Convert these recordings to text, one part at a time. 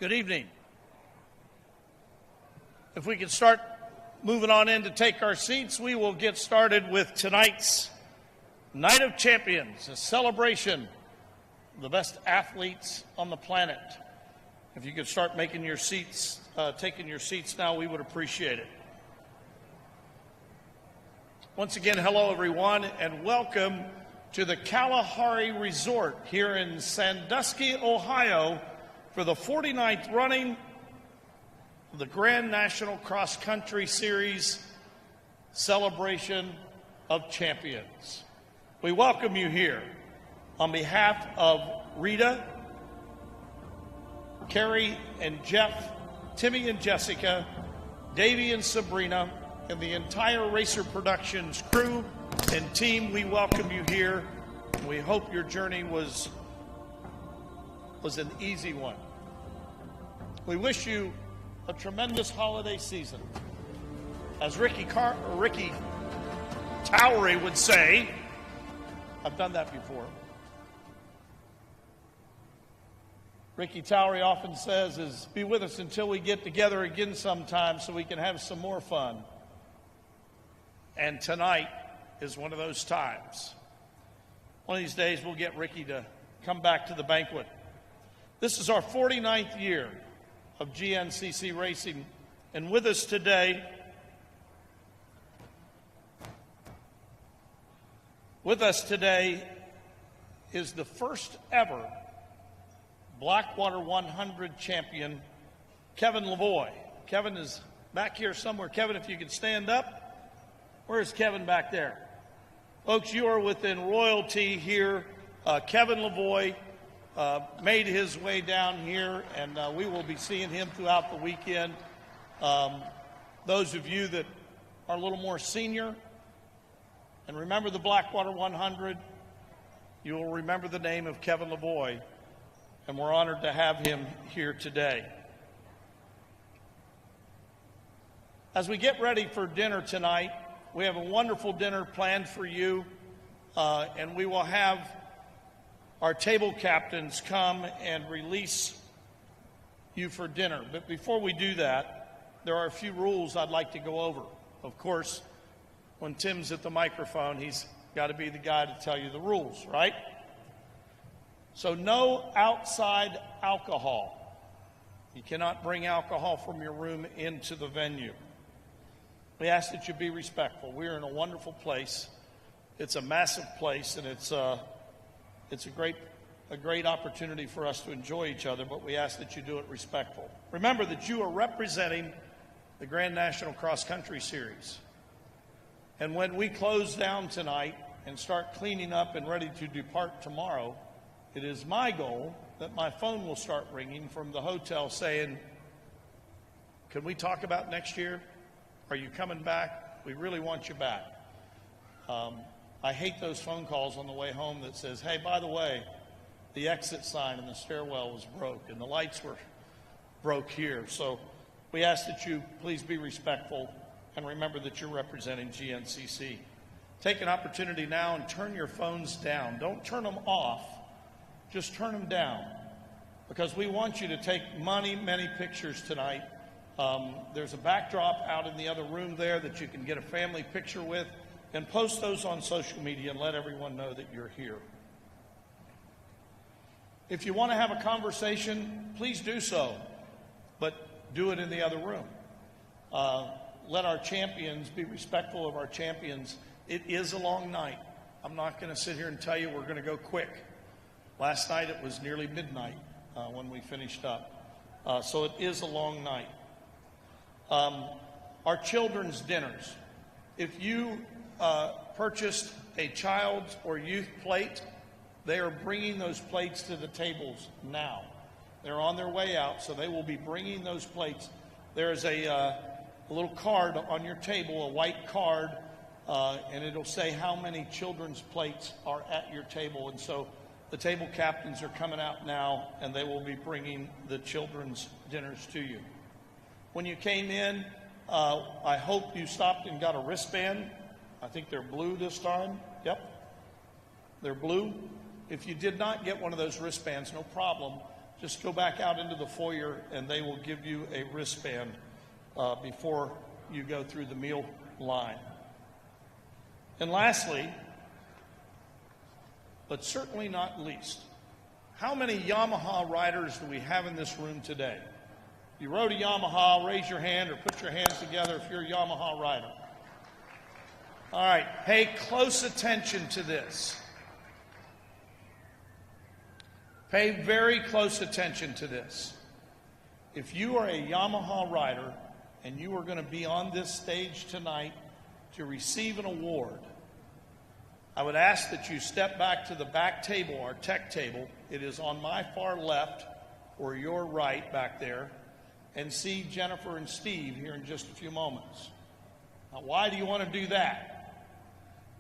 Good evening. If we could start moving on in to take our seats, we will get started with tonight's Night of Champions, a celebration of the best athletes on the planet. If you could start making your seats, taking your seats now, we would appreciate it. Once again, hello everyone, and welcome to the Kalahari Resort here in Sandusky, Ohio, for the 49th running of the Grand National Cross Country Series Celebration of Champions. We welcome you here on behalf of Rita, Carrie and Jeff, Timmy and Jessica, Davey and Sabrina, and the entire Racer Productions crew and team. We welcome you here. We hope your journey was an easy one. We wish you a tremendous holiday season. As Ricky Towery would say, I've done that before. Ricky Towery often says is, be with us until we get together again sometime so we can have some more fun. And tonight is one of those times. One of these days we'll get Ricky to come back to the banquet. This is our 49th year of GNCC racing, and with us today is the first ever Blackwater 100 champion, Kevin Lavoie. Kevin is back here somewhere. Kevin, if you could stand up. Where's Kevin back there? Folks, you are within royalty here. Kevin Lavoie made his way down here, and we will be seeing him throughout the weekend. Those of you that are a little more senior and remember the Blackwater 100, you will remember the name of Kevin Lavoie, and we're honored to have him here today. As we get ready for dinner tonight, we have a wonderful dinner planned for you, and we will have our table captains come and release you for dinner. But before we do that, there are a few rules I'd like to go over. Of course, when Tim's at the microphone, he's got to be the guy to tell you the rules, right? So no outside alcohol. You cannot bring alcohol from your room into the venue. We ask that you be respectful. We're in a wonderful place. It's a massive place, and it's a great opportunity for us to enjoy each other, but we ask that you do it respectful. Remember that you are representing the Grand National Cross Country Series. And when we close down tonight and start cleaning up and ready to depart tomorrow, it is my goal that my phone will start ringing from the hotel saying, can we talk about next year? Are you coming back? We really want you back. I hate those phone calls on the way home that says, hey, by the way, the exit sign in the stairwell was broke and the lights were broke here. So we ask that you please be respectful and remember that you're representing GNCC. Take an opportunity now and turn your phones down. Don't turn them off, just turn them down, because we want you to take many pictures tonight. There's a backdrop out in the other room there that you can get a family picture with, and post those on social media and let everyone know that you're here. If you want to have a conversation, please do so, but do it in the other room. Let our champions be respectful of our champions. It is a long night. I'm not going to sit here and tell you we're going to go quick. Last night it was nearly midnight when we finished up. So it is a long night. Our children's dinners. If you purchased a child's or youth plate, they are bringing those plates to the tables now. They're on their way out, so they will be bringing those plates. There's a little card on your table, a white card, and it'll say how many children's plates are at your table. And so the table captains are coming out now, and they will be bringing the children's dinners to you. When you came in, I hope you stopped and got a wristband. I think they're blue this time. Yep, they're blue. If you did not get one of those wristbands, no problem. just go back out into the foyer and they will give you a wristband before you go through the meal line. And lastly, but certainly not least, how many Yamaha riders do we have in this room today? If you rode a Yamaha, raise your hand or put your hands together if you're a Yamaha rider. All right, pay close attention to this. Pay very close attention to this. If you are a Yamaha rider and you are going to be on this stage tonight to receive an award, I would ask that you step back to the back table, our tech table. It is on my far left or your right back there, and see Jennifer and Steve here in just a few moments. Now, why do you want to do that?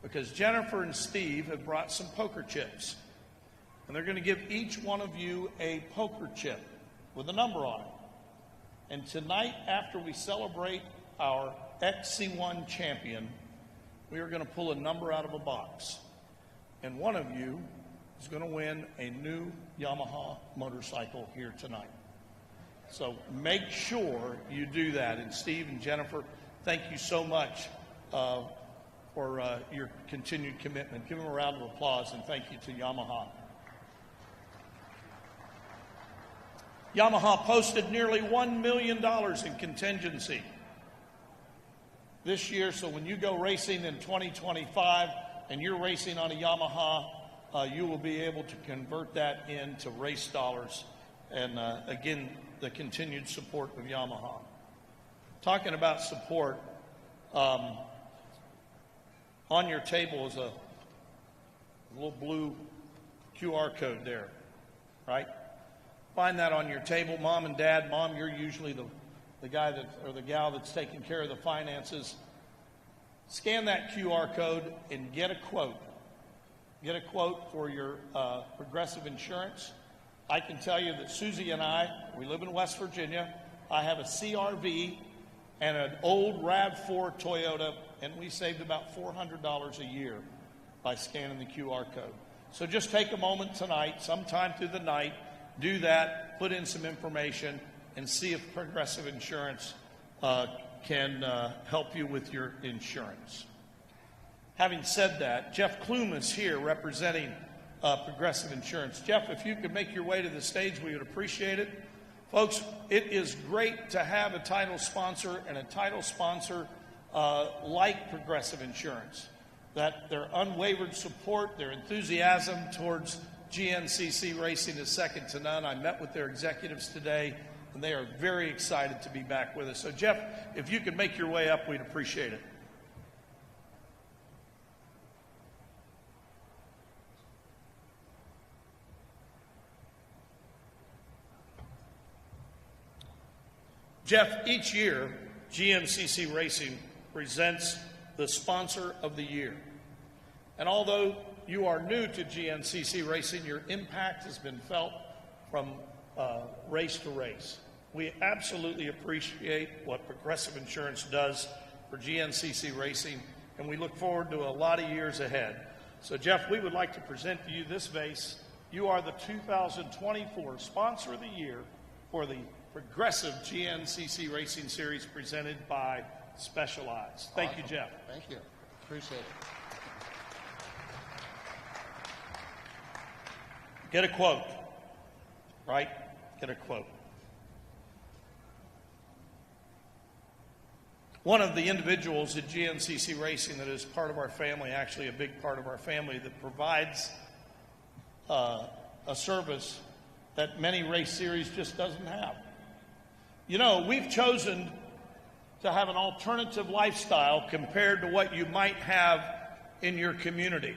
Because Jennifer and Steve have brought some poker chips, and they're going to give each one of you a poker chip with a number on it. And tonight, after we celebrate our XC1 champion, we are going to pull a number out of a box. And one of you is going to win a new Yamaha motorcycle here tonight. So make sure you do that. And Steve and Jennifer, thank you so much for your continued commitment. Give them a round of applause and thank you to Yamaha. Yamaha posted nearly $1 million in contingency this year, so when you go racing in 2025 and you're racing on a Yamaha, you will be able to convert that into race dollars. And again, the continued support of Yamaha. Talking about support, on your table is a little blue QR code there, right? Find that on your table. Mom and Dad, Mom, you're usually the guy that, or the gal that's taking care of the finances. Scan that QR code and get a quote. Get a quote for your Progressive Insurance. I can tell you that Susie and I, we live in West Virginia. I have a CRV and an old RAV4 Toyota, and we saved about $400 a year by scanning the QR code. So just take a moment tonight, sometime through the night, do that, put in some information, and see if Progressive Insurance can help you with your insurance. Having said that, Jeff Klum is here representing Progressive Insurance. Jeff, if you could make your way to the stage, we would appreciate it. Folks, it is great to have a title sponsor and a title sponsor like Progressive Insurance. That their unwavered support, their enthusiasm towards GNCC racing is second to none. I met with their executives today, and they are very excited to be back with us. So, Jeff, if you could make your way up, we'd appreciate it. Jeff, each year, GNCC Racing presents the Sponsor of the Year. And although you are new to GNCC Racing, your impact has been felt from race to race. We absolutely appreciate what Progressive Insurance does for GNCC Racing, and we look forward to a lot of years ahead. So, Jeff, we would like to present to you this vase. You are the 2024 Sponsor of the Year for the Progressive GNCC Racing Series presented by Specialized. Thank you, Jeff. Thank you. Appreciate it. Get a quote, right? Get a quote. One of the individuals at GNCC Racing that is part of our family, actually a big part of our family, that provides a service that many race series just doesn't have. You know, we've chosen to have an alternative lifestyle compared to what you might have in your community.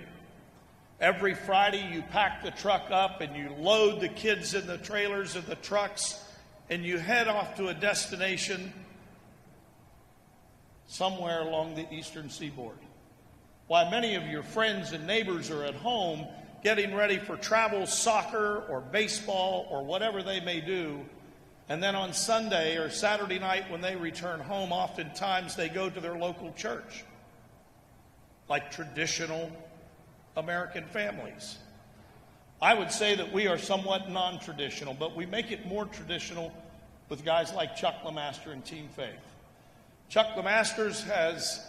Every Friday you pack the truck up and you load the kids in the trailers of the trucks and you head off to a destination somewhere along the eastern seaboard. While many of your friends and neighbors are at home getting ready for travel soccer or baseball or whatever they may do, and then on Sunday or Saturday night when they return home, oftentimes they go to their local church, like traditional American families. I would say that we are somewhat non-traditional, but we make it more traditional with guys like Chuck LeMaster and Team Faith. Chuck LeMaster has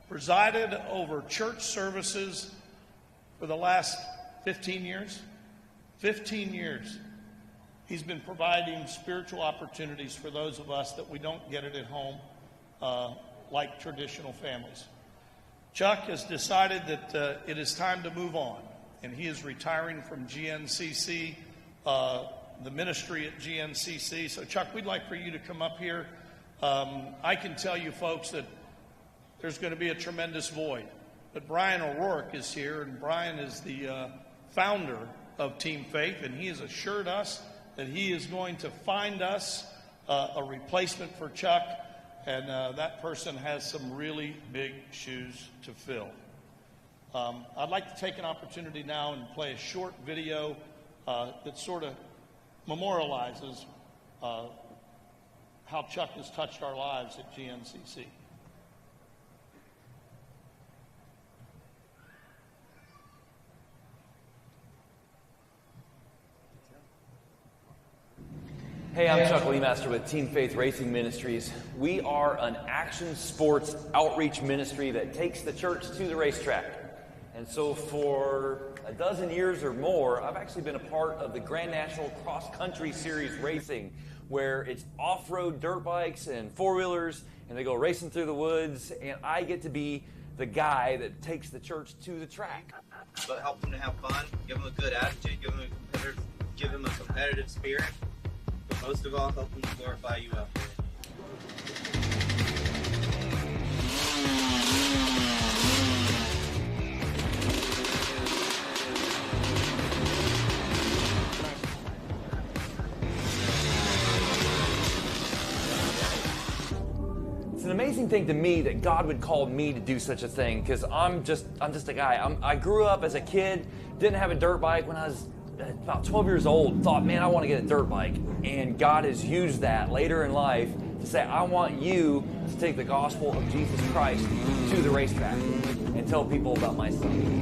presided over church services for the last 15 years. 15 years. He's been providing spiritual opportunities for those of us that we don't get it at home like traditional families. Chuck has decided that it is time to move on, and he is retiring from GNCC, the ministry at GNCC. So, Chuck, we'd like for you to come up here. I can tell you, folks, that there's going to be a tremendous void. But Brian O'Rourke is here, and Brian is the founder of Team Faith, and he has assured us that he is going to find us a replacement for Chuck, and that person has some really big shoes to fill. I'd like to take an opportunity now and play a short video that sort of memorializes how Chuck has touched our lives at GNCC. Hey, I'm Chuck LeMaster with Team Faith Racing Ministries. We are an action sports outreach ministry that takes the church to the racetrack. And so for a dozen years or more, I've actually been a part of the Grand National Cross Country Series racing, where it's off-road dirt bikes and four-wheelers, and they go racing through the woods, and I get to be the guy that takes the church to the track. But help them to have fun, give them a good attitude, give them a competitive spirit. But most of all, help them to glorify you out there. It's an amazing thing to me that God would call me to do such a thing, because I'm just a guy. I grew up as a kid, didn't have a dirt bike. When I was about 12 years old, thought, man, I want to get a dirt bike. And God has used that later in life to say, I want you to take the gospel of Jesus Christ to the racetrack and tell people about my son.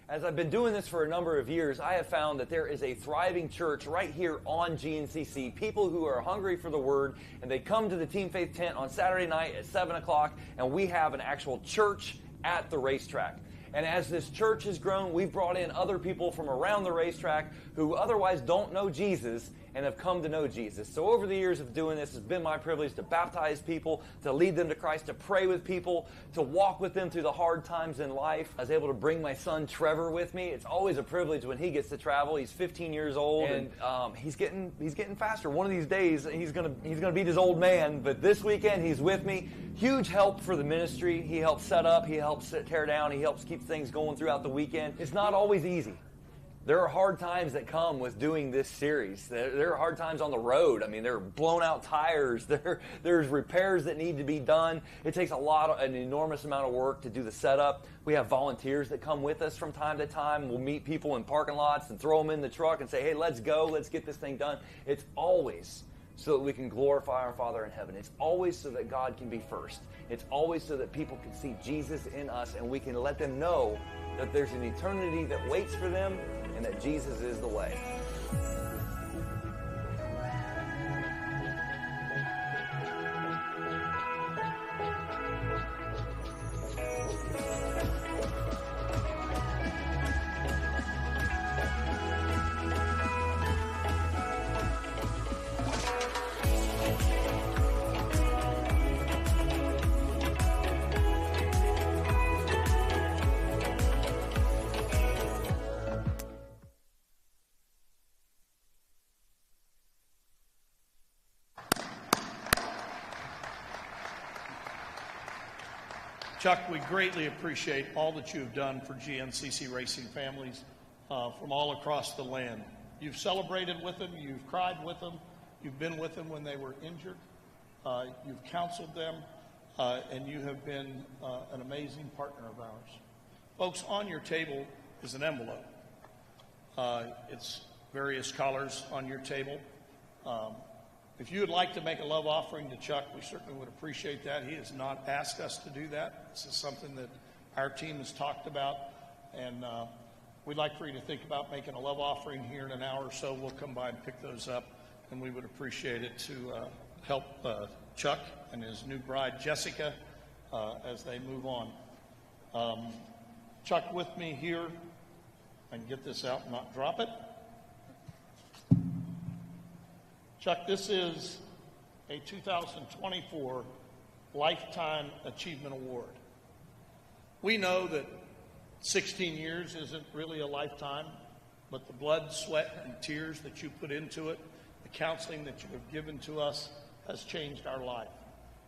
As I've been doing this for a number of years, I have found that there is a thriving church right here on GNCC. People who are hungry for the Word, and they come to the Team Faith tent on Saturday night at 7 o'clock, and we have an actual church at the racetrack. And as this church has grown, we've brought in other people from around the racetrack who otherwise don't know Jesus and have come to know Jesus. So over the years of doing this, it's been my privilege to baptize people, to lead them to Christ, to pray with people, to walk with them through the hard times in life. I was able to bring my son Trevor with me. It's always a privilege when he gets to travel. He's 15 years old, and he's getting faster. One of these days, he's gonna beat his old man. But this weekend, he's with me. Huge help for the ministry. He helps set up. He helps tear down. He helps keep things going throughout the weekend. It's not always easy. There are hard times that come with doing this series. There are hard times on the road. I mean, there are blown out tires. There's repairs that need to be done. It takes an enormous amount of work to do the setup. We have volunteers that come with us from time to time. We'll meet people in parking lots and throw them in the truck and say, hey, let's go. Let's get this thing done. It's always so that we can glorify our Father in heaven. It's always so that God can be first. It's always so that people can see Jesus in us, and we can let them know that there's an eternity that waits for them and that Jesus is the way. Chuck, we greatly appreciate all that you have done for GNCC racing families from all across the land. You've celebrated with them, you've cried with them, you've been with them when they were injured, you've counseled them, and you have been an amazing partner of ours. Folks, on your table is an envelope. It's various colors on your table. If you would like to make a love offering to Chuck, we certainly would appreciate that. He has not asked us to do that. This is something that our team has talked about, and we'd like for you to think about making a love offering here in an hour or so. We'll come by and pick those up, and we would appreciate it to help Chuck and his new bride, Jessica, as they move on. Chuck, with me here, I can get this out and not drop it. Chuck, this is a 2024 Lifetime Achievement Award. We know that 16 years isn't really a lifetime, but the blood, sweat, and tears that you put into it, the counseling that you have given to us, has changed our life.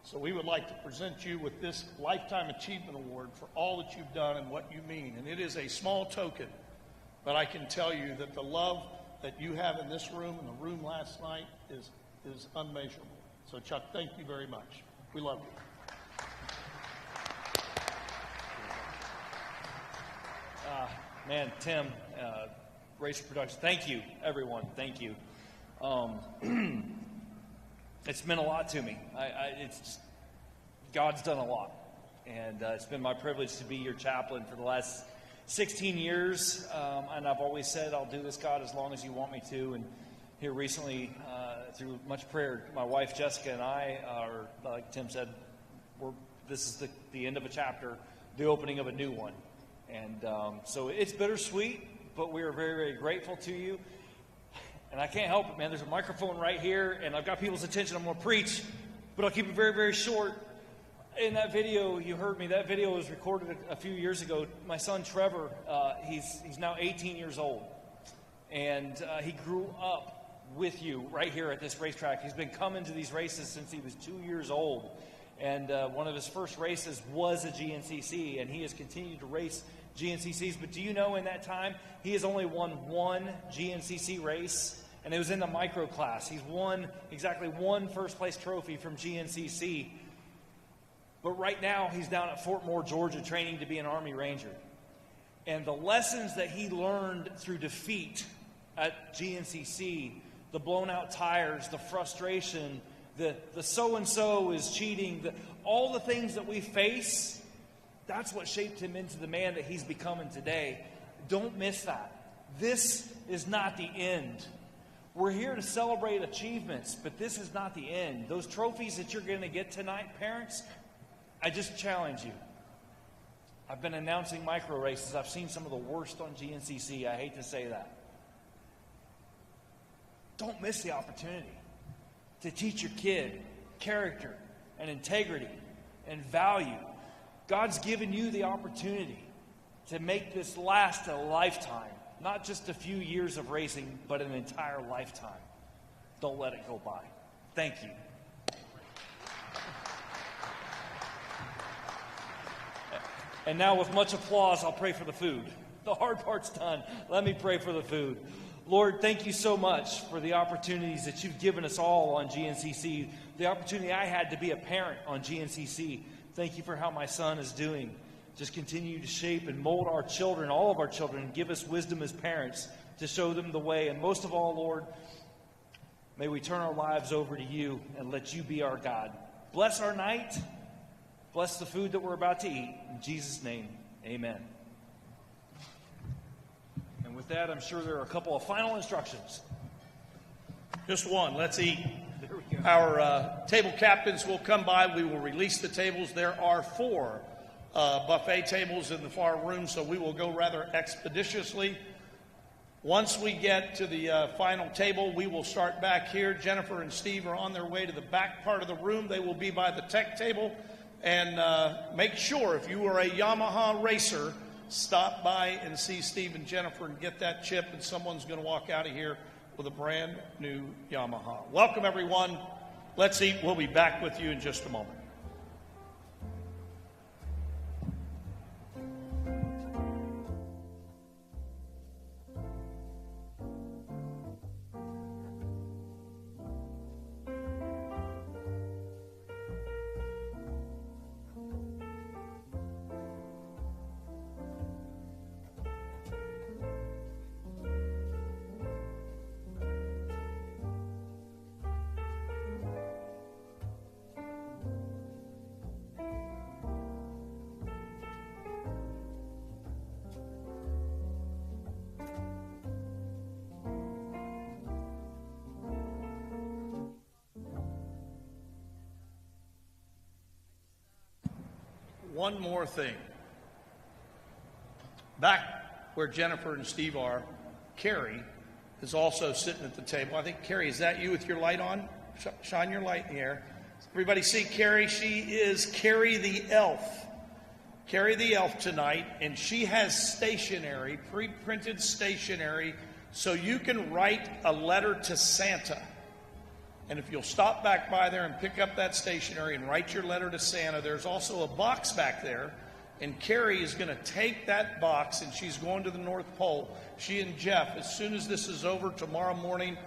So we would like to present you with this Lifetime Achievement Award for all that you've done and what you mean. And it is a small token, but I can tell you that the love that you have in this room and the room last night is unmeasurable. So Chuck, thank you very much. We love you. Man, Tim, Racer Productions, thank you, everyone. Thank you. It's meant a lot to me. God's done a lot, and it's been my privilege to be your chaplain for the last 16 years, and I've always said I'll do this, God, as long as you want me to. And here recently, through much prayer, my wife Jessica and I are, like Tim said, this is the end of a chapter, the opening of a new one. And so it's bittersweet, but we are very, very grateful to you. And I can't help it, man. There's a microphone right here, and I've got people's attention. I'm going to preach, but I'll keep it very, very short. In that video, you heard me. That video was recorded a few years ago. My son Trevor, he's now 18 years old, and he grew up with you right here at this racetrack. He's been coming to these races since he was 2 years old, and one of his first races was a GNCC, and he has continued to race GNCCs. But do you know, in that time, he has only won one GNCC race, and it was in the micro class. He's won exactly one first-place trophy from GNCC. But right now, he's down at Fort Moore, Georgia, training to be an Army Ranger. And the lessons that he learned through defeat at GNCC, the blown-out tires, the frustration, the so-and-so is cheating, all the things that we face, that's what shaped him into the man that he's becoming today. Don't miss that. This is not the end. We're here to celebrate achievements, but this is not the end. Those trophies that you're going to get tonight, parents, I just challenge you. I've been announcing micro races. I've seen some of the worst on GNCC. I hate to say that. Don't miss the opportunity to teach your kid character and integrity and value. God's given you the opportunity to make this last a lifetime, not just a few years of racing, but an entire lifetime. Don't let it go by. Thank you. And now, with much applause, I'll pray for the food. The hard part's done. Let me pray for the food. Lord, thank you so much for the opportunities that you've given us all on GNCC, the opportunity I had to be a parent on GNCC. Thank you for how my son is doing. Just continue to shape and mold our children, all of our children, and give us wisdom as parents to show them the way. And most of all, Lord, may we turn our lives over to you and let you be our God. Bless our night. Bless the food that we're about to eat. In Jesus' name, amen. And with that, I'm sure there are a couple of final instructions. Just one. Let's eat. There we go. Our table captains will come by. We will release the tables. There are 4 buffet tables in the far room, so we will go rather expeditiously. Once we get to the final table, we will start back here. Jennifer and Steve are on their way to the back part of the room. They will be by the tech table. And make sure, if you are a Yamaha racer, stop by and see Steve and Jennifer and get that chip, and someone's going to walk out of here with a brand new Yamaha. Welcome, everyone. Let's eat. We'll be back with you in just a moment. one more thing. Back where Jennifer and Steve are, Carrie is also sitting at the table. I think, Carrie, is that you with your light on? Shine your light in the air. Everybody see Carrie? She is Carrie the Elf. Carrie the Elf tonight, and she has stationery, pre-printed stationery, so you can write a letter to Santa. And if you'll stop back by there and pick up that stationery and write your letter to Santa, there's also a box back there. And Carrie is going to take that box, and she's going to the North Pole. She and Jeff, as soon as this is over tomorrow morning,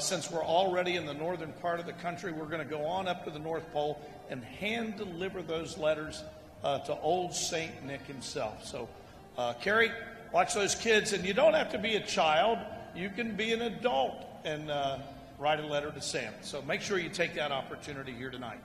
since we're already in the northern part of the country, we're going to go on up to the North Pole and hand deliver those letters to old Saint Nick himself. So, Carrie, watch those kids. And you don't have to be a child. You can be an adult and write a letter to Santa. So make sure you take that opportunity here tonight.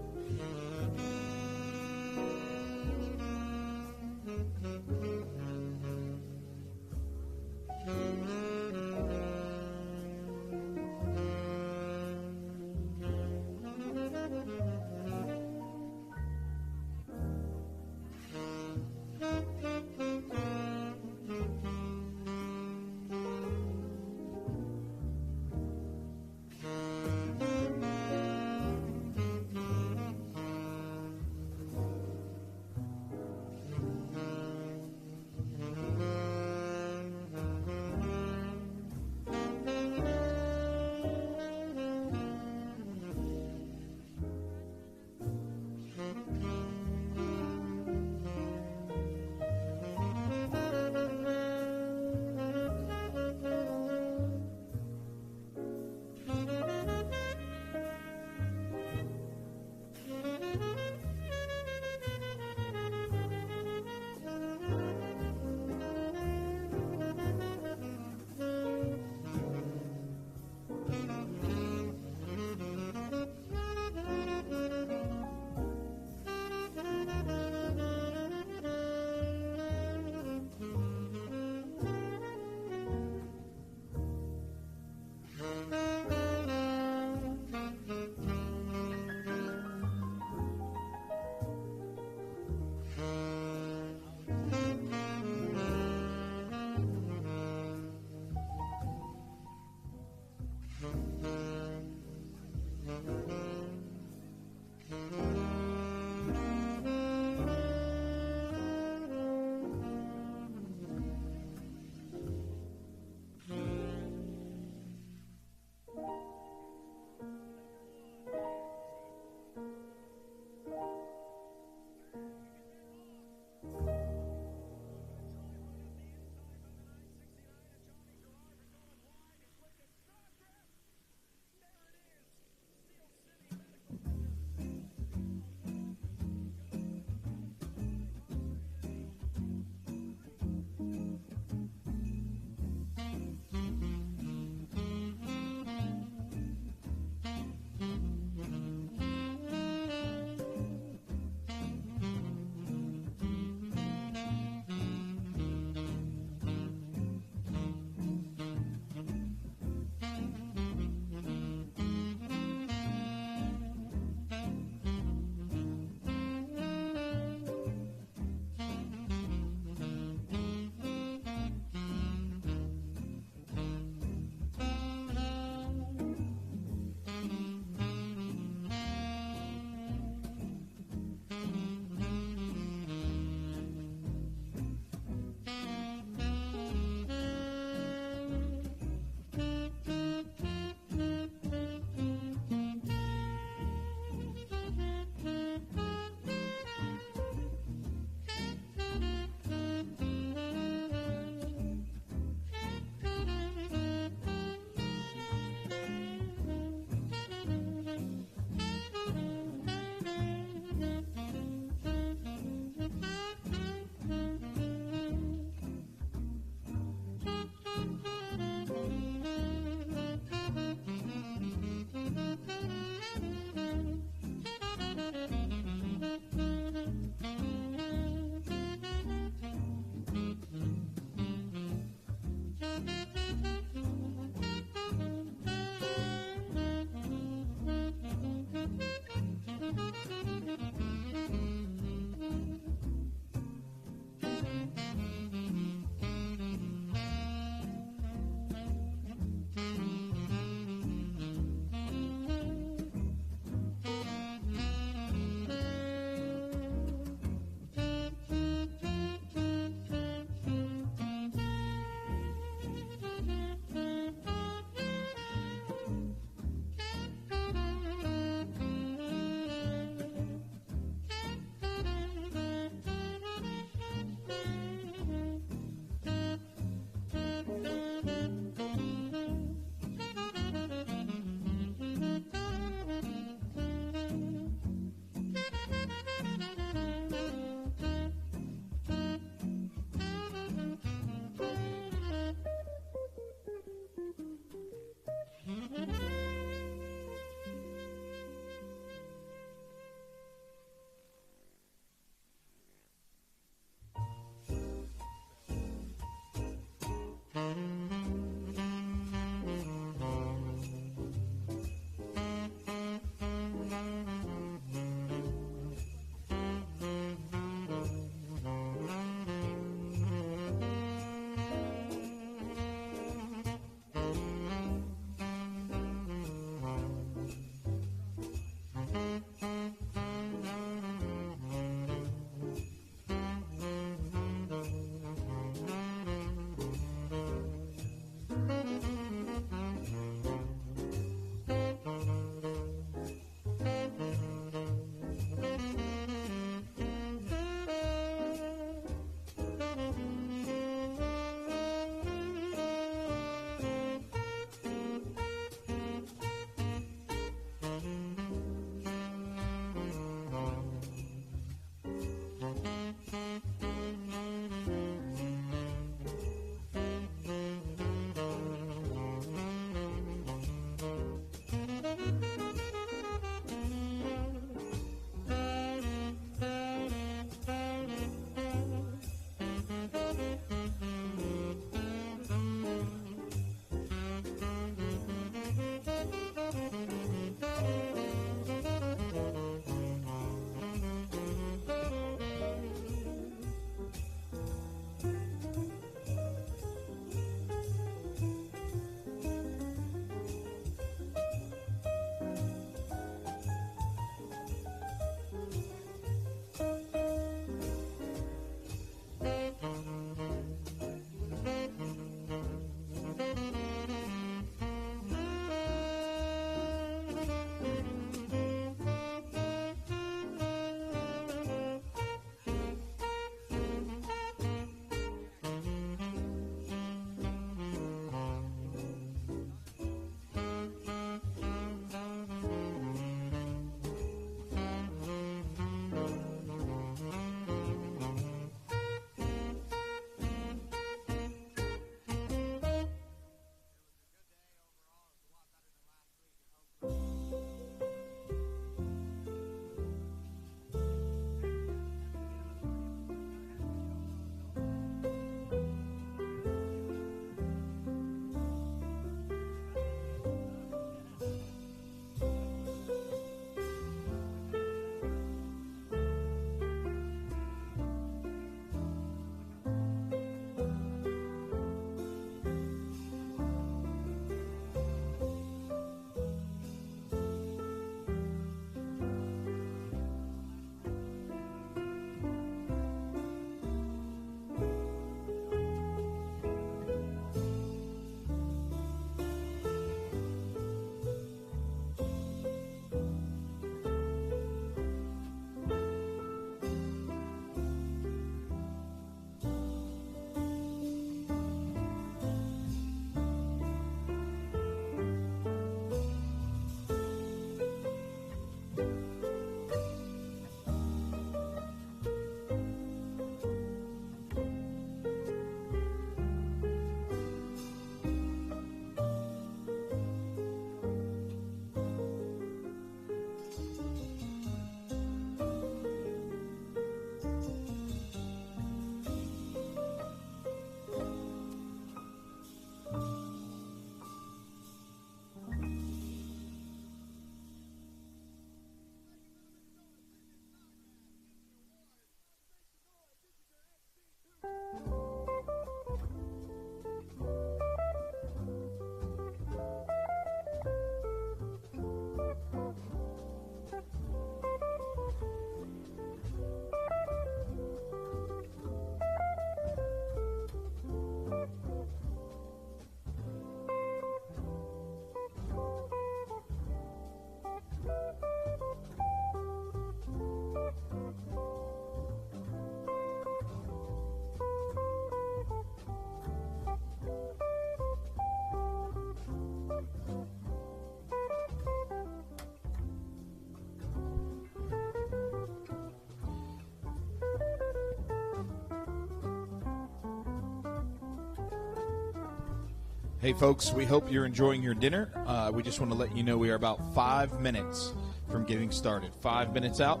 Hey, folks, we hope you're enjoying your dinner. We just want to let you know we are about 5 minutes from getting started. 5 minutes out.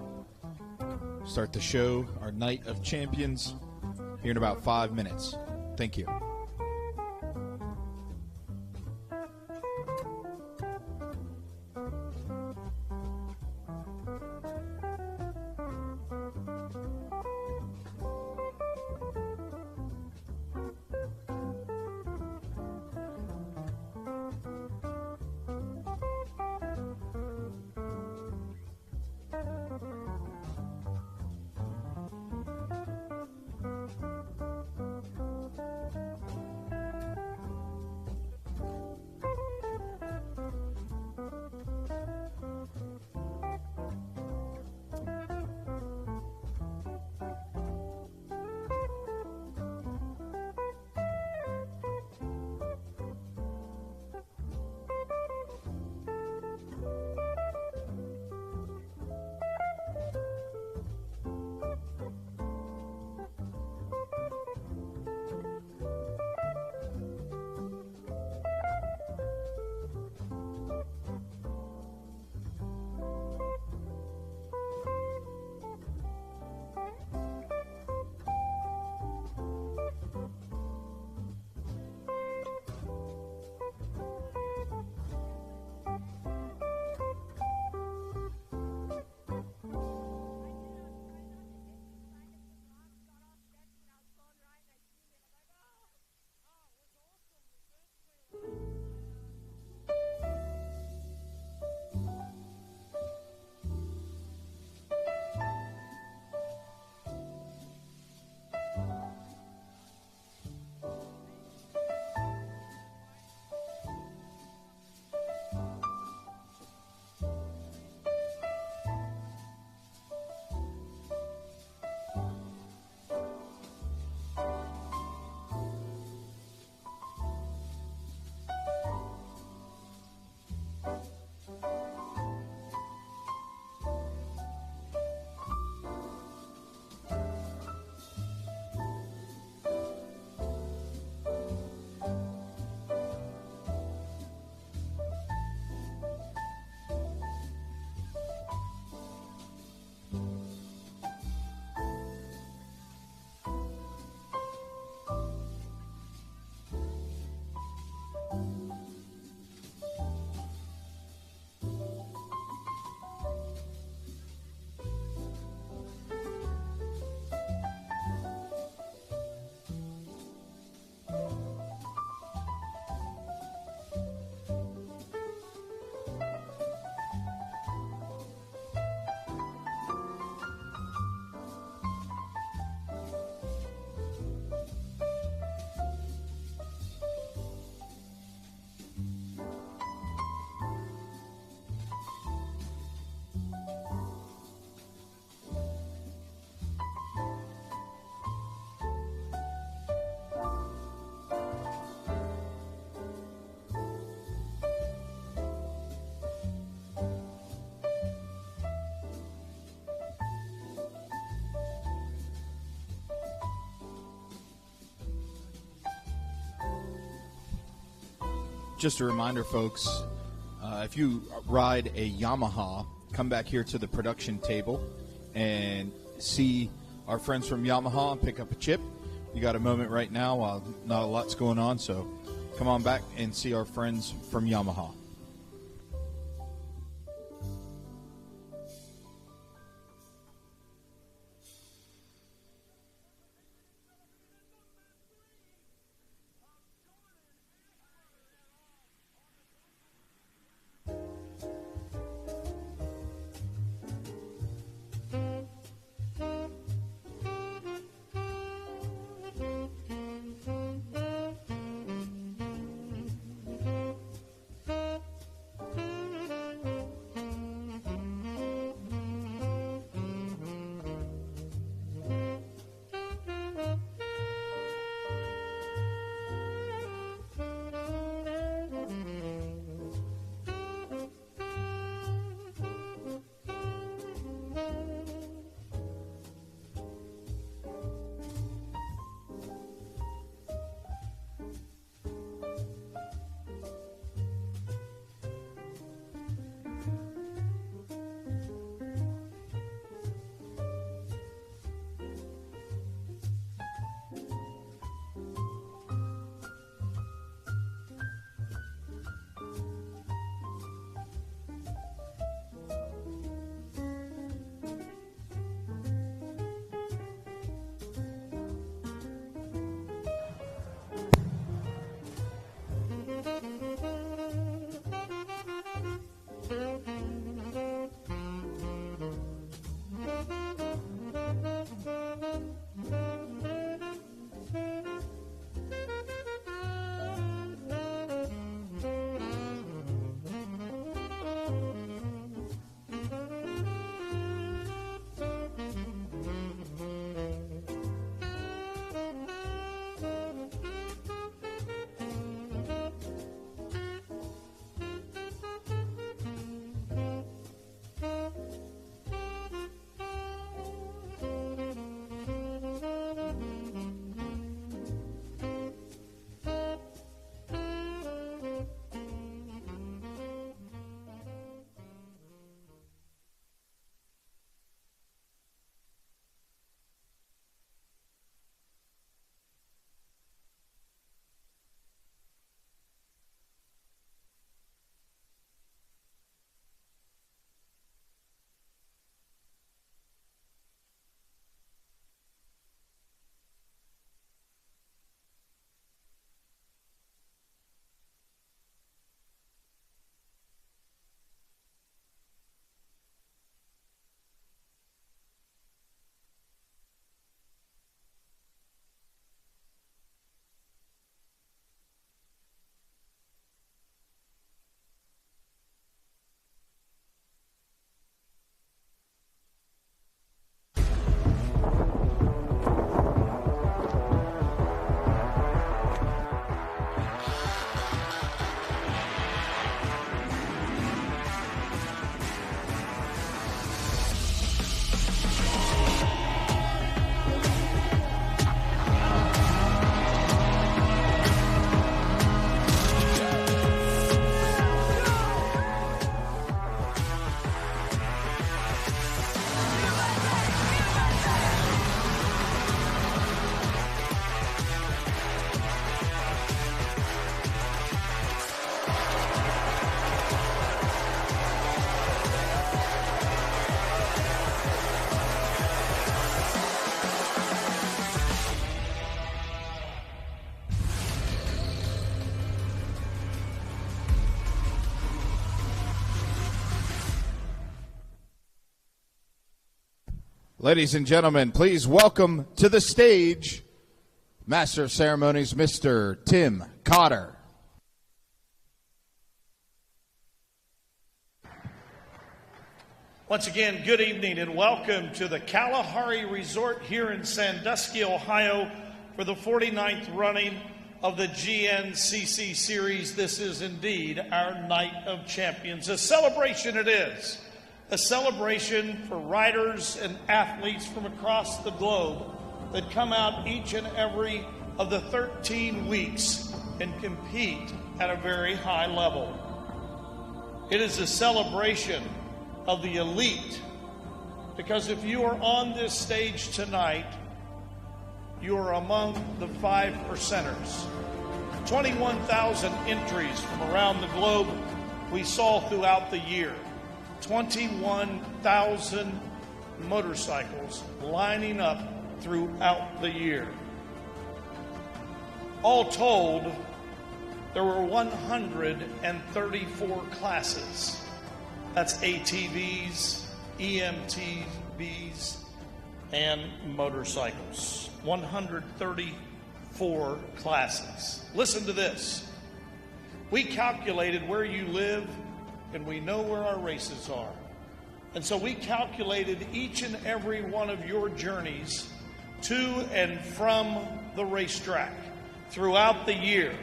Start the show, our Night of Champions, here in about 5 minutes. Thank you. Just a reminder, folks, if you ride a Yamaha, come back here to the production table and see our friends from Yamaha and pick up a chip. You got a moment right now while not a lot's going on, so come on back and see our friends from Yamaha. Ladies and gentlemen, please welcome to the stage Master of Ceremonies, Mr. Tim Cotter. Once again, good evening and welcome to the Kalahari Resort here in Sandusky, Ohio for the 49th running of the GNCC Series. This is indeed our Night of Champions. A celebration it is. A celebration for riders and athletes from across the globe that come out each and every of the 13 weeks and compete at a very high level. It is a celebration of the elite, because if you are on this stage tonight, you are among the 5%ers. 21,000 entries from around the globe we saw throughout the year. 21,000 motorcycles lining up throughout the year. All told, there were 134 classes. That's ATVs, EMTVs, and motorcycles. 134 classes. Listen to this. We calculated where you live, and we know where our races are. And so we calculated each and every one of your journeys to and from the racetrack throughout the year.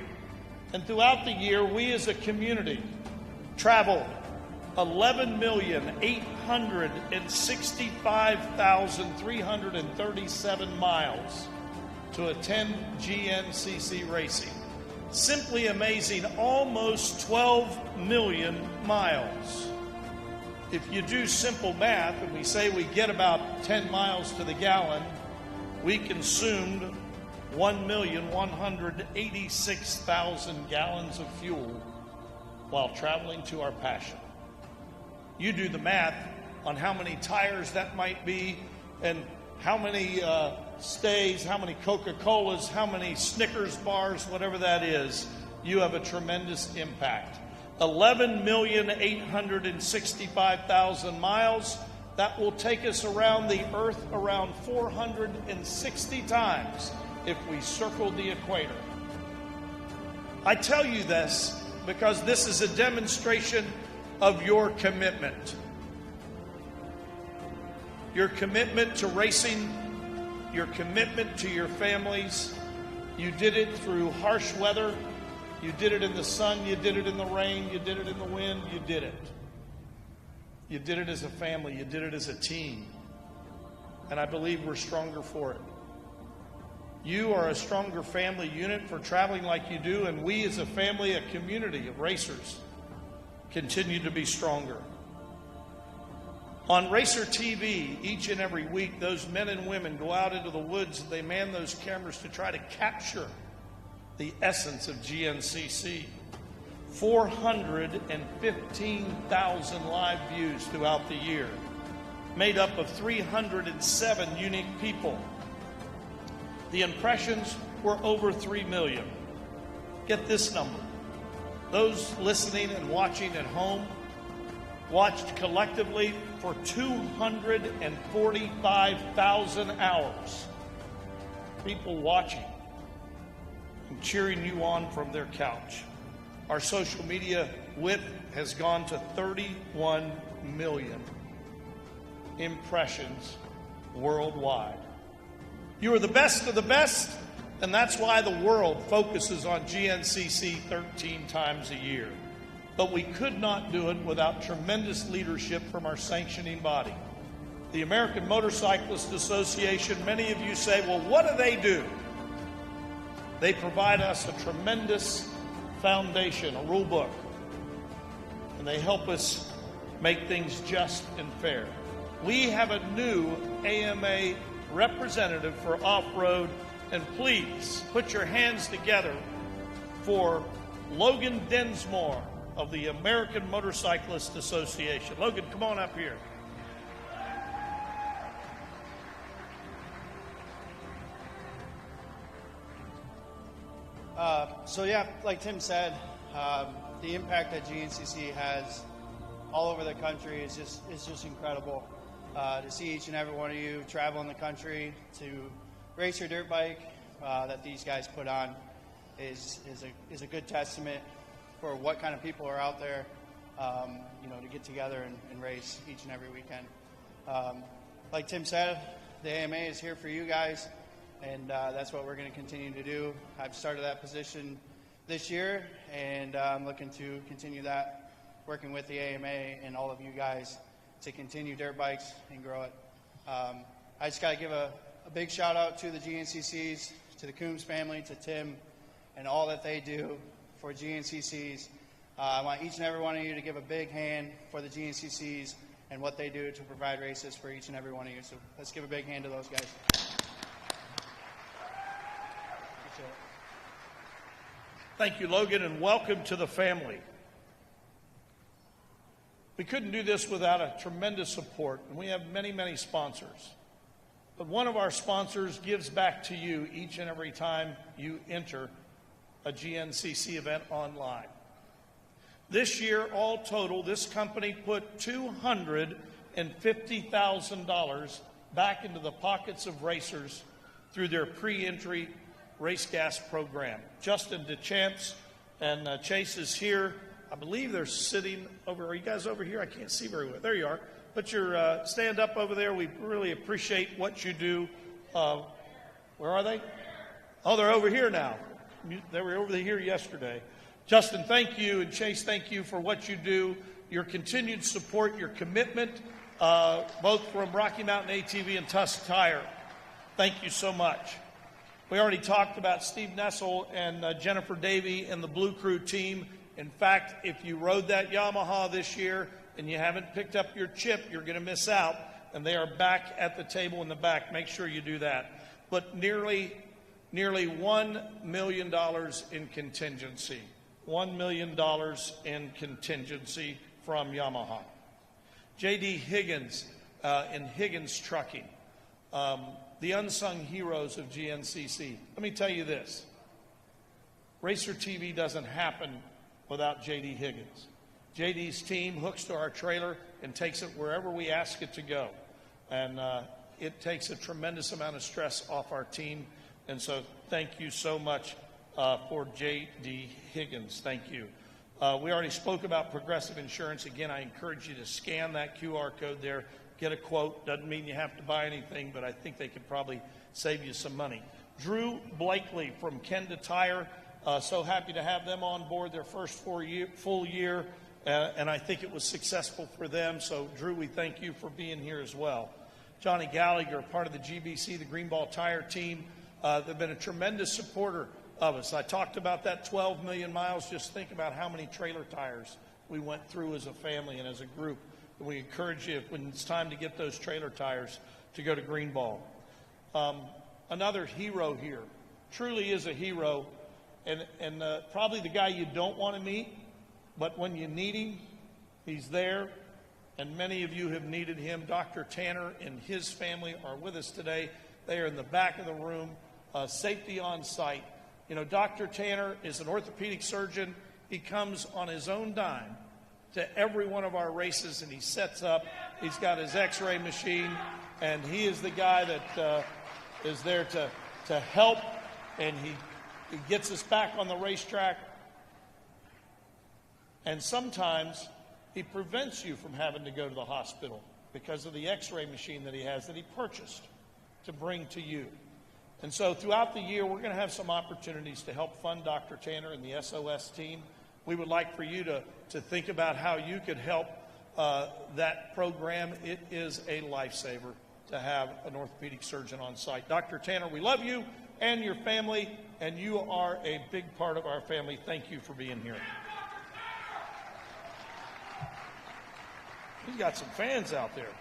And throughout the year, we as a community traveled 11,865,337 miles to attend GNCC racing. Simply amazing, almost 12 million miles. If you do simple math and we say we get about 10 miles to the gallon, we consumed 1,186,000 gallons of fuel while traveling to our passion. You do the math on how many tires that might be, and how many stays, how many Coca-Colas, how many Snickers bars, whatever that is. You have a tremendous impact. 11,865,000 miles. That will take us around the earth around 460 times if we circled the equator. I tell you this because this is a demonstration of your commitment. Your commitment to racing, your commitment to your families. You did it through harsh weather. You did it in the sun. You did it in the rain. You did it in the wind. You did it. You did it as a family. You did it as a team. And I believe we're stronger for it. You are a stronger family unit for traveling like you do, and we as a family, a community of racers, continue to be stronger. On Racer TV, each and every week, those men and women go out into the woods and they man those cameras to try to capture the essence of GNCC. 415,000 live views throughout the year, made up of 307 unique people. The impressions were over 3 million. Get this number. Those listening and watching at home watched collectively for 245,000 hours. People watching and cheering you on from their couch. Our social media width has gone to 31 million impressions worldwide. You are the best of the best, and that's why the world focuses on GNCC 13 times a year. But we could not do it without tremendous leadership from our sanctioning body. The American Motorcyclist Association, many of you say, well, what do they do? They provide us a tremendous foundation, a rule book, and they help us make things just and fair. We have a new AMA representative for off-road, and please put your hands together for Logan Densmore of the American Motorcyclist Association. Logan, come on up here. So yeah, like Tim said, the impact that GNCC has all over the country is just incredible. to see each and every one of you travel in the country to race your dirt bike that these guys put on is a good testament for what kind of people are out there, to get together and race each and every weekend. Like Tim said, the AMA is here for you guys, and that's what we're going to continue to do. I've started that position this year, and I'm looking to continue that, working with the AMA and all of you guys to continue dirt bikes and grow it. I just got to give a big shout out to the GNCCs, to the Coombs family, to Tim, and all that they do for GNCCs. I want each and every one of you to give a big hand for the GNCCs and what they do to provide races for each and every one of you. So let's give a big hand to those guys. Thank you, Logan, and welcome to the family. We couldn't do this without a tremendous support, and we have many, many sponsors. But one of our sponsors gives back to you each and every time you enter a GNCC event online. This year, all total, this company put $250,000 back into the pockets of racers through their pre-entry race gas program. Justin DeChamps and Chase is here. I believe they're sitting over. Are you guys over here? I can't see very well. There you are. Put your stand up over there. We really appreciate what you do. Where are they? Oh, they're over here now. They were over here yesterday. Justin, thank you, and Chase, thank you for what you do, your continued support, your commitment, both from Rocky Mountain ATV and Tusk Tire. Thank you so much. We already talked about Steve Nessel and Jennifer Davey and the Blue Crew team. In fact, if you rode that Yamaha this year and you haven't picked up your chip, you're going to miss out, and they are back at the table in the back. Make sure you do that. But nearly $1 million in contingency. $1 million in contingency from Yamaha. J.D. Higgins in Higgins Trucking, the unsung heroes of GNCC. Let me tell you this. Racer TV doesn't happen without J.D. Higgins. J.D.'s team hooks to our trailer and takes it wherever we ask it to go. And it takes a tremendous amount of stress off our team. And so thank you so much for J.D. Higgins. Thank you. We already spoke about Progressive Insurance. Again, I encourage you to scan that QR code there, get a quote. Doesn't mean you have to buy anything, but I think they could probably save you some money. Drew Blakely from Kenda Tire. So happy to have them on board their first full year, and I think it was successful for them. So, Drew, we thank you for being here as well. Johnny Gallagher, part of the GBC, the Greenball Tire team. They've been a tremendous supporter of us. I talked about that 12 million miles. Just think about how many trailer tires we went through as a family and as a group. And we encourage you, when it's time to get those trailer tires, to go to Greenball. Another hero here, truly is a hero, and probably the guy you don't want to meet, but when you need him, he's there, and many of you have needed him. Dr. Tanner and his family are with us today. They are in the back of the room, safety on site. You know, Dr. Tanner is an orthopedic surgeon. He comes on his own dime to every one of our races, and he sets up. He's got his x-ray machine, and he is the guy that is there to help, and he gets us back on the racetrack. And sometimes he prevents you from having to go to the hospital because of the x-ray machine that he has that he purchased to bring to you. And so throughout the year, we're going to have some opportunities to help fund Dr. Tanner and the SOS team. We would like for you to think about how you could help that program. It is a lifesaver to have an orthopedic surgeon on site. Dr. Tanner, we love you and your family, and you are a big part of our family. Thank you for being here. We've got some fans out there.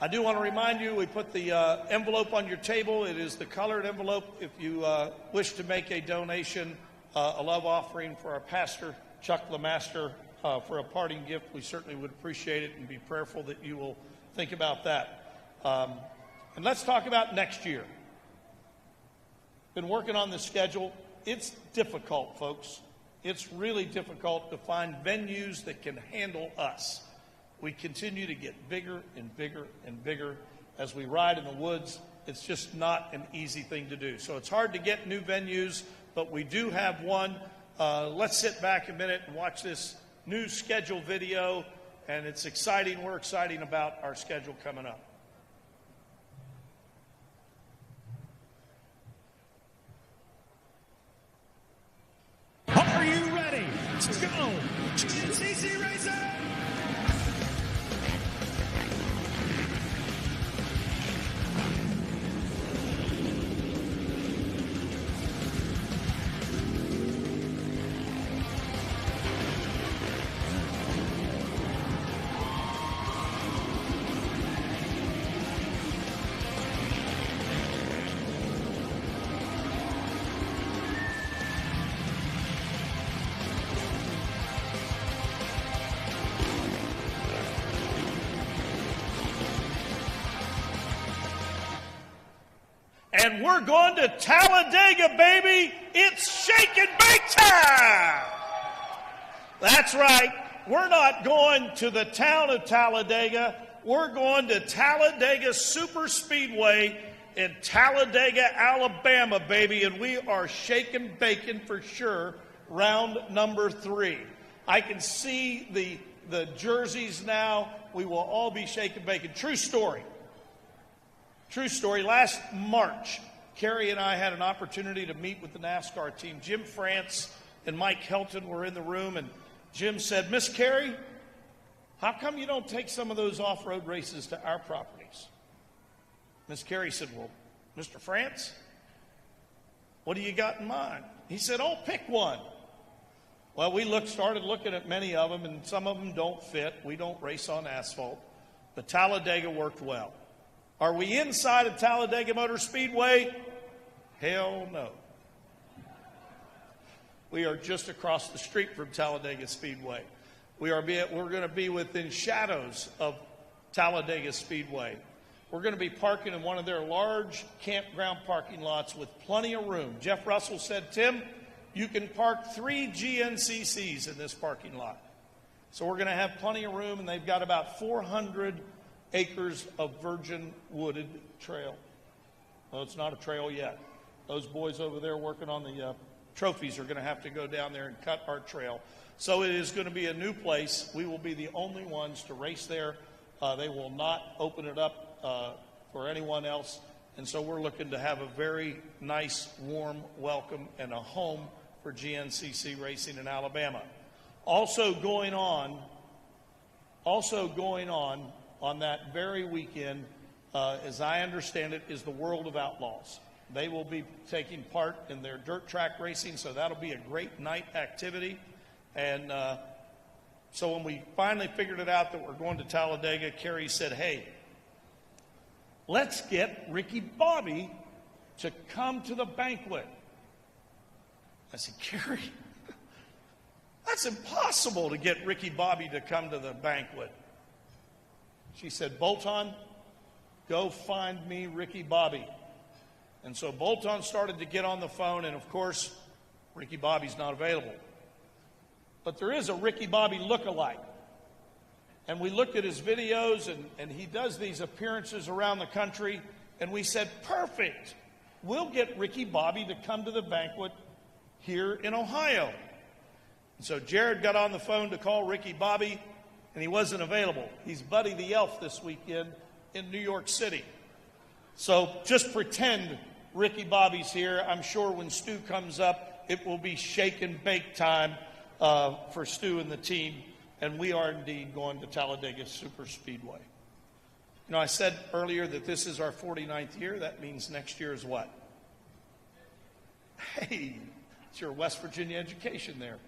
I do want to remind you, we put the envelope on your table. It is the colored envelope. If you wish to make a donation, a love offering for our pastor, Chuck LeMaster, for a parting gift, we certainly would appreciate it and be prayerful that you will think about that. And let's talk about next year. Been working on the schedule. It's difficult, folks. It's really difficult to find venues that can handle us. we continue to get bigger and bigger and bigger as we ride in the woods. It's just not an easy thing to do. So it's hard to get new venues, but we do have one. Let's sit back a minute and watch this new schedule video, and it's exciting. We're excited about our schedule coming up. Are you ready to go? GNCC Racing! And we're going to Talladega, baby. It's shake and bake time. That's right. We're not going to the town of Talladega. We're going to Talladega Super Speedway in Talladega, Alabama, baby. And we are shaking bacon for sure, round number 3. I can see the jerseys now. We will all be shaking bacon. True story. True story. Last March, Kerry and I had an opportunity to meet with the NASCAR team. Jim France and Mike Helton were in the room, and Jim said, Miss Kerry, how come you don't take some of those off-road races to our properties? Miss Kerry said, well, Mr. France, what do you got in mind? He said, oh, pick one. Well, we started looking at many of them, and some of them don't fit. We don't race on asphalt. But Talladega worked well. Are we inside of Talladega Motor Speedway? Hell no. We are just across the street from Talladega Speedway. We're going to be within shadows of Talladega Speedway. We're going to be parking in one of their large campground parking lots with plenty of room. Jeff Russell said, Tim, you can park 3 GNCCs in this parking lot. So we're going to have plenty of room, and they've got about 400 acres of virgin wooded trail. Well, it's not a trail yet. Those boys over there working on the trophies are going to have to go down there and cut our trail. So it is going to be a new place. We will be the only ones to race there. They will not open it up for anyone else. And so we're looking to have a very nice, warm welcome and a home for GNCC racing in Alabama. Also going on that very weekend, as I understand it, is the World of Outlaws. They will be taking part in their dirt track racing, so that'll be a great night activity. And so when we finally figured it out that we're going to Talladega, Kerry said, hey, let's get Ricky Bobby to come to the banquet. I said, Kerry, that's impossible to get Ricky Bobby to come to the banquet. She said, Bolton, go find me Ricky Bobby. And so Bolton started to get on the phone, and of course, Ricky Bobby's not available. But there is a Ricky Bobby look-alike. And we looked at his videos, and he does these appearances around the country, and we said, perfect. We'll get Ricky Bobby to come to the banquet here in Ohio. And so Jared got on the phone to call Ricky Bobby, and he wasn't available. He's Buddy the Elf this weekend in New York City. So just pretend Ricky Bobby's here. I'm sure when Stu comes up, it will be shake and bake time for Stu and the team. And we are indeed going to Talladega Super Speedway. You know, I said earlier that this is our 49th year. That means next year is what? Hey, it's your West Virginia education there.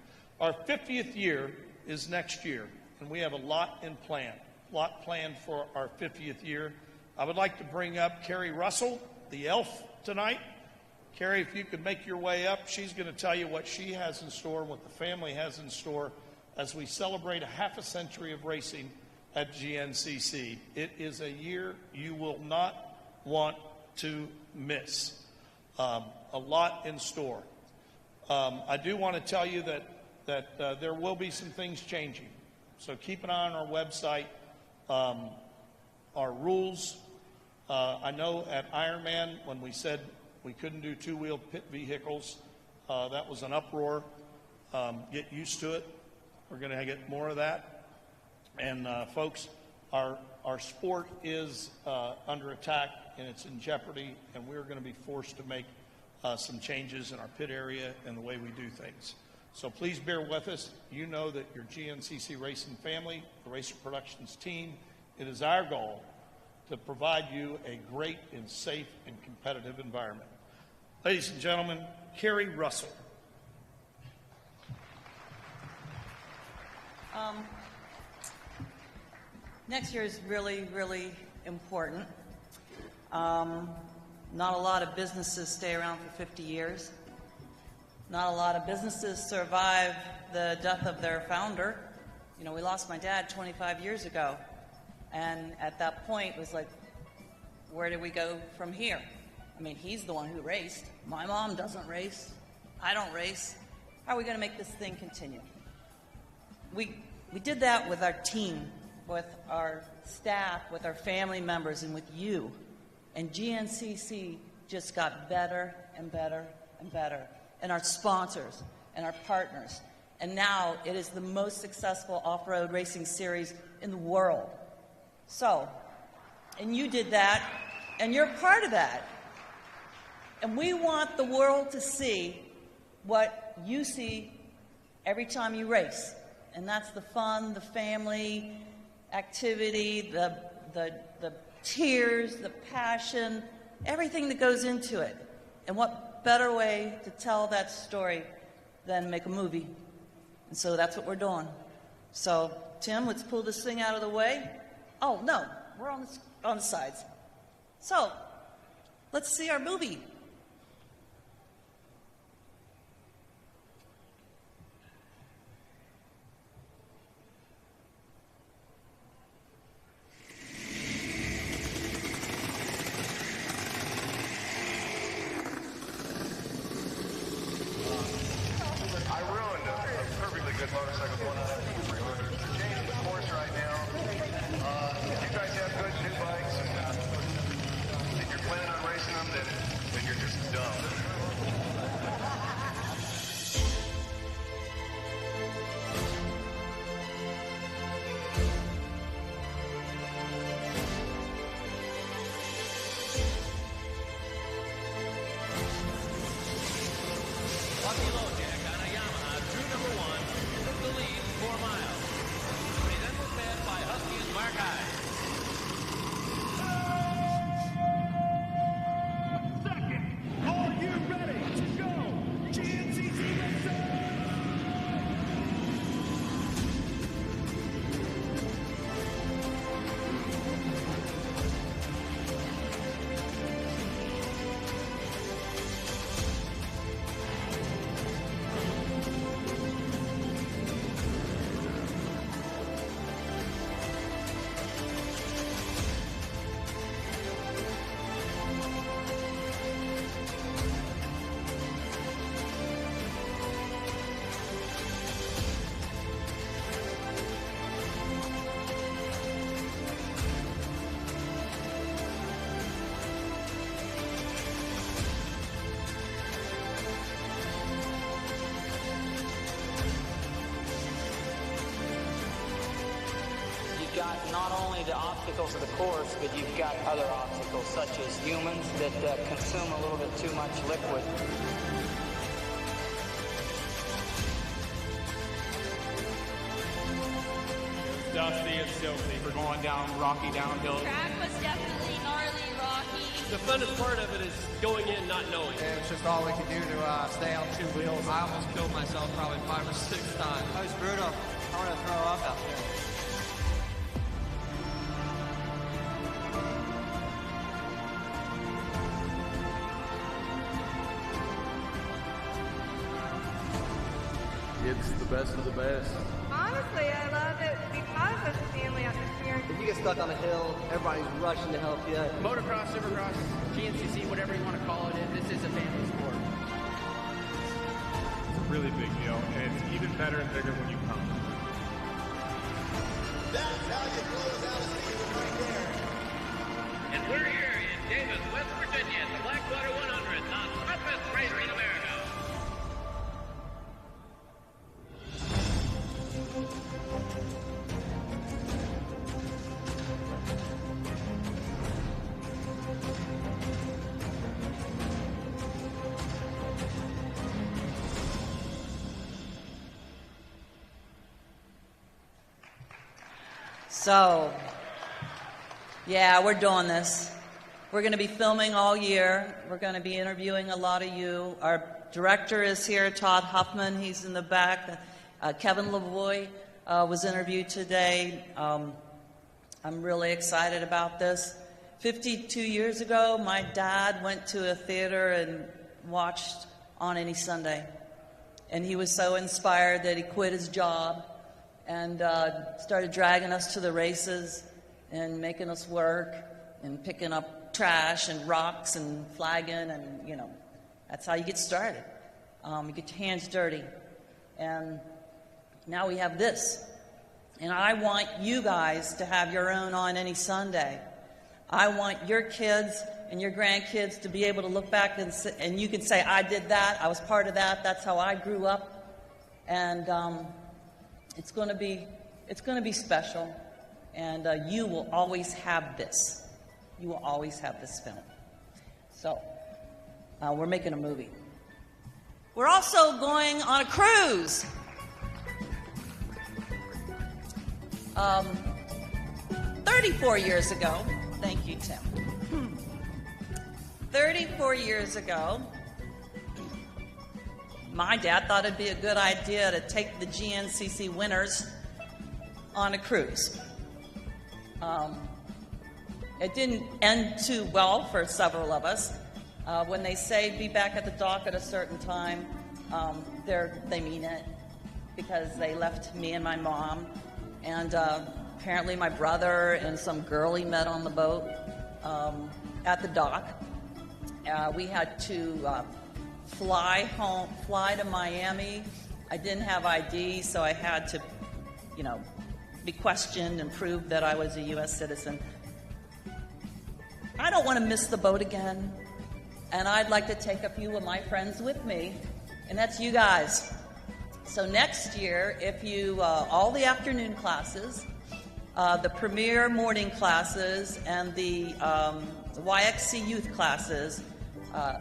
Our 50th year is next year. And we have a lot planned for our 50th year. I would like to bring up Kerry Russell, the elf, tonight. Kerry, if you could make your way up, she's going to tell you what she has in store, what the family has in store as we celebrate a half a century of racing at GNCC. It is a year you will not want to miss. A lot in store. I do want to tell you that there will be some things changing. So keep an eye on our website. our rules. I know at Ironman, when we said we couldn't do two-wheel pit vehicles, that was an uproar. Get used to it. We're going to get more of that. And folks, our sport is under attack and it's in jeopardy, and we're going to be forced to make some changes in our pit area and the way we do things. So please bear with us. You know that your GNCC Racing family, the Racer Productions team, it is our goal to provide you a great and safe and competitive environment. Ladies and gentlemen, Carrie Russell. Next year is really, really important. Not a lot of businesses stay around for 50 years. Not a lot of businesses survive the death of their founder. You know, we lost my dad 25 years ago. And at that point, it was like, where do we go from here? I mean, he's the one who raced. My mom doesn't race. I don't race. How are we going to make this thing continue? We did that with our team, with our staff, with our family members, and with you. And GNCC just got better and better and better. And our sponsors and our partners. And now it is the most successful off-road racing series in the world. So, and you did that, and you're part of that. And we want the world to see what you see every time you race. And that's the fun, the family, activity, the tears, the passion, everything that goes into it. And what better way to tell that story than make a movie? And so that's what we're doing. So, Tim, let's pull this thing out of the way. Oh, no, we're on the sides. So, let's see our movie. Lucky low jack on a Yamaha, true number 1, took the lead 4 miles. He then was met by Husky and Mark High. Second, are you ready to go? GNCC Racing! Got not only the obstacles of the course, but you've got other obstacles such as humans that consume a little bit too much liquid. Dusty and filthy for going down rocky downhill. Track was definitely gnarly, rocky. The funnest part of it is going in not knowing. It was just all we could do to stay on 2 wheels. I almost killed myself probably 5 or 6 times. That was brutal. I want to throw up out there. It's the best of the best. Honestly, I love it because of the family atmosphere. If you get stuck on a hill, everybody's rushing to help you. Motocross, Supercross, GNCC, whatever you want to call it, this is a family sport. It's a really big deal, and it's even better and bigger when you come. That's how you close out a season right there. And we're here in Davis, West Virginia at the Blackwater 100, the toughest racer in America. So, yeah, we're doing this. We're going to be filming all year. We're going to be interviewing a lot of you. Our director is here, Todd Huffman. He's in the back. Kevin Lavoie was interviewed today. I'm really excited about this. 52 years ago, my dad went to a theater and watched On Any Sunday. And he was so inspired that he quit his job and started dragging us to the races and making us work and picking up trash and rocks and flagging, and, you know, that's how you get started. You get your hands dirty. And now we have this. And I want you guys to have your own On Any Sunday. I want your kids and your grandkids to be able to look back and you can say, I did that, I was part of that, that's how I grew up. And it's going to be special, and you will always have this. You will always have this film. So, we're making a movie. We're also going on a cruise. 34 years ago, thank you, Tim. 34 years ago, my dad thought it'd be a good idea to take the GNCC winners on a cruise. It didn't end too well for several of us. When they say be back at the dock at a certain time, they mean it, because they left me and my mom, and apparently my brother and some girl he met on the boat at the dock. We had to fly to Miami. I didn't have ID, so I had to, be questioned and prove that I was a U.S. citizen. I don't want to miss the boat again, and I'd like to take a few of my friends with me, and that's you guys. So next year, if you, all the afternoon classes, the premier morning classes, and the YXC youth classes,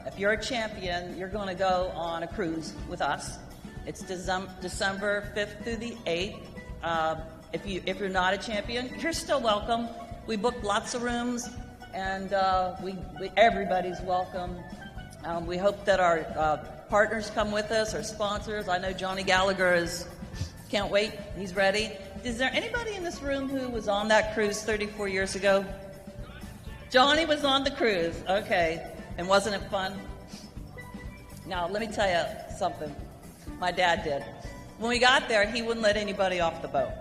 if you're a champion, you're going to go on a cruise with us. It's December 5th through the 8th. If you're not a champion, you're still welcome. We booked lots of rooms, and everybody's welcome. We hope that our partners come with us, our sponsors. I know Johnny Gallagher can't wait. He's ready. Is there anybody in this room who was on that cruise 34 years ago? Johnny was on the cruise. Okay. And wasn't it fun? Now, let me tell you something. My dad did. When we got there, he wouldn't let anybody off the boat.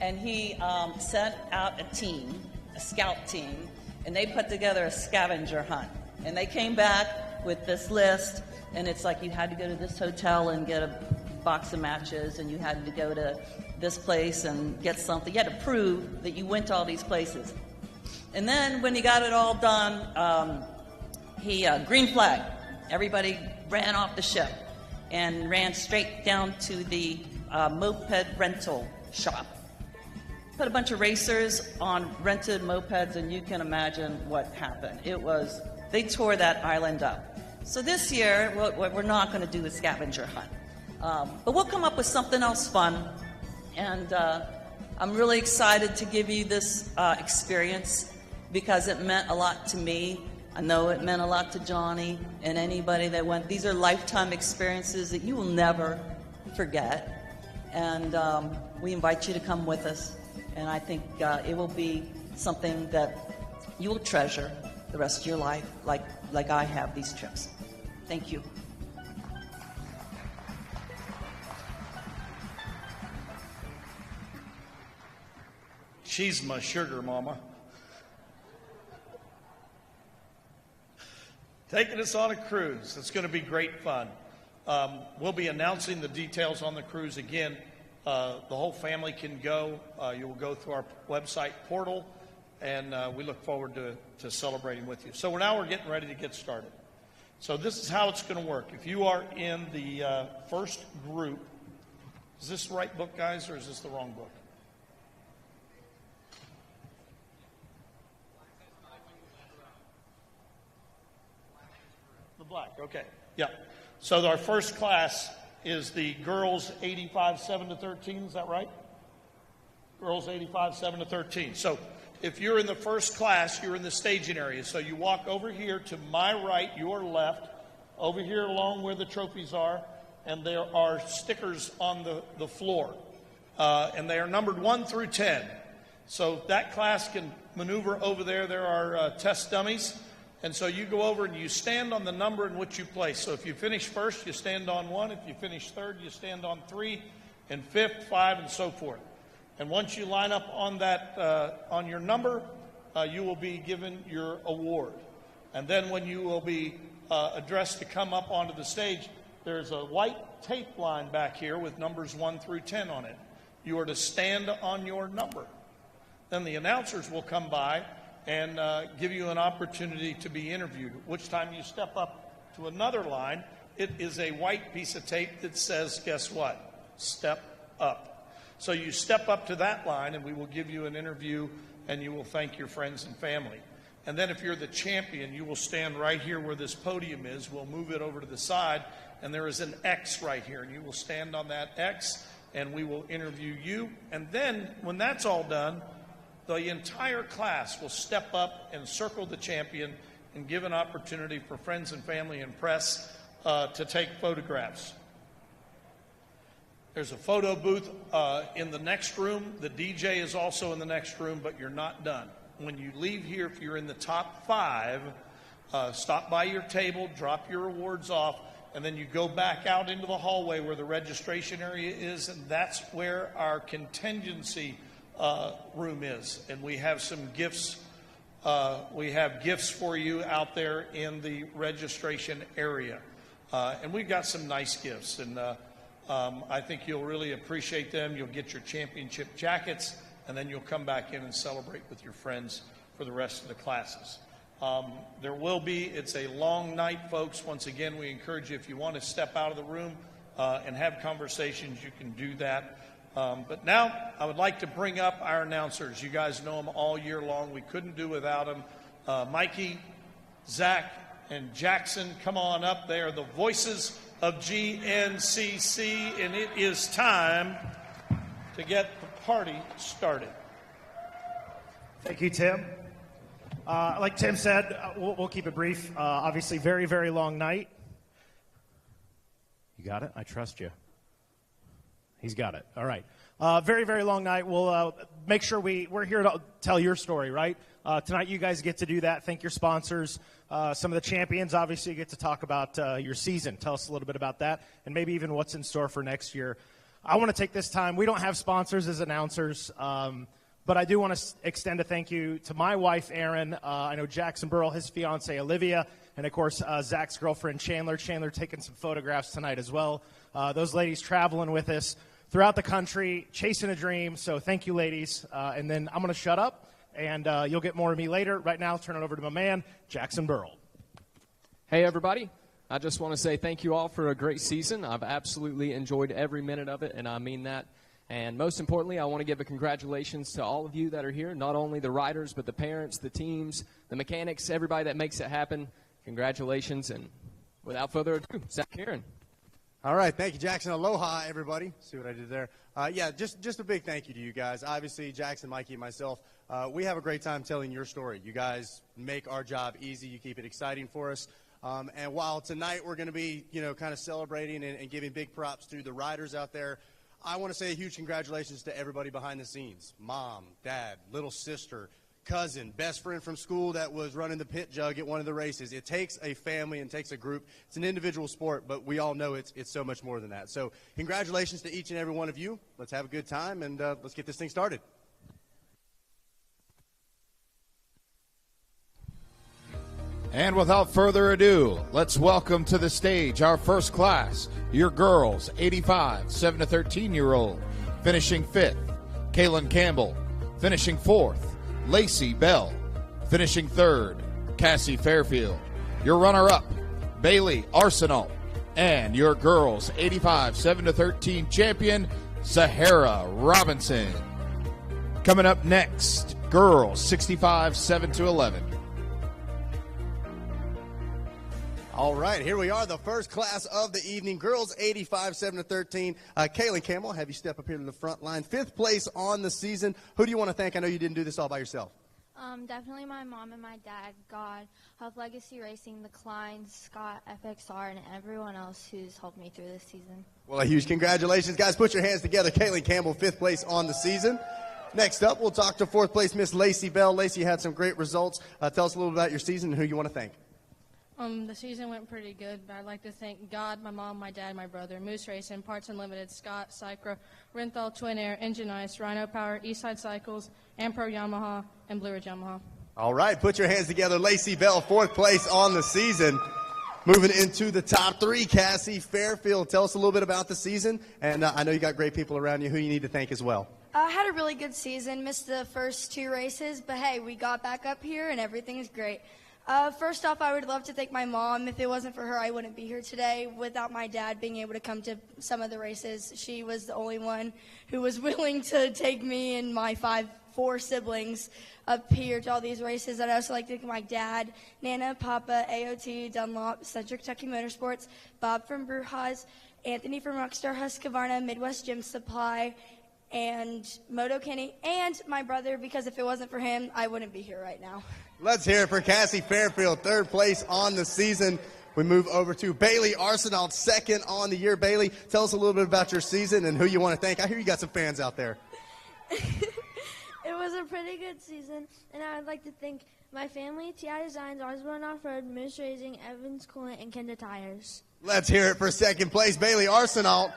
And he sent out a scout team, and they put together a scavenger hunt. And they came back with this list, and it's like you had to go to this hotel and get a box of matches, and you had to go to this place and get something. You had to prove that you went to all these places. And then when he got it all done, he green flag. Everybody ran off the ship and ran straight down to the moped rental shop. Put a bunch of racers on rented mopeds, and you can imagine what happened. They tore that island up. So this year, what we're not going to do a scavenger hunt. But we'll come up with something else fun. And I'm really excited to give you this experience, because it meant a lot to me. I know it meant a lot to Johnny and anybody that went. These are lifetime experiences that you will never forget. And we invite you to come with us. And I think it will be something that you will treasure the rest of your life, like I have these trips. Thank you. She's my sugar mama. Taking us on a cruise. It's going to be great fun. We'll be announcing the details on the cruise again the whole family can go. You will go through our website portal, and we look forward to celebrating with you. So we're getting ready to get started. So this is how it's going to work. If you are in the first group, is this the right book, guys, or is this the wrong book? The black, okay. Yeah. So our first class is the girls 85, 7 to 13. Is that right? Girls 85, 7 to 13. So if you're in the first class, you're in the staging area. So you walk over here to my right, your left, over here along where the trophies are, and there are stickers on the floor. And they are numbered 1 through 10. So that class can maneuver over there. There are test dummies. And so you go over and you stand on the number in which you place. So if you finish first, you stand on 1. If you finish third, you stand on 3, and 5th, 5, and so forth. And once you line up on that, on your number, you will be given your award. And then when you will be addressed to come up onto the stage, there's a white tape line back here with numbers 1 through 10 on it. You are to stand on your number. Then the announcers will come by and give you an opportunity to be interviewed. Which time you step up to another line, it is a white piece of tape that says, guess what? Step up. So you step up to that line, and we will give you an interview, and you will thank your friends and family. And then if you're the champion, you will stand right here where this podium is. We'll move it over to the side, and there is an X right here, and you will stand on that X, and we will interview you. And then when that's all done, the entire class will step up and circle the champion and give an opportunity for friends and family and press to take photographs. There's a photo booth in the next room. The DJ is also in the next room, but you're not done. When you leave here, if you're in the top 5, stop by your table, drop your awards off, and then you go back out into the hallway where the registration area is, and that's where our contingency room is. And we have some gifts. We have gifts for you out there in the registration area. And we've got some nice gifts. And I think you'll really appreciate them. You'll get your championship jackets, and then you'll come back in and celebrate with your friends for the rest of the classes. There will be, it's a long night, folks. Once again, we encourage you, if you want to step out of the room and have conversations, you can do that. But now I would like to bring up our announcers. You guys know them all year long. We couldn't do without them. Mikey, Zach, and Jackson, come on up. They are the voices of GNCC, and it is time to get the party started. Thank you, Tim. Like Tim said, we'll keep it brief. Obviously, very, very long night. You got it? I trust you. He's got it. All right. Very, very long night. We'll make sure we're here to tell your story, right? Tonight you guys get to do that. Thank your sponsors. Some of the champions, obviously, get to talk about your season. Tell us a little bit about that and maybe even what's in store for next year. I want to take this time. We don't have sponsors as announcers, but I do want to extend a thank you to my wife, Erin. I know Jackson Burrell, his fiancée, Olivia, and, of course, Zach's girlfriend, Chandler. Chandler taking some photographs tonight as well. Those ladies traveling with us throughout the country, chasing a dream. So thank you, ladies. And then I'm going to shut up, and you'll get more of me later. Right now, I'll turn it over to my man, Jackson Burrell. Hey, everybody. I just want to say thank you all for a great season. I've absolutely enjoyed every minute of it, and I mean that. And most importantly, I want to give a congratulations to all of you that are here, not only the riders, but the parents, the teams, the mechanics, everybody that makes it happen. Congratulations. And without further ado, Zach Aaron. All right, thank you, Jackson. Aloha, everybody. See what I did there? Yeah, just a big thank you to you guys. Obviously, Jackson, Mikey, and myself, we have a great time telling your story. You guys make our job easy. You keep it exciting for us. And while tonight we're going to be, kind of celebrating and giving big props to the riders out there, I want to say a huge congratulations to everybody behind the scenes. Mom, dad, little sister, cousin, best friend from school that was running the pit jug at one of the races. It takes a family and takes a group. It's an individual sport, but we all know it's so much more than that. So congratulations to each and every one of you. Let's have a good time, and let's get this thing started. And without further ado, let's welcome to the stage our first class, your girls, 85, 7 to 13-year-old. finishing 5th. Kaylin Campbell, finishing 4th. Lacey Bell, finishing 3rd. Cassie Fairfield. Your runner-up, Bailey Arsenal. And your girls 85-7-13 champion, Sahara Robinson. Coming up next, girls 65-7-11. All right, here we are, the first class of the evening. Girls 85-7-13. Kaylin Campbell, have you step up here to the front line. 5th place on the season. Who do you want to thank? I know you didn't do this all by yourself. Definitely my mom and my dad, God, Health Legacy Racing, the Kleins, Scott, FXR, and everyone else who's helped me through this season. Well, a huge congratulations. Guys, put your hands together. Kaylin Campbell, 5th place on the season. Next up, we'll talk to 4th place Miss Lacey Bell. Lacey, you had some great results. Tell us a little bit about your season and who you want to thank. The season went pretty good, but I'd like to thank God, my mom, my dad, my brother, Moose Racing, Parts Unlimited, Scott, Cycra, Renthal, Twin Air, Engine Ice, Rhino Power, Eastside Cycles, Ampro Yamaha, and Blue Ridge Yamaha. All right, put your hands together. Lacey Bell, 4th place on the season. Moving into the top 3, Cassie Fairfield. Tell us a little bit about the season, and I know you got great people around you who you need to thank as well. I had a really good season, missed the first 2 races, but hey, we got back up here and everything is great. First off, I would love to thank my mom. If it wasn't for her, I wouldn't be here today. Without my dad being able to come to some of the races, she was the only one who was willing to take me and my 4 siblings up here to all these races. I'd also like to thank my dad, Nana, Papa, AOT, Dunlop, Centric Tucky Motorsports, Bob from Brujas, Anthony from Rockstar Husqvarna, Midwest Gym Supply, and Moto Kenny, and my brother, because if it wasn't for him, I wouldn't be here right now. Let's hear it for Cassie Fairfield, 3rd place on the season. We move over to Bailey Arsenal, 2nd on the year. Bailey, tell us a little bit about your season and who you want to thank. I hear you got some fans out there. It was a pretty good season, and I would like to thank my family, TI Designs, Osborne Off-Road, Moose Racing, Evans Coolant, and Kenda Tires. Let's hear it for 2nd place, Bailey Arsenal.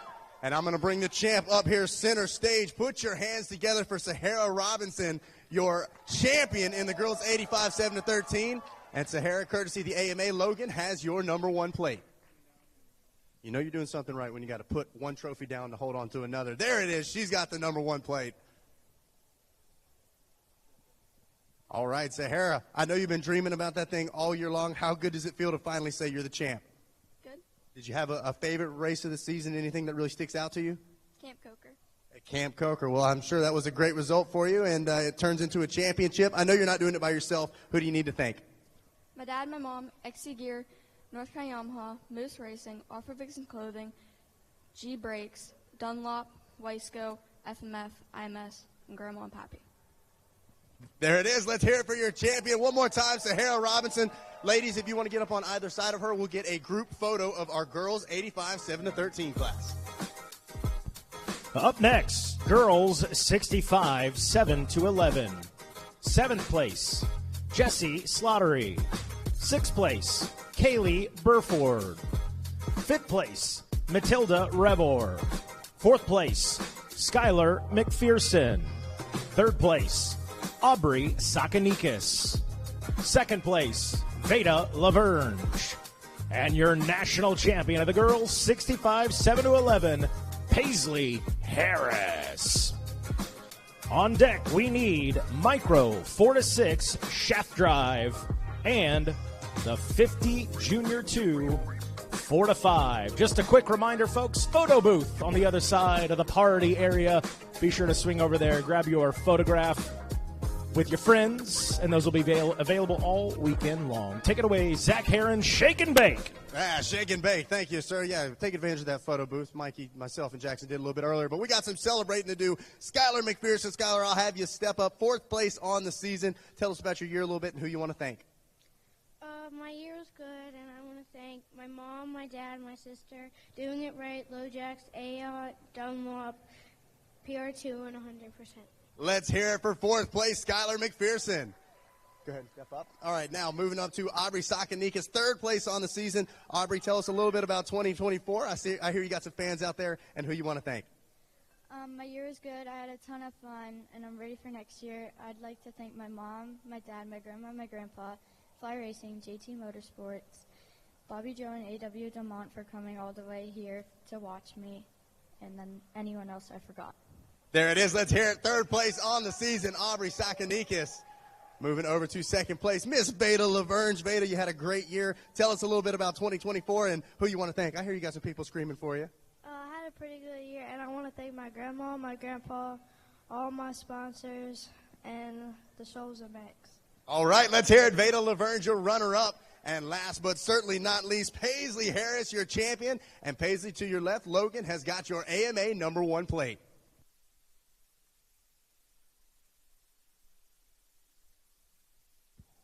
And I'm going to bring the champ up here center stage. Put your hands together for Sahara Robinson, your champion in the girls 85-7-13. And Sahara, courtesy of the AMA, Logan has your number 1 plate. You know you're doing something right when you got to put one trophy down to hold on to another. There it is. She's got the number 1 plate. All right, Sahara, I know you've been dreaming about that thing all year long. How good does it feel to finally say you're the champ? Good. Did you have a favorite race of the season, anything that really sticks out to you? Camp Coker. At Camp Coker. Well, I'm sure that was a great result for you, and it turns into a championship. I know you're not doing it by yourself. Who do you need to thank? My dad, my mom, XC Gear, North Carolina Yamaha, Moose Racing, Offer Vixen Clothing, G Brakes, Dunlop, Weisco, FMF, IMS, and Grandma and Pappy. There it is. Let's hear it for your champion. One more time, Sahara Robinson. Ladies, if you want to get up on either side of her, we'll get a group photo of our girls 85-7-13 class. Up next, girls 65-7-11. 7th place, Jessie Slattery. 6th place, Kaylee Burford. 5th place, Matilda Rebor. 4th place, Skylar McPherson. 3rd place, Aubrey Sakanikas. 2nd place, Veda Laverne. And your national champion of the girls, 65-7-11, Paisley Harris. On deck, we need Micro 4-6 shaft drive and the 50 Junior 2 4-5. Just a quick reminder, folks, photo booth on the other side of the party area. Be sure to swing over there, grab your photograph with your friends, and those will be available all weekend long. Take it away, Zach Heron, Shake and Bake. Shake and Bake. Thank you, sir. Yeah, take advantage of that photo booth. Mikey, myself, and Jackson did a little bit earlier, but we got some celebrating to do. Skylar McPherson. Skylar, I'll have you step up. 4th place on the season. Tell us about your year a little bit and who you want to thank. My year was good, and I want to thank my mom, my dad, my sister, Doing It Right, Lojax, AOT, Dunlop, PR2, and 100%. Let's hear it for 4th place, Skylar McPherson. Go ahead and step up. All right, now moving up to Aubrey Sakanikas, 3rd place on the season. Aubrey, tell us a little bit about 2024. I hear you got some fans out there, and who you want to thank. My year was good. I had a ton of fun, and I'm ready for next year. I'd like to thank my mom, my dad, my grandma, my grandpa, Fly Racing, JT Motorsports, Bobby Joe and AW DeMont for coming all the way here to watch me, and then anyone else I forgot. There it is. Let's hear it. Third place on the season, Aubrey Sakanikis. Moving over to second place, Miss Veda Lavergne. Veda, you had a great year. Tell us a little bit about 2024 and who you want to thank. I hear you got some people screaming for you. I had a pretty good year, and I want to thank my grandma, my grandpa, all my sponsors, and the shows and Max. All right, let's hear it. Veda Lavergne, your runner-up. And last but certainly not least, Paisley Harris, your champion. And Paisley, to your left, Logan has got your AMA #1 plate.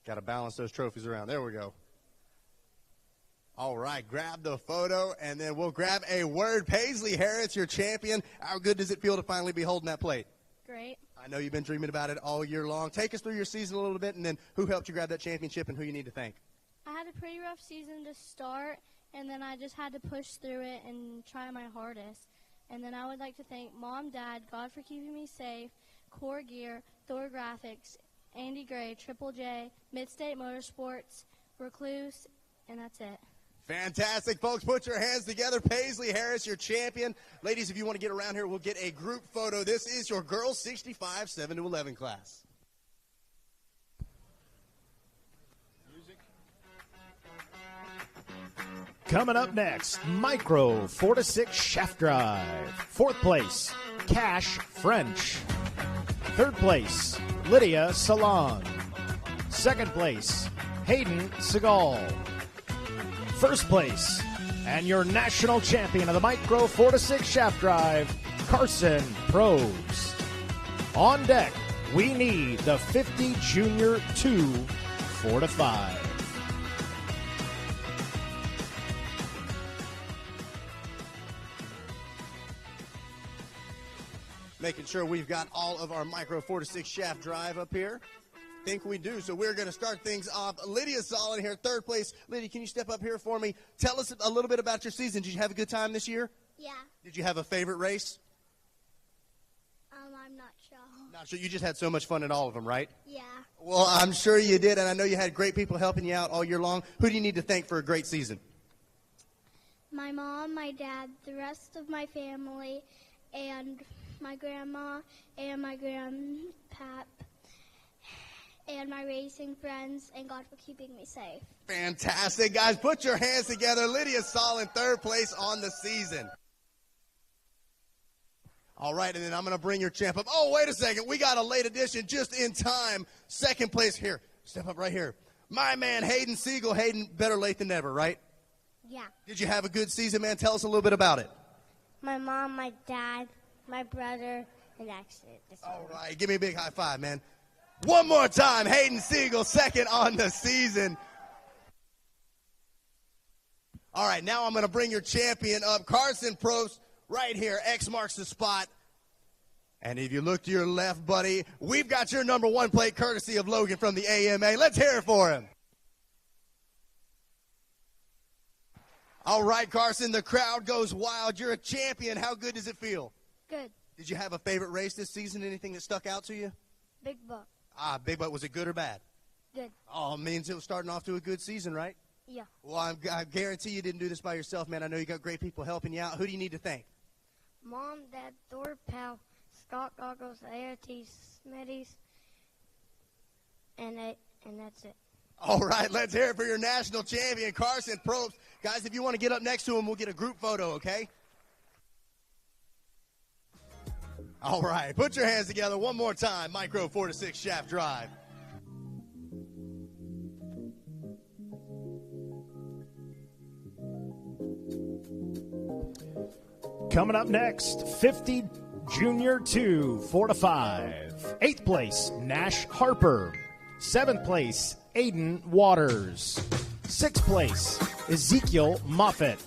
Got to balance those trophies around. There we go. All right, grab the photo, and then we'll grab a word. Paisley Harris, your champion. How good does it feel to finally be holding that plate? Great. I know you've been dreaming about it all year long. Take us through your season a little bit, and then who helped you grab that championship and who you need to thank. I had a pretty rough season to start, and then I just had to push through it and try my hardest. And then I would like to thank Mom, Dad, God for keeping me safe, Core Gear, Thor Graphics, Andy Gray, Triple J, Midstate Motorsports, Recluse, and that's it. Fantastic, folks. Put your hands together. Paisley Harris, your champion. Ladies, if you want to get around here, we'll get a group photo. This is your girls 65, 7 to 11 class. Coming up next, Micro 4-6 Shaft Drive. Fourth place, Cash French. Third place, Lydia Salon. Second place, Hayden Segal. First place, and your national champion of the Micro 4-6 Shaft Drive, Carson Probst. On deck, we need the 50 Junior 2 4-5. Making sure we've got all of our Micro 4-6 Shaft Drive up here. Think we do, so we're going to start things off. Lydia Solid here, third place. Lydia, can you step up here for me? Tell us a little bit about your season. Did you have a good time this year? Yeah. Did you have a favorite race? I'm not sure. Not sure. You just had so much fun at all of them, right? Yeah. Well, I'm sure you did, and I know you had great people helping you out all year long. Who do you need to thank for a great season? My mom, my dad, the rest of my family, and my grandma, and my grandpap, and my racing friends, and God for keeping me safe. Fantastic, guys. Put your hands together. Lydia Saul in third place on the season. All right, and then I'm going to bring your champ up. Oh, wait a second. We got a late addition just in time. Second place here. Step up right here. My man, Hayden Siegel. Hayden, better late than never, right? Yeah. Did you have a good season, man? Tell us a little bit about it. My mom, my dad, my brother, and that's it. All right, give me a big high five, man. One more time, Hayden Siegel, second on the season. All right, now I'm going to bring your champion up, Carson Probst, right here. X marks the spot. And if you look to your left, buddy, we've got your #1 plate courtesy of Logan from the AMA. Let's hear it for him. All right, Carson, the crowd goes wild. You're a champion. How good does it feel? Good. Did you have a favorite race this season? Anything that stuck out to you? Big Buck. Big Buck. Was it good or bad? Good. Oh, it means it was starting off to a good season, right? Yeah. Well, I guarantee you didn't do this by yourself, man. I know you got great people helping you out. Who do you need to thank? Mom, Dad, Thor, Pal, Scott Goggles, ART, Smitty's, and that's it. All right, let's hear it for your national champion, Carson Probst. Guys, if you want to get up next to him, we'll get a group photo, okay? All right, put your hands together one more time. Micro 4-6 Shaft Drive. Coming up next, 50 Junior 2 4-5. Eighth place, Nash Harper. Seventh place, Aiden Waters. Sixth place, Ezekiel Moffitt.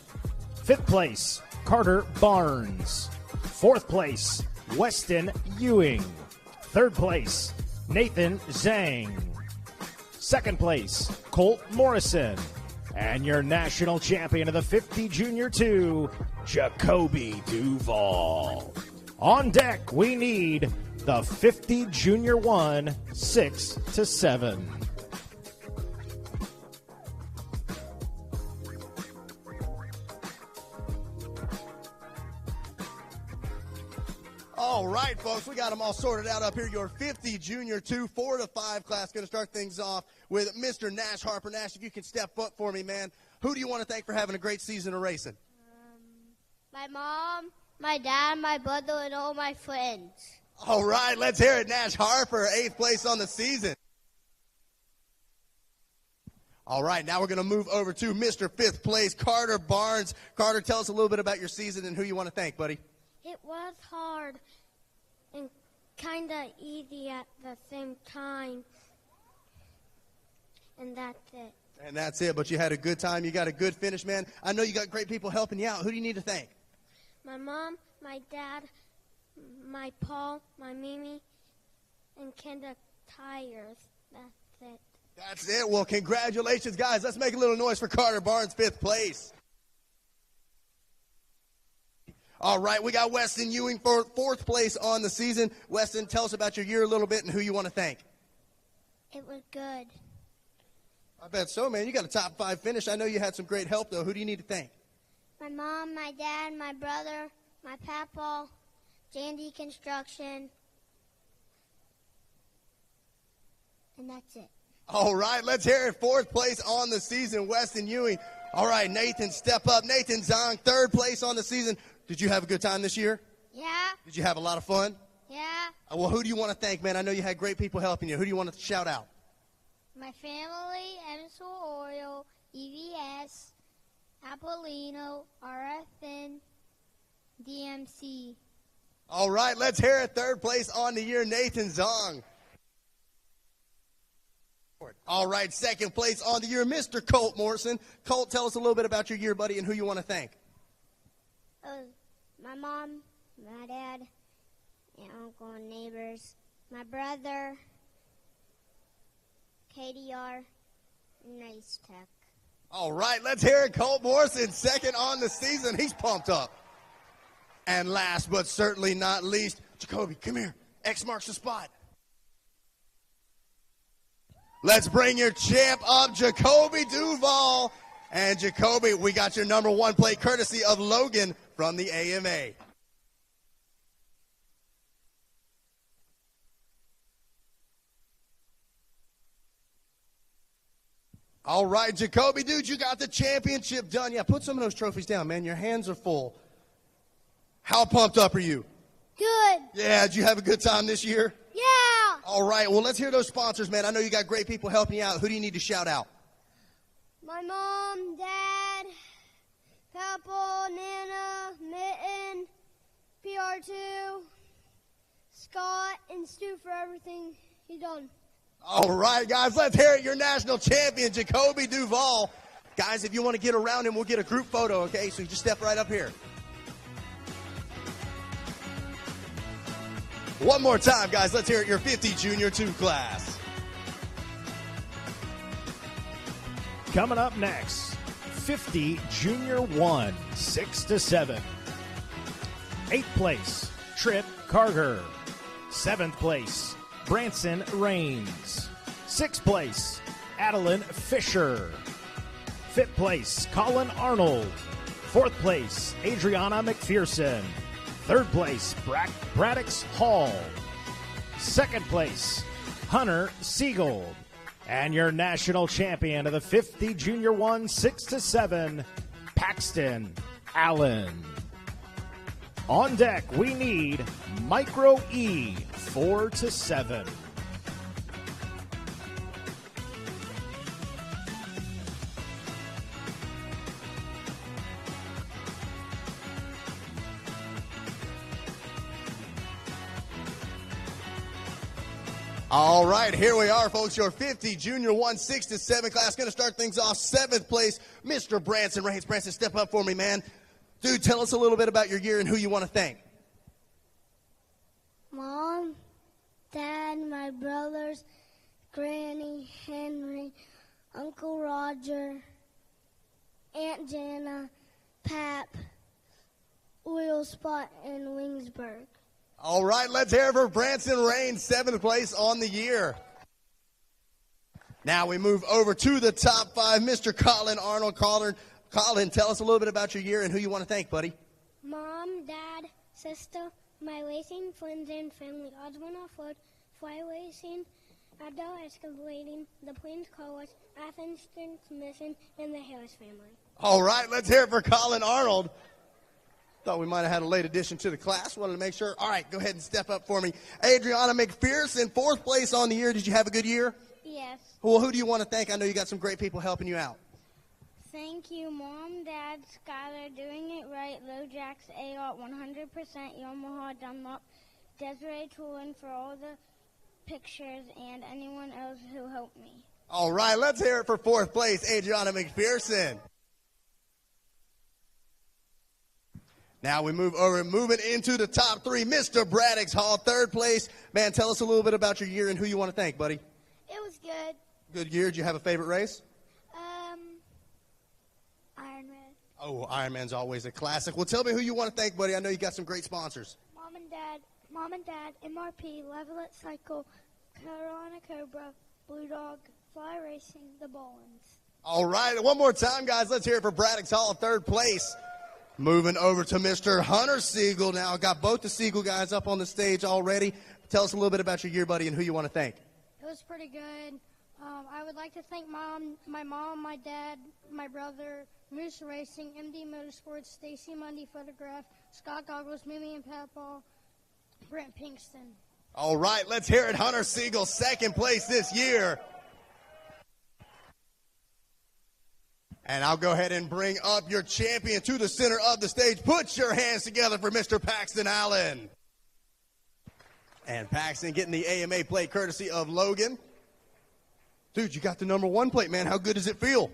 Fifth place, Carter Barnes. Fourth place, Weston Ewing. Third place, Nathan Zhang. Second place, Colt Morrison. And your national champion of the 50 Junior 2, Jacoby Duval. On deck, we need the 50 Junior 1 6-7. All right, folks, we got them all sorted out up here. Your 50 Junior 2, 4 to 5 class. Going to start things off with Mr. Nash Harper. Nash, if you can step up for me, man. Who do you want to thank for having a great season of racing? My mom, my dad, my brother, and all my friends. All right, let's hear it. Nash Harper, 8th place on the season. All right, now we're going to move over to Mr. 5th place, Carter Barnes. Carter, tell us a little bit about your season and who you want to thank, buddy. It was hard and kind of easy at the same time. And that's it. And that's it, but you had a good time. You got a good finish, man. I know you got great people helping you out. Who do you need to thank? My mom, my dad, my Paul, my Mimi, and Kenda Tires. That's it. That's it. Well, congratulations, guys. Let's make a little noise for Carter Barnes, 5th place. All right, we got Weston Ewing for 4th place on the season. Weston, tell us about your year a little bit and who you want to thank. It was good. I bet so, man. You got a top 5 finish. I know you had some great help, though. Who do you need to thank? My mom, my dad, my brother, my papa, Jandy Construction, and that's it. All right, let's hear it. 4th place on the season, Weston Ewing. All right, Nathan, step up. Nathan Zong, 3rd place on the season. Did you have a good time this year? Yeah. Did you have a lot of fun? Yeah. Well, who do you want to thank, man? I know you had great people helping you. Who do you want to shout out? My family, Evansville Oriole, EVS, Apollino, RFN, DMC. All right, let's hear it. 3rd place on the year, Nathan Zong. All right, 2nd place on the year, Mr. Colt Morrison. Colt, tell us a little bit about your year, buddy, and who you want to thank. My mom, my dad, and uncle and neighbors, my brother, KDR, and Race Tech. All right, let's hear it. Colt Morrison, 2nd on the season. He's pumped up. And last but certainly not least, Jacoby, come here. X marks the spot. Let's bring your champ up, Jacoby Duval. And Jacoby, we got your number 1 plate courtesy of Logan from the AMA. All right, Jacoby, dude, you got the championship done. Yeah, put some of those trophies down, man. Your hands are full. How pumped up are you? Good. Yeah, did you have a good time this year? Yeah. All right, well, let's hear those sponsors, man. I know you got great people helping you out. Who do you need to shout out? My mom, dad, Papa, Nana, Mitten, PR2, Scott, and Stu for everything he done. All right, guys, let's hear it. Your national champion, Jacoby Duval. Guys, if you want to get around him, we'll get a group photo, okay? So you just step right up here. One more time, guys. Let's hear it. Your 50 Junior 2 class. Coming up next, 50 Junior 1, 6 to 7. 8th place, Trip Carger. 7th place, Branson Rains. 6th place, Adeline Fisher. 5th place, Colin Arnold. 4th place, Adriana McPherson. 3rd place, Braddox Hall. 2nd place, Hunter Siegold. And your national champion of the 50 Junior 1, 6 to 7, Paxton Allen. On deck, we need Micro E, 4 to 7. All right, here we are, folks. Your 50 Junior 1, 6 to 7 class. Going to start things off. 7th place, Mr. Branson Rains. Branson, step up for me, man. Dude, tell us a little bit about your year and who you want to thank. Mom, Dad, my brothers, Granny, Henry, Uncle Roger, Aunt Jana, Pap, Oil Spot, and Wingsburg. All right, let's hear it for Branson Rains, 7th place on the year. Now we move over to the top 5, Mr. Colin Arnold. Colin, tell us a little bit about your year and who you want to thank, buddy. Mom, Dad, sister, my racing friends and family, Osborne Off-Road, Fly Racing, Outdoor Excavating, the Plains Car Wash, Athens Transmission, and the Harris family. All right, let's hear it for Colin Arnold. Thought we might have had a late addition to the class. Wanted to make sure. All right, go ahead and step up for me. Adriana McPherson, 4th place on the year. Did you have a good year? Yes. Well, who do you want to thank? I know you got some great people helping you out. Thank you, Mom, Dad, Skylar, Doing It Right, Lojax, AR, 100%, Yamaha, Dunlop, Desiree Toolin for all the pictures, and anyone else who helped me. All right, let's hear it for 4th place, Adriana McPherson. Now we moving into the top 3. Mr. Braddock's Hall, 3rd place. Man, tell us a little bit about your year and who you want to thank, buddy. It was good. Good year. Did you have a favorite race? Ironman. Oh, Ironman's always a classic. Well, tell me who you want to thank, buddy. I know you got some great sponsors. Mom and Dad, MRP, Levelet Cycle, Carolina Cobra, Blue Dog, Fly Racing, the Bowlins. All right, one more time, guys. Let's hear it for Braddock's Hall, 3rd place. Moving over to Mr. Hunter Siegel now. Got both the Siegel guys up on the stage already. Tell us a little bit about your year, buddy, and who you want to thank. It was pretty good. I would like to thank my mom, my dad, my brother, Moose Racing, MD Motorsports, Stacy Mundy Photograph, Scott Goggles, Mimi and Papa, Brent Pinkston. All right, let's hear it. Hunter Siegel, 2nd place this year. And I'll go ahead and bring up your champion to the center of the stage. Put your hands together for Mr. Paxton Allen. And Paxton getting the AMA plate courtesy of Logan. Dude, you got the number 1 plate, man. How good does it feel?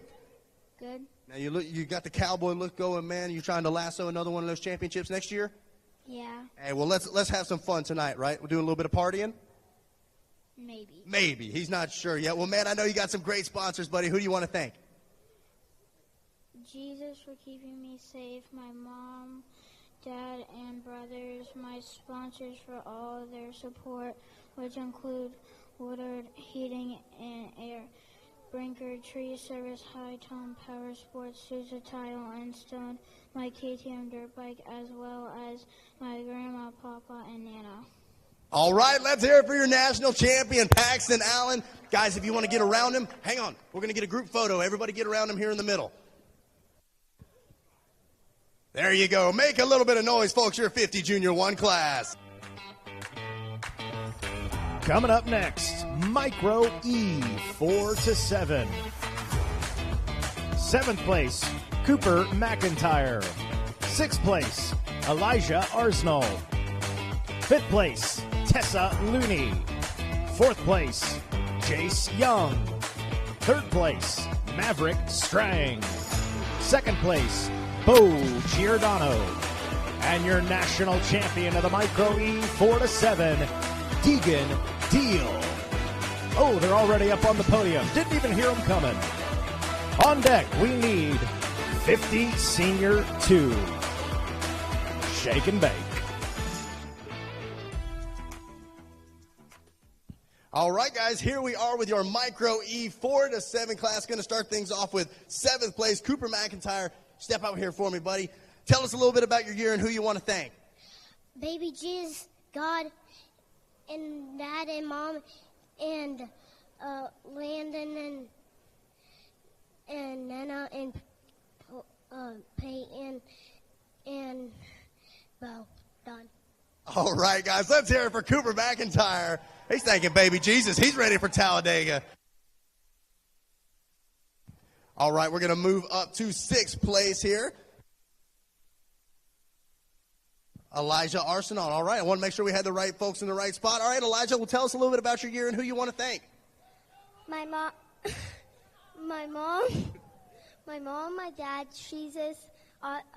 Good. Now you got the cowboy look going, man. You trying to lasso another one of those championships next year? Yeah. Hey, well, let's have some fun tonight, right? We're doing a little bit of partying? Maybe. Maybe. He's not sure yet. Well, man, I know you got some great sponsors, buddy. Who do you want to thank? Jesus for keeping me safe, my mom, dad, and brothers, my sponsors for all of their support, which include Woodard Heating and Air, Brinker Tree Service, High Tone Power Sports, Sousa Tile and Stone, my KTM dirt bike, as well as my grandma, Papa, and Nana. All right, let's hear it for your national champion, Paxton Allen. Guys, if you want to get around him, hang on. We're going to get a group photo. Everybody get around him here in the middle. There you go. Make a little bit of noise, folks. Your 50 Junior 1 class. Coming up next, Micro E 4 to 7. 7th place, Cooper McIntyre. 6th place, Elijah Arsenal. 5th place, Tessa Looney. 4th place, Jace Young. 3rd place, Maverick Strang. 2nd place, Bo Giordano. And your national champion of the Micro E 4 to 7, Deegan Deal. Oh, they're already up on the podium. Didn't even hear them coming. On deck, we need 50 Senior 2. Shake and bake. All right, guys, here we are with your Micro E 4 to 7 class. Going to start things off with 7th place, Cooper McIntyre. Step out here for me, buddy. Tell us a little bit about your year and who you want to thank. Baby Jesus, God, and Dad and Mom, and Landon, and Nana, and Peyton, and Bo. Done. All right, guys, let's hear it for Cooper McIntyre. He's thanking baby Jesus. He's ready for Talladega. All right, we're going to move up to 6th place here. Elijah Arsenal. All right, I want to make sure we had the right folks in the right spot. All right, Elijah, well, tell us a little bit about your year and who you want to thank. My mom, my dad, Jesus,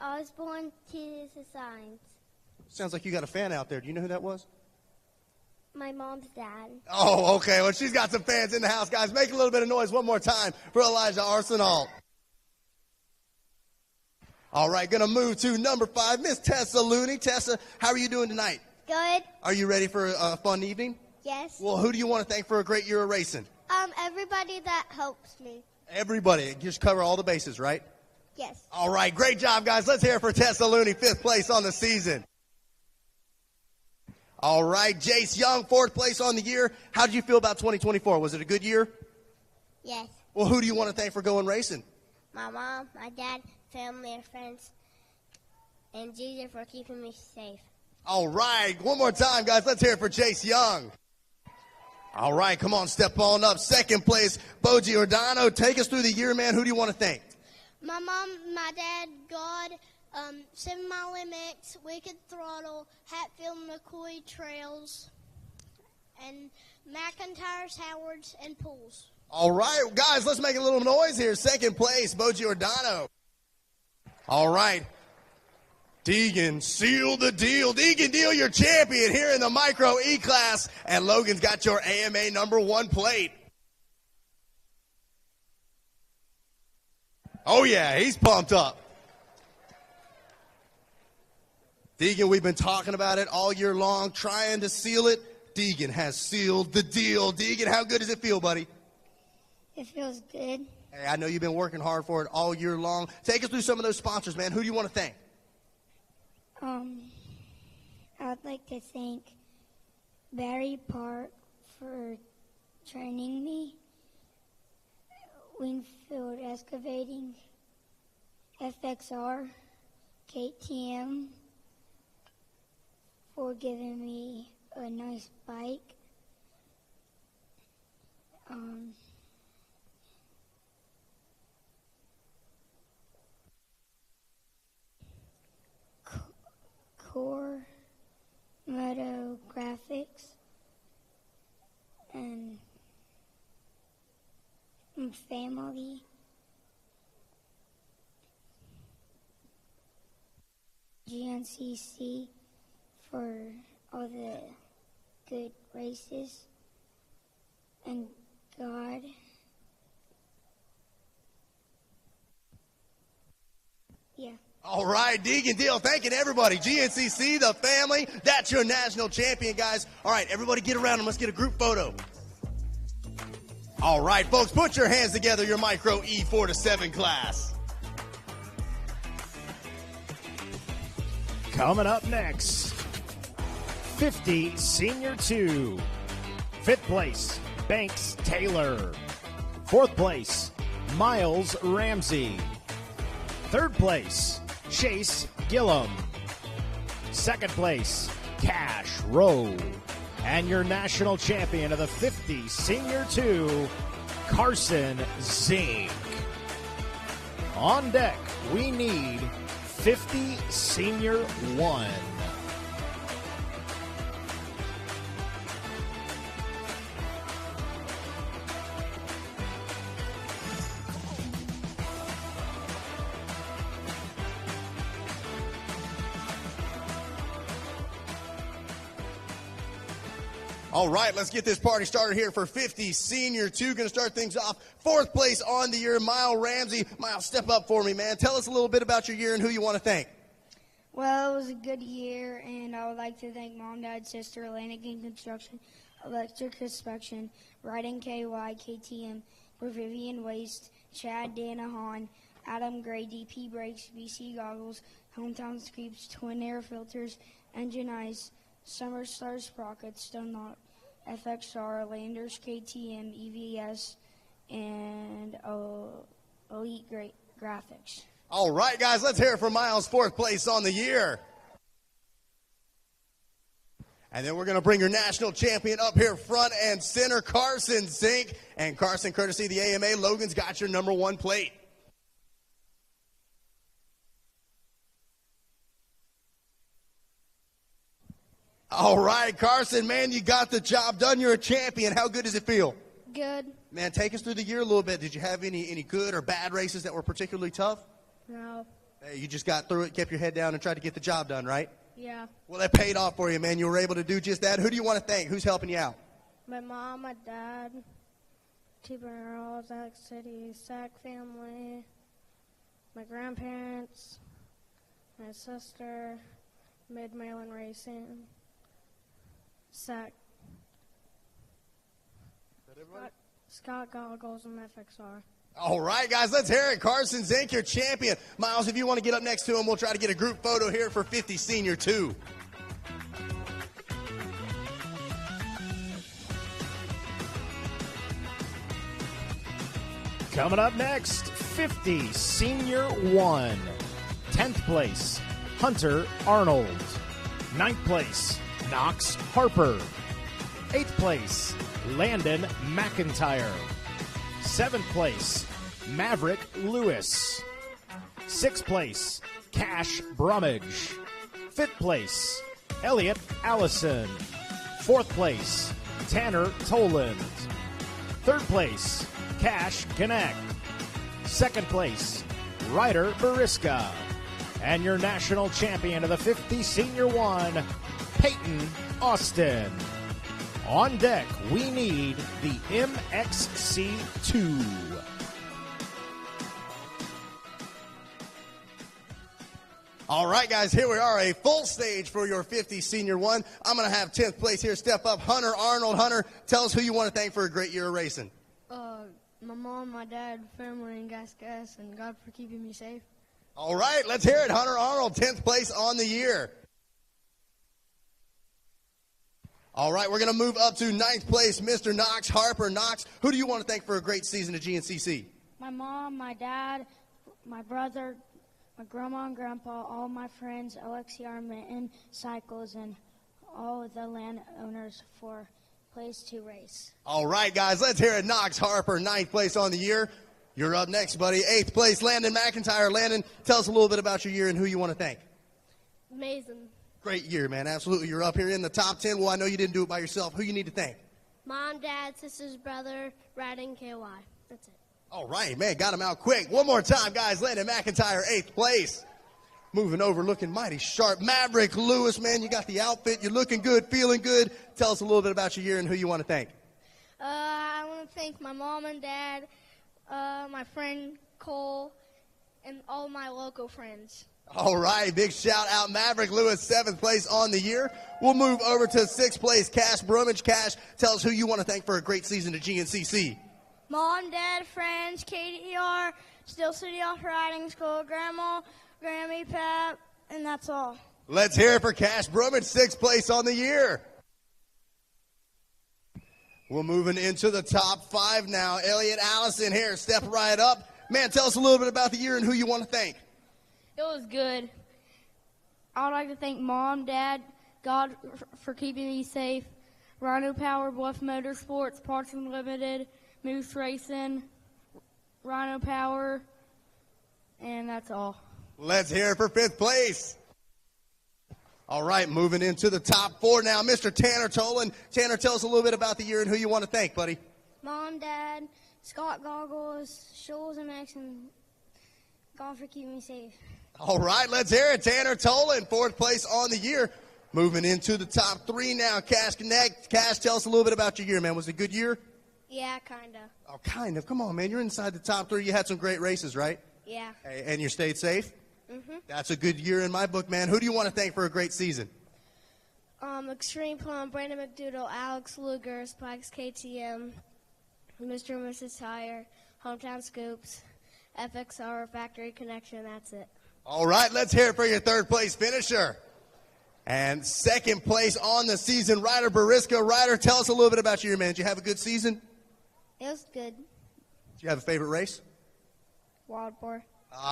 Osborne, Jesus Signs. Sounds like you got a fan out there. Do you know who that was? My mom's dad. Oh, okay. Well, she's got some fans in the house, guys. Make a little bit of noise one more time for Elijah Arsenal. All right, going to move to number 5, Miss Tessa Looney. Tessa, how are you doing tonight? Good. Are you ready for a fun evening? Yes. Well, who do you want to thank for a great year of racing? Everybody that helps me. Everybody. Just cover all the bases, right? Yes. All right, great job, guys. Let's hear it for Tessa Looney, 5th place on the season. All right, Jace Young, 4th place on the year. How did you feel about 2024? Was it a good year? Yes. Well, who do you want to thank for going racing? My mom, my dad, family, and friends, and Jesus for keeping me safe. All right, one more time, guys. Let's hear it for Jace Young. All right, come on, step on up. 2nd place, Bo Giordano. Take us through the year, man. Who do you want to thank? My mom, my dad, God, 7 Mile MX, Wicked Throttle, Hatfield McCoy Trails, and McIntyre's, Howard's, and Pools. All right, guys, let's make a little noise here. 2nd place, Bo Giordano. All right. Deegan, seal the deal. Deegan Deal, your champion here in the Micro E-Class. And Logan's got your AMA number 1 plate. Oh, yeah, he's pumped up. Deegan, we've been talking about it all year long, trying to seal it. Deegan has sealed the deal. Deegan, how good does it feel, buddy? It feels good. Hey, I know you've been working hard for it all year long. Take us through some of those sponsors, man. Who do you want to thank? I would like to thank Barry Park for training me, Wingfield Excavating, FXR, KTM for giving me a nice bike. Core Moto Graphics and family. GNCC for all the good races, and God. Yeah. All right, Deegan Deal, thanking everybody. GNCC, the family, that's your national champion, guys. All right, everybody get around and let's get a group photo. All right, folks, put your hands together, your Micro E 4 to 7 class. Coming up next, 50 Senior 2. 5th place, Banks Taylor. 4th place, Miles Ramsey. 3rd place, Chase Gillum. 2nd place, Cash Rowe. And your national champion of the 50 Senior 2, Carson Zink. On deck, we need 50 Senior 1. All right, let's get this party started here for 50 Senior 2. Going to start things off. 4th place on the year, Miles Ramsey. Miles, step up for me, man. Tell us a little bit about your year and who you want to thank. Well, it was a good year, and I would like to thank Mom, Dad, Sister, Lanigan Construction, Electric Inspection, Riding KY, KTM, Vivian Waste, Chad Danahan, Adam Gray, DP Brakes, BC Goggles, Hometown Screeps, Twin Air Filters, Engine Ice, Summer Stars Sprockets, Dunlop, FXR, Landers, KTM, EVS, and Elite Great Graphics. All right, guys, let's hear it for Miles, 4th place on the year. And then we're going to bring your national champion up here front and center, Carson Zink. And Carson, courtesy of the AMA, Logan's got your number 1 plate. All right, Carson, man, you got the job done. You're a champion. How good does it feel? Good. Man, take us through the year a little bit. Did you have any good or bad races that were particularly tough? No. Hey, you just got through it, kept your head down, and tried to get the job done, right? Yeah. Well, that paid off for you, man. You were able to do just that. Who do you want to thank? Who's helping you out? My mom, my dad, T-Burn, Zach City, Sac family, my grandparents, my sister, Mid-Maryland Racing, Sac. Scott Goggles and FXR. All right, guys, let's hear it. Carson Zink, your champion. Miles, if you want to get up next to him, we'll try to get a group photo here for 50 Senior 2. Coming up next, 50 Senior 1. 10th place, Hunter Arnold. 9th place, Knox Harper. 8th place, Landon McIntyre. 7th place, Maverick Lewis. 6th place, Cash Brummage. 5th place, Elliot Allison. 4th place, Tanner Toland. 3rd place, Cash Connect. 2nd place, Ryder Bariska. And your national champion of the 50 Senior 1, Peyton Austin. On deck, we need the MXC2. All right, guys, here we are, a full stage for your 50 Senior 1. I'm going to have 10th place here. Step up, Hunter Arnold. Hunter, tell us who you want to thank for a great year of racing. My mom, my dad, family, and Gas, and God for keeping me safe. All right, let's hear it. Hunter Arnold, 10th place on the year. All right, we're going to move up to 9th place, Mr. Knox Harper. Knox, who do you want to thank for a great season at GNCC? My mom, my dad, my brother, my grandma and grandpa, all my friends, OXCR Mitten Cycles, and all of the landowners for place to race. All right, guys, let's hear it. Knox Harper, 9th place on the year. You're up next, buddy. 8th place, Landon McIntyre. Landon, tell us a little bit about your year and who you want to thank. Amazing. Great year, man. Absolutely. You're up here in the top 10. Well, I know you didn't do it by yourself. Who you need to thank? Mom, dad, sisters, brother, riding KY. That's it. All right, man. Got him out quick. One more time, guys. Landon McIntyre, 8th place. Moving over, looking mighty sharp. Maverick Lewis, man, you got the outfit. You're looking good, feeling good. Tell us a little bit about your year and who you want to thank. I want to thank my mom and dad, my friend Cole, and all my local friends. All right, big shout out, Maverick Lewis, 7th place on the year. We'll move over to 6th place, Cash Brummage. Cash, tell us who you want to thank for a great season at GNCC. Mom, dad, friends, KDR, Still City Off Riding School, Grandma, Grammy, Pap, and that's all. Let's hear it for Cash Brummage, 6th place on the year. We're moving into the top 5 now. Elliot Allison here, step right up. Man, tell us a little bit about the year and who you want to thank. It was good. I would like to thank Mom, Dad, God for keeping me safe, Rhino Power, Bluff Motorsports, Parts Unlimited, Moose Racing, Rhino Power, and that's all. Let's hear it for 5th place. All right, moving into the top 4 now. Mr. Tanner Toland. Tanner, tell us a little bit about the year and who you want to thank, buddy. Mom, Dad, Scott Goggles, Shoals and Max, and God for keeping me safe. All right, let's hear it. Tanner Toland, 4th place on the year. Moving into the top 3 now. Cash Connect. Cash, tell us a little bit about your year, man. Was it a good year? Yeah, kind of. Oh, kind of. Come on, man. You're inside the top 3. You had some great races, right? Yeah. Hey, and you stayed safe? Mm-hmm. That's a good year in my book, man. Who do you want to thank for a great season? Extreme Plum, Brandon McDoodle, Alex Luger, Spikes KTM, Mr. and Mrs. Tire, Hometown Scoops, FXR, Factory Connection, that's it. All right, let's hear it for your 3rd place finisher. And 2nd place on the season, Ryder Bariska. Ryder, tell us a little bit about your year, man. Did you have a good season? It was good. Did you have a favorite race? Wild Boar.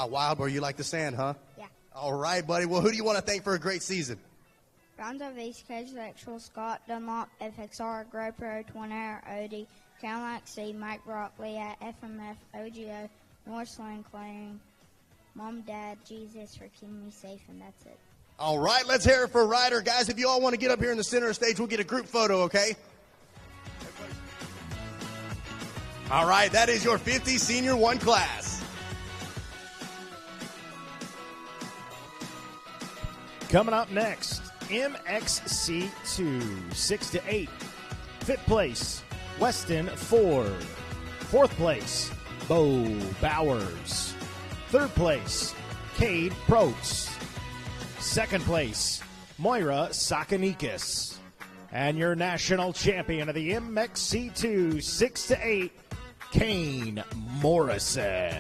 Wild Boar. You like the sand, huh? Yeah. All right, buddy. Well, who do you want to thank for a great season? Roundup Ace Coach, Actual Scott Dunlop, FXR, GoPro, Twin Air, Odie, Cadillac C, Mike Brockley at FMF, OGO, Northland Clearing, Mom, Dad, Jesus for keeping me safe, and that's it. All right, let's hear it for Ryder. Guys, if you all want to get up here in the center of the stage, we'll get a group photo, okay? All right, that is your 50 Senior 1 class. Coming up next, MXC2, 6 to 8. 5th place, Weston Ford. 4th place, Bo Bowers. 3rd place, Cade Probst. 2nd place, Moira Sakanikis. And your national champion of the MXC2, 6 to 8, Kane Morrison.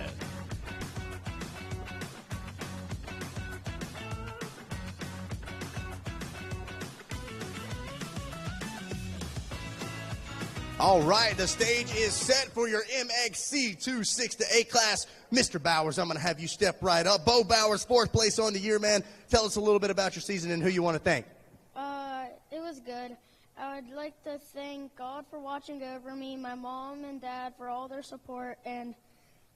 All right, the stage is set for your MXC 2 6 to 8 class. Mr. Bowers, I'm going to have you step right up. Bo Bowers, 4th place on the year, man. Tell us a little bit about your season and who you want to thank. It was good. I would like to thank God for watching over me, my mom and dad for all their support, and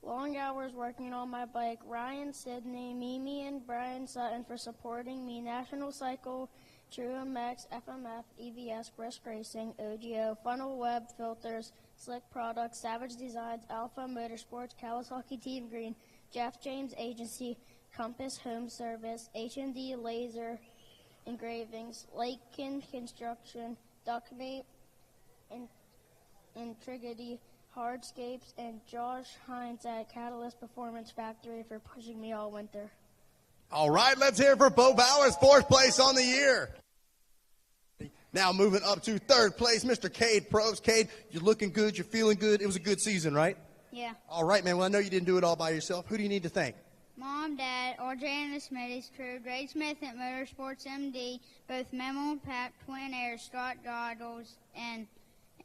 long hours working on my bike, Ryan, Sidney, Mimi, and Brian Sutton for supporting me, National Cycle, True MX, FMF, EVS, Brisk Racing, OGO, Funnel Web, Filters, Slick Products, Savage Designs, Alpha Motorsports, Kawasaki Team Green, Jeff James Agency, Compass Home Service, H&D Laser Engravings, Lakekin Construction, Duckmate, and Trigedy Hardscapes, and Josh Hines at Catalyst Performance Factory for pushing me all winter. All right, let's hear it for Bo Bowers, 4th place on the year. Now moving up to 3rd place, Mr. Cade Probst. Cade, you're looking good, you're feeling good. It was a good season, right? Yeah. All right, man. Well, I know you didn't do it all by yourself. Who do you need to thank? Mom, Dad, RJ and the Smitty's crew, Greg Smith at Motorsports MD, both Memo and Pat, Twin Air, Scott Goggles, and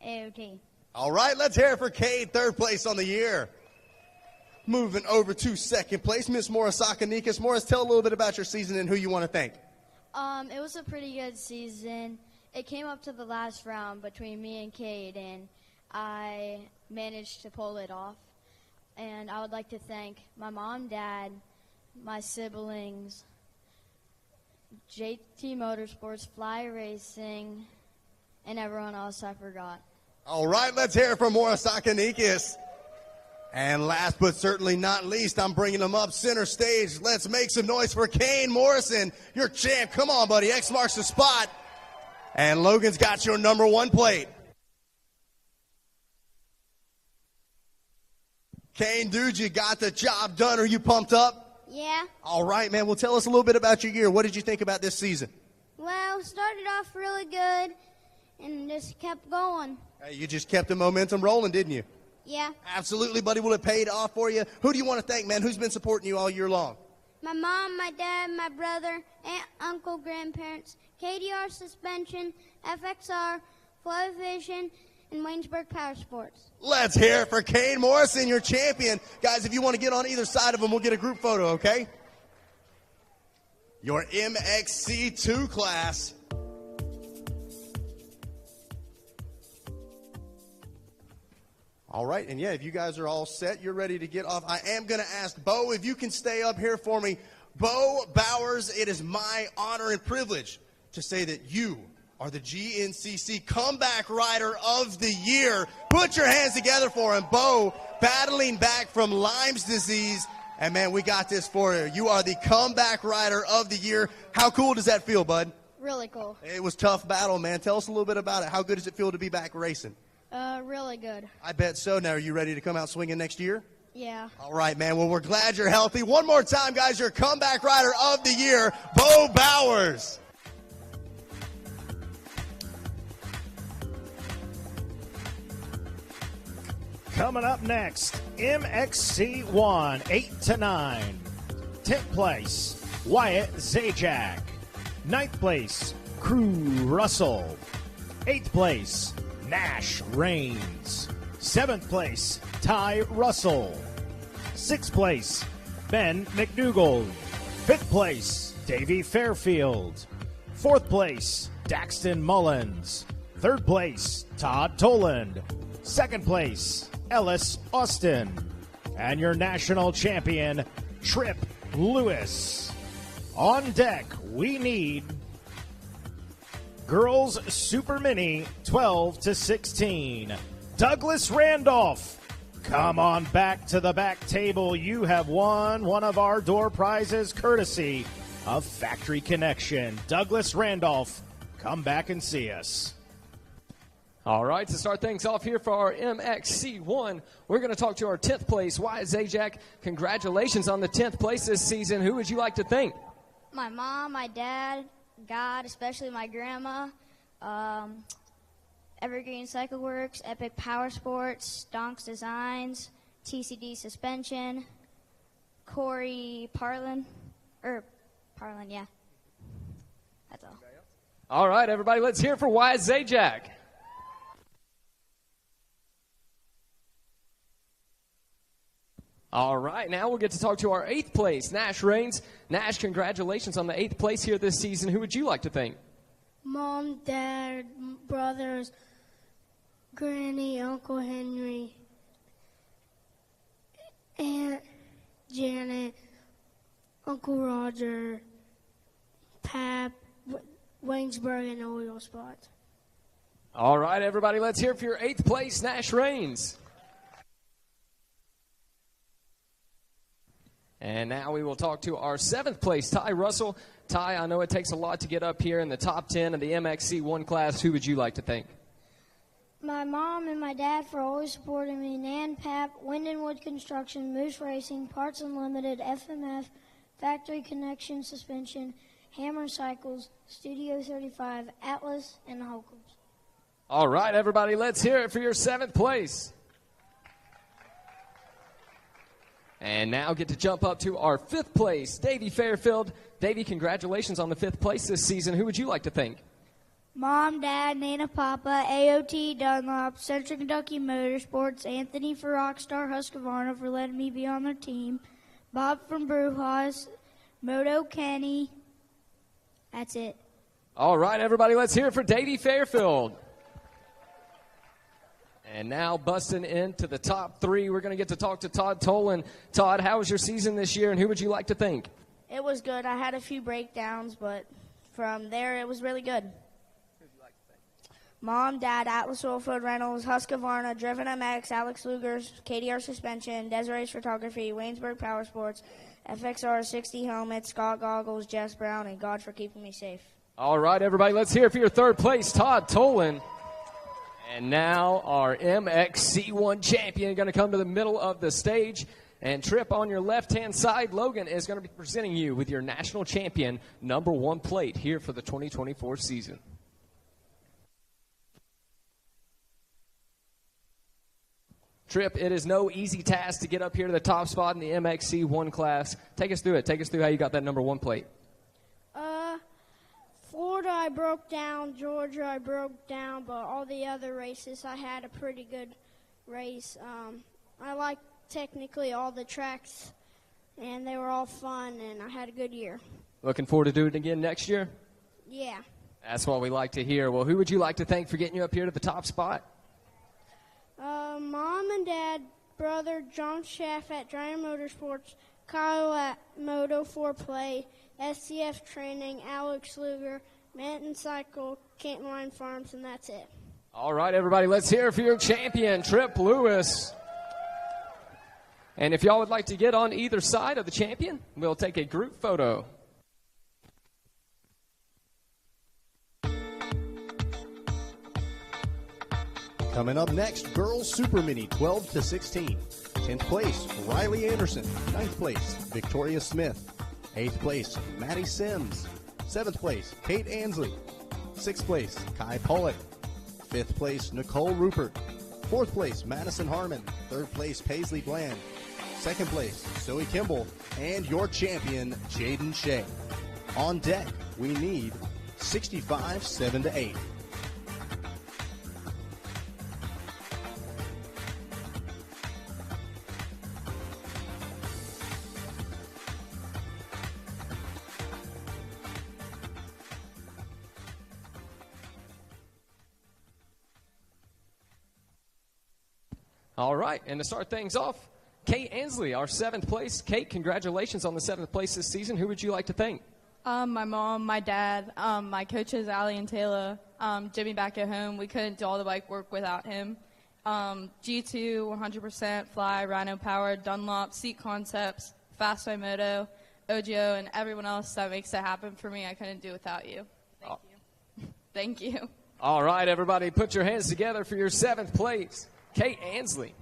AOT. All right, let's hear it for Cade, 3rd place on the year. Moving over to 2nd place, Miss Morris Akanikas. Morris, tell a little bit about your season and who you want to thank. It was a pretty good season. It came up to the last round between me and Cade, and I managed to pull it off. And I would like to thank my mom, dad, my siblings, JT Motorsports, Fly Racing, and everyone else I forgot. All right, let's hear it for Morris Akanikas. And last but certainly not least, I'm bringing him up center stage. Let's make some noise for Kane Morrison, your champ. Come on, buddy. X marks the spot. And Logan's got your number 1 plate. Kane, dude, you got the job done. Are you pumped up? Yeah. All right, man. Well, tell us a little bit about your year. What did you think about this season? Well, started off really good and just kept going. Hey, you just kept the momentum rolling, didn't you? Yeah. Absolutely, buddy. Well, it paid off for you. Who do you want to thank, man? Who's been supporting you all year long? My mom, my dad, my brother, aunt, uncle, grandparents, KDR Suspension, FXR, Flow Vision, and Waynesburg Power Sports. Let's hear it for Kane Morrison, your champion. Guys, if you want to get on either side of him, we'll get a group photo, okay? Your MXC2 class. All right, and yeah, if you guys are all set, you're ready to get off. I am going to ask Bo if you can stay up here for me. Bo Bowers, it is my honor and privilege to say that you are the GNCC Comeback Rider of the Year. Put your hands together for him. Bo, battling back from Lyme's disease. And, man, we got this for you. You are the Comeback Rider of the Year. How cool does that feel, bud? Really cool. It was a tough battle, man. Tell us a little bit about it. How good does it feel to be back racing? Really good. I bet so. Now, are you ready to come out swinging next year? Yeah. All right, man. Well, we're glad you're healthy. One more time, guys, your Comeback Rider of the Year, Bo Bowers. Coming up next, MXC1, 8 to 9. 10th place, Wyatt Zajac. 9th place, Crew Russell. 8th place, Nash Rains. 7th place, Ty Russell. 6th place, Ben McDougall. 5th place, Davey Fairfield. 4th place, Daxton Mullins. 3rd place, Todd Toland. 2nd place, Ellis Austin. And your national champion, Trip Lewis. On deck, we need Girls Super Mini 12 to 16. Douglas Randolph, come on back to the back table. You have won one of our door prizes courtesy of Factory Connection. Douglas Randolph, come back and see us. All right, to start things off here for our MXC1, we're going to talk to our 10th place, Wyatt Zajac. Congratulations on the 10th place this season. Who would you like to thank? My mom, my dad, God, especially my grandma, Evergreen Cycle Works, Epic Power Sports, Donks Designs, TCD Suspension, Corey Parlin, yeah. That's all. All right, everybody, let's hear it for Wyatt Zajac. All right, now we'll get to talk to our 8th place, Nash Raines. Nash, congratulations on the 8th place here this season. Who would you like to thank? Mom, Dad, brothers, Granny, Uncle Henry, Aunt Janet, Uncle Roger, Pap, Waynesburg, and Oil Spots. All right, everybody, let's hear it for your 8th place, Nash Raines. And now we will talk to our 7th place, Ty Russell. Ty, I know it takes a lot to get up here in the top 10 of the MXC1 class. Who would you like to thank? My mom and my dad for always supporting me. Nan, Pap, Wind and Wood Construction, Moose Racing, Parts Unlimited, FMF, Factory Connection Suspension, Hammer Cycles, Studio 35, Atlas, and the Holcombs. All right, everybody, let's hear it for your 7th place. And now get to jump up to our 5th place, Davey Fairfield. Davey, congratulations on the 5th place this season. Who would you like to thank? Mom, Dad, Nana, Papa, AOT, Dunlop, Central Kentucky Motorsports, Anthony for Rockstar, Husqvarna for letting me be on their team, Bob from Brewhouse, Moto Kenny. That's it. All right, everybody, let's hear it for Davey Fairfield. And now busting into the top 3, we're going to get to talk to Todd Tolan. Todd, how was your season this year, and who would you like to thank? It was good. I had a few breakdowns, but from there it was really good. Mom, Dad, Atlas Oilfield Reynolds, Husqvarna, Driven MX, Alex Luger's, KDR Suspension, Desiree's Photography, Waynesburg Power Sports, FXR 60 Helmets, Scott Goggles, Jess Brown, and God for keeping me safe. All right, everybody, let's hear it for your 3rd place, Todd Tolan. And now our MXC1 champion going to come to the middle of the stage. And Trip, on your left-hand side, Logan is going to be presenting you with your national champion #1 plate here for the 2024 season. Trip, it is no easy task to get up here to the top spot in the MXC1 class. Take us through it. Take us through how you got that #1 plate. Florida, I broke down. Georgia, I broke down. But all the other races, I had a pretty good race. I liked technically all the tracks, and they were all fun, and I had a good year. Looking forward to doing it again next year? Yeah. That's what we like to hear. Well, who would you like to thank for getting you up here to the top spot? Mom and Dad, brother John Schaff at Dryer Motorsports, Kyle at Moto 4 Play, SCF Training, Alex Luger, Manton Cycle, Canton Line Farms, and that's it. All right, everybody, let's hear it for your champion, Trip Lewis. And if y'all would like to get on either side of the champion, we'll take a group photo. Coming up next, Girls Super Mini 12 to 16. 10th place, Riley Anderson. 9th place, Victoria Smith. 8th place, Maddie Sims. 7th place, Kate Ansley. 6th place, Kai Pollock. 5th place, Nicole Rupert. 4th place, Madison Harmon. 3rd place, Paisley Bland. 2nd place, Zoe Kimball. And your champion, Jaden Shea. On deck, we need 65 7 to 8. All right, and to start things off, Kate Ansley, our 7th place. Kate, congratulations on the 7th place this season. Who would you like to thank? My mom, my dad, my coaches, Allie and Taylor, Jimmy back at home. We couldn't do all the bike work without him. G2, 100%, Fly, Rhino Power, Dunlop, Seat Concepts, Fast by Moto, Ojo, and everyone else that makes it happen for me. I couldn't do without you. Thank you. Thank you. All right, everybody, put your hands together for your 7th place, Kate Ansley.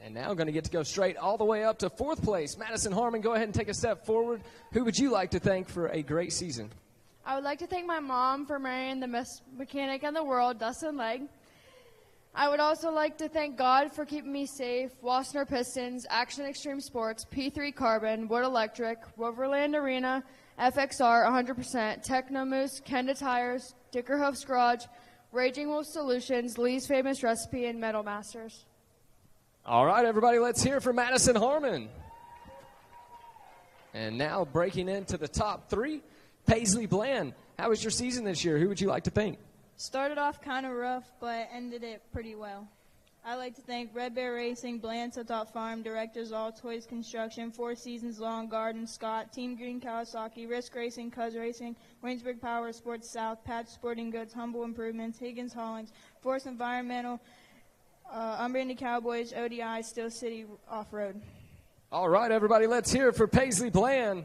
And now going to get to go straight all the way up to 4th place. Madison Harmon, go ahead and take a step forward. Who would you like to thank for a great season? I would like to thank my mom for marrying the best mechanic in the world, Dustin Legg. I would also like to thank God for keeping me safe, Wassner Pistons, Action Extreme Sports, P3 Carbon, Wood Electric, Roverland Arena, FXR 100%, Technomoose, Kenda Tires, Dickerhoof's Garage, Raging Wolf Solutions, Lee's Famous Recipe, and Metal Masters. All right, everybody, let's hear from Madison Harmon. And now breaking into the top three, Paisley Bland. How was your season this year? Who would you like to thank? Started off kind of rough, but ended it pretty well. I'd like to thank Red Bear Racing, Bland Top Farm, Directors All Toys Construction, Four Seasons Lawn Garden, Scott, Team Green Kawasaki, Risk Racing, Cuz Racing, Waynesburg Power Sports South, Patch Sporting Goods, Humble Improvements, Higgins Hollins, Force Environmental, Unbranded Cowboys, ODI, Steel City Off-Road. All right, everybody, let's hear it for Paisley Bland.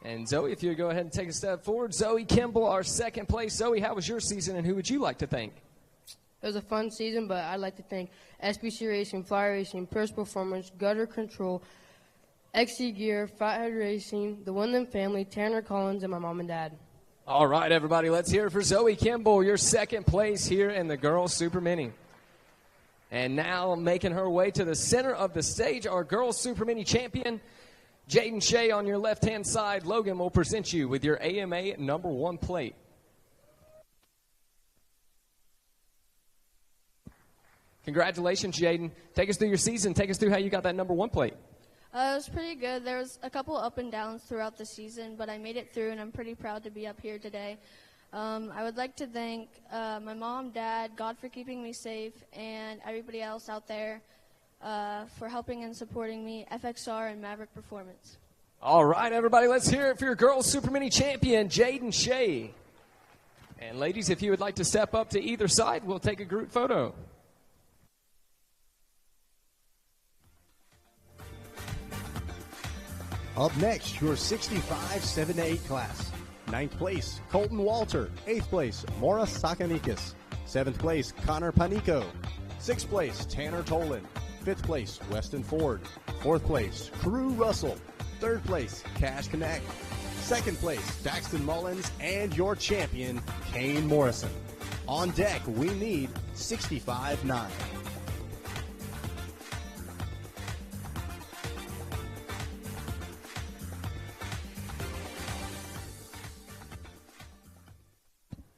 And Zoe, if you would go ahead and take a step forward. Zoe Kimball, our second place. Zoe, how was your season, and who would you like to thank? It was a fun season, but I'd like to thank SBC Racing, Fly Racing, Pierce Performance, Gutter Control, XC Gear, Fathead Racing, the Wyndham family, Tanner Collins, and my mom and dad. All right, everybody, let's hear it for Zoe Kimball, your second place here in the Girls Super Mini. And now making her way to the center of the stage, our Girls Super Mini champion, Jaden Shea on your left-hand side. Logan will present you with your AMA number 1 plate. Congratulations, Jaden. Take us through your season. Take us through how you got that number 1 plate. It was pretty good. There was a couple up and downs throughout the season, but I made it through, and I'm pretty proud to be up here today. I would like to thank my mom, dad, God for keeping me safe, and everybody else out there for helping and supporting me, FXR and Maverick Performance. All right, everybody, let's hear it for your Girls Super Mini champion, Jaden Shea. And ladies, if you would like to step up to either side, we'll take a group photo. Up next, your 65 7-8 class. 9th place, Colton Walter. 8th place, Maura Sakanikas. 7th place, Connor Panico. 6th place, Tanner Tolan. 5th place, Weston Ford. 4th place, Crew Russell. 3rd place, Cash Connect. 2nd place, Daxton Mullins. And your champion, Kane Morrison. On deck, we need 65-9.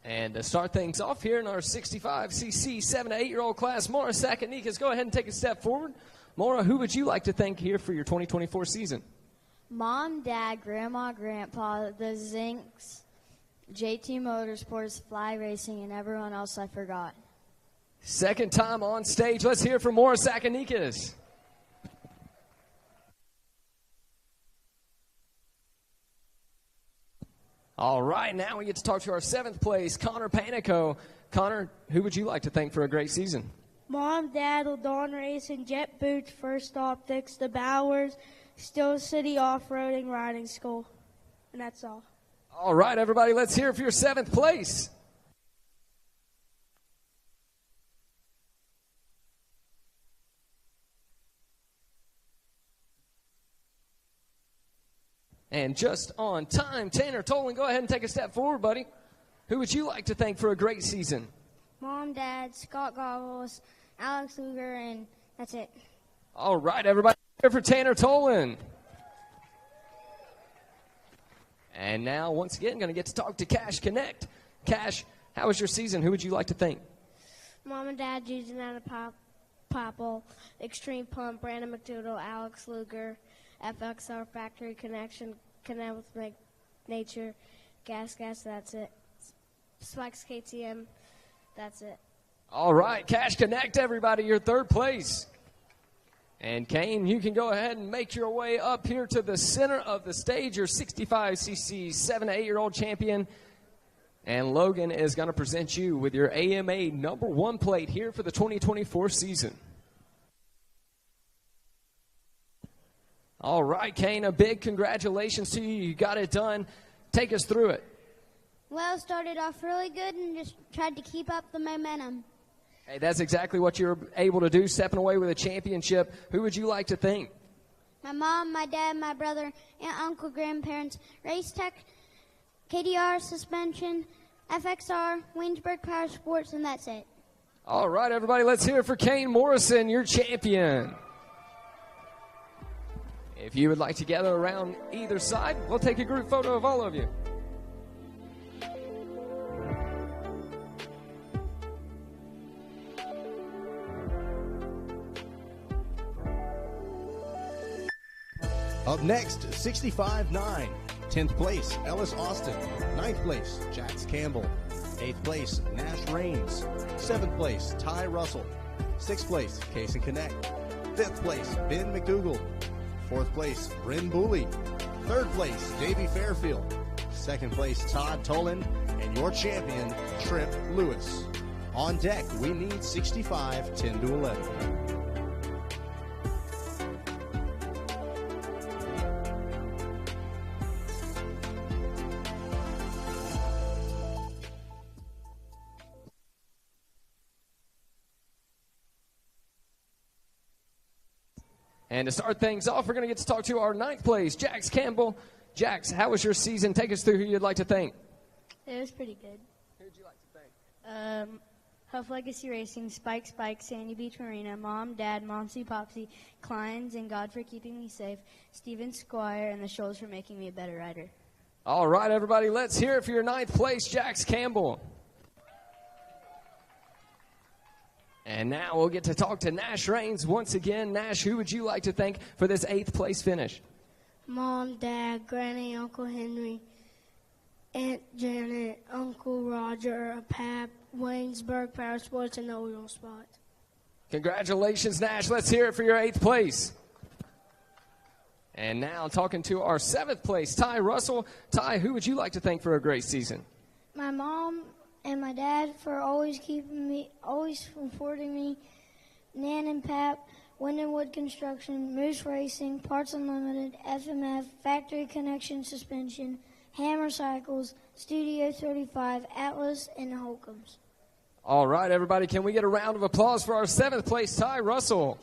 And to start things off here in our 65cc 7 to 8-year-old class, Maura Sakanikas, go ahead and take a step forward. Maura, who would you like to thank here for your 2024 season? Mom, Dad, Grandma, Grandpa, the Zinks, JT Motorsports, Fly Racing, and everyone else I forgot. Second time on stage. Let's hear from Maura Sakanikas. All right, now we get to talk to our 7th place, Connor Panico. Connor, who would you like to thank for a great season? Mom, Dad, Ladon Racing, Jet Boots, First Optics, the Bowers, Steel City Off-Roading Riding School. And that's all. All right, everybody, let's hear it for your 7th place. And just on time, Tanner Tolan, go ahead and take a step forward, buddy. Who would you like to thank for a great season? Mom, Dad, Scott Goggles, Alex Luger, and that's it. All right, everybody, here for Tanner Tolan. And now, once again, going to get to talk to Cash Connect. Cash, how was your season? Who would you like to thank? Mom and Dad, Jason Popple, Extreme Pump, Brandon McDoodle, Alex Luger, FXR Factory Connection, Connect with Nature, Gas, that's it. Spikes KTM, that's it. All right, Cash Connect, everybody, your 3rd place. And Kane, you can go ahead and make your way up here to the center of the stage, your 65cc 7 to 8-year-old champion. And Logan is going to present you with your AMA number 1 plate here for the 2024 season. All right, Kane, a big congratulations to you. You got it done. Take us through it. Well, started off really good and just tried to keep up the momentum. Hey, that's exactly what you're able to do, stepping away with a championship. Who would you like to thank? My mom, my dad, my brother, aunt, uncle, grandparents, Race Tech, KDR Suspension, FXR, Waynesburg Power Sports, and that's it. All right, everybody, let's hear it for Kane Morrison, your champion. If you would like to gather around either side, we'll take a group photo of all of you. Up next, 65-9. 10th place, Ellis Austin. 9th place, Jax Campbell. 8th place, Nash Raines. 7th place, Ty Russell. 6th place, Cason Connect. 5th place, Ben McDougall. 4th place, Bryn Booley. 3rd place, Davey Fairfield. 2nd place, Todd Tolan. And your champion, Trip Lewis. On deck, we need 65, 10 to 11. And to start things off, we're going to get to talk to our 9th place, Jax Campbell. Jax, how was your season? Take us through who you'd like to thank. It was pretty good. Who'd you like to thank? Huff Legacy Racing, Spike, Sandy Beach Marina, Mom, Dad, Momsy, Popsy, Kleins, and God for keeping me safe, Steven Squire, and the Shoals for making me a better rider. All right, everybody, let's hear it for your 9th place, Jax Campbell. And now we'll get to talk to Nash Raines once again. Nash, who would you like to thank for this 8th place finish? Mom, Dad, Granny, Uncle Henry, Aunt Janet, Uncle Roger, Pap, Waynesburg Power Sports, and the Oil Spot. Congratulations, Nash. Let's hear it for your 8th place. And now talking to our 7th place, Ty Russell. Ty, who would you like to thank for a great season? My mom and my dad for always supporting me, Nan and Pap, Wood Construction, Moose Racing, Parts Unlimited, FMF, Factory Connection Suspension, Hammer Cycles, Studio 35, Atlas, and Holcombs. All right, everybody, can we get a round of applause for our 7th place, Ty Russell?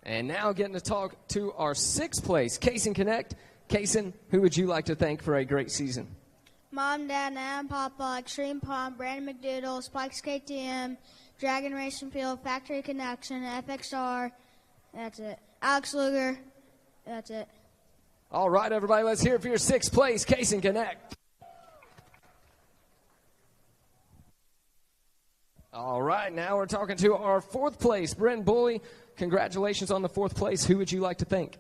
And now getting to talk to our 6th place, Cason Connect. Cason, who would you like to thank for a great season? Mom, Dad, Nan, Papa, Extreme Pump, Brandon McDoodle, Spikes KTM, Dragon Racing Field, Factory Connection, FXR. That's it. Alex Luger. That's it. All right, everybody, let's hear it for your 6th place, Cason Connect. All right, now we're talking to our 4th place, Bryn Booley. Congratulations on the 4th place. Who would you like to thank?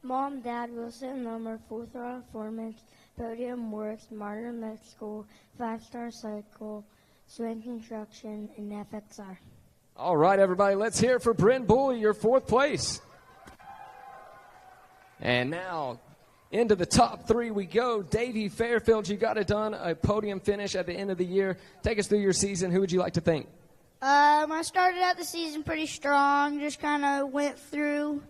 Mom, Dad, Wilson, Lomer, Full Throttle Performance, Podium Works, Modern Med School, 5-Star Cycle, Swain Construction, and FXR. All right, everybody, let's hear it for Bryn Booley, your 4th place. And now into the top 3 we go. Davey Fairfield, you got it done, a podium finish at the end of the year. Take us through your season. Who would you like to thank? I started out the season pretty strong, just kind of went through.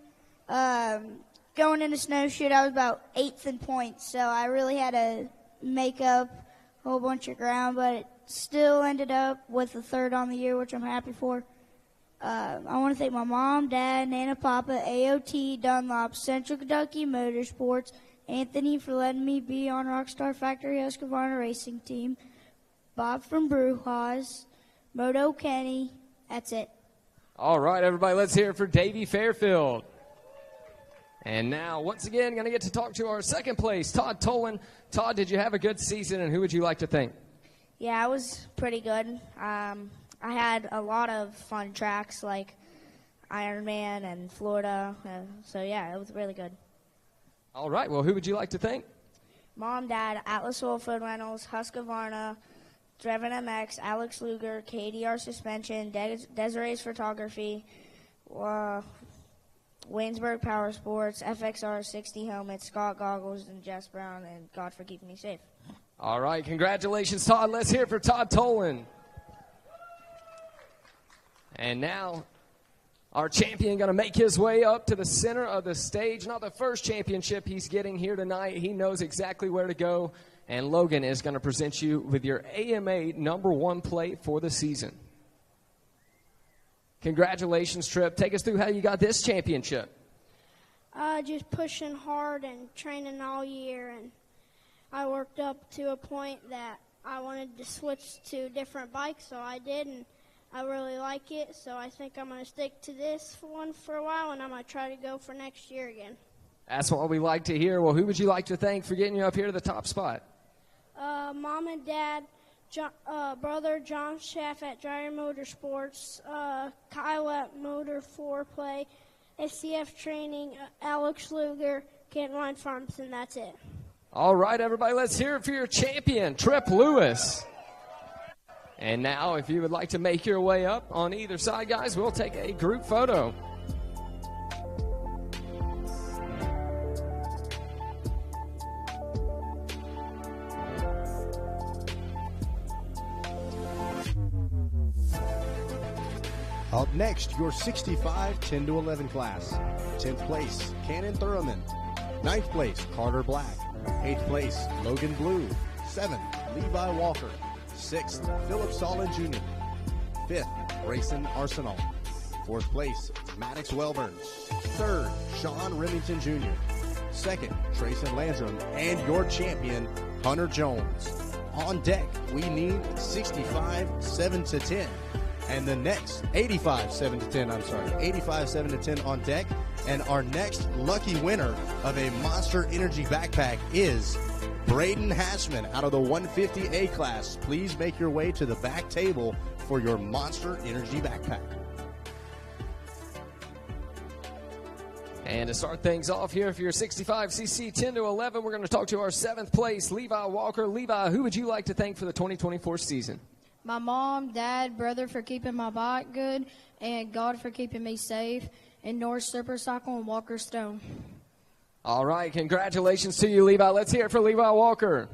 Going into snowshoe, I was about 8th in points, so I really had to make up a whole bunch of ground, but it still ended up with a 3rd on the year, which I'm happy for. I want to thank my mom, dad, Nana, Papa, AOT, Dunlop, Central Kentucky Motorsports, Anthony for letting me be on Rockstar Factory Husqvarna Racing Team, Bob from Brewhaus, Moto Kenny. That's it. All right, everybody, let's hear it for Davey Fairfield. And now, once again, going to get to talk to our 2nd place, Todd Tolan. Todd, did you have a good season, and who would you like to thank? Yeah, it was pretty good. I had a lot of fun tracks like Ironman and Florida. So, yeah, it was really good. All right, well, who would you like to thank? Mom, Dad, Atlas Oilfield Rentals, Husqvarna, Drevin MX, Alex Luger, KDR Suspension, Desiree's Photography, Waynesburg Power Sports, FXR 60 Helmets, Scott Goggles, and Jess Brown, and God for keeping me safe. All right, congratulations, Todd. Let's hear it for Todd Tolan. And now, our champion going to make his way up to the center of the stage. Not the first championship he's getting here tonight. He knows exactly where to go. And Logan is going to present you with your AMA #1 plate for the season. Congratulations, Trip. Take us through how you got this championship. Just pushing hard and training all year, and I worked up to a point that I wanted to switch to different bikes, so I did, and I really like it, so I think I'm going to stick to this one for a while, and I'm going to try to go for next year again. That's what we like to hear. Well, who would you like to thank for getting you up here to the top spot? Mom and Dad, brother John Schaff at Dryer Motorsports, Kyle at Motor 4 Play, SCF Training, Alex Luger, Canton Line Farms, and that's it. All right, everybody, let's hear it for your champion, Trip Lewis. And now, if you would like to make your way up on either side, guys, we'll take a group photo. Up next, your 65 10 to 11 class. 10th place, Cannon Thurman. 9th place, Carter Black. 8th place, Logan Blue. 7th, Levi Walker. 6th, Philip Solon Jr. 5th, Grayson Arsenal. 4th place, Maddox Welburn. 3rd, Sean Remington Jr. 2nd, Trayson Landrum. And your champion, Hunter Jones. On deck, we need 65 7 to 10. And the next 85 7 to 10, 85 7 to 10 on deck. And our next lucky winner of a Monster Energy backpack is Braden Hashman out of the 150A class. Please make your way to the back table for your Monster Energy backpack. And to start things off here for your 65cc 10 to 11, we're going to talk to our 7th place, Levi Walker. Levi, who would you like to thank for the 2024 season? My mom, dad, brother for keeping my bike good, and God for keeping me safe, and North Supercycle and Walker Stone. All right, congratulations to you, Levi. Let's hear it for Levi Walker.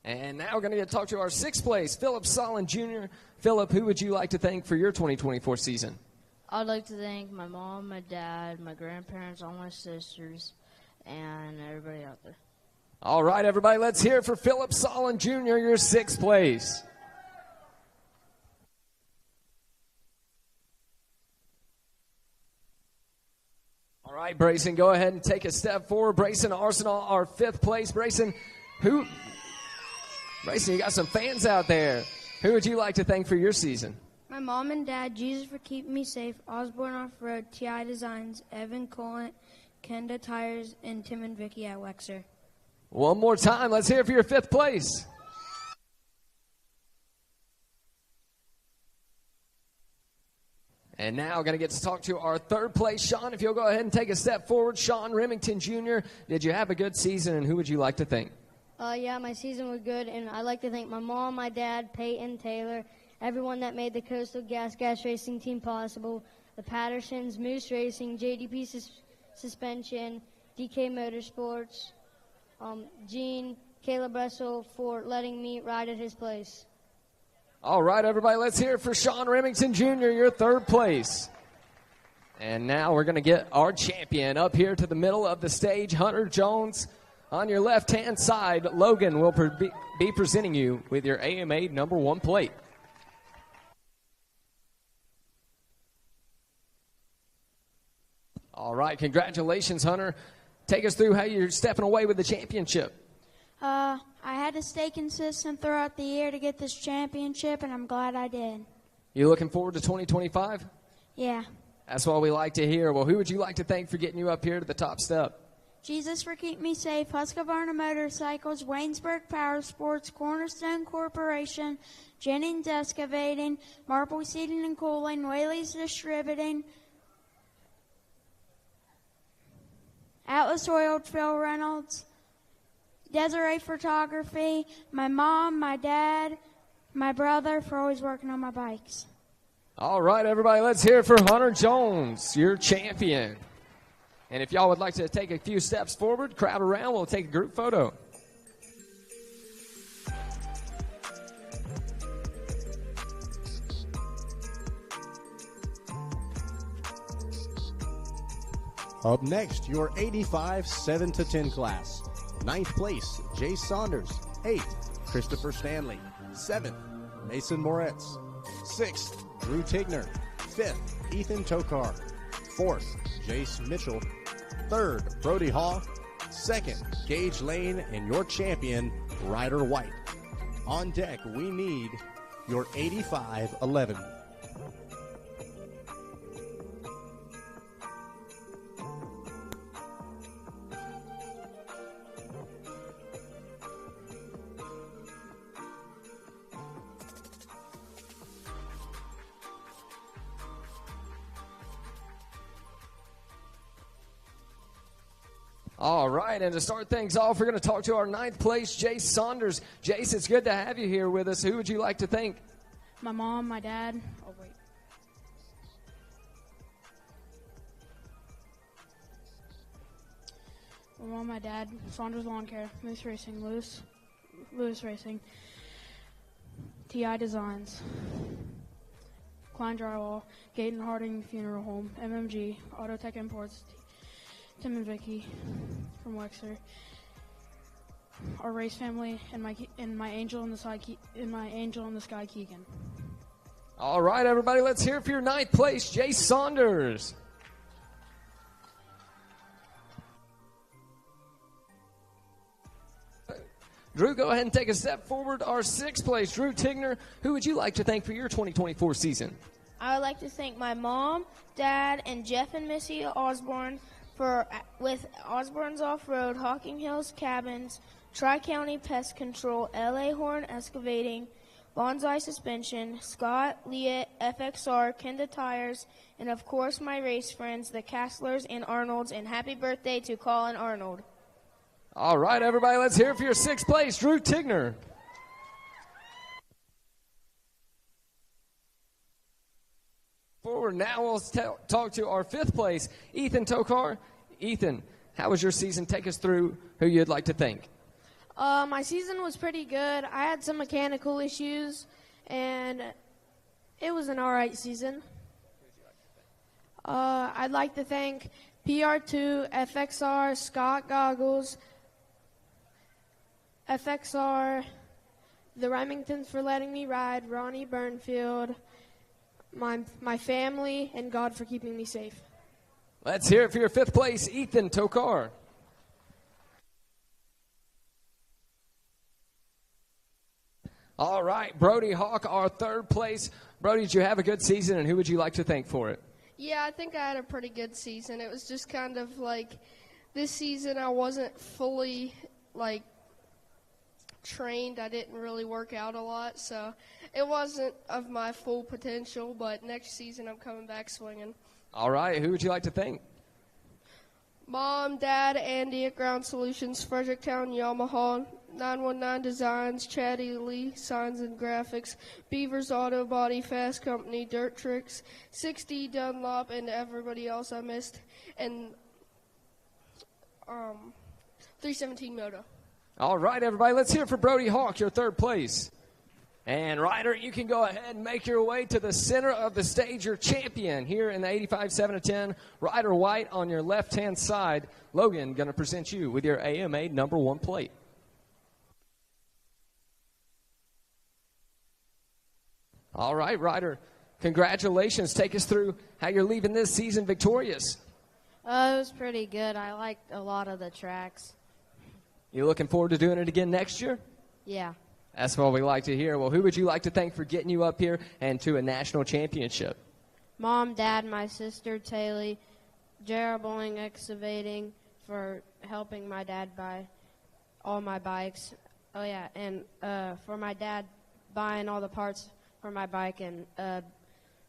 And now we're going to get to talk to our 6th place, Philip Solon Jr. Philip, who would you like to thank for your 2024 season? I'd like to thank my mom, my dad, my grandparents, all my sisters, and everybody out there. All right, everybody, let's hear it for Philip Solon Jr., your 6th place. All right, Brayson, go ahead and take a step forward. Brayson Arsenal, our 5th place. Brayson, you got some fans out there. Who would you like to thank for your season? My mom and dad, Jesus for keeping me safe, Osborne Off-Road, TI Designs, Evan Coolant, Kenda Tires, and Tim and Vicky at Wexer. One more time. Let's hear it for your 5th place. And now we're going to get to talk to our 3rd place. Sean, if you'll go ahead and take a step forward. Sean Remington Jr., did you have a good season, and who would you like to thank? Yeah, my season was good, and I'd like to thank my mom, my dad, Peyton, Taylor, everyone that made the Coastal Gas Racing team possible, the Pattersons, Moose Racing, JDP Suspension, DK Motorsports, Gene, Caleb Russell for letting me ride at his place. All right, everybody, let's hear it for Sean Remington Jr., your 3rd place. And now we're going to get our champion up here to the middle of the stage, Hunter Jones. On your left-hand side, Logan will be presenting you with your AMA number 1 plate. All right, congratulations, Hunter. Take us through how you're stepping away with the championship. I had to stay consistent throughout the year to get this championship, and I'm glad I did. You looking forward to 2025? Yeah. That's what we like to hear. Well, who would you like to thank for getting you up here to the top step? Jesus for keeping me safe, Husqvarna Motorcycles, Waynesburg Power Sports, Cornerstone Corporation, Jennings Excavating, Marple Seating and Cooling, Whaley's Distributing, Atlas Oilfield Reynolds, Desiree Photography, my mom, my dad, my brother for always working on my bikes. All right, everybody, let's hear it for Hunter Jones, your champion. And if y'all would like to take a few steps forward, crowd around, we'll take a group photo. Up next, your 85 7 to 10 class. 9th place, Jay Saunders. 8th, Christopher Stanley. 7th, Mason Moretz. 6th, Drew Tigner. 5th, Ethan Tokar. 4th, Jace Mitchell. 3rd, Brody Hall. 2nd, Gage Lane, and your champion, Ryder White. On deck, we need your 85-11. All right, and to start things off, we're going to talk to our 9th place, Jace Saunders. Jace, it's good to have you here with us. Who would you like to thank? My mom, my dad. Oh, wait. My mom, my dad, Saunders Lawn Care, Moose Racing, Lewis Racing, TI Designs, Klein Drywall, Gaten Harding Funeral Home, MMG, Autotech Imports, Tim and Vicky from Wexler, our race family, and my angel in the sky, Keegan. All right, everybody, let's hear it for your 9th place, Jace Saunders. Drew, go ahead and take a step forward. Our 6th place, Drew Tigner. Who would you like to thank for your 2024 season? I would like to thank my mom, dad, and Jeff and Missy Osborne with Osborne's Off-Road, Hawking Hills Cabins, Tri-County Pest Control, LA Horn Excavating, Bonsai Suspension, Scott, Leah, FXR, Kenda Tires, and of course my race friends, the Castlers and Arnolds, and happy birthday to Colin Arnold. All right, everybody, let's hear it for your 6th place, Drew Tigner. Forward now, we'll talk to our 5th place, Ethan Tokar. Ethan, how was your season? Take us through who you'd like to thank. My season was pretty good. I had some mechanical issues, and it was an all right season. I'd like to thank PR2, FXR, Scott Goggles, FXR, the Remingtons for letting me ride, Ronnie Burnfield, my family, and God for keeping me safe. Let's hear it for your 5th place, Ethan Tokar. All right, Brody Hawk, our 3rd place. Brody, did you have a good season, and who would you like to thank for it? Yeah, I think I had a pretty good season. It was just kind of like this season I wasn't fully, trained. I didn't really work out a lot, so it wasn't of my full potential, but next season I'm coming back swinging. All right, who would you like to thank? Mom, Dad, Andy at Ground Solutions, Fredericktown, Yamaha, 919 Designs, Chad Ely, Signs and Graphics, Beavers Auto Body, Fast Company, Dirt Tricks, 6D Dunlop, and everybody else I missed, and 317 Moto. All right, everybody, let's hear it for Brody Hawk, your 3rd place. And Ryder, you can go ahead and make your way to the center of the stage. Your champion here in the 85 7-10, Ryder White on your left-hand side. Logan going to present you with your AMA number 1 plate. All right, Ryder, congratulations. Take us through how you're leaving this season victorious. It was pretty good. I liked a lot of the tracks. You looking forward to doing it again next year? Yeah. That's what we like to hear. Well, who would you like to thank for getting you up here and to a national championship? Mom, Dad, my sister, Taylor, Gerald Bowling Excavating for helping my dad buy all my bikes. Oh, yeah, and for my dad buying all the parts for my bike and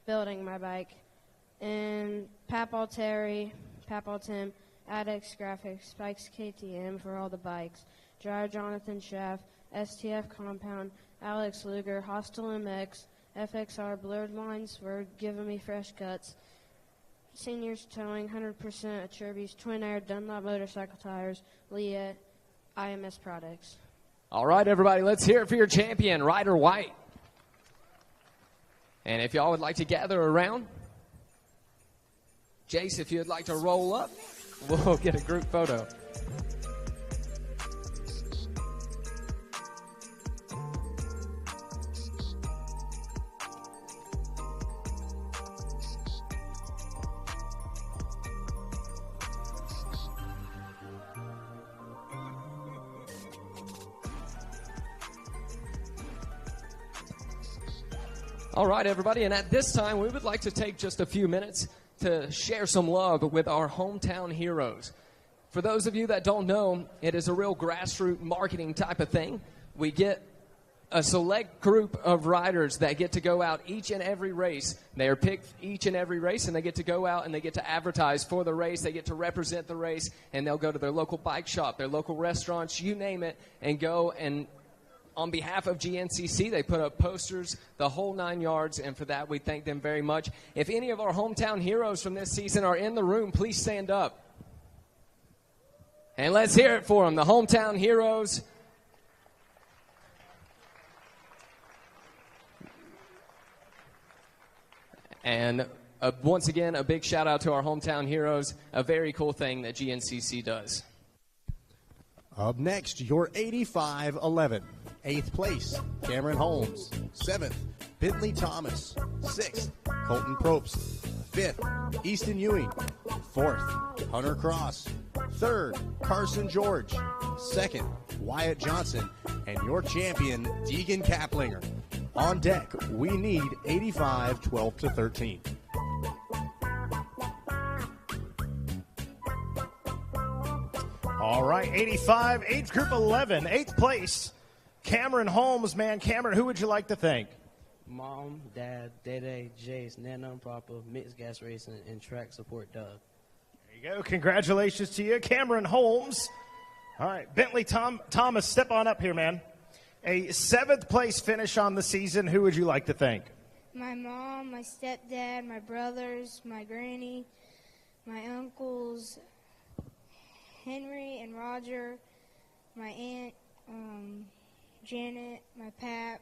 building my bike. And Papal Terry, Papal Tim, Adex Graphics, Spikes KTM for all the bikes. Dryer Jonathan Schaff, STF Compound, Alex Luger, Hostile MX, FXR Blurred Lines for giving me fresh cuts. Seniors Towing, 100% at Cherby's, Twin Air, Dunlop Motorcycle Tires, Leah, IMS Products. All right, everybody, let's hear it for your champion, Ryder White. And if y'all would like to gather around, Jace, if you'd like to roll up, we'll get a group photo. All right, everybody, and at this time, we would like to take just a few minutes to share some love with our hometown heroes. For those of you that don't know, it is a real grassroots marketing type of thing. We get a select group of riders that get to go out each and every race. They are picked each and every race, and they get to go out and they get to advertise for the race. They get to represent the race, and they'll go to their local bike shop, their local restaurants, you name it, and go and on behalf of GNCC, they put up posters, the whole 9 yards, and for that we thank them very much. If any of our hometown heroes from this season are in the room, please stand up. And let's hear it for them, the hometown heroes. And once again, a big shout out to our hometown heroes, a very cool thing that GNCC does. Up next, your 85-11. 8th place, Cameron Holmes. 7th, Bentley Thomas. 6th, Colton Probst. 5th, Easton Ewing. 4th, Hunter Cross. 3rd, Carson George. 2nd, Wyatt Johnson. And your champion, Deegan Kaplinger. On deck, we need 85, 12 to 13. All right, 85, age group 11, 8th place, Cameron Holmes. Man, Cameron, who would you like to thank? Mom, Dad, Dede, Jace, Nana and Papa, Mixed Gas Racing, and Track Support Doug. There you go. Congratulations to you, Cameron Holmes. All right, Bentley Thomas, step on up here, man. A 7th place finish on the season. Who would you like to thank? My mom, my stepdad, my brothers, my granny, my uncles, Henry and Roger, my aunt, Janet, my pap,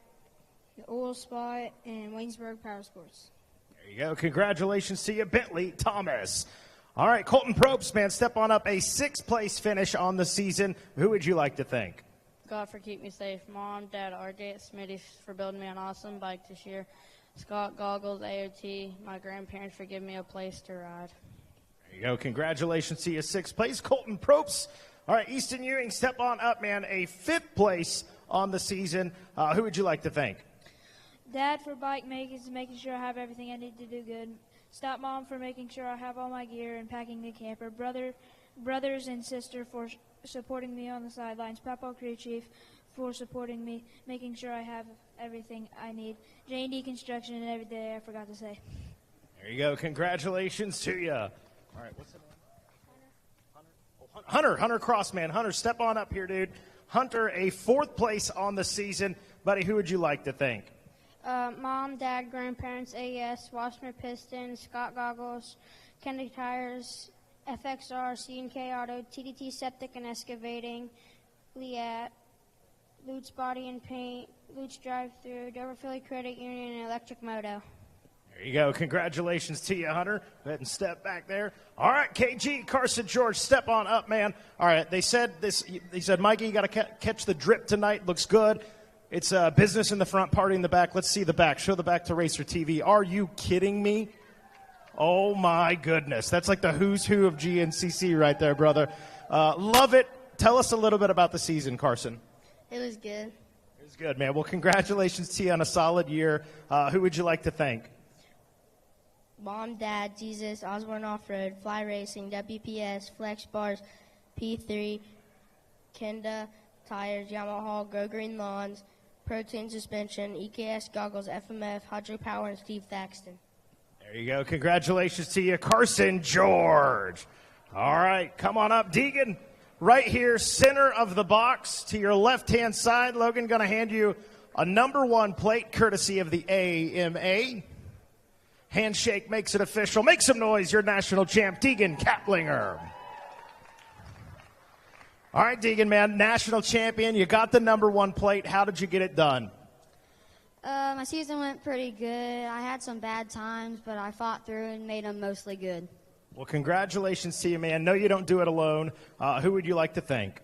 the Oil Spot, and Waynesburg Power Sports. There you go. Congratulations to you, Bentley Thomas. All right, Colton Probst, man, step on up. A 6th place finish on the season. Who would you like to thank? God for keeping me safe. Mom, Dad, RJ, Smitty for building me an awesome bike this year. Scott, Goggles, AOT, my grandparents for giving me a place to ride. There you go. Congratulations to you, 6th place, Colton Probst. All right, Easton Ewing, step on up, man. A 5th place on the season. Who would you like to thank? Dad for bike making sure I have everything I need to do good. Stop Mom for making sure I have all my gear and packing the camper. Brothers and sister for supporting me on the sidelines. Papa Crew Chief for supporting me, making sure I have everything I need. J&D Construction and every day I forgot to say. There you go. Congratulations to you. All right, what's the name? Hunter Cross, man. Hunter, step on up here, dude. Hunter, a 4th place on the season. Buddy, who would you like to thank? Mom, Dad, grandparents, AES, Wassner Pistons, Scott Goggles, Kennedy Tires, FXR, C&K Auto, TDT Septic and Excavating, Liat, Lutz Body and Paint, Lutz Drive-Thru, Dover Philly Credit Union, and Electric Moto. There you go. Congratulations to you, Hunter. Go ahead and step back there. All right, KG, Carson George, step on up, man. All right, they said, Mikey, you got to catch the drip tonight. Looks good. It's business in the front, party in the back. Let's see the back. Show the back to Racer TV. Are you kidding me? Oh, my goodness. That's like the who's who of GNCC right there, brother. Love it. Tell us a little bit about the season, Carson. It was good. It was good, man. Well, congratulations to you on a solid year. Who would you like to thank? Mom, Dad, Jesus, Osborne Off-Road, Fly Racing, WPS, Flex Bars, P3, Kenda, Tires, Yamaha, Go Green Lawns, Protein Suspension, EKS Goggles, FMF, Hydro Power, and Steve Thaxton. There you go. Congratulations to you, Carson George. All right, come on up, Deegan. Right here, center of the box to your left-hand side. Logan going to hand you a number 1 plate courtesy of the AMA. Handshake makes it official. Make some noise, your national champ, Deegan Kaplinger. All right, Deegan, man, national champion. You got the number 1 plate. How did you get it done? My season went pretty good. I had some bad times, but I fought through and made them mostly good. Well, congratulations to you, man. No, you don't do it alone. Who would you like to thank?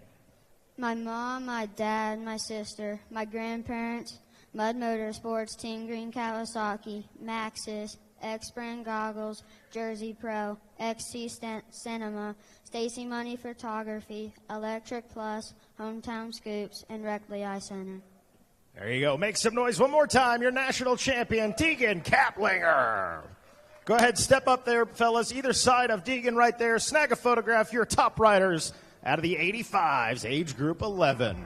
My mom, my dad, my sister, my grandparents, Mud Motorsports, Team Green Kawasaki, Maxxis, X-Brand Goggles, Jersey Pro, XC Cinema, Stacy Money Photography, Electric Plus, Hometown Scoops, and Reckley Eye Center. There you go. Make some noise one more time. Your national champion, Deegan Kaplinger. Go ahead, step up there, fellas. Either side of Deegan right there. Snag a photograph. Your top riders out of the 85s, age group 11.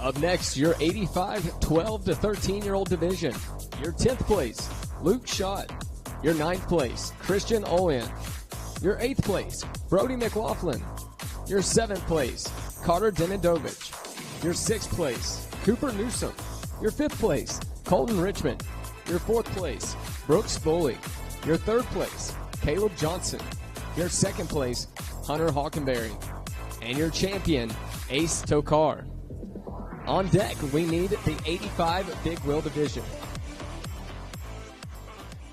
Up next, your 85 12 to 13-year-old division. Your 10th place, Luke Schott. Your 9th place, Christian Olin. Your 8th place, Brody McLaughlin. Your 7th place, Carter Demidovich. Your 6th place, Cooper Newsom. Your 5th place, Colton Richmond. Your 4th place, Brooks Bully. Your 3rd place, Caleb Johnson. Your 2nd place, Hunter Hockenberry. And your champion, Ace Tokar. On deck, we need the 85 Big Wheel Division.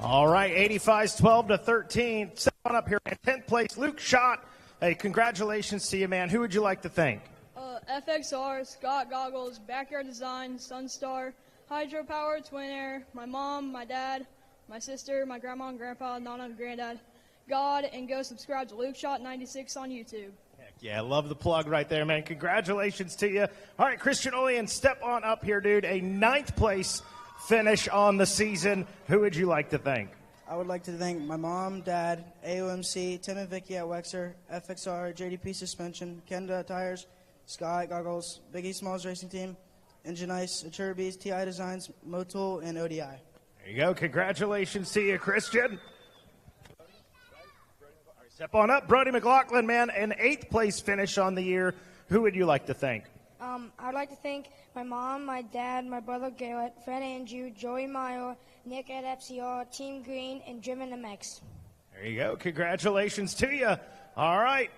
All right, 85's 12 to 13. Step on up here in 10th place, Luke Schott. Hey, congratulations to you, man. Who would you like to thank? FXR, Scott Goggles, Backyard Design, Sunstar, Hydropower, Twin Air, my mom, my dad, my sister, my grandma and grandpa, nana and granddad, God, and go subscribe to Luke Schott 96 on YouTube. Heck yeah, love the plug right there, man. Congratulations to you. All right, Christian Olean, step on up here, dude. A 9th place finish on the season. Who would you like to thank? I would like to thank my mom, dad, AOMC, Tim and Vicky at Wexer, FXR, JDP Suspension, Kenda Tires, Scott Goggles, Biggie Smalls Racing Team, Engine Ice, Aturbies, TI Designs, Motul, and ODI. There you go. Congratulations to you, Christian. Step on up. Brody McLaughlin, man, an 8th place finish on the year. Who would you like to thank? I'd like to thank my mom, my dad, my brother Garrett, Fred Andrew, Joey Meyer, Nick at FCR, Team Green, and Driven MX. There you go. Congratulations to you. All right.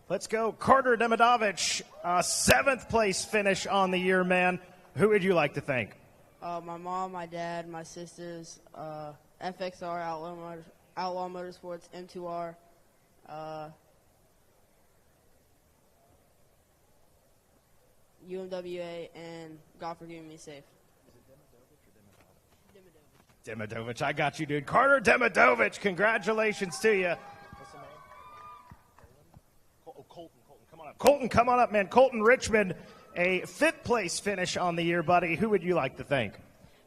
Let's go. Carter Demidovich, 7th place finish on the year, man. Who would you like to thank? My mom, my dad, my sisters, FXR, Outlaw Motorsports, M2R, UMWA, and God for keeping me safe. Demidovich, I got you, dude. Carter Demidovich, congratulations to you. Colton, come on up, man. Colton Richmond, a 5th place finish on the year, buddy. Who would you like to thank?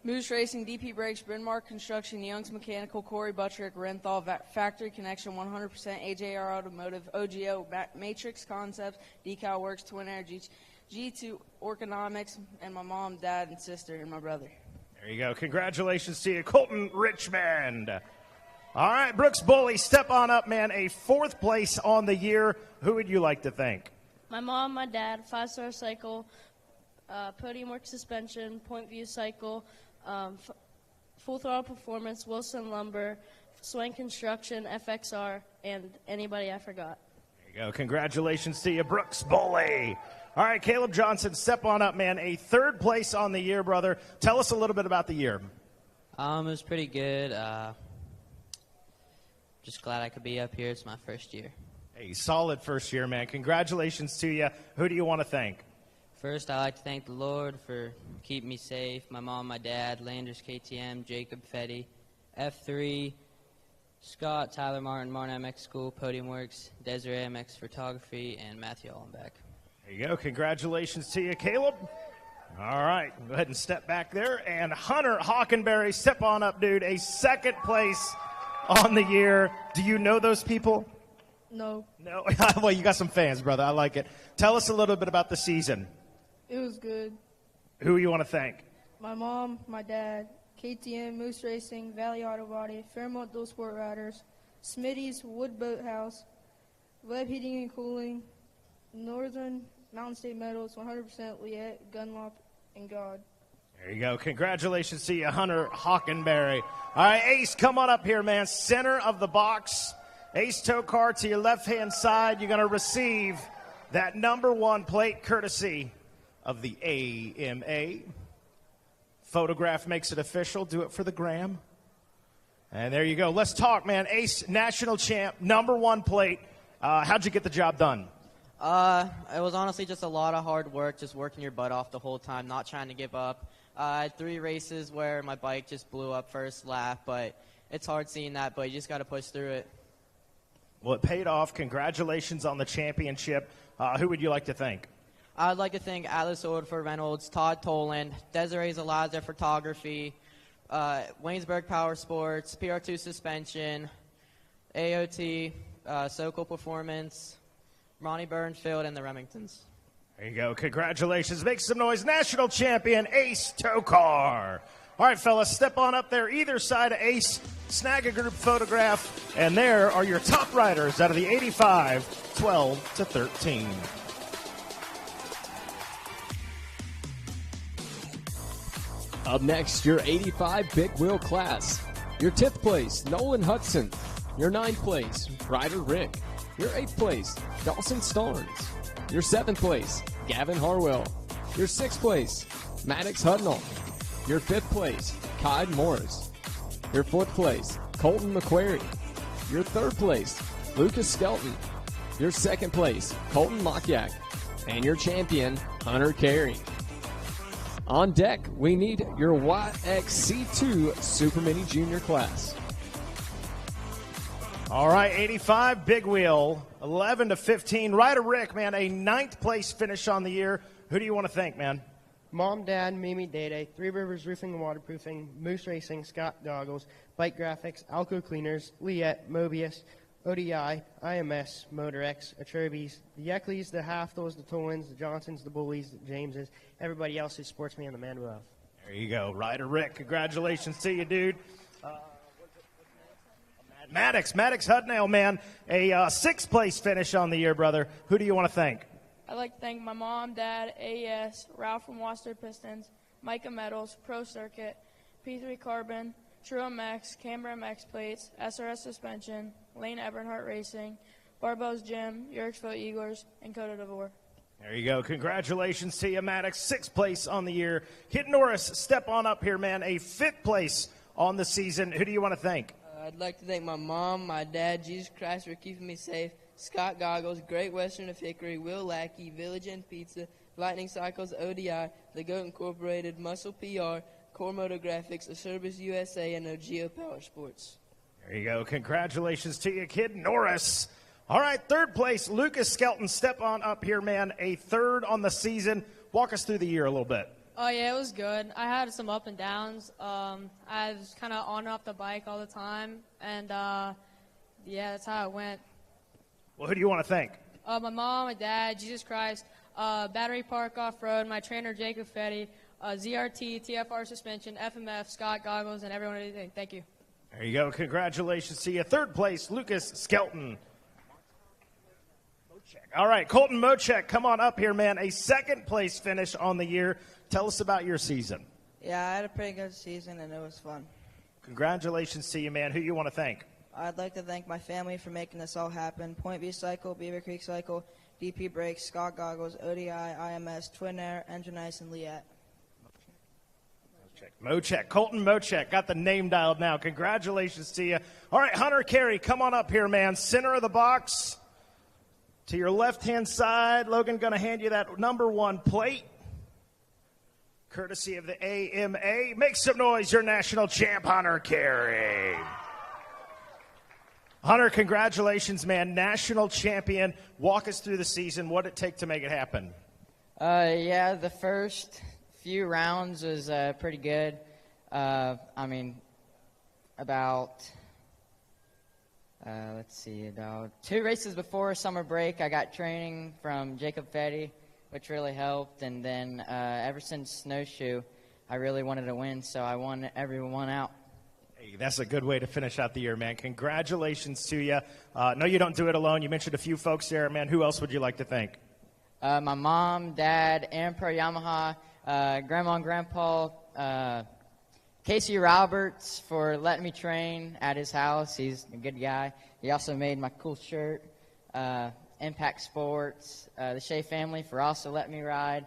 Moose Racing, DP Brakes, Bryn Mawr Construction, Young's Mechanical, Corey Buttrick, Renthal, Factory Connection, 100%, AJR Automotive, OGO, Matrix Concepts, Decal Works, Twin Air, G2 Orconomics, and my mom, dad, and sister, and my brother. There you go. Congratulations to you, Colton Richmond. All right, Brooks Bully, step on up, man. A 4th place on the year. Who would you like to thank? My mom, my dad, 5-Star Cycle, Podium Work Suspension, Point View Cycle, Full Throttle Performance, Wilson Lumber, Swain Construction, FXR, and anybody I forgot. There you go. Congratulations to you, Brooks Bully. All right, Caleb Johnson, step on up, man. A 3rd place on the year, brother. Tell us a little bit about the year. It was pretty good. Just glad I could be up here. It's my first year. Hey, solid first year, man. Congratulations to you. Who do you want to thank? First, I'd like to thank the Lord for keeping me safe. My mom, my dad, Landers KTM, Jacob Fetty, F3, Scott, Tyler Martin, Martin MX School, Podium Works, Desiree MX Photography, and Matthew Allenbeck. There you go. Congratulations to you, Caleb. All right. Go ahead and step back there. And Hunter Hockenberry, step on up, dude. A 2nd place on the year. Do you know those people? No. No? Well, you got some fans, brother. I like it. Tell us a little bit about the season. It was good. Who you want to thank? My mom, my dad, KTM, Moose Racing, Valley Auto Body, Fairmont Dual Sport Riders, Smitty's Wood Boat House, Web Heating and Cooling, Northern Mountain State Metals, 100% Liette, Gunlop, and God. There you go. Congratulations to you, Hunter Hockenberry. All right, Ace, come on up here, man. Center of the box. Ace Tokar to your left-hand side. You're going to receive that number 1 plate courtesy of the AMA. Photograph makes it official. Do it for the gram. And there you go. Let's talk, man. Ace, national champ, number 1 plate. How'd you get the job done? It was honestly just a lot of hard work, just working your butt off the whole time, not trying to give up. I had 3 races where my bike just blew up first lap, but it's hard seeing that, but you just got to push through it. Well, it paid off. Congratulations on the championship. Who would you like to thank? I'd like to thank Atlas Oldford Reynolds, Todd Toland, Desiree Zalaza Photography, Waynesburg Power Sports, PR2 Suspension, AOT, Sokol Performance, Ronnie Burnfield, and the Remingtons. There you go. Congratulations. Make some noise. National champion, Ace Tokar. All right, fellas, step on up there either side of Ace. Snag a group photograph. And there are your top riders out of the 85, 12 to 13. Up next, your 85 big wheel class. Your 10th place, Nolan Hudson. Your 9th place, Ryder Rick. Your 8th place, Dawson Starnes. Your 7th place, Gavin Harwell. Your 6th place, Maddox Hudnall. Your 5th place, Kyle Morris. Your 4th place, Colton McQuarrie. Your 3rd place, Lucas Skelton. Your 2nd place, Colton Lockyak. And your champion, Hunter Carey. On deck, we need your YXC2 Super Mini Junior class. All right, 85 big wheel, 11 to 15. Ryder Rick, man, a 9th place finish on the year. Who do you want to thank, man? Mom, Dad, Mimi, Day, Three Rivers Roofing and Waterproofing, Moose Racing, Scott Goggles, Bike Graphics, Alco Cleaners, Liette, Mobius, ODI, IMS, Motorex, Acherbys, the Yeckleys, the Hafthels, the Tollins, the Johnsons, the Bullies, the Jameses, everybody else who supports me and the man we love. There you go, Ryder Rick. Congratulations to you, dude. Maddox Hudnall, man, a 6th place finish on the year, brother. Who do you want to thank? I'd like to thank my mom, dad, AES, Ralph from Worcester Pistons, Micah Metals, Pro Circuit, P3 Carbon, True MX, Camera MX Plates, SRS Suspension, Lane Eberhardt Racing, Barbell's Gym, Yerkesville Eaglers, and Coda DeVore. There you go. Congratulations to you, Maddox. 6th place on the year. Kid Norris, step on up here, man. A 5th place on the season. Who do you want to thank? I'd like to thank my mom, my dad, Jesus Christ for keeping me safe, Scott Goggles, Great Western of Hickory, Will Lackey, Village Inn Pizza, Lightning Cycles, ODI, The Goat Incorporated, Muscle PR, Core Moto Graphics, Acerbis USA, and Ogeo Power Sports. There you go. Congratulations to you, Kid Norris. All right, 3rd place, Lucas Skelton. Step on up here, man. A 3rd on the season. Walk us through the year a little bit. Oh, yeah, it was good. I had some up and downs. I was kind of on and off the bike all the time, and, yeah, that's how it went. Well, who do you want to thank? My mom, my dad, Jesus Christ, Battery Park Off-Road, my trainer, Jacob Fetty, ZRT, TFR Suspension, FMF, Scott Goggles, and everyone. Thank you. There you go. Congratulations to you. 3rd place, Lucas Skelton. All right, Colton Mochek, come on up here, man. A 2nd place finish on the year. Tell us about your season. Yeah, I had a pretty good season, and it was fun. Congratulations to you, man. Who you want to thank? I'd like to thank my family for making this all happen. Point View Cycle, Beaver Creek Cycle, DP Brakes, Scott Goggles, ODI, IMS, Twin Air, Engine Ice, and Liette. Mochek, Colton Mochek, got the name dialed now. Congratulations to you. All right, Hunter Carey, come on up here, man. Center of the box. To your left-hand side, Logan going to hand you that number 1 plate. Courtesy of the AMA. Make some noise, your national champ, Hunter Carey. Hunter, congratulations, man. National champion. Walk us through the season. What did it take to make it happen? Yeah, the first few rounds was pretty good. About 2 races before summer break, I got training from Jacob Fetty, which really helped. And then ever since Snowshoe, I really wanted to win, so I won everyone out. Hey, that's a good way to finish out the year, man. Congratulations to you. No, you don't do it alone. You mentioned a few folks there, man. Who else would you like to thank? My mom, dad, and Pro Yamaha, grandma and grandpa, Casey Roberts for letting me train at his house. He's a good guy. He also made my cool shirt. Impact Sports, the Shea family for also letting me ride,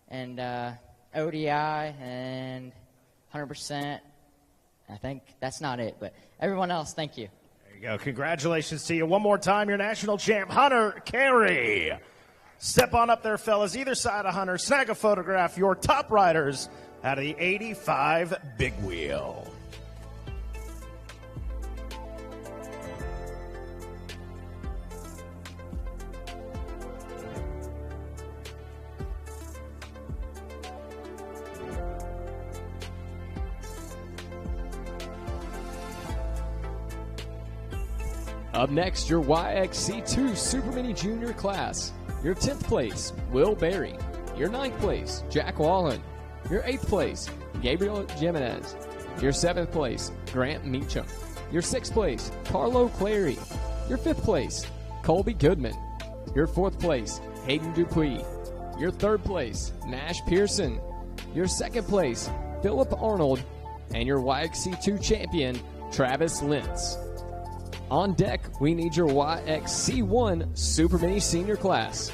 and ODI and 100%. I think that's not it, but everyone else, thank you. There you go. Congratulations to you. One more time, your national champ, Hunter Carey. Step on up there, fellas. Either side of Hunter, snag a photograph. Your top riders out of the 85 Big Wheel. Up next, your YXC2 Super Mini Junior class. Your 10th place, Will Berry. Your 9th place, Jack Wallen. Your 8th place, Gabriel Jimenez. Your 7th place, Grant Meacham. Your 6th place, Carlo Clary. Your 5th place, Colby Goodman. Your 4th place, Hayden Dupuis. Your 3rd place, Nash Pearson. Your 2nd place, Philip Arnold. And your YXC2 champion, Travis Lentz. On deck, we need your YXC1 Super Mini Senior class.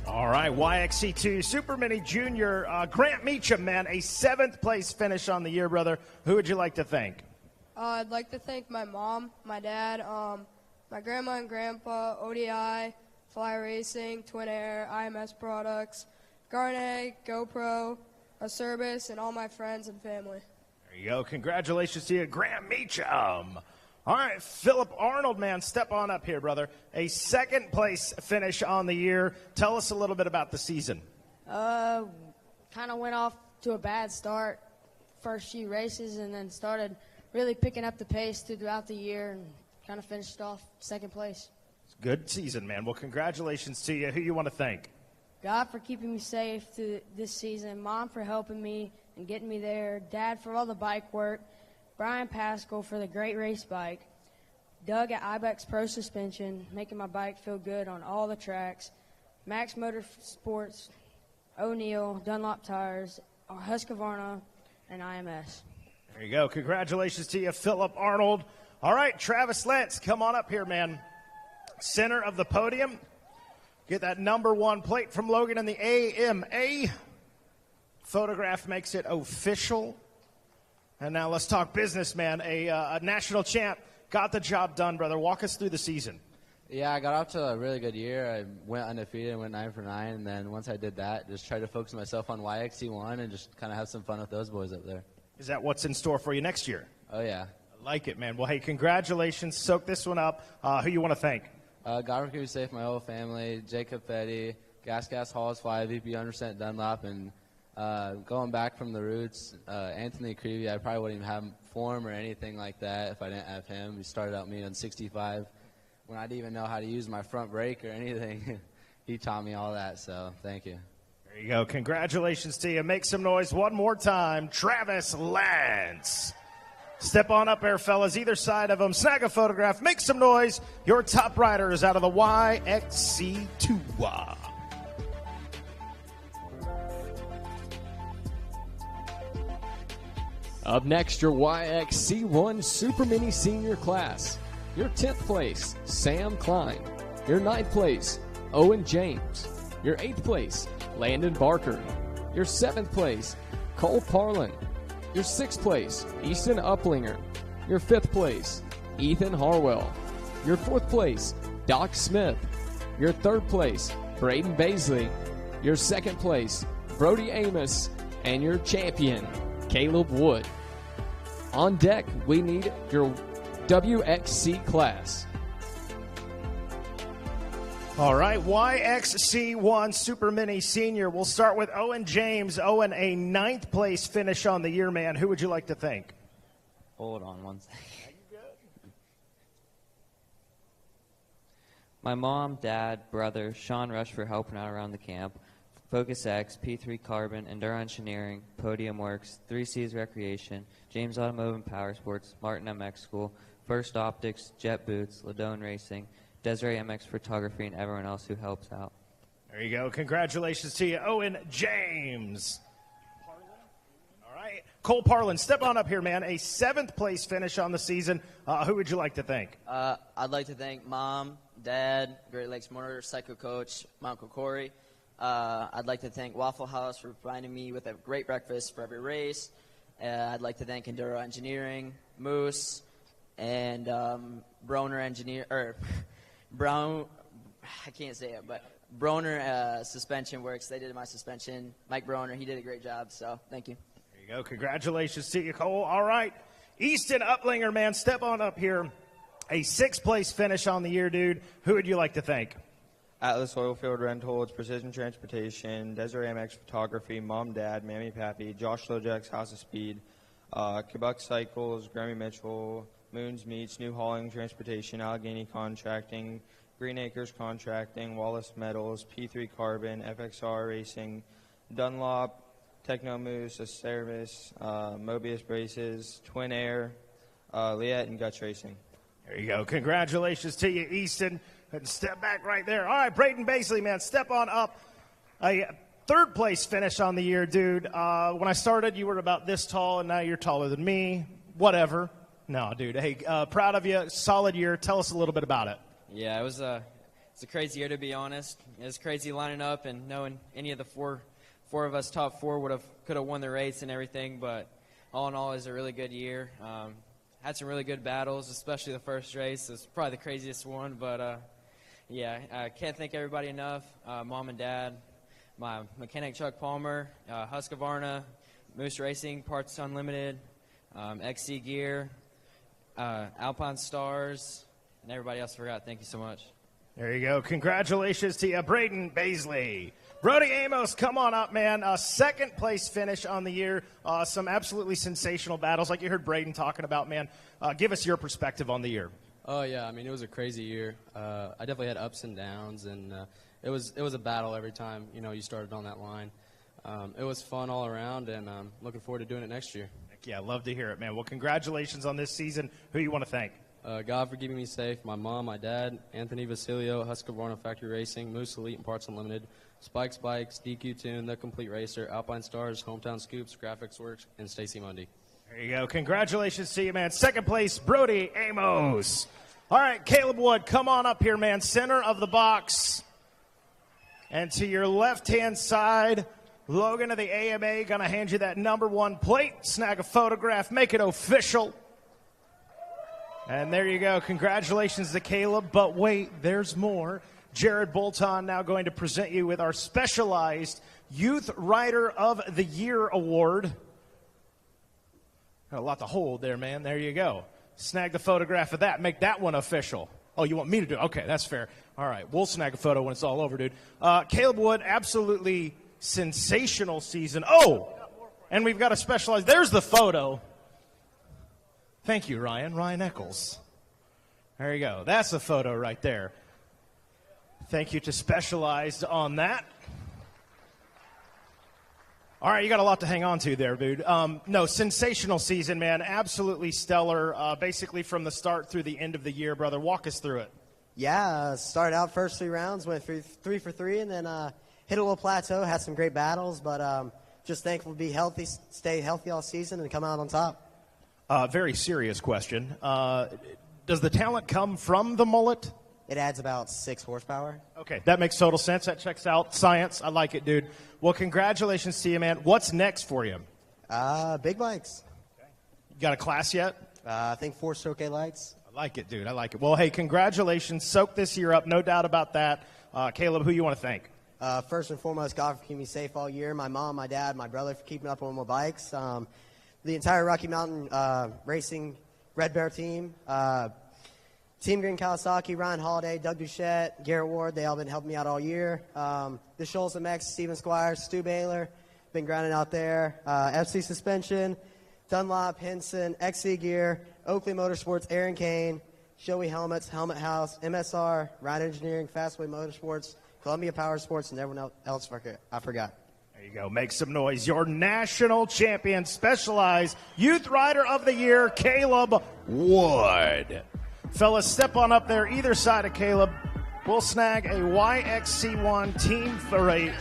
All right, YXC2 Super Mini Junior, Grant Meacham, man, a 7th place finish on the year, brother. Who would you like to thank? I'd like to thank my mom, my dad, my grandma and grandpa, ODI, Fly Racing, Twin Air, IMS Products, Garnet, GoPro, Acerbis, and all my friends and family. There you go. Congratulations to you, Grant Meacham. All right, Philip Arnold, man, step on up here, brother. A 2nd place finish on the year. Tell us a little bit about the season. Kind of went off to a bad start first few races and then started really picking up the pace throughout the year and kind of finished off 2nd place. Good season, man. Well, congratulations to you. Who you want to thank? God for keeping me safe through this season, Mom for helping me and getting me there, Dad for all the bike work, Brian Pascal for the great race bike, Doug at Ibex Pro Suspension, making my bike feel good on all the tracks, Max Motorsports, O'Neill, Dunlop Tires, Husqvarna, and IMS. There you go. Congratulations to you, Philip Arnold. All right, Travis Lentz, come on up here, man. Center of the podium. Get that number 1 plate from Logan in the AMA. Photograph makes it official. And now let's talk business, man. A national champ got the job done, brother. Walk us through the season. Yeah, I got off to a really good year. I went undefeated and went 9 for 9. And then once I did that, just tried to focus myself on YXC1 and just kind of have some fun with those boys up there. Is that what's in store for you next year? Oh, yeah. I like it, man. Well, hey, congratulations. Soak this one up. Who you want to thank? God for keeping safe, my whole family, Jacob Fetty, Gas Halls Fly, VP Undercent Dunlop, and going back from the roots, Anthony Creevy. I probably wouldn't even have form or anything like that if I didn't have him. He started out me on 65 when I didn't even know how to use my front brake or anything. He taught me all that, so thank you. There you go. Congratulations to you. Make some noise one more time. Travis Lentz. Step on up there, fellas, either side of him. Snag a photograph. Make some noise. Your top rider is out of the YXC2. Up next, your YXC1 Super Mini Senior class. Your 10th place, Sam Klein. Your 9th place, Owen James. Your 8th place, Landon Barker. Your 7th place, Cole Parlin. Your 6th place, Easton Uplinger. Your 5th place, Ethan Harwell. Your 4th place, Doc Smith. Your 3rd place, Braden Baisley. Your 2nd place, Brody Amos. And your champion, Caleb Wood. On deck, we need your WXC class. All right, YXC1 Super Mini Senior. We'll start with Owen James. Owen, a 9th place finish on the year, man. Who would you like to thank? Hold on one second. My mom, dad, brother, Sean Rush for helping out around the camp, Focus X, P3 Carbon, Enduro Engineering, Podium Works, 3Cs Recreation, James Automotive and Power Sports, Martin MX School, First Optics, Jet Boots, Ladone Racing, Desiree MX Photography, and everyone else who helps out. There you go. Congratulations to you, Owen James. All right. Cole Parlin, step on up here, man. A 7th place finish on the season. Who would you like to thank? I'd like to thank Mom, Dad, Great Lakes Motorcycle Coach, my Uncle Corey. I'd like to thank Waffle House for providing me with a great breakfast for every race. I'd like to thank Enduro Engineering, Moose, and Brown, I can't say it, but Broner Suspension Works. They did my suspension. Mike Broner, he did a great job, so thank you. There you go. Congratulations to you, Cole. All right. Easton Uplinger, man, step on up here. A 6th place finish on the year, dude. Who would you like to thank? Atlas Oilfield Rentals, Precision Transportation, Desiree MX Photography, Mom, Dad, Mammy, Pappy, Josh Lojack's House of Speed, Quebec Cycles, Grammy Mitchell, Moons Meats, New Hauling Transportation, Allegheny Contracting, Green Acres Contracting, Wallace Metals, P3 Carbon, FXR Racing, Dunlop, Technomoose, Acervis, Mobius Braces, Twin Air, Liette, and Guts Racing. There you go. Congratulations to you, Easton. And step back right there. All right, Braden Baisley, man, step on up. A third place finish on the year, dude. When I started, you were about this tall, and now you're taller than me. Whatever. No, dude. Hey, proud of you. Solid year. Tell us a little bit about it. Yeah, it's a crazy year, to be honest. It was crazy lining up and knowing any of the four of us top four could have won the race and everything. But all in all, it was a really good year. Had some really good battles, especially the first race. It's probably the craziest one, but yeah, I can't thank everybody enough. Mom and Dad, my mechanic Chuck Palmer, Husqvarna, Moose Racing, Parts Unlimited, XC Gear, Alpine Stars, and everybody else I forgot. Thank you so much. There you go. Congratulations to you, Braden Baisley. Brody Amos, come on up, man. Second place finish on the year. Some absolutely sensational battles like you heard Braden talking about, man. Give us your perspective on the year. Oh, yeah. I mean, it was a crazy year. I definitely had ups and downs, and it was a battle every time, you started on that line. It was fun all around, and I'm looking forward to doing it next year. Yeah, love to hear it, man. Well, congratulations on this season. Who you want to thank? God for keeping me safe, my mom, my dad, Anthony Vasilio, Husqvarna Factory Racing, Moose Elite and Parts Unlimited, Spikes Bikes, DQ Tune, The Complete Racer, Alpine Stars, Hometown Scoops, Graphics Works, and Stacy Mundy. There you go. Congratulations to you, man. Second place, Brody Amos. All right, Caleb Wood, come on up here, man. Center of the box. And to your left-hand side, Logan of the AMA going to hand you that number 1 plate, snag a photograph, make it official. And there you go. Congratulations to Caleb. But wait, there's more. Jared Bolton now going to present you with our Specialized Youth Rider of the Year Award. Got a lot to hold there, man. There you go. Snag the photograph of that. Make that one official. Oh, you want me to do it? Okay, that's fair. All right, we'll snag a photo when it's all over, dude. Caleb Wood, absolutely sensational season. Oh, and we've got a Specialized. There's the photo. Thank you, Ryan. Ryan Eccles. There you go. That's the photo right there. Thank you to Specialized on that. All right, you got a lot to hang on to there, dude. No, sensational season, man. Absolutely stellar, basically from the start through the end of the year, brother. Walk us through it. Yeah, started out first 3 rounds, went 3 for 3, and then hit a little plateau, had some great battles, but just thankful to be healthy, stay healthy all season, and come out on top. Very serious question. Does the talent come from the mullet? It adds about 6 horsepower. Okay, that makes total sense. That checks out. Science. I like it, dude. Well, congratulations to you, man. What's next for you? Big bikes. Okay. You got a class yet? I think 4-stroke A lights. I like it, dude. I like it. Well, hey, congratulations. Soak this year up. No doubt about that. Caleb, who you want to thank? First and foremost, God for keeping me safe all year. My mom, my dad, my brother for keeping up on my bikes. The entire Rocky Mountain Racing Red Bear team. Team Green Kawasaki, Ryan Holiday, Doug Duchette, Girroir, they all been helping me out all year. The Shoals MX, Steven Squires, Stu Baylor, been grinding out there. FC Suspension, Dunlop, Henson, XC Gear, Oakley Motorsports, Aaron Kane, Shoei Helmets, Helmet House, MSR, Ride Engineering, Fastway Motorsports, Columbia Power Sports, and everyone else I forgot. There you go. Make some noise. Your national champion, Specialized Youth Rider of the Year, Caleb Wood. Fellas, step on up there, either side of Caleb. We'll snag a YXC1 team for a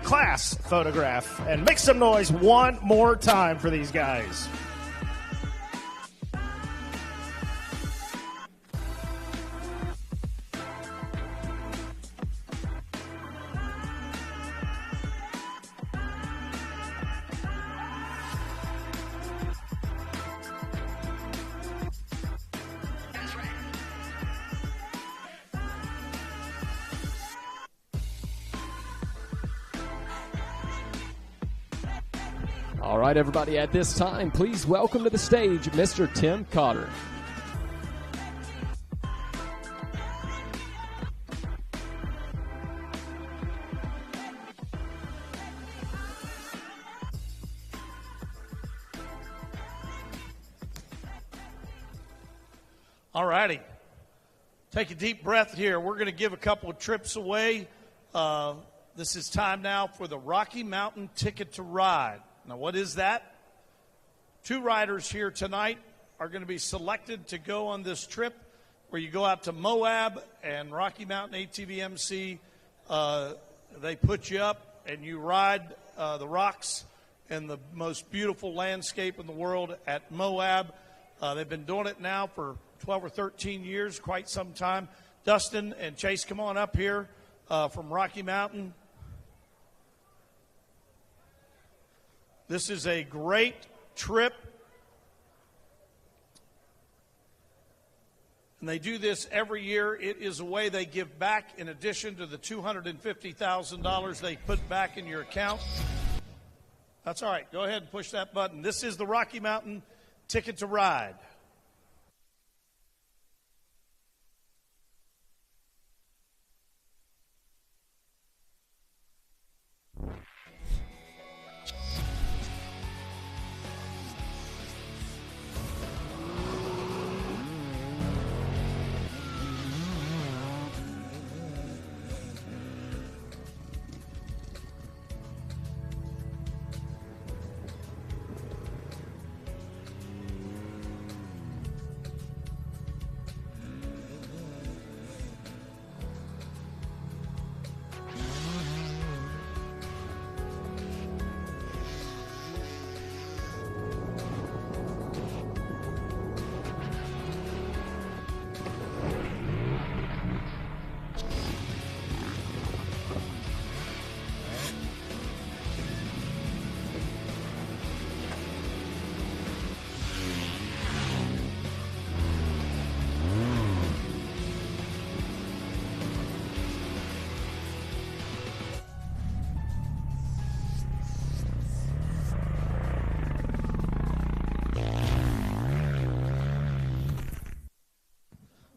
class photograph. And make some noise one more time for these guys. All right, everybody, at this time, please welcome to the stage Mr. Tim Cotter. All righty. Take a deep breath here. We're going to give a couple of trips away. This is time now for the Rocky Mountain Ticket to Ride. Now, what is that? 2 riders here tonight are going to be selected to go on this trip where you go out to Moab and Rocky Mountain ATVMC. They put you up and you ride the rocks in the most beautiful landscape in the world at Moab. They've been doing it now for 12 or 13 years, quite some time. Dustin and Chase, come on up here from Rocky Mountain. This is a great trip. And they do this every year. It is a way they give back in addition to the $250,000 they put back in your account. That's all right. Go ahead and push that button. This is the Rocky Mountain Ticket to Ride.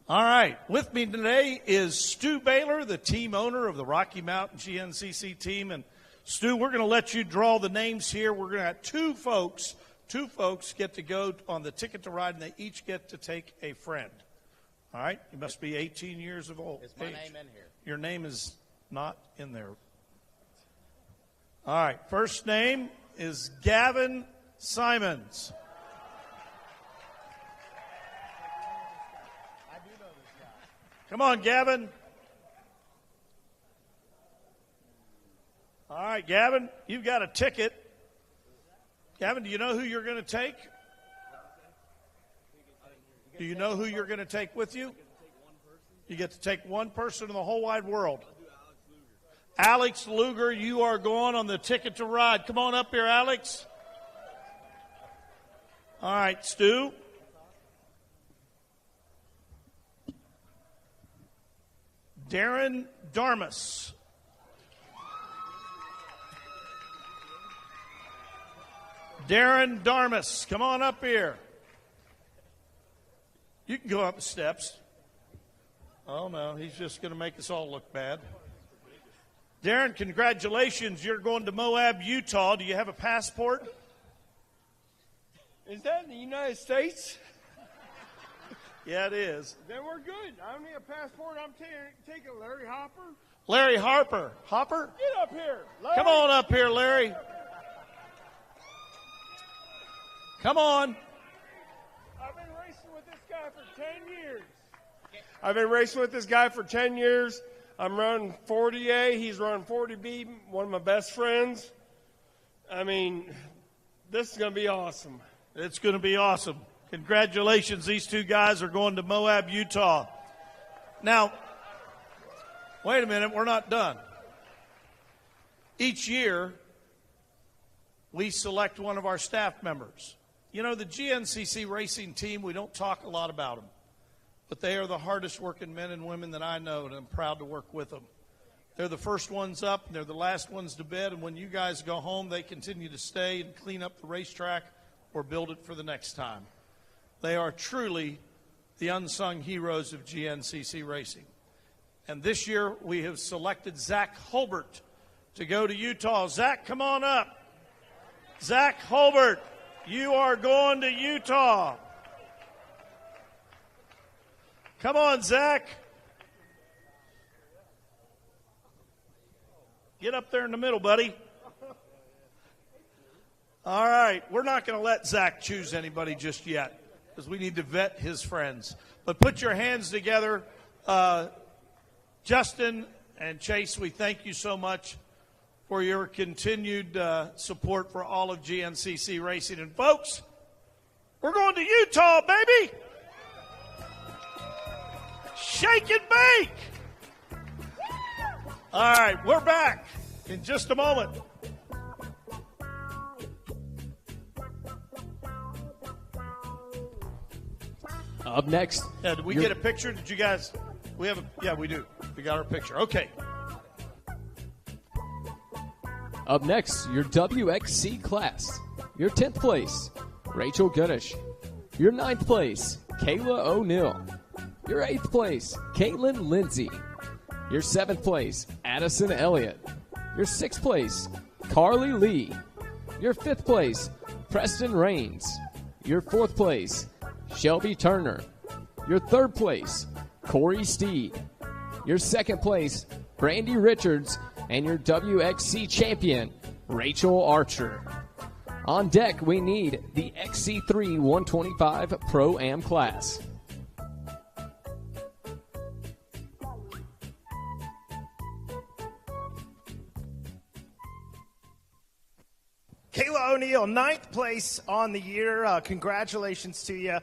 All right, with me today is Stu Baylor, the team owner of the Rocky Mountain GNCC team. And Stu, we're going to let you draw the names here. We're going to have two folks get to go on the Ticket to Ride, and they each get to take a friend. All right, you must be 18 years of old. Is my name in here? Your name is not in there. All right, first name is Gavin Simons. Come on, Gavin. All right, Gavin, you've got a ticket. Gavin, do you know who you're going to take? Do you know who you're going to take with you? You get to take one person in the whole wide world. Alex Luger, you are going on the Ticket to Ride. Come on up here, Alex. All right, Stu. Darren Darmus. Darren Darmus, come on up here. You can go up the steps. Oh, no, he's just going to make us all look bad. Darren, congratulations. You're going to Moab, Utah. Do you have a passport? Is that in the United States? Yeah, it is. Then we're good. I don't need a passport. I'm taking Larry Hopper. Larry Harper. Hopper? Get up here, Larry. Come on up here, Larry. Come on. I've been racing with this guy for 10 years. I'm running 40A. He's running 40B, one of my best friends. I mean, this is going to be awesome. It's going to be awesome. Congratulations. These two guys are going to Moab, Utah. Now, wait a minute. We're not done. Each year, we select one of our staff members. You know, the GNCC racing team, we don't talk a lot about them. But they are the hardest working men and women that I know, and I'm proud to work with them. They're the first ones up, and they're the last ones to bed, and when you guys go home, they continue to stay and clean up the racetrack or build it for the next time. They are truly the unsung heroes of GNCC racing. And this year, we have selected Zach Hulbert to go to Utah. Zach, come on up. Zach Hulbert, you are going to Utah. Come on, Zach. Get up there in the middle, buddy. All right, we're not going to let Zach choose anybody just yet because we need to vet his friends. But put your hands together. Justin and Chase, we thank you so much for your continued support for all of GNCC Racing. And folks, we're going to Utah, baby! Shake and bake! All right, we're back in just a moment. Up next. Yeah, did we get a picture? Did you guys? Yeah, we do. We got our picture. Okay. Up next, your WXC class. Your 10th place, Rachel Goodish. Your 9th place, Kayla O'Neill. Your 8th place, Caitlin Lindsay. Your 7th place, Addison Elliott. Your 6th place, Carly Lee. Your 5th place, Preston Rains. Your 4th place, Shelby Turner. Your 3rd place, Corey Steed. Your 2nd place, Brandy Richards. And your WXC champion, Rachel Archer. On deck, we need the XC3 125 Pro-Am class. Kayla O'Neill, 9th place on the year. Congratulations to you.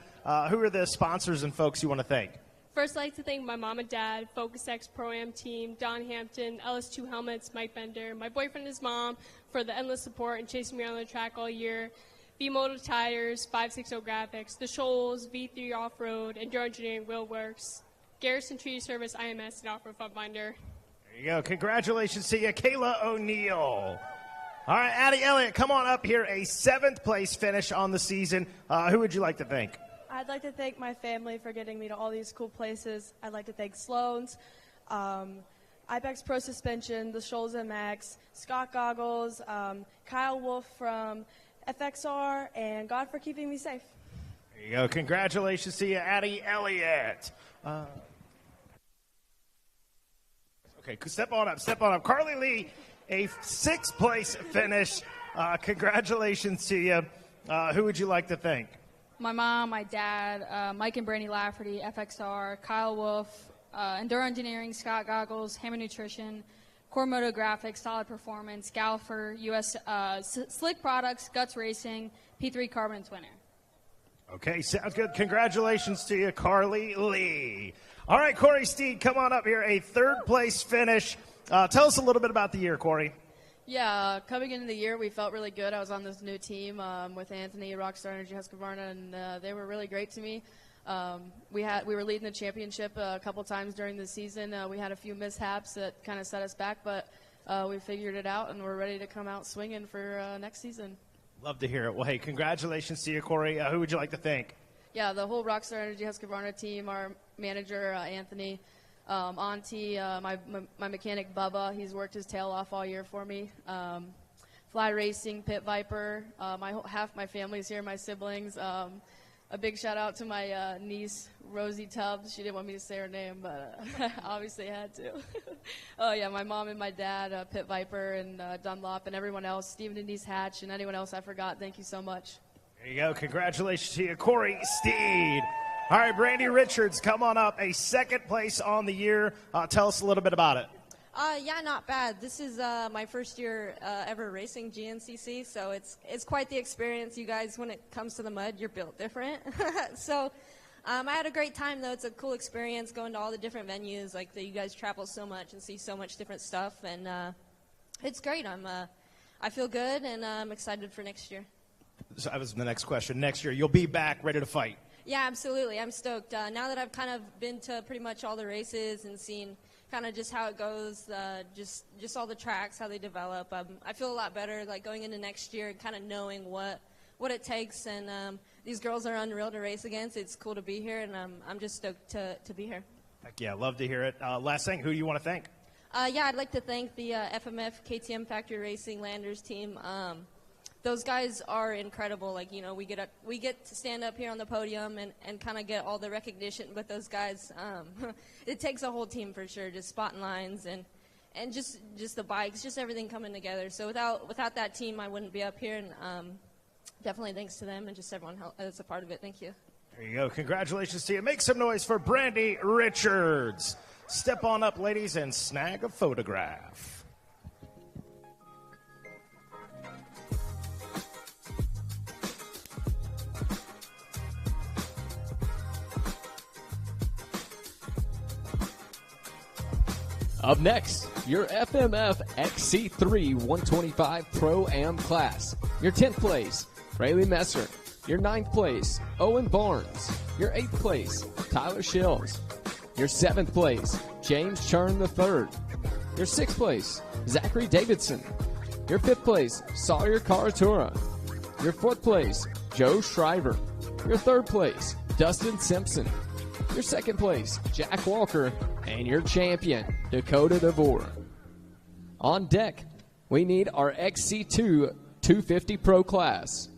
Who are the sponsors and folks you want to thank? First, I'd like to thank my mom and dad, Focus X Pro-Am team, Don Hampton, LS2 Helmets, Mike Bender, my boyfriend and his mom for the endless support and chasing me around the track all year, V-Moto Tires, 560 Graphics, The Shoals, V3 Off-Road, Enduro Engineering, Wheelworks, Garrison Treaty Service, IMS, and Off-Road Fun Finder. There you go. Congratulations to you, Kayla O'Neill. All right, Addie Elliott, come on up here. A 7th place finish on the season. Who would you like to thank? I'd like to thank my family for getting me to all these cool places. I'd like to thank Sloan's, Ibex Pro Suspension, the Shoals MX, Scott Goggles, Kyle Wolf from FXR, and God for keeping me safe. There you go. Congratulations to you, Addie Elliott. Okay, step on up. Carly Lee, a 6th place finish. Congratulations to you. Who would you like to thank? My mom, my dad, Mike and Brandy Lafferty, FXR, Kyle Wolf, Enduro Engineering, Scott Goggles, Hammer Nutrition, Core Moto Graphics, Solid Performance, Galfer, US Slick Products, Guts Racing, P3 Carbon, and Twin Air. Okay, sounds good. Congratulations to you, Carly Lee. All right, Corey Steed, come on up here. A 3rd place finish. Tell us a little bit about the year, Corey. Yeah, coming into the year, we felt really good. I was on this new team with Anthony, Rockstar Energy, Husqvarna, and they were really great to me. We were leading the championship a couple times during the season. We had a few mishaps that kind of set us back, but we figured it out, and we're ready to come out swinging for next season. Love to hear it. Well, hey, congratulations to you, Corey. Who would you like to thank? Yeah, the whole Rockstar Energy Husqvarna team, our manager, Anthony, Auntie, my mechanic, Bubba. He's worked his tail off all year for me. Fly Racing, Pit Viper. Half my family's here, my siblings. A big shout out to my niece, Rosie Tubbs. She didn't want me to say her name, but obviously had to. Oh, yeah, my mom and my dad, Pit Viper and Dunlop, and everyone else, Stephen and Denise Hatch, and anyone else I forgot. Thank you so much. There you go. Congratulations to you, Corey Steed. All right, Brandy Richards, come on up. A 2nd place on the year. Tell us a little bit about it. Yeah, not bad. This is my first year ever racing GNCC, so it's quite the experience. You guys, when it comes to the mud, you're built different. So I had a great time, though. It's a cool experience going to all the different venues. Like, you guys travel so much and see so much different stuff, and it's great. I feel good, and I'm excited for next year. So that was the next question. Next year, you'll be back ready to fight. Yeah, absolutely. I'm stoked. Now that I've kind of been to pretty much all the races and seen kind of just how it goes, just all the tracks, how they develop, I feel a lot better, like, going into next year, kind of knowing what it takes. And these girls are unreal to race against. It's cool to be here, and I'm just stoked to be here. Heck yeah, love to hear it. Last thing, who do you want to thank? Yeah, I'd like to thank the FMF KTM Factory Racing Landers team. Those guys are incredible. Like, you know, we get to stand up here on the podium and kind of get all the recognition, but those guys, it takes a whole team for sure, just spotting lines and just the bikes, just everything coming together. So without that team, I wouldn't be up here, and definitely thanks to them and just everyone that's a part of it. Thank you. There you go. Congratulations to you. Make some noise for Brandy Richards. Step on up, ladies, and snag a photograph. Up next, your FMF XC3 125 Pro-Am class. Your 10th place, LeMaster. Your 9th place, Owen Barnes. Your 8th place, Tyler Shills. Your 7th place, James Churn III. Your 6th place, Zachary Davidson. Your 5th place, Sawyer Caratura. Your 4th place, Joe Shriver. Your 3rd place, Dustin Simpson. Your 2nd place, Jack Walker. And your champion, Dakota DeVore. On deck, we need our XC2 250 Pro class.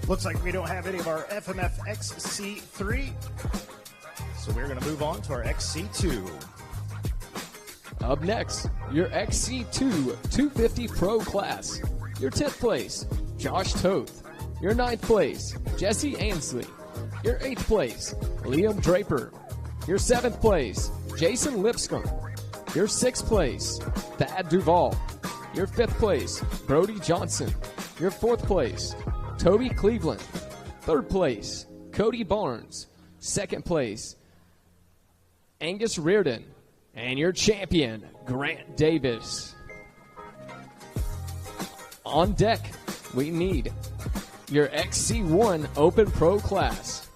Looks like we don't have any of our FMF XC3, so we're going to move on to our XC2. Up next, your XC2 250 Pro class. Your 10th place, Josh Toth. Your 9th place, Jesse Ansley. Your 8th place, Liam Draper. Your 7th place, Jason Lipscomb. Your 6th place, Thad Duvall. Your 5th place, Brody Johnson. Your 4th place, Toby Cleveland. 3rd place, Cody Barnes. 2nd place, Angus Reardon. And your champion, Grant Davis. On deck, we need your XC1 Open Pro class.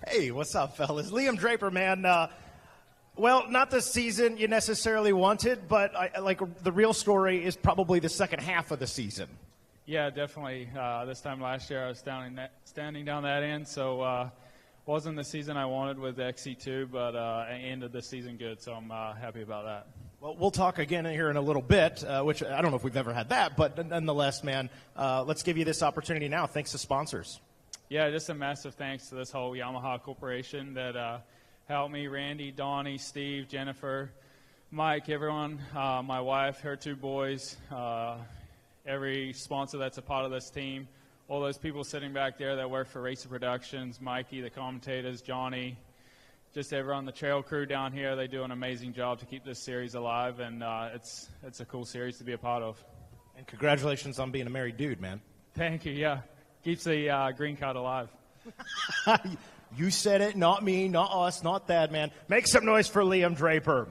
Hey, what's up, fellas? Liam Draper, man. Well, not the season you necessarily wanted, but the real story is probably the second half of the season. Yeah, definitely. This time last year, I was standing down that end, so wasn't the season I wanted with the XC2, but I ended the season good, so I'm happy about that. Well, we'll talk again here in a little bit, which I don't know if we've ever had that, but nonetheless, man, let's give you this opportunity now. Thanks to sponsors. Yeah, just a massive thanks to this whole Yamaha Corporation that helped me, Randy, Donnie, Steve, Jennifer, Mike, everyone, my wife, her 2 boys, every sponsor that's a part of this team, all those people sitting back there that work for Racer Productions, Mikey, the commentators, Johnny, just everyone, the trail crew down here. They do an amazing job to keep this series alive, and it's a cool series to be a part of. And congratulations on being a married dude, man. Thank you, yeah. Keeps the green card alive. You said it, not me, not us, not Thad, man. Make some noise for Liam Draper.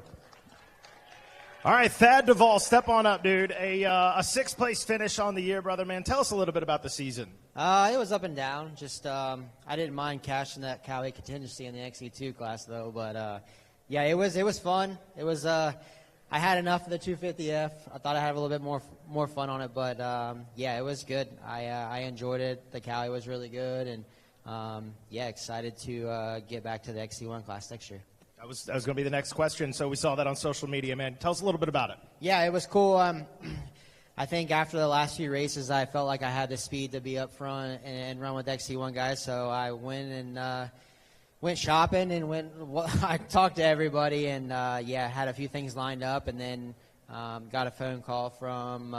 All right, Thad Duvall, step on up, dude. A 6th place finish on the year, brother, man. Tell us a little bit about the season. It was up and down. Just I didn't mind cashing that Cali contingency in the XC2 class, though. But, yeah, it was fun. It was I had enough of the 250F. I thought I'd have a little bit more fun on it. But, yeah, it was good. I enjoyed it. The Cali was really good. And, yeah, excited to get back to the XC1 class next year. That was going to be the next question, so we saw that on social media, man. Tell us a little bit about it. Yeah, it was cool. I think after the last few races, I felt like I had the speed to be up front and run with XC1 guys, so I went and went shopping and I talked to everybody and, yeah, had a few things lined up, and then got a phone call from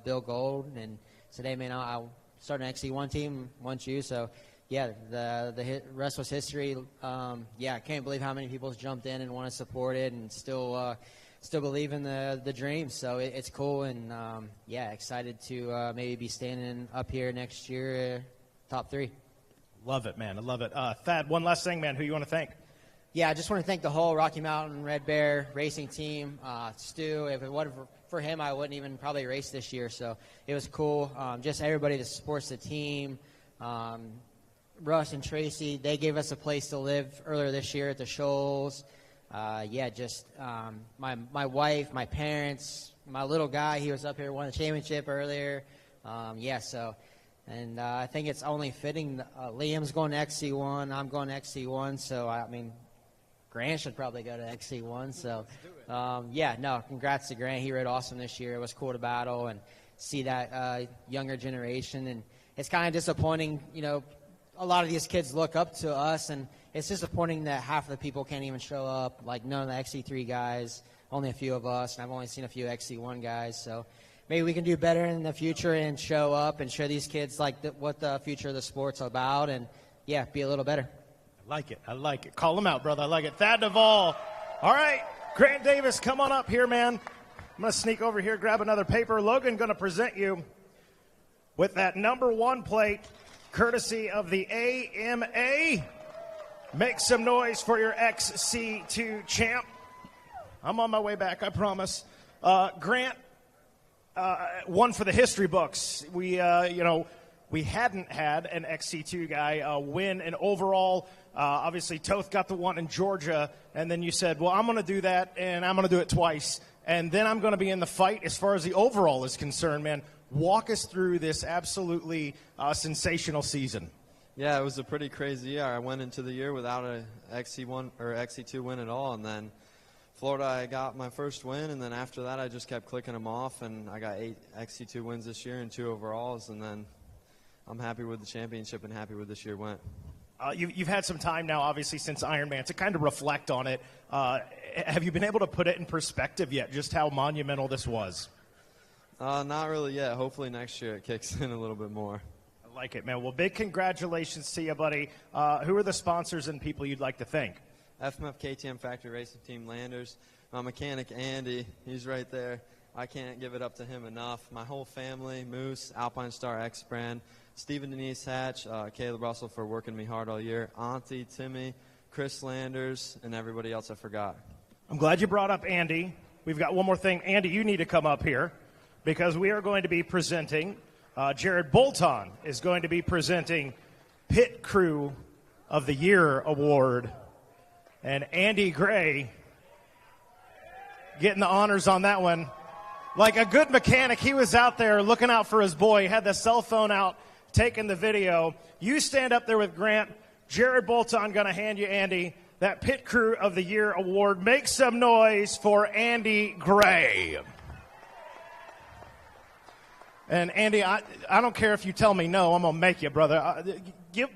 Bill Gold and said, hey, man, I'll start an XC1 team, want you, so... Yeah, the rest was history. Yeah, I can't believe how many people jumped in and want to support it and still believe in the dream. So it's cool, and yeah, excited to maybe be standing up here next year, top 3. Love it, man. I love it. Thad, one last thing, man. Who you want to thank? Yeah, I just want to thank the whole Rocky Mountain Red Bear racing team. Stu, if it wasn't for him, I wouldn't even probably race this year. So it was cool. Just everybody that supports the team. Russ and Tracy, they gave us a place to live earlier this year at the Shoals. my wife, my parents, my little guy, he was up here, won the championship earlier. And I think it's only fitting. Liam's going to XC1, I'm going to XC1, so I mean, Grant should probably go to XC1. So, congrats to Grant. He rode awesome this year. It was cool to battle and see that younger generation. And it's kind of disappointing, a lot of these kids look up to us, and it's disappointing that half of the people can't even show up, like none of the XC3 guys, only a few of us, and I've only seen a few XC1 guys. So maybe we can do better in the future and show up and show these kids what the future of the sport's about, and, be a little better. I like it. Call him out, brother. I like it. Thad Duvall. All right, Grant Davis, come on up here, man. I'm going to sneak over here, grab another paper. Logan going to present you with that number 1 plate, courtesy of the AMA. Make some noise for your XC2 champ. I'm on my way back, I promise. Grant, one for the history books. We hadn't had an XC2 guy win an overall. Obviously, Toth got the one in Georgia, and then you said, well, I'm going to do that, and I'm going to do it twice, and then I'm going to be in the fight as far as the overall is concerned, man. Walk us through this absolutely sensational season. Yeah, it was a pretty crazy year. I went into the year without a XC1 or XC2 win at all, and then Florida, I got my first win, and then after that, I just kept clicking them off, and I got 8 XC2 wins this year and 2 overalls, and then I'm happy with the championship and happy with this year went. You've had some time now, obviously, since Ironman to kind of reflect on it. Have you been able to put it in perspective yet, just how monumental this was? Not really yet. Hopefully next year it kicks in a little bit more. I like it, man. Well, big congratulations to you, buddy. Who are the sponsors and people you'd like to thank? FMF KTM Factory Racing Team Landers. My mechanic, Andy, he's right there. I can't give it up to him enough. My whole family, Moose, Alpine Star X Brand, Stephen Denise Hatch, Caleb Russell for working me hard all year, Auntie, Timmy, Chris Landers, and everybody else I forgot. I'm glad you brought up Andy. We've got one more thing. Andy, you need to come up here because we are going to be presenting, Jared Bolton is going to be presenting Pit Crew of the Year Award. And Andy Gray getting the honors on that one. Like a good mechanic, he was out there looking out for his boy. He had the cell phone out, taking the video. You stand up there with Grant. Jared Bolton going to hand you, Andy, that Pit Crew of the Year award. Make some noise for Andy Gray. And Andy, I don't care if you tell me no, I'm going to make you, brother.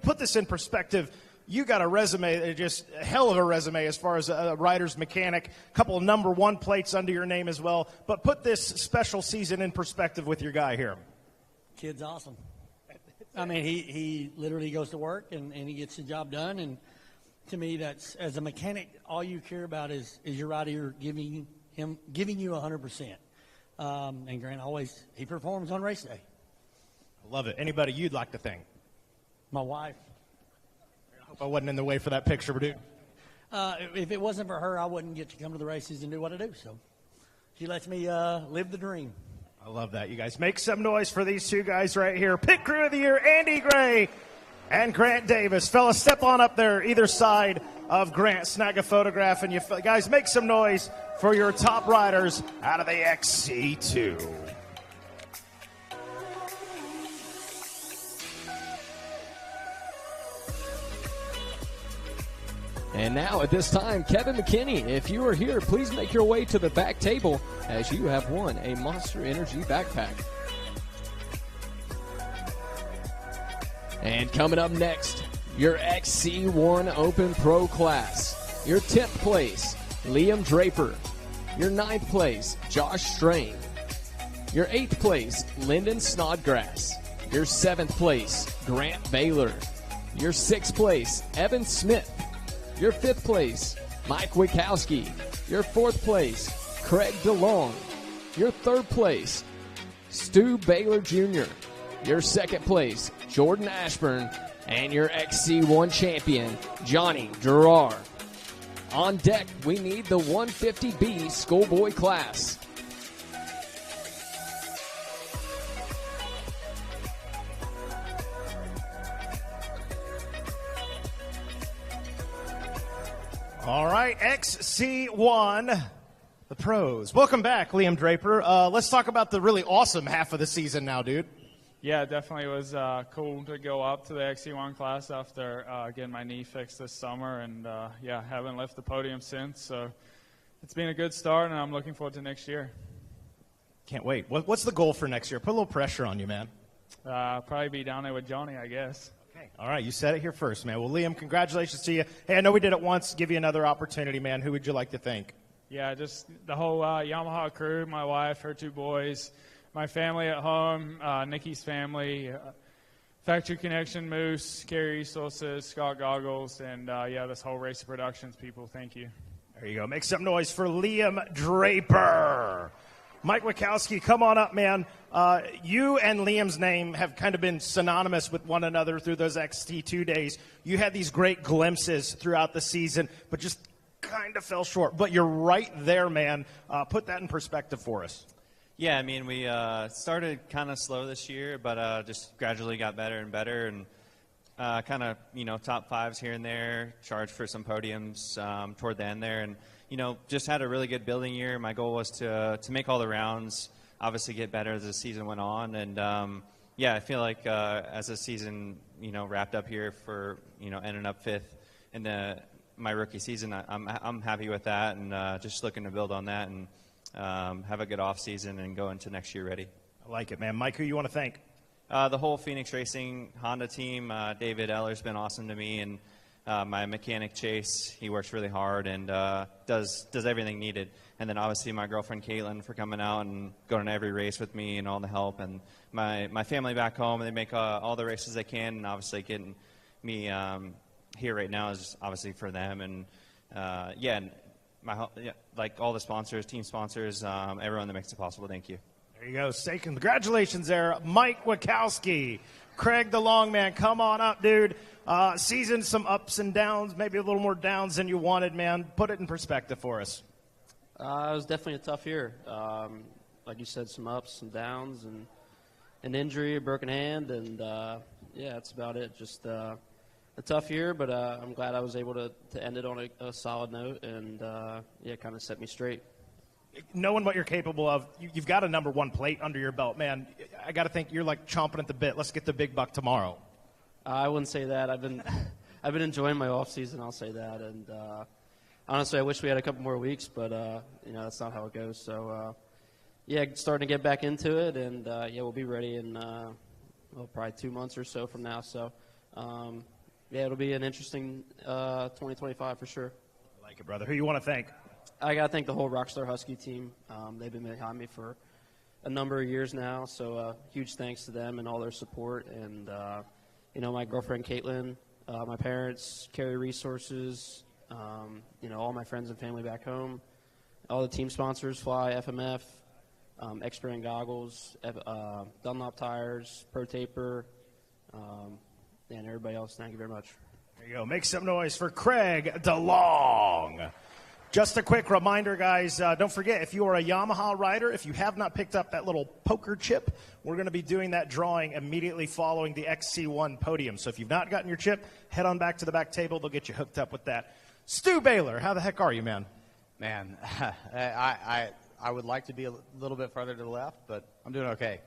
Put this in perspective. You got a resume, just a hell of a resume as far as a rider's mechanic, a couple of number 1 plates under your name as well. But put this special season in perspective with your guy here. Kid's awesome. I mean, he literally goes to work and he gets the job done. And to me, that's, as a mechanic, all you care about is your rider giving you 100%. And Grant he performs on race day. I love it. Anybody you'd like to thank? My wife. I hope I wasn't in the way for that picture, dude. If it wasn't for her, I wouldn't get to come to the races and do what I do. So she lets me live the dream. I love that, you guys. Make some noise for these 2 guys right here. Pit Crew of the Year, Andy Gray and Grant Davis. Fellas, step on up there, either side of Grant. Snag a photograph. And you guys, make some noise for your top riders out of the XC2. And now at this time, Kevin McKinney, if you are here, please make your way to the back table as you have won a Monster Energy backpack. And coming up next, your XC1 Open Pro class. Your 10th place, Liam Draper. Your 9th place, Josh Strain. Your 8th place, Lyndon Snodgrass. Your 7th place, Grant Baylor. Your 6th place, Evan Smith. Your 5th place, Mike Wikowski. Your 4th place, Craig DeLong. Your 3rd place, Stu Baylor Jr. Your 2nd place, Jordan Ashburn. And your XC1 champion, Johnny Girroir. On deck, we need the 150B schoolboy class. All right, XC1, the pros. Welcome back, Liam Draper. Let's talk about the really awesome half of the season now, dude. Yeah, it definitely was cool to go up to the XC1 class after getting my knee fixed this summer, and haven't left the podium since. So it's been a good start, and I'm looking forward to next year. Can't wait. What's the goal for next year? Put a little pressure on you, man. Probably be down there with Johnny, I guess. Okay. All right, you said it here first, man. Well, Liam, congratulations to you. Hey, I know we did it once. Give you another opportunity, man. Who would you like to thank? Yeah, just the whole Yamaha crew, my wife, her two boys, my family at home, Nikki's family, Factory Connection, Moose, Carry Resources, Scott Goggles, and this whole Racer Productions people. Thank you. There you go. Make some noise for Liam Draper. Mike Wachowski, come on up, man. You and Liam's name have kind of been synonymous with one another through those XT2 days. You had these great glimpses throughout the season, but just kind of fell short. But you're right there, man. Put that in perspective for us. Yeah, I mean, we started kind of slow this year, but just gradually got better and better, and kind of, top fives here and there, charged for some podiums toward the end there, and, just had a really good building year. My goal was to make all the rounds, obviously get better as the season went on, and, I feel like as the season, wrapped up here for, ending up fifth in my rookie season, I'm happy with that, and just looking to build on that and have a good off season and go into next year ready. I like it, man. Mike, who you want to thank? The whole Phoenix Racing Honda team. David Eller's been awesome to me, and my mechanic Chase, he works really hard and does everything needed. And then obviously my girlfriend Caitlin for coming out and going to every race with me and all the help. And my family back home, they make all the races they can, and obviously getting me here right now is obviously for them. And like all the sponsors, team sponsors, everyone that makes it possible. Thank you. There you go. Say congratulations there, Mike Wachowski. Craig the Long Man, come on up, dude. Season, some ups and downs, maybe a little more downs than you wanted, man. Put it in perspective for us. It was definitely a tough year. Like you said, some ups, some downs, and an injury, a broken hand, and that's about it. Just a tough year, but I'm glad I was able to end it on a solid note, and kind of set me straight. Knowing what you're capable of, you've got a number one plate under your belt, man. I got to think you're like chomping at the bit. Let's get the big buck tomorrow. I wouldn't say that. I've been enjoying my off season. I'll say that. And honestly, I wish we had a couple more weeks, but that's not how it goes. So starting to get back into it, and we'll be ready in probably 2 months or so from now. So it'll be an interesting 2025 for sure. I like it, brother. Who you want to thank? I got to thank the whole Rockstar Husky team. They've been behind me for a number of years now, so huge thanks to them and all their support. And, my girlfriend Caitlin, my parents, Carry Resources, all my friends and family back home, all the team sponsors, Fly, FMF, X-Brand Goggles, Dunlop Tires, Pro Taper, and everybody else. Thank you very much. There you go. Make some noise for Craig DeLong. Just a quick reminder, guys, don't forget, if you are a Yamaha rider, if you have not picked up that little poker chip, we're going to be doing that drawing immediately following the XC1 podium. So if you've not gotten your chip, head on back to the back table. They'll get you hooked up with that. Stu Baylor, how the heck are you, man? Man, I would like to be a little bit farther to the left, but I'm doing okay.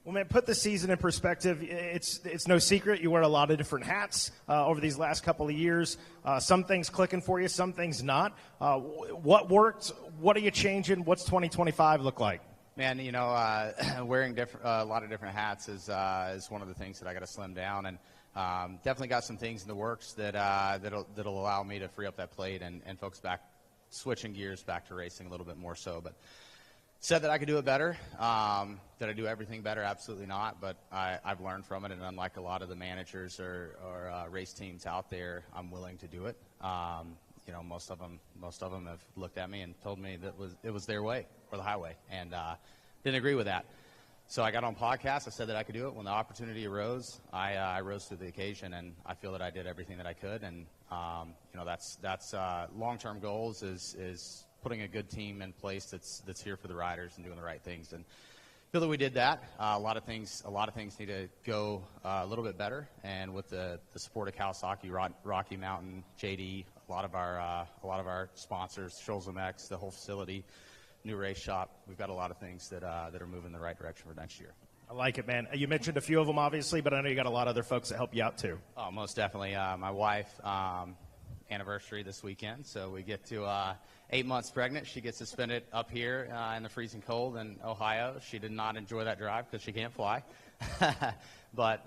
Well, man, put the season in perspective. It's no secret you wear a lot of different hats over these last couple of years. Some things clicking for you, some things not. What worked? What are you changing? What's 2025 look like? Man, wearing a lot of different hats is one of the things that I got to slim down, and definitely got some things in the works that'll allow me to free up that plate and focus back, switching gears back to racing a little bit more so, but. Said that I could do it better. Did I do everything better? Absolutely not. But I've learned from it, and unlike a lot of the managers or race teams out there, I'm willing to do it. Most of them have looked at me and told me that it was their way or the highway, and didn't agree with that. So I got on podcasts. I said that I could do it. When the opportunity arose, I rose to the occasion, and I feel that I did everything that I could. And that's long-term goals is putting a good team in place that's here for the riders and doing the right things. And feel that we did that. A lot of things need to go a little bit better, and with the support of Kawasaki, Rocky Mountain, JD, a lot of our sponsors, Shoals MX, the whole facility, new race shop, we've got a lot of things that are moving in the right direction for next year. I like it, man. You mentioned a few of them, obviously, but I know you got a lot of other folks that help you out too. Oh, most definitely. My wife, anniversary this weekend, so we get to 8 months pregnant. She gets to spend it up here in the freezing cold in Ohio. She did not enjoy that drive because she can't fly. But,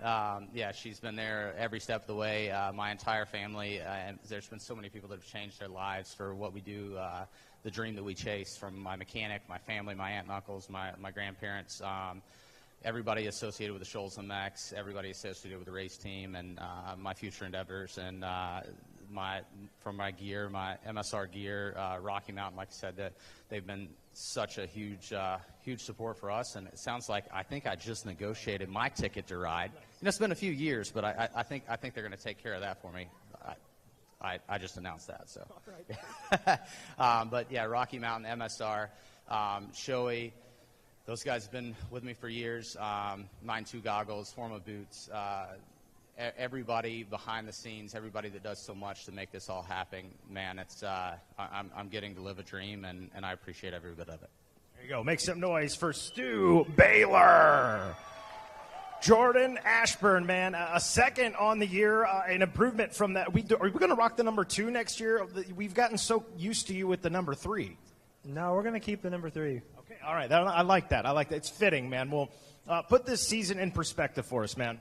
yeah, she's been there every step of the way. My entire family, and there's been so many people that have changed their lives for what we do, the dream that we chase, from my mechanic, my family, my aunt and uncles, my grandparents, everybody associated with the Shoals MX, everybody associated with the race team, and my future endeavors, and from my gear, my MSR gear, Rocky Mountain, like I said, that they've been such a huge support for us. And it sounds like I think I just negotiated my ticket to ride. It's been a few years, but I think they're going to take care of that for me. I just announced that. So, but yeah, Rocky Mountain, MSR, Shoei. Those guys have been with me for years. 9.2 goggles, Forma boots. Everybody behind the scenes, everybody that does so much to make this all happen, man, it's I'm getting to live a dream, and I appreciate every bit of it. There you go. Make some noise for Stu Baylor. Jordan Ashburn, man, a second on the year, an improvement from that. Are we going to rock the number 2 next year? We've gotten so used to you with the number 3. No, we're going to keep the number 3. Okay, all right. I like that. It's fitting, man. Well, put this season in perspective for us, man.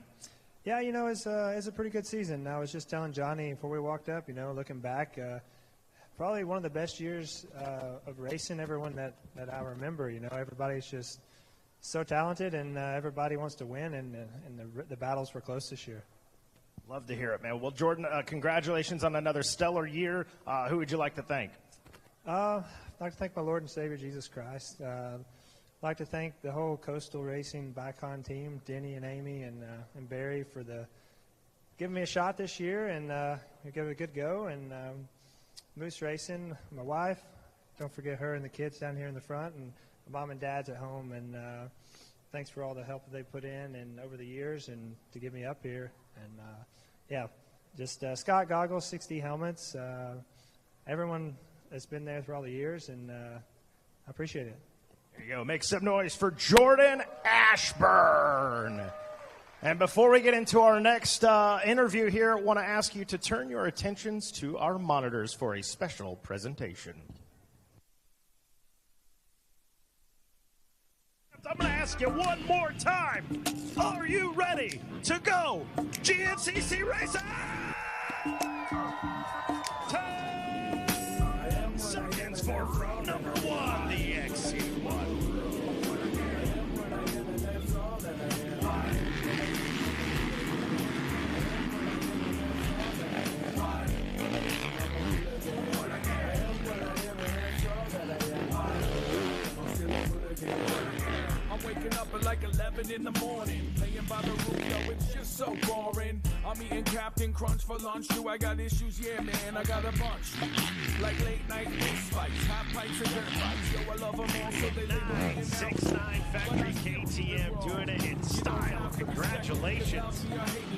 Yeah, it's a pretty good season. I was just telling Johnny before we walked up, looking back, probably one of the best years of racing, everyone that I remember. Everybody's just so talented, and everybody wants to win, and the battles were close this year. Love to hear it, man. Well, Jordan, congratulations on another stellar year. Who would you like to thank? I'd like to thank my Lord and Savior, Jesus Christ. I'd like to thank the whole Coastal Racing Bicon team, Denny and Amy and Barry, for giving me a shot this year, and give it a good go. And Moose Racing, my wife, don't forget her and the kids down here in the front, and my mom and dad's at home. And thanks for all the help that they put in and over the years, and to get me up here. And yeah, just Scott Goggles, 60 helmets, everyone that's been there for all the years, and I appreciate it. There you go. Make some noise for Jordan Ashburn. And before we get into our next interview here, I want to ask you to turn your attentions to our monitors for a special presentation. I'm going to ask you one more time. Are you ready to go GNCC racing? 10 seconds for row number 1, the XC1. I'm waking up at like 11 in the morning, playing by the rules, yo, it's just so boring. I'm eating Captain Crunch for lunch, do I got issues? Yeah, man, I got a bunch. Like late night fist fights, hot pints and dirt fights, yo, I love them all, so they label me 6'9" factory KTM doing it in style. Congratulations.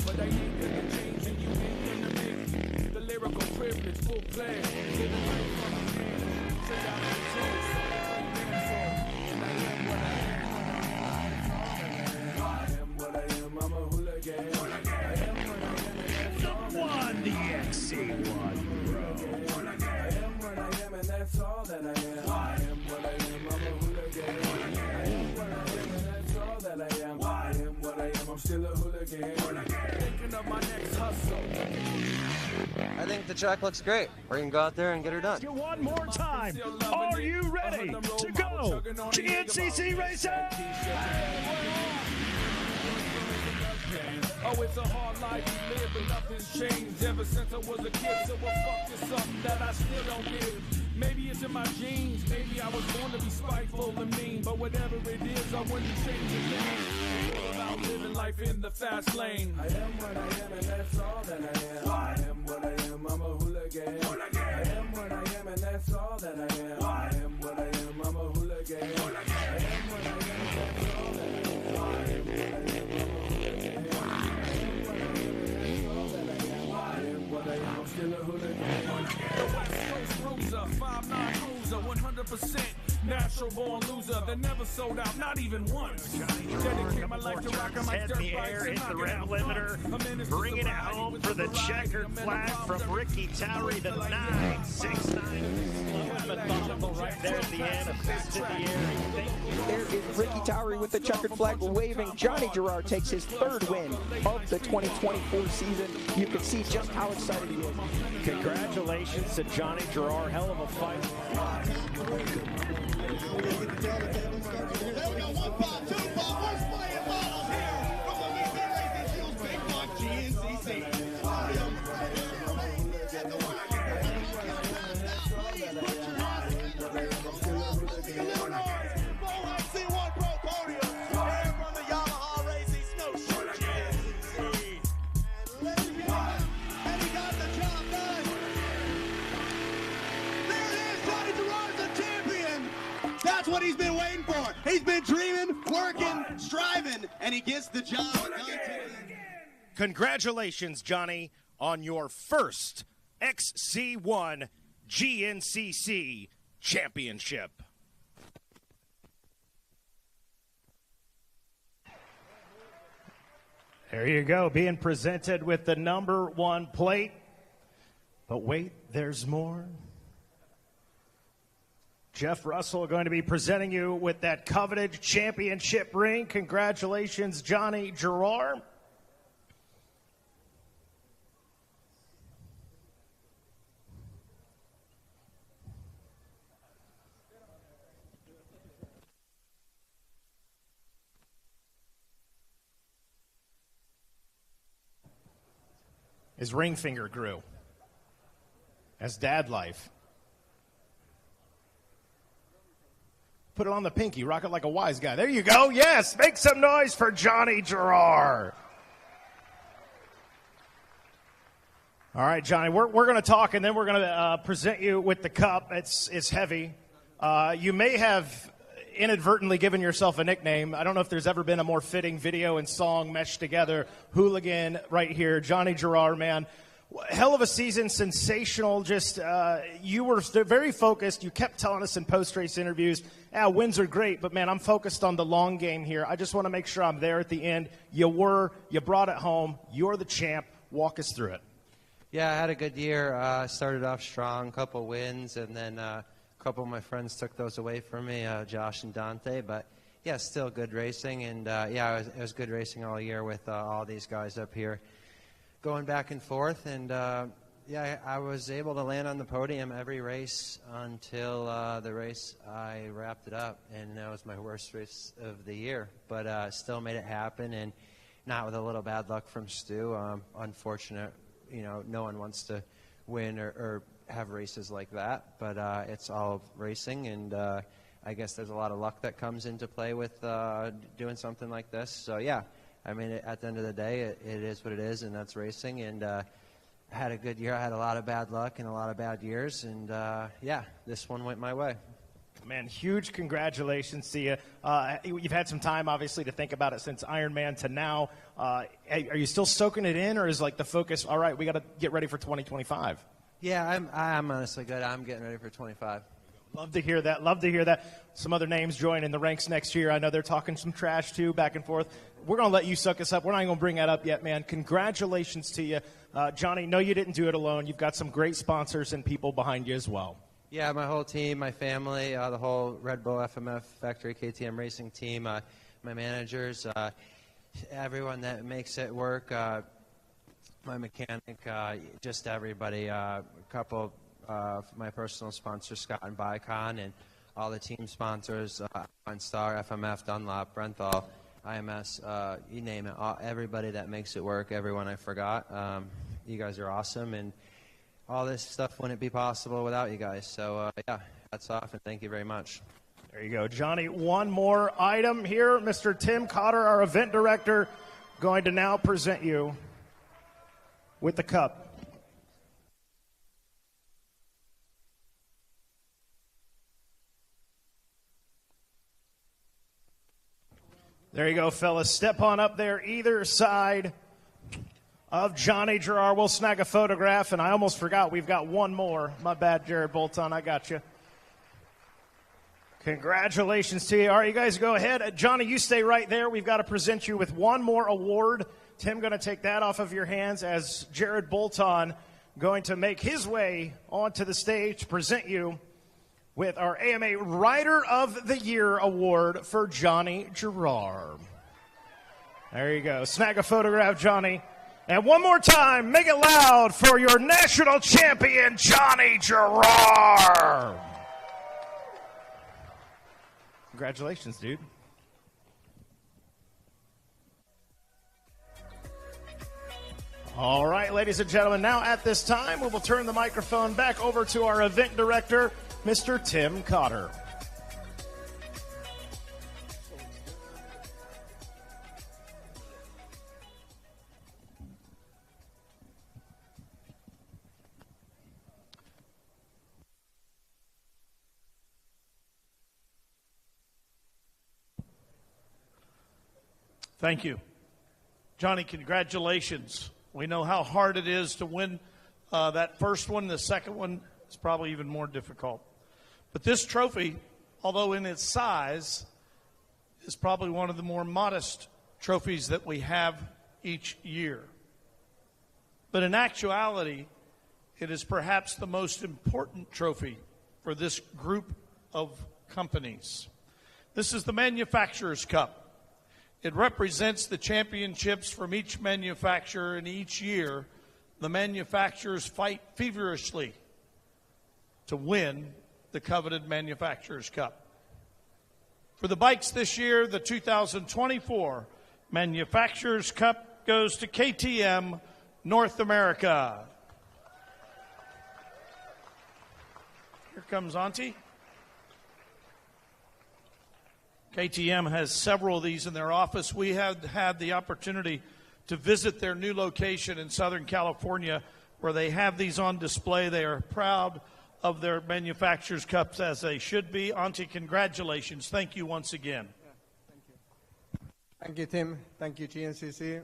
But I ain't gonna change, and you ain't gonna make the lyrical privilege, full play. Living life from the end, say I'm the choice, and I am what I am. I'm a hooligan. Number 1, the XC1. I am what I am, and that's all that I am. I am what I am, I'm a hooligan. I am what I am, and that's all that I am. I am what I am, I'm still a hooligan. Thinking of my next hustle. I think the track looks great. We're going to go out there and get her done. One more time. Are you ready to go GNCC racing? Oh, it's a hard life we live, but nothing's changed ever since I was a kid. So what fuck is something that I still don't get? Maybe it's in my genes, maybe I was born to be spiteful and mean, but whatever it is, I wouldn't change a thing. All about living life in the fast lane. I am what I am, and that's all that I am. I am what I am, I'm a hooligan. I am what I am, and that's all that I am. I am what I am, I'm a hooligan. I am what I am, and that's all that I am. The West Coast bruiser, 5'9" cruiser, 100% natural born loser that never sold out, not even once. Dedicate my life to rocking my Head dirt in the bikes air, and hit the knocking red out limiter, fun. bringing it home for the checkered flag from Ricky Towery, the 969. Methodical right there at the end, a fist in the air. There is Ricky Towery with the checkered flag waving. Johnny Girroir takes his third win of the 2024 season. You can see just how excited he is. Congratulations to Johnny Girroir. Hell of a fight. That's what he's been waiting for. He's been dreaming, working, striving, and he gets the job done. Congratulations, Johnny, on your first XC1 GNCC championship. There you go, being presented with the #1 plate. But wait, there's more. Jeff Russell going to be presenting you with that coveted championship ring. Congratulations, Johnny Girroir. His ring finger grew. That's dad life. Put it on the pinky. Rock it like a wise guy. There you go. Yes. Make some noise for Johnny Girroir. All right, Johnny, we're going to talk, and then we're going to present you with the cup. It's heavy. You may have inadvertently given yourself a nickname. I don't know if there's ever been a more fitting video and song meshed together. Hooligan right here. Johnny Girroir, man. Hell of a season, sensational. Just you were very focused. You kept telling us in post-race interviews, wins are great, but man, I'm focused on the long game here. I just want to make sure I'm there at the end. You brought it home. You're the champ. Walk us through it. Yeah, I had a good year. Started off strong, couple wins, and then a couple of my friends took those away from me, Josh and Dante. But yeah, still good racing, and it was good racing all year with all these guys up here. Going back and forth, and I was able to land on the podium every race until the race I wrapped it up, and that was my worst race of the year. But still made it happen, and not with a little bad luck from Stu. Unfortunate, no one wants to win or have races like that, but it's all racing, and I guess there's a lot of luck that comes into play with doing something like this. So yeah. I mean, at the end of the day, it is what it is, and that's racing. And I had a good year. I had a lot of bad luck and a lot of bad years. And, this one went my way. Man, huge congratulations to you. You've had some time, obviously, to think about it since Ironman to now. Are you still soaking it in, or is like the focus, all right, we got to get ready for 2025? Yeah, I'm honestly good. I'm getting ready for 25. Love to hear that. Love to hear that. Some other names join in the ranks next year. I know they're talking some trash, too, back and forth. We're going to let you suck us up. We're not even going to bring that up yet, man. Congratulations to you. Johnny, no, you didn't do it alone. You've got some great sponsors and people behind you as well. Yeah, my whole team, my family, the whole Red Bull FMF Factory KTM Racing team, my managers, everyone that makes it work, my mechanic, just everybody, a couple my personal sponsors, Scott and Bicon, and all the team sponsors, Star, FMF, Dunlop, Brenthal, IMS, you name it, everybody that makes it work, everyone I forgot. You guys are awesome, and all this stuff wouldn't be possible without you guys. So, hats off, and thank you very much. There you go, Johnny. One more item here. Mr. Tim Cotter, our event director, going to now present you with the cup. There you go, fellas. Step on up there, either side. of Johnny Girroir. We'll snag a photograph, and I almost forgot we've got one more. My bad, Jared Bolton. I got you. Congratulations to you. All right, you guys go ahead. Johnny, you stay right there. We've got to present you with one more award. Tim going to take that off of your hands as Jared Bolton going to make his way onto the stage to present you with our AMA Rider of the Year award for Johnny Girroir. There you go. Snag a photograph, Johnny. And one more time, make it loud for your national champion, Johnny Girroir. Congratulations, dude. All right, ladies and gentlemen, now at this time, we will turn the microphone back over to our event director, Mr. Tim Cotter. Thank you. Johnny, congratulations. We know how hard it is to win that first one. The second one is probably even more difficult. But this trophy, although in its size, is probably one of the more modest trophies that we have each year. But in actuality, it is perhaps the most important trophy for this group of companies. This is the Manufacturers Cup. It represents the championships from each manufacturer, and each year the manufacturers fight feverishly to win the coveted Manufacturers Cup. For the bikes this year, the 2024 Manufacturers Cup goes to KTM North America. Here comes Auntie. KTM has several of these in their office. We have had the opportunity to visit their new location in Southern California where they have these on display. They are proud of their Manufacturers Cups, as they should be. Auntie, congratulations. Thank you once again. Thank you, Tim. Thank you, GNCC.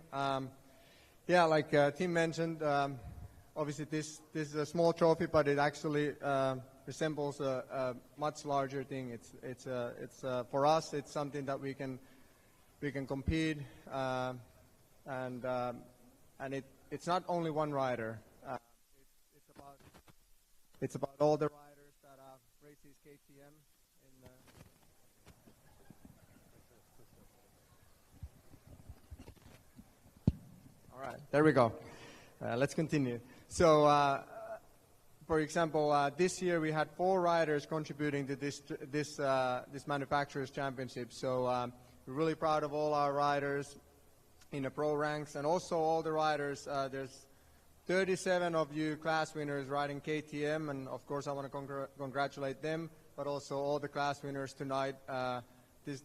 Like Tim mentioned, obviously this is a small trophy, but it actually resembles a much larger thing. It's for us. It's something that we can compete, and it's not only one rider. It's about all the riders that race these KTM. All right, there we go. Let's continue. So. For example, this year we had 4 riders contributing to this Manufacturers Championship. So we're really proud of all our riders in the pro ranks, and also all the riders. There's 37 of you class winners riding KTM, and of course I want to congratulate them, but also all the class winners tonight. This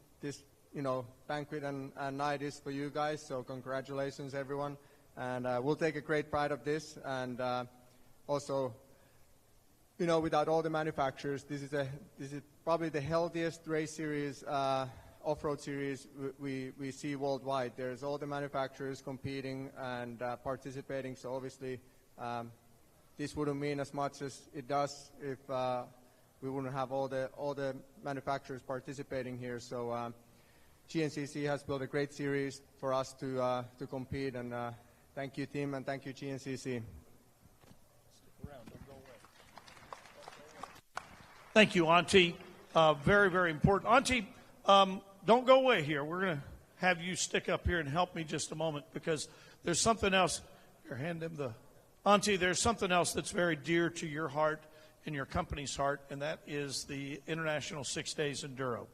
banquet and night is for you guys. So congratulations, everyone, and we'll take a great pride of this, and also. Without all the manufacturers, this is probably the healthiest race series, off-road series we see worldwide. There's all the manufacturers competing and participating. So obviously, this wouldn't mean as much as it does if we wouldn't have all the manufacturers participating here. So GNCC has built a great series for us to compete. And thank you, Tim, and thank you, GNCC. Thank you, Auntie. Very, very important. Auntie, don't go away here. We're going to have you stick up here and help me just a moment, because there's something else. Here, hand him the... Auntie, there's something else that's very dear to your heart and your company's heart, and that is the International 6 Days Enduro.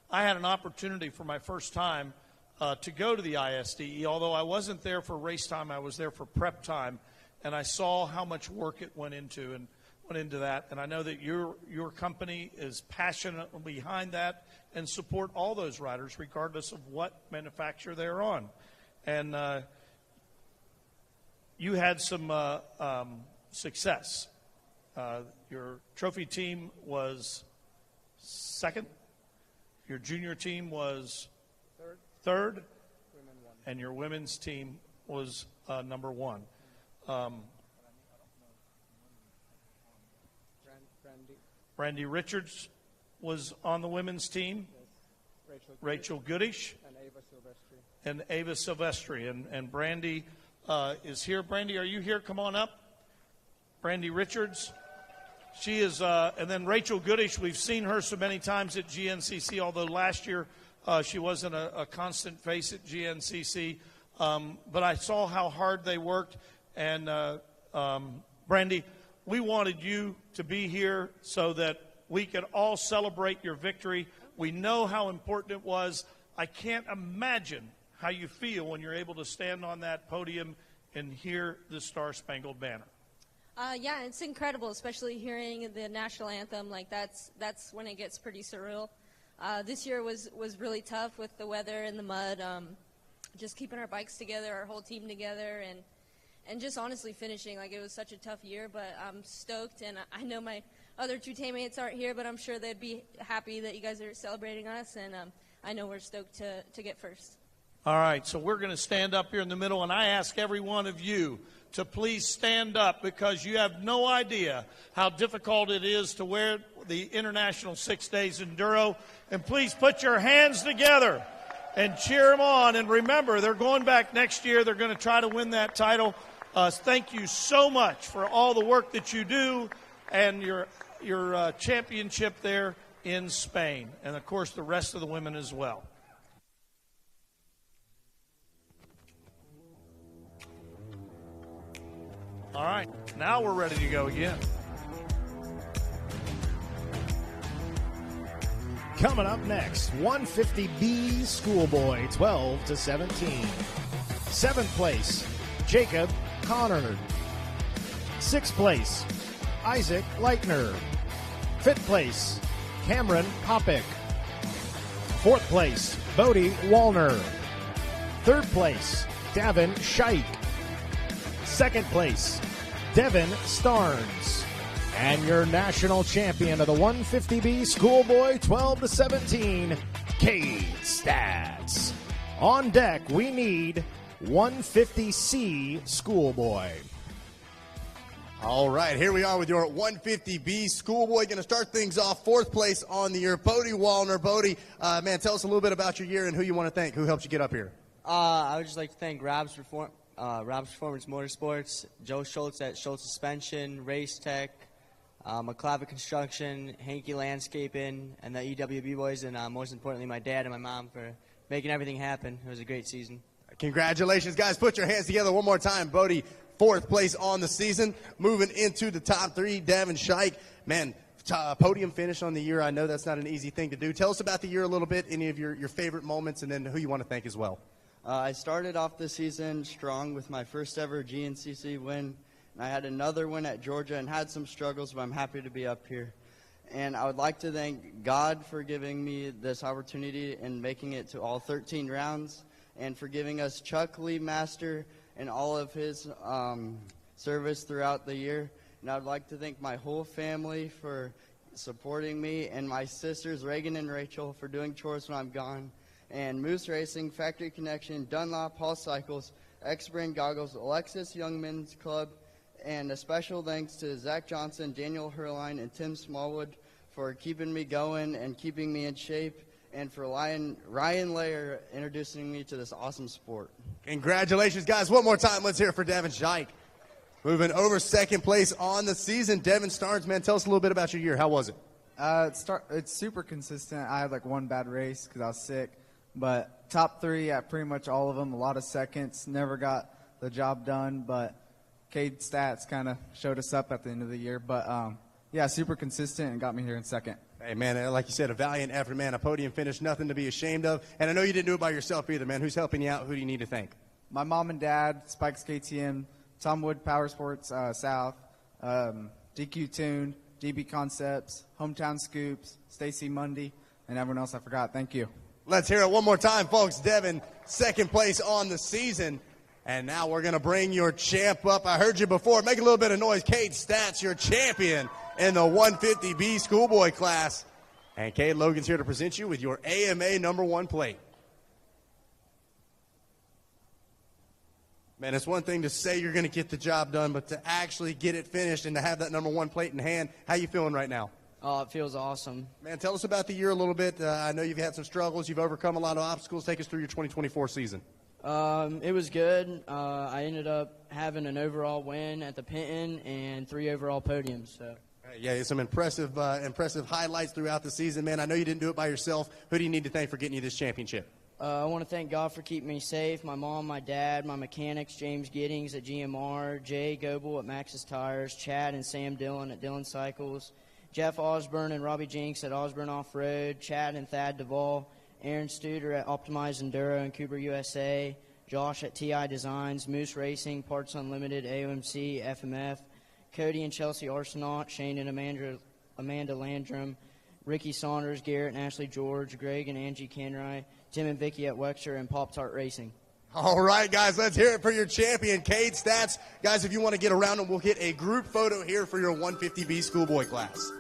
I had an opportunity for my first time to go to the ISDE. Although I wasn't there for race time, I was there for prep time, and I saw how much work it went into that, and I know that your company is passionate behind that and support all those riders regardless of what manufacturer they're on. And you had some success. Your trophy team was second, your junior team was third, and your women's team was number one. Brandy Richards was on the women's team. Rachel Goodish. And Ava Silvestri. And Brandy is here. Brandy, are you here? Come on up. Brandy Richards. She is, and then Rachel Goodish, we've seen her so many times at GNCC, although last year she wasn't a constant face at GNCC. But I saw how hard they worked. And Brandy, we wanted you to be here so that we could all celebrate your victory. We know how important it was. I can't imagine how you feel when you're able to stand on that podium and hear the Star-Spangled Banner. Yeah, it's incredible, especially hearing the national anthem. Like that's when it gets pretty surreal. This year was really tough with the weather and the mud. Just keeping our bikes together, our whole team together, and just honestly finishing. Like, it was such a tough year, but I'm stoked, and I know my other two teammates aren't here, but I'm sure they'd be happy that you guys are celebrating us, and I know we're stoked to get first. All right, so we're going to stand up here in the middle, and I ask every one of you to please stand up, because you have no idea how difficult it is to wear the International 6 Days Enduro. And please put your hands together and cheer them on. And remember, they're going back next year. They're going to try to win that title. Thank you so much for all the work that you do and your championship there in Spain. And, of course, the rest of the women as well. All right, now we're ready to go again. Coming up next, 150B Schoolboy, 12 to 17. 7th place, Jacob Connor. 6th place, Isaac Leitner. 5th place, Cameron Popick. 4th place, Bodie Wallner. 3rd place, Davin Scheich. 2nd place, Devin Starnes. And your national champion of the 150B Schoolboy 12 to 17, Cade Stats. On deck, we need 150C Schoolboy. All right, here we are with your 150B Schoolboy. Going to start things off 4th place on the year, Bodie Wallner. Bodie, man, tell us a little bit about your year and who you want to thank. Who helped you get up here? I would just like to thank Rob's Performance Motorsports, Joe Schultz at Schultz Suspension, Race Tech, McClavitt Construction, Hankey Landscaping, and the EWB boys, and most importantly, my dad and my mom for making everything happen. It was a great season. Congratulations, guys. Put your hands together one more time. Bodie, 4th place on the season. Moving into the top 3, Davin Scheich. Man, podium finish on the year. I know that's not an easy thing to do. Tell us about the year a little bit, any of your favorite moments, and then who you want to thank as well. I started off the season strong with my first ever GNCC win. And I had another win at Georgia and had some struggles, but I'm happy to be up here. And I would like to thank God for giving me this opportunity and making it to all 13 rounds, and for giving us Chuck LeMaster and all of his service throughout the year. And I would like to thank my whole family for supporting me, and my sisters Reagan and Rachel for doing chores when I'm gone, and Moose Racing, Factory Connection, Dunlop, Hall Cycles, X-Brand Goggles, Alexis Young Men's Club, and a special thanks to Zach Johnson, Daniel Herline, and Tim Smallwood for keeping me going and keeping me in shape, and for Ryan Layer introducing me to this awesome sport. Congratulations, guys. One more time, let's hear it for Davin Scheich. Moving over 2nd place on the season, Devin Starnes. Man, tell us a little bit about your year. How was it? It's super consistent. I had like one bad race because I was sick. But top 3 at pretty much all of them, a lot of seconds. Never got the job done, but Cade Stats kind of showed us up at the end of the year. But, yeah, super consistent and got me here in 2nd. Hey, man, like you said, a valiant effort, man. A podium finish, nothing to be ashamed of. And I know you didn't do it by yourself either, man. Who's helping you out? Who do you need to thank? My mom and dad, Spikes KTM, Tom Wood Power Sports South, DQ Tuned, DB Concepts, Hometown Scoops, Stacy Mundy, and everyone else I forgot. Thank you. Let's hear it one more time, folks. Devin, 2nd place on the season. And now we're going to bring your champ up. I heard you before. Make a little bit of noise. Cade Stats, your champion in the 150B Schoolboy class. And Cade, Logan's here to present you with your AMA #1 plate. Man, it's one thing to say you're going to get the job done, but to actually get it finished and to have that number 1 plate in hand, how you feeling right now? Oh, it feels awesome. Man, tell us about the year a little bit. I know you've had some struggles. You've overcome a lot of obstacles. Take us through your 2024 season. It was good. I ended up having an overall win at the Penton and 3 overall podiums. So. Yeah, some impressive highlights throughout the season, man. I know you didn't do it by yourself. Who do you need to thank for getting you this championship? I want to thank God for keeping me safe, my mom, my dad, my mechanics, James Giddings at GMR, Jay Goebel at Max's Tires, Chad and Sam Dillon at Dillon Cycles, Jeff Osborne and Robbie Jinks at Osborne Off-Road, Chad and Thad Duvall, Aaron Studer at Optimize Enduro and Cooper USA, Josh at TI Designs, Moose Racing, Parts Unlimited, AOMC, FMF, Cody and Chelsea Arsenault, Shane and Amanda Landrum, Ricky Saunders, Garrett and Ashley George, Greg and Angie Kenry, Tim and Vicky at Wexer, and Pop-Tart Racing. All right, guys, let's hear it for your champion, Cade Stats. Guys, if you want to get around him, we'll get a group photo here for your 150B schoolboy class.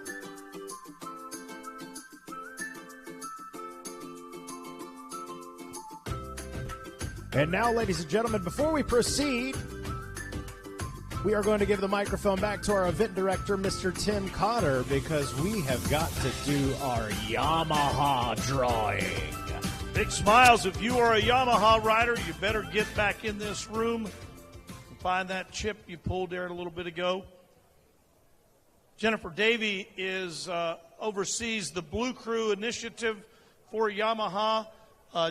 And now, ladies and gentlemen, before we proceed, we are going to give the microphone back to our event director, Mr. Tim Cotter, because we have got to do our Yamaha drawing. Big smiles. If you are a Yamaha rider, you better get back in this room and find that chip you pulled there a little bit ago. Jennifer Davey oversees the Blue Crew initiative for Yamaha.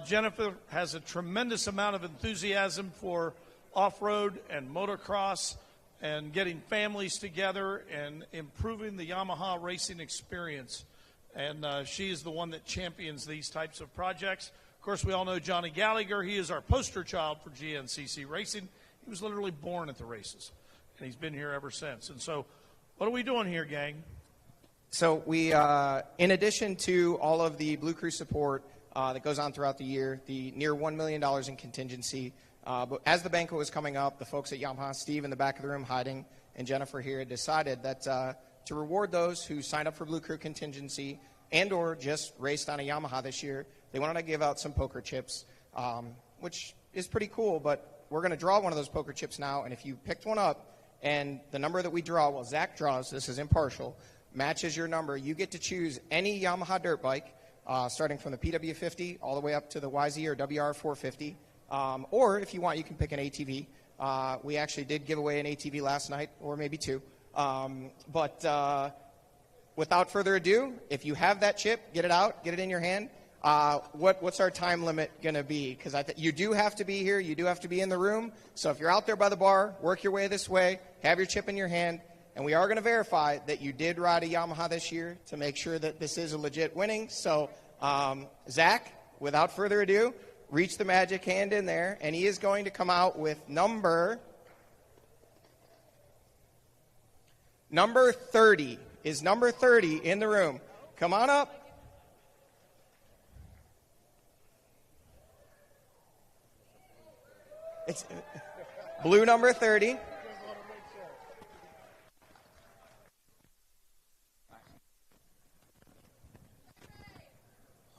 Jennifer has a tremendous amount of enthusiasm for off-road and motocross and getting families together and improving the Yamaha racing experience. And she is the one that champions these types of projects. Of course, we all know Johnny Gallagher. He is our poster child for GNCC racing. He was literally born at the races, and he's been here ever since. And so what are we doing here, gang? So we, in addition to all of the Blue Crew support that goes on throughout the year, the near $1 million in contingency, but as the banquet was coming up, the folks at Yamaha, Steve in the back of the room hiding, and Jennifer here had decided that to reward those who signed up for Blue Crew contingency and or just raced on a Yamaha this year, they wanted to give out some poker chips, which is pretty cool, but we're going to draw one of those poker chips now, and if you picked one up and the number that we draw, well, Zach draws, this is impartial, matches your number, you get to choose any Yamaha dirt bike, starting from the PW50 all the way up to the YZ or WR450, or if you want, you can pick an ATV. We actually did give away an ATV last night, or maybe 2. But without further ado, if you have that chip, get it out, get it in your hand. What's our time limit going to be? Because you do have to be here. You do have to be in the room. So if you're out there by the bar, work your way this way, have your chip in your hand, and we are going to verify that you did ride a Yamaha this year to make sure that this is a legit winning. So, Zach, without further ado, reach the magic hand in there, and he is going to come out with number 30. Is number 30 in the room? Come on up. It's blue number 30.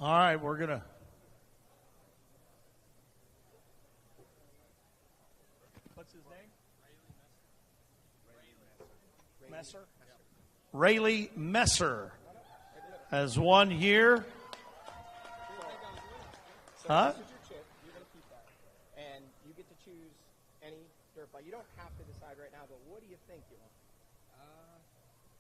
All right, we're going to. What's his name? Messer? Rayleigh Messer has won here. Huh? And you get to choose any dirt bike. You don't have to decide right now, but what do you think you want?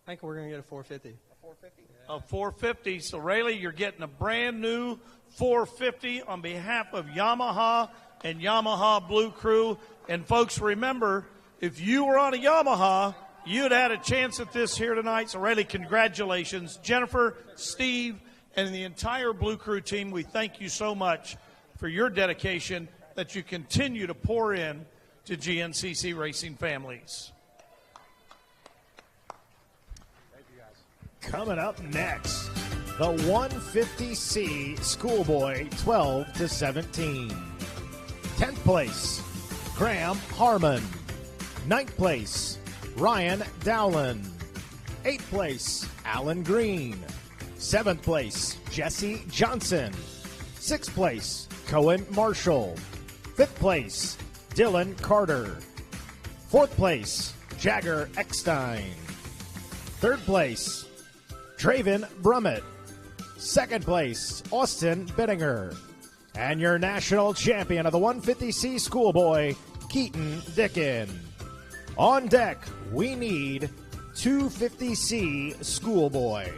I think we're going to get a 450. A 450? A 450. So, Rayleigh, you're getting a brand new 450 on behalf of Yamaha and Yamaha Blue Crew. And, folks, remember, if you were on a Yamaha, you'd had a chance at this here tonight. So, Rayleigh, congratulations. Jennifer, Steve, and the entire Blue Crew team, we thank you so much for your dedication that you continue to pour in to GNCC racing families. Coming up next, the 150C Schoolboy 12 to 17. 10th place, Graham Harmon. 9th place, Ryan Dowland. 8th place, Alan Green. 7th place, Jesse Johnson. 6th place, Cohen Marshall. 5th place, Dylan Carter. Fourth place, Jagger Eckstein. Third place, Draven Brummett. Second place, Austin Bittinger. And your national champion of the 150C schoolboy, Keaton Dickin. On deck, we need 250C schoolboy.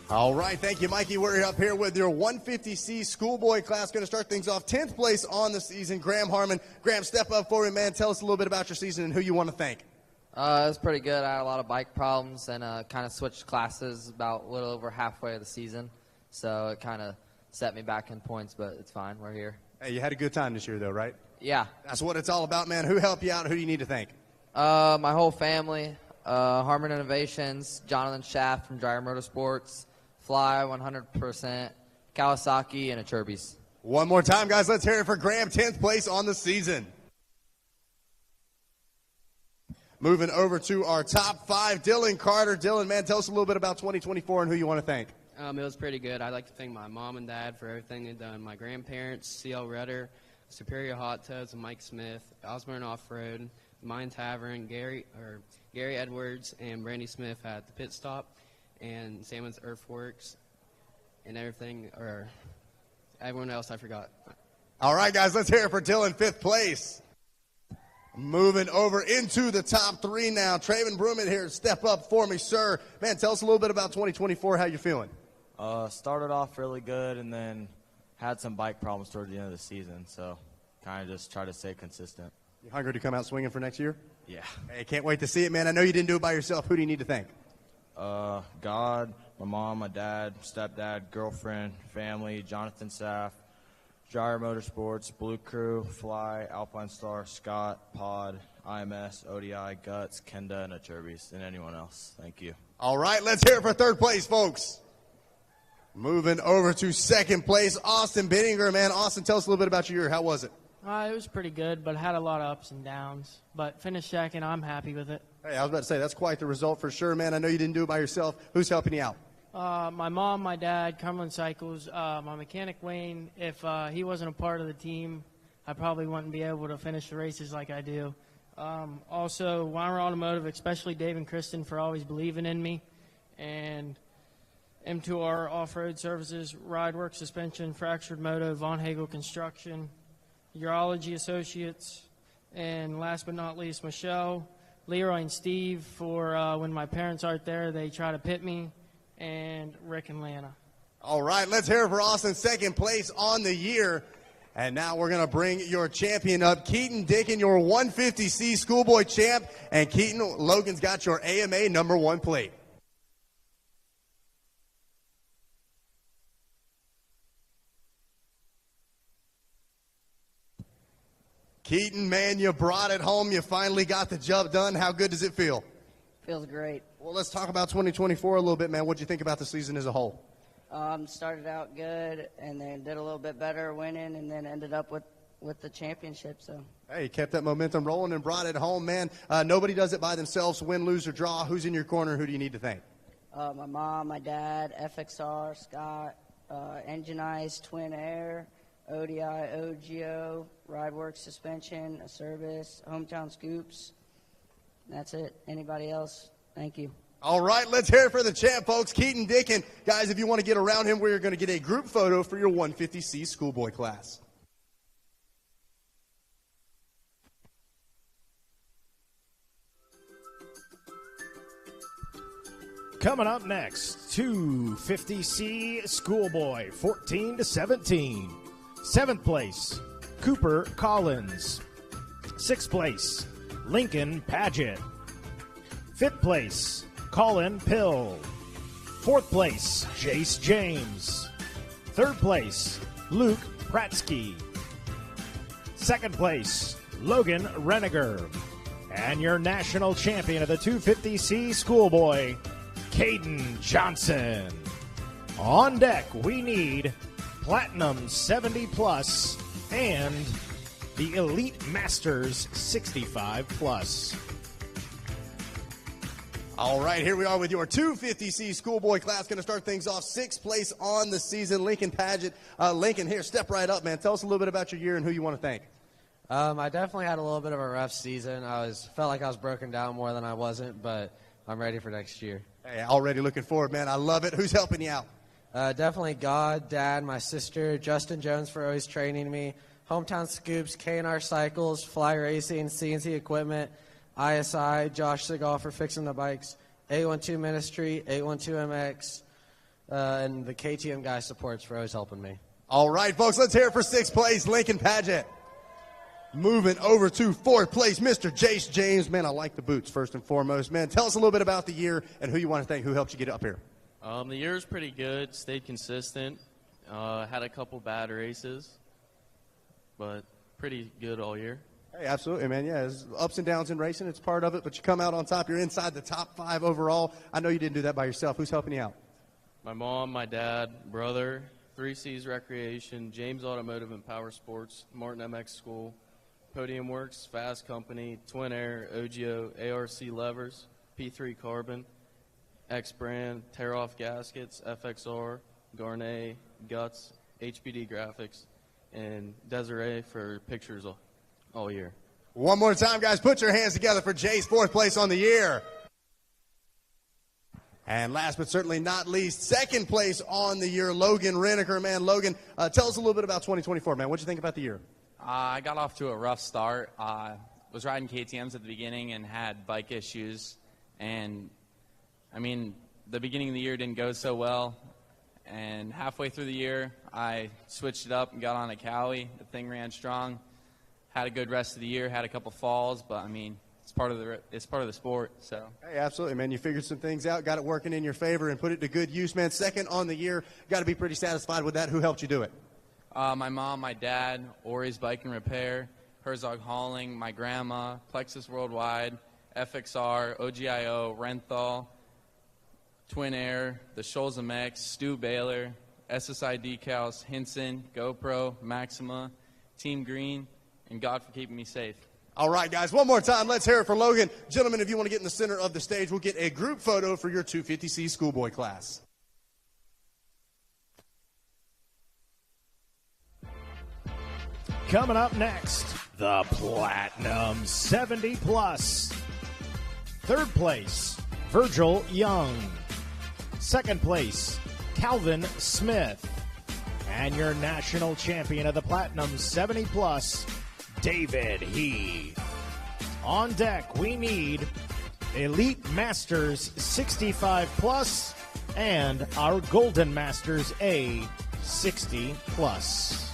All right, thank you, Mikey. We're up here with your 150C schoolboy class. Going to start things off 10th place on the season, Graham Harmon. Graham, step up for me, man. Tell us a little bit about your season and who you want to thank. It was pretty good. I had a lot of bike problems and kind of switched classes about a little over halfway of the season. So it kind of set me back in points, but it's fine. We're here. Hey, you had a good time this year, though, right? Yeah. That's what it's all about, man. Who helped you out? Who do you need to thank? My whole family, Harmon Innovations, Jonathan Schaff from Girroir Motorsports, Fly 100%, Kawasaki, and Acherbys. One more time, guys. Let's hear it for Graham, 10th place on the season. Moving over to our top 5, Dylan Carter. Dylan, man, tell us a little bit about 2024 and who you want to thank. It was pretty good. I'd like to thank my mom and dad for everything they've done. My grandparents, C.L. Rudder, Superior Hot Tubs, and Mike Smith, Osborne Off-Road, Mine Tavern, Gary Edwards, and Brandy Smith at the pit stop, and Salmon's Earthworks, and everything, or everyone else I forgot. All right, guys, let's hear it for Dylan, 5th place. Moving over into the top 3 now. Traven Brummett here. Step up for me, sir. Man, tell us a little bit about 2024, how you're feeling. Started off really good and then had some bike problems toward the end of the season, so kind of just try to stay consistent. You hungry to come out swinging for next year? Yeah. Hey, can't wait to see it, man. I know you didn't do it by yourself. Who do you need to thank? God, my mom, my dad, stepdad, girlfriend, family, Jonathan Saff, Girroir Motorsports, Blue Crew, Fly, Alpine Star, Scott, Pod, IMS, ODI, Guts, Kenda, and Acherbys, and anyone else. Thank you. All right, let's hear it for 3rd place, folks. Moving over to 2nd place, Austin Bittinger. Man, Austin, tell us a little bit about your year. How was it? It was pretty good, but had a lot of ups and downs. But finished second. I'm happy with it. Hey, I was about to say, that's quite the result for sure, man. I know you didn't do it by yourself. Who's helping you out? My mom, my dad, Cumberland Cycles, my mechanic Wayne. If he wasn't a part of the team, I probably wouldn't be able to finish the races like I do. Also, Weimar Automotive, especially Dave and Kristen, for always believing in me. And M2R Off-Road Services, Ridework Suspension, Fractured Moto, Von Hagel Construction, Urology Associates, and last but not least, Michelle, Leroy, and Steve for when my parents aren't there, they try to pit me, and Rick and Lana. All right, let's hear it for Austin, 2nd place on the year. And now we're going to bring your champion up, Keaton Dickin, your 150C schoolboy champ. And Keaton, Logan's got your AMA number 1 plate. Keaton, man, you brought it home. You finally got the job done. How good does it feel? Feels great. Well, let's talk about 2024 a little bit, man. What do you think about the season as a whole? Started out good and then did a little bit better winning and then ended up with the championship. So. Hey, kept that momentum rolling and brought it home, man. Nobody does it by themselves, win, lose, or draw. Who's in your corner? Who do you need to thank? My mom, my dad, FXR, Scott, Engine Ice, Twin Air, ODI, OGO, Rideworks Suspension, a Service, Hometown Scoops. That's it. Anybody else? Thank you. All right, let's hear it for the champ, folks. Keaton Dickin. Guys, if you want to get around him, we're going to get a group photo for your 150C schoolboy class. Coming up next, 250C schoolboy, 14 to 17. 7th place, Cooper Collins. 6th place, Lincoln Paget. 5th place, Colin Pill. 4th place, Jace James. 3rd place, Luke Pratsky. 2nd place, Logan Reniger. And your national champion of the 250C schoolboy, Caden Johnson. On deck, we need Platinum 70 Plus and the Elite Masters 65 Plus. All right, here we are with your 250C schoolboy class. Going to start things off 6th place on the season. Lincoln Paget. Lincoln, here, step right up, man. Tell us a little bit about your year and who you want to thank. I definitely had a little bit of a rough season. Felt like I was broken down more than I wasn't, but I'm ready for next year. Hey, already looking forward, man. I love it. Who's helping you out? Definitely God, Dad, my sister, Justin Jones for always training me, Hometown Scoops, K&R Cycles, Fly Racing, CNC Equipment, ISI, Josh Segal for fixing the bikes, 812 Ministry, 812MX, and the KTM guy supports for always helping me. All right, folks, let's hear it for 6th place, Lincoln Paget. Moving over to 4th place, Mr. Jace James. Man, I like the boots, first and foremost. Man, tell us a little bit about the year and who you want to thank, who helped you get up here. The year was pretty good, stayed consistent, had a couple bad races, but pretty good all year. Hey, absolutely, man. Yeah, there's ups and downs in racing. It's part of it, but you come out on top. You're inside the top 5 overall. I know you didn't do that by yourself. Who's helping you out? My mom, my dad, brother, 3Cs Recreation, James Automotive and Power Sports, Martin MX School, Podium Works, Fast Company, Twin Air, OGO, ARC Levers, P3 Carbon, X Brand, Tear Off Gaskets, FXR, Garnet, Guts, HBD Graphics, and Desiree for pictures all year. One more time, guys. Put your hands together for Jay's 4th place on the year. And last but certainly not least, 2nd place on the year, Logan Reneker. Man, Logan, tell us a little bit about 2024, man. What'd you think about the year? I got off to a rough start. Was riding KTMs at the beginning and had bike issues. And, I mean, the beginning of the year didn't go so well. And halfway through the year, I switched it up and got on a Cowie. The thing ran strong. Had a good rest of the year. Had a couple falls, but, I mean, it's part of the sport. So. Hey, absolutely, man. You figured some things out, got it working in your favor, and put it to good use, man. 2nd on the year. Got to be pretty satisfied with that. Who helped you do it? My mom, my dad, Ori's Bike and Repair, Herzog Hauling, my grandma, Plexus Worldwide, FXR, OGIO, Renthal, Twin Air, the Scholz MX, Stu Baylor, SSI Decals, Hinson, GoPro, Maxima, Team Green, and God for keeping me safe. All right, guys, one more time. Let's hear it for Logan. Gentlemen, if you want to get in the center of the stage, we'll get a group photo for your 250C schoolboy class. Coming up next, the Platinum 70 Plus. 3rd place, Virgil Young. 2nd place, Calvin Smith. And your national champion of the Platinum 70 Plus, David He. On deck, we need Elite Masters 65 Plus and our Golden Masters A 60 Plus.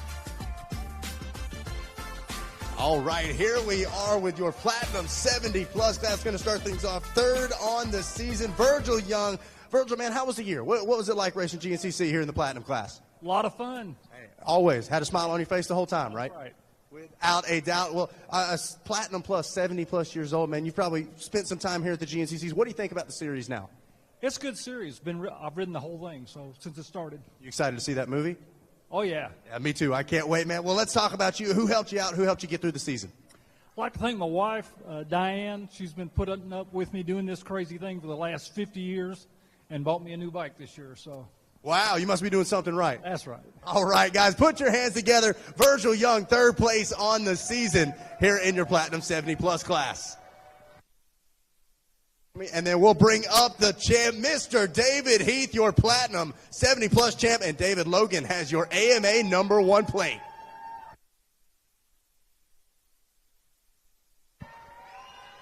All right, here we are with your Platinum 70 Plus class. Going to start things off 3rd on the season. Virgil Young. Virgil, man, how was the year? What was it like racing GNCC here in the Platinum class? A lot of fun. Always. Had a smile on your face the whole time, right? Right. Without a doubt. Well, Platinum Plus, 70 plus years old, man. You've probably spent some time here at the GNCCs. What do you think about the series now? It's a good series. I've ridden the whole thing since it started. You excited to see that movie? Oh, yeah. Yeah, me too. I can't wait, man. Well, let's talk about you. Who helped you out? Who helped you get through the season? I'd like to thank my wife, Diane. She's been putting up with me doing this crazy thing for the last 50 years and bought me a new bike this year. So. Wow, you must be doing something right. That's right. All right, guys, put your hands together. Virgil Young, 3rd place on the season here in your Platinum 70 Plus class. And then we'll bring up the champ, Mr. David Heath, your Platinum 70 Plus champ, and David Logan has your AMA #1 plate.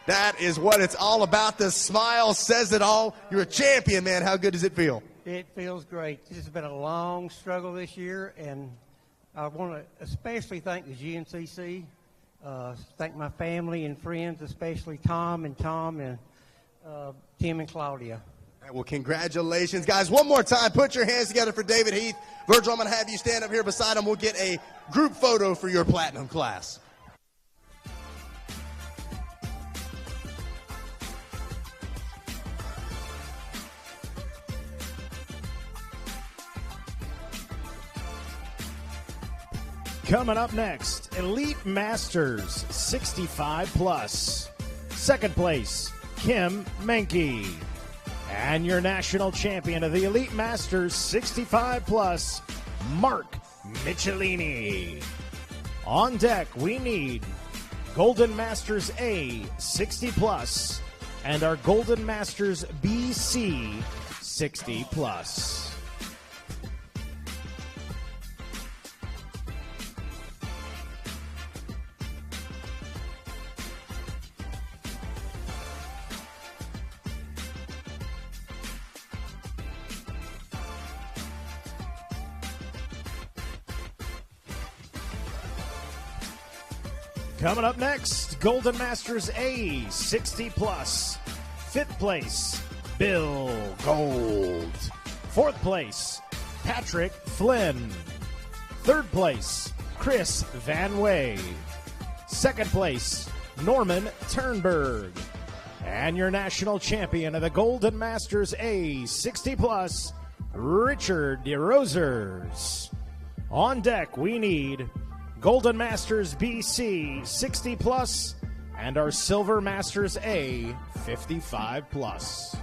That is what it's all about. The smile says it all. You're a champion, man. How good does it feel? It feels great. This has been a long struggle this year, and I want to especially thank the GNCC, thank my family and friends, especially Tom and Tim and Claudia. Well, congratulations, guys. One more time, put your hands together for David Heath. Virgil, I'm going to have you stand up here beside him. We'll get a group photo for your Platinum class. Coming up next, Elite Masters 65 Plus. 2nd place, Kim Menke. And your national champion of the Elite Masters 65 Plus, Mark Michelini. On deck, we need Golden Masters A 60 plus, and our Golden Masters BC 60 plus. Coming up next, Golden Masters A 60 plus. 5th place, Bill Gold. 4th place, Patrick Flynn. 3rd place, Chris Van Way. 2nd place, Norman Turnberg. And your national champion of the Golden Masters A 60 plus, Richard DeRosers. On deck, we need Golden Masters BC 60 plus and our Silver Masters A 55 plus.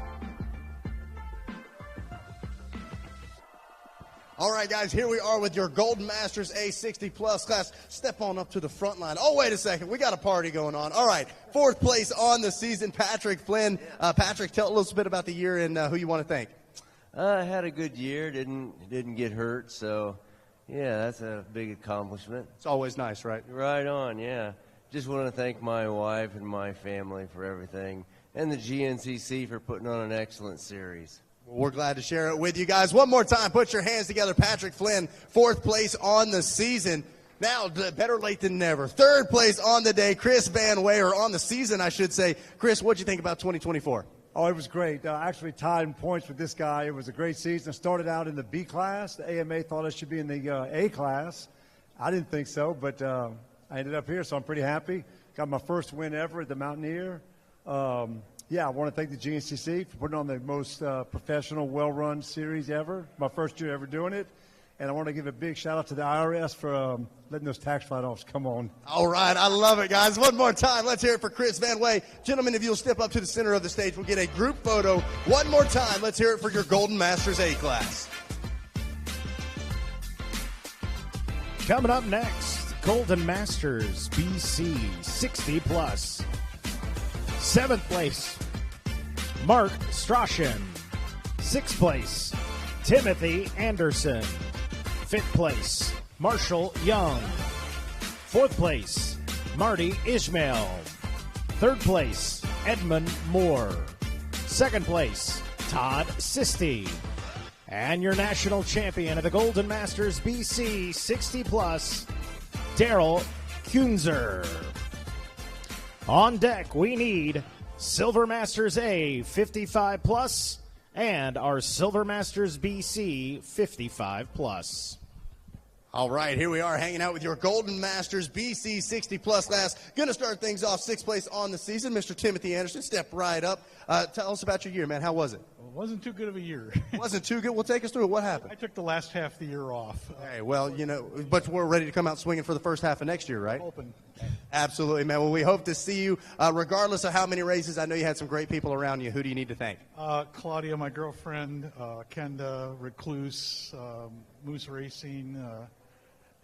All right, guys, here we are with your Golden Masters A 60 plus class. Step on up to the front line. Oh, wait a second. We got a party going on. All right, 4th place on the season, Patrick Flynn. Patrick, tell us a bit about the year and who you want to thank. I had a good year. Didn't get hurt, so yeah, that's a big accomplishment. It's always nice, right? Right on, yeah. Just want to thank my wife and my family for everything, and the GNCC for putting on an excellent series. We're glad to share it with you guys. One more time, put your hands together. Patrick Flynn, 4th place on the season. Now, better late than never. 3rd place on the day, Chris Van Way, or on the season, I should say. Chris, what'd you think about 2024? Oh, it was great. Actually tied in points with this guy. It was a great season. I started out in the B class. The AMA thought I should be in the A class. I didn't think so, but I ended up here, so I'm pretty happy. Got my first win ever at the Mountaineer. Yeah, I want to thank the GNCC for putting on the most professional, well-run series ever. My first year ever doing it. And I want to give a big shout-out to the IRS for letting those tax write-offs come on. All right, I love it, guys. One more time. Let's hear it for Chris Van Way. Gentlemen, if you'll step up to the center of the stage, we'll get a group photo. One more time. Let's hear it for your Golden Masters A class. Coming up next, Golden Masters BC 60 plus. 7th place, Mark Strachan. 6th place, Timothy Anderson. 5th place, Marshall Young. 4th place, Marty Ishmael. 3rd place, Edmund Moore. 2nd place, Todd Sisti. And your national champion of the Golden Masters BC 60 plus, Daryl Kunzer. On deck, we need Silver Masters A 55 plus and our Silver Masters BC 55 plus. All right, here we are hanging out with your Golden Masters BC 60 plus class. Going to start things off 6th place on the season. Mr. Timothy Anderson, step right up. Tell us about your year, man. How was it? Well, it wasn't too good of a year. Wasn't too good? Well, take us through it. What happened? I took the last half of the year off. Hey, well, you know, but we're ready to come out swinging for the first half of next year, right? Hoping. Absolutely, man. Well, we hope to see you regardless of how many races. I know you had some great people around you. Who do you need to thank? Claudia, my girlfriend, Kenda, Recluse, Moose Racing,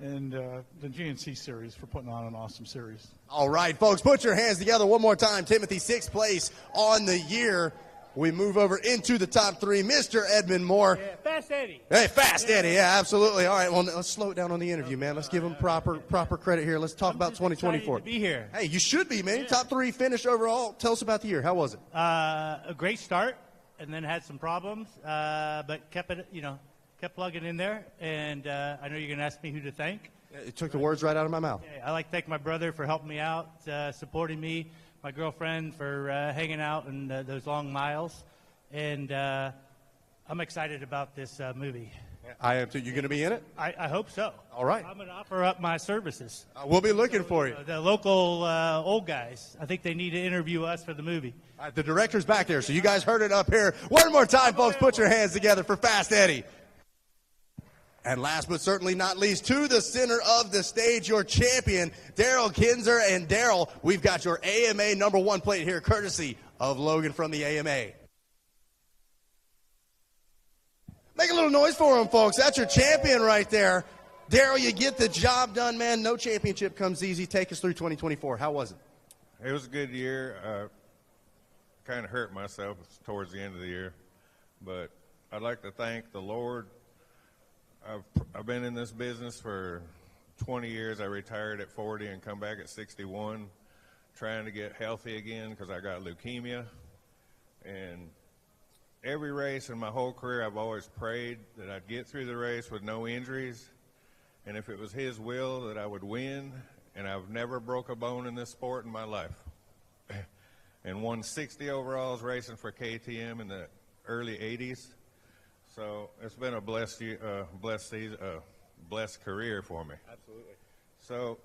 and the GNC series for putting on an awesome series. All right, folks, put your hands together one more time. Timothy, 6th place on the year. We move over into the top 3. Mr. Edmund Moore. Yeah, Fast Eddie. Hey, Fast Eddie. Yeah, absolutely. All right, well, let's slow it down on the interview, man. Let's give him proper credit here. Let's talk about 2024. To be here. Hey, you should be, man. Yeah. Top 3 finish overall. Tell us about the year. How was it? A great start, and then had some problems, but kept plugging in there. And I know you're going to ask me who to thank. It took the words right out of my mouth. I like to thank my brother for helping me out, supporting me, my girlfriend for hanging out in those long miles. And I'm excited about this movie. I am too. You going to be in it? I hope so. All right. I'm going to offer up my services. We'll be looking for you. The local old guys. I think they need to interview us for the movie. The director's back there, so you guys heard it up here. One more time, folks. Put your hands together for Fast Eddie. And last but certainly not least, to the center of the stage, your champion, Daryl Kinzer. And Daryl, we've got your AMA #1 plate here, courtesy of Logan from the AMA. Make a little noise for him, folks. That's your champion right there. Daryl, you get the job done, man. No championship comes easy. Take us through 2024. How was it? It was a good year. Kind of hurt myself towards the end of the year, but I'd like to thank the Lord. I've been in this business for 20 years. I retired at 40 and come back at 61, trying to get healthy again because I got leukemia. And every race in my whole career, I've always prayed that I'd get through the race with no injuries, and if it was His will, that I would win. And I've never broke a bone in this sport in my life. And won 60 overalls racing for KTM in the early 80s. So it's been a blessed season, blessed career for me. Absolutely. So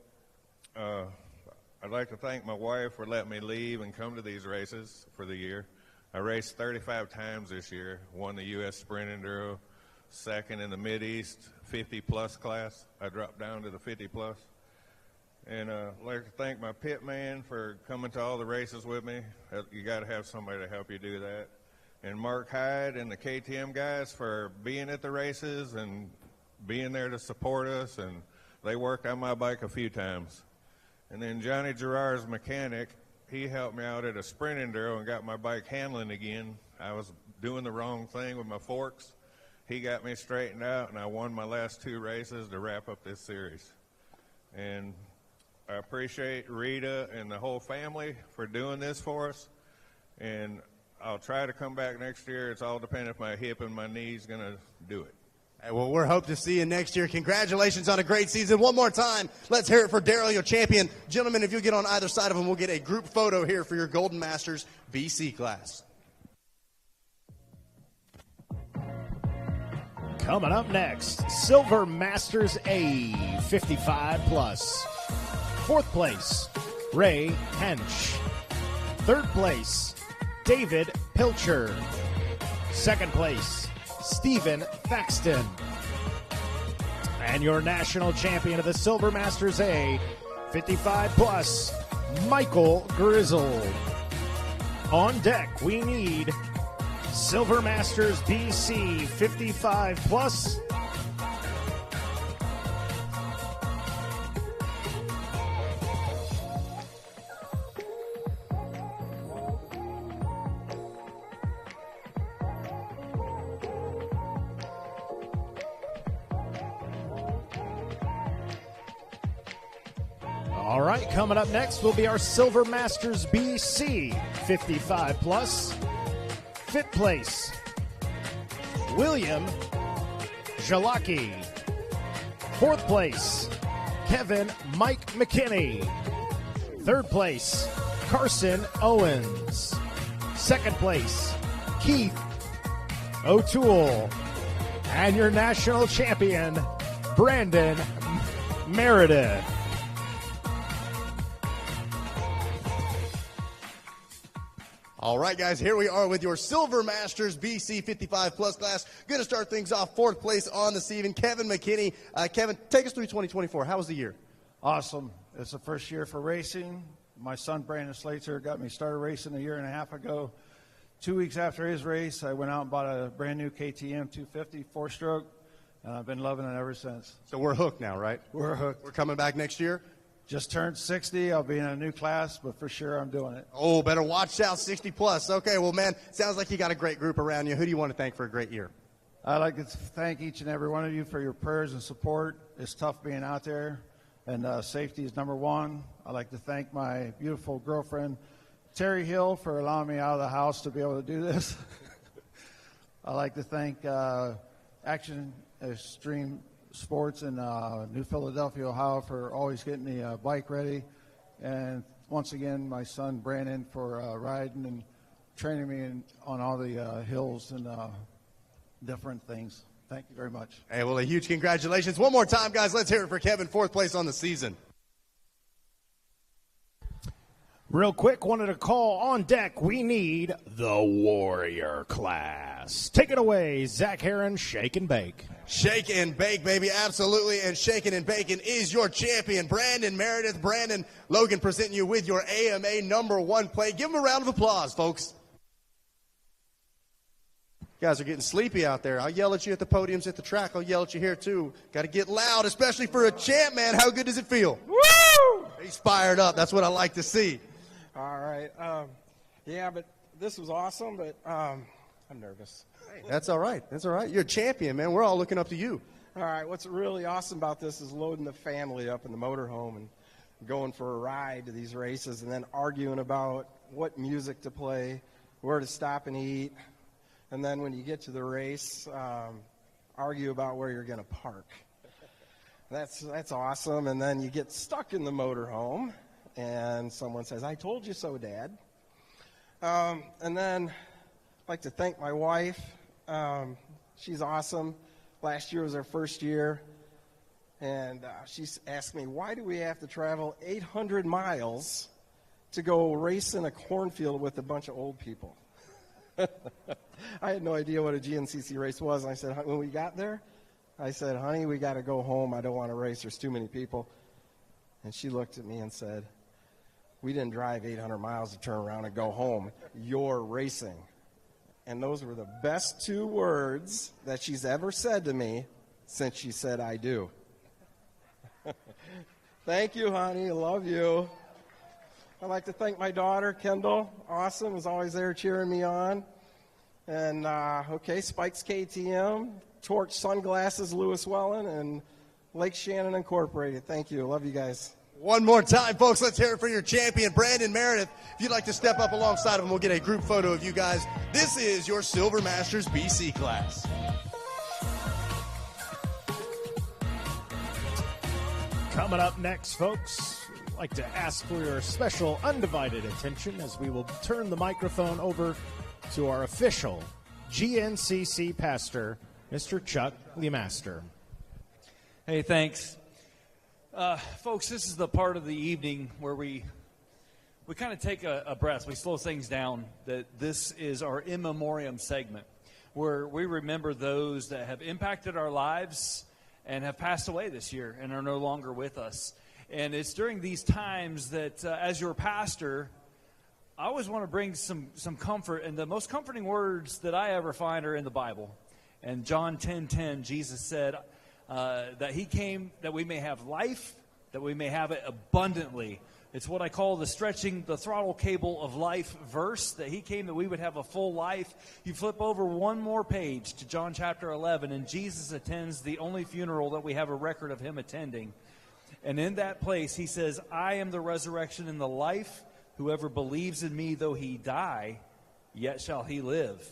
I'd like to thank my wife for letting me leave and come to these races for the year. I raced 35 times this year, won the U.S. Sprint Enduro, second in the Mid-East 50-plus class. I dropped down to the 50-plus. And I'd like to thank my pit man for coming to all the races with me. You got to have somebody to help you do that. And Mark Hyde and the KTM guys for being at the races and being there to support us. And they worked on my bike a few times. And then Johnny Girroir's mechanic, he helped me out at a sprint enduro and got my bike handling again. I was doing the wrong thing with my forks. He got me straightened out, and I won my last 2 races to wrap up this series. And I appreciate Rita and the whole family for doing this for us, and I'll try to come back next year. It's all dependent if my hip and my knee's going to do it. Hey, well, we're hope to see you next year. Congratulations on a great season. One more time, let's hear it for Daryl, your champion. Gentlemen, if you get on either side of him, we'll get a group photo here for your Golden Masters BC class. Coming up next, Silver Masters A 55+. 4th place, Ray Hench. 3rd place, David Pilcher. 2nd place, Stephen Thaxton. And your national champion of the Silver Masters A 55+, Michael Grizzle. On deck, we need Silver Masters BC 55+. All right, coming up next will be our Silver Masters BC 55+. 5th place, William Jalaki. 4th place, Kevin Mike McKinney. 3rd place, Carson Owens. 2nd place, Keith O'Toole. And your national champion, Brandon Meredith. All right, guys, here we are with your Silver Masters BC 55+ class. Going to start things off 4th place on the season, Kevin McKinney. Kevin, take us through 2024. How was the year? Awesome. It's the first year for racing. My son, Brandon Slater, got me started racing a year and a half ago. 2 weeks after his race, I went out and bought a brand-new KTM 250 4-stroke, and I've been loving it ever since. So we're hooked now, right? We're hooked. We're coming back next year? Just turned 60. I'll be in a new class, but for sure I'm doing it. Oh, better watch out, 60+. Okay, well, man, sounds like you got a great group around you. Who do you want to thank for a great year? I'd like to thank each and every one of you for your prayers and support. It's tough being out there, and safety is number one. I'd like to thank my beautiful girlfriend, Terry Hill, for allowing me out of the house to be able to do this. I'd like to thank Action Extreme Sports in New Philadelphia, Ohio, for always getting the bike ready. And once again, my son, Brandon, for riding and training me on all the hills and different things. Thank you very much. Hey, well, a huge congratulations. One more time, guys. Let's hear it for Kevin, 4th place on the season. Real quick, wanted to call on deck. We need the Warrior class. Take it away, Zach Heron, Shake and Bake. Shake and Bake, baby, absolutely. And Shakin' and Bacon is your champion, Brandon Meredith. Brandon, Logan presenting you with your AMA #1 plate. Give him a round of applause, folks. You guys are getting sleepy out there. I'll yell at you at the podiums at the track. I'll yell at you here, too. Got to get loud, especially for a champ, man. How good does it feel? Woo! He's fired up. That's what I like to see. All right. Yeah, but this was awesome, but I'm nervous. That's all right. That's all right. You're a champion, man. We're all looking up to you. All right. What's really awesome about this is loading the family up in the motorhome and going for a ride to these races and then arguing about what music to play, where to stop and eat. And then when you get to the race, argue about where you're going to park. That's awesome. And then you get stuck in the motorhome, and someone says, "I told you so, Dad." And then I'd like to thank my wife. She's awesome. Last year was our first year, and she asked me, "Why do we have to travel 800 miles to go race in a cornfield with a bunch of old people?" I had no idea what a GNCC race was. And I said, when we got there, I said, "Honey, we got to go home. I don't want to race. There's too many people." And she looked at me and said, "We didn't drive 800 miles to turn around and go home. You're racing." And those were the best 2 words that she's ever said to me since she said, "I do." Thank you, honey. I love you. I'd like to thank my daughter, Kendall. Awesome. Is always there cheering me on. And, Spikes KTM, Torch Sunglasses, Lewis Wellen, and Lake Shannon Incorporated. Thank you. Love you guys. One more time, folks. Let's hear it for your champion, Brandon Meredith. If you'd like to step up alongside of him, we'll get a group photo of you guys. This is your Silver Masters BC class. Coming up next, folks, I'd like to ask for your special undivided attention as we will turn the microphone over to our official GNCC pastor, Mr. Chuck LeMaster. Hey, thanks. Folks, this is the part of the evening where we kind of take a breath. We slow things down. That this is our in memoriam segment where we remember those that have impacted our lives and have passed away this year and are no longer with us. And it's during these times that, as your pastor, I always want to bring some comfort. And the most comforting words that I ever find are in the Bible. And John 10:10, Jesus said that he came that we may have life, that we may have it abundantly. It's what I call the stretching the throttle cable of life verse, that he came that we would have a full life. You flip over one more page to John chapter 11, and Jesus attends the only funeral that we have a record of him attending. And in that place, he says, "I am the resurrection and the life. Whoever believes in me, though he die, yet shall he live.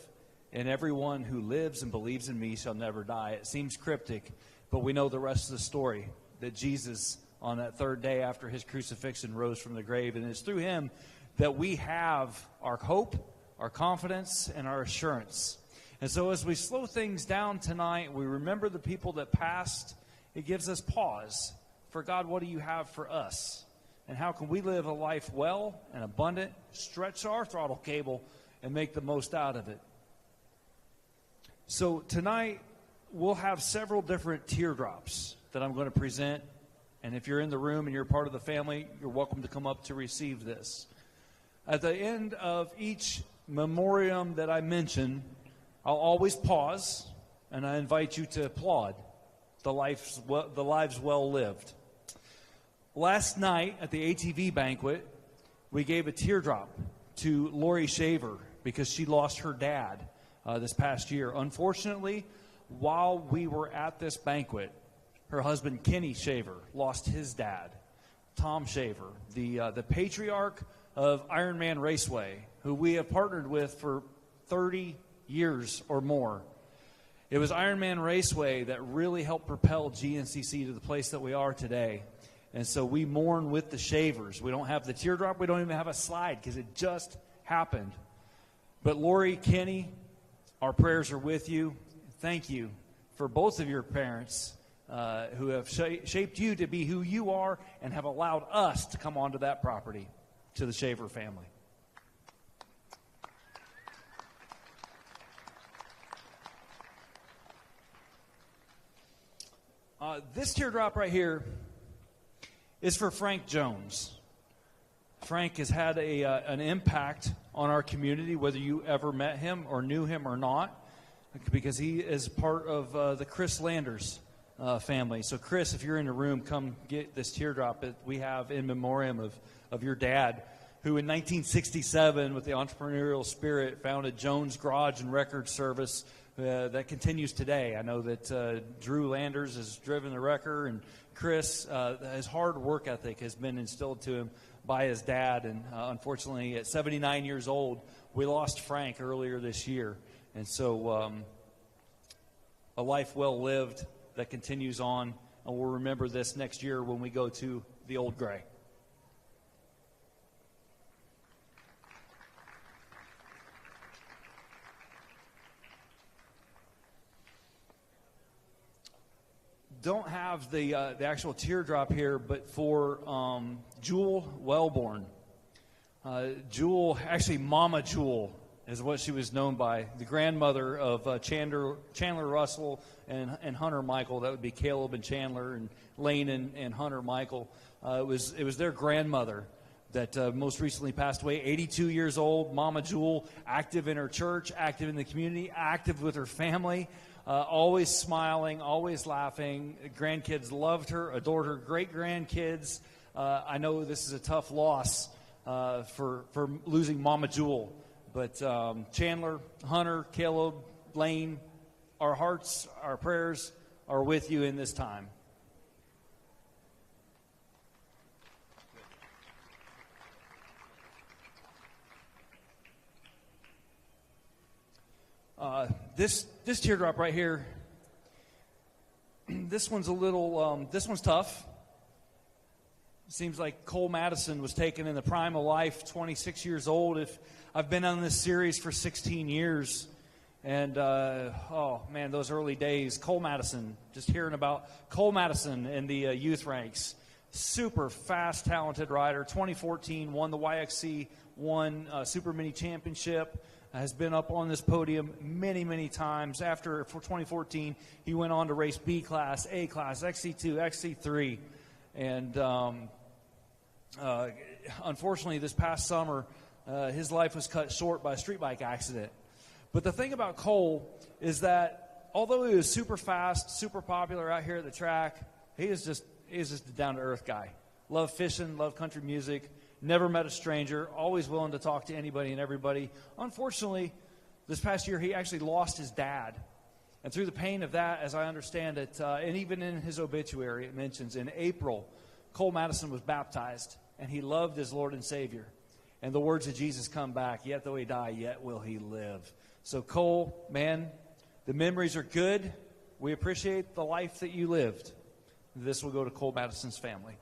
And everyone who lives and believes in me shall never die." It seems cryptic, but we know the rest of the story, that Jesus, on that third day after his crucifixion, rose from the grave. And it's through him that we have our hope, our confidence, and our assurance. And so as we slow things down tonight, we remember the people that passed. It gives us pause for, God, what do you have for us? And how can we live a life well and abundant, stretch our throttle cable, and make the most out of it? So tonight, we'll have several different teardrops that I'm going to present. And if you're in the room and you're part of the family, you're welcome to come up to receive this. At the end of each memoriam that I mention, I'll always pause, and I invite you to applaud the lives well lived. Last night at the ATV banquet, we gave a teardrop to Lori Shaver because she lost her dad this past year. Unfortunately, while we were at this banquet, her husband, Kenny Shaver, lost his dad, Tom Shaver, the patriarch of Ironman Raceway, who we have partnered with for 30 years or more. It was Ironman Raceway that really helped propel GNCC to the place that we are today. And so we mourn with the Shavers. We don't have the teardrop. We don't even have a slide because it just happened. But Lori, Kenny, our prayers are with you. Thank you for both of your parents who have shaped you to be who you are and have allowed us to come onto that property, to the Shaver family. This teardrop right here is for Frank Jones. Frank has had an impact on our community, whether you ever met him or knew him or not. because he is part of the Chris Landers family. So, Chris, if you're in the room, come get this teardrop that we have in memoriam of your dad, who in 1967, with the entrepreneurial spirit, founded Jones Garage and Record Service that continues today. I know that Drew Landers has driven the wrecker, and Chris, his hard work ethic has been instilled to him by his dad. And unfortunately, at 79 years old, we lost Frank earlier this year. And so a life well lived that continues on, and we'll remember this next year when we go to the Old Gray. Don't have the actual teardrop here, but for Jewel Wellborn. Jewel, actually Mama Jewel is what she was known by, the grandmother of Chandler Russell and Hunter Michael. That would be Caleb and Chandler, and Lane and Hunter Michael. It was their grandmother that most recently passed away, 82 years old. Mama Jewel, active in her church, active in the community, active with her family. Always smiling, always laughing. Grandkids loved her, adored her. Great-grandkids. I know this is a tough loss for losing Mama Jewel. But Chandler, Hunter, Caleb, Lane, our hearts, our prayers are with you in this time. This teardrop right here, this one's a little, this one's tough. It seems like Cole Madison was taken in the prime of life, 26 years old. If I've been on this series for 16 years, and oh man, those early days, Cole Madison, just hearing about Cole Madison in the youth ranks, super fast, talented rider. 2014 won the YXC1 Super Mini Championship. Has been up on this podium many, many times. For 2014, he went on to race B class, A class, XC2, XC3. And unfortunately, this past summer, his life was cut short by a street bike accident. But the thing about Cole is that although he was super fast, super popular out here at the track, he is just a down-to-earth guy. Loved fishing, loved country music. Never met a stranger, always willing to talk to anybody and everybody. Unfortunately, this past year, he actually lost his dad. And through the pain of that, as I understand it, and even in his obituary, it mentions in April, Cole Madison was baptized, and he loved his Lord and Savior. And the words of Jesus come back, yet though he die, yet will he live. So Cole, man, the memories are good. We appreciate the life that you lived. This will go to Cole Madison's family.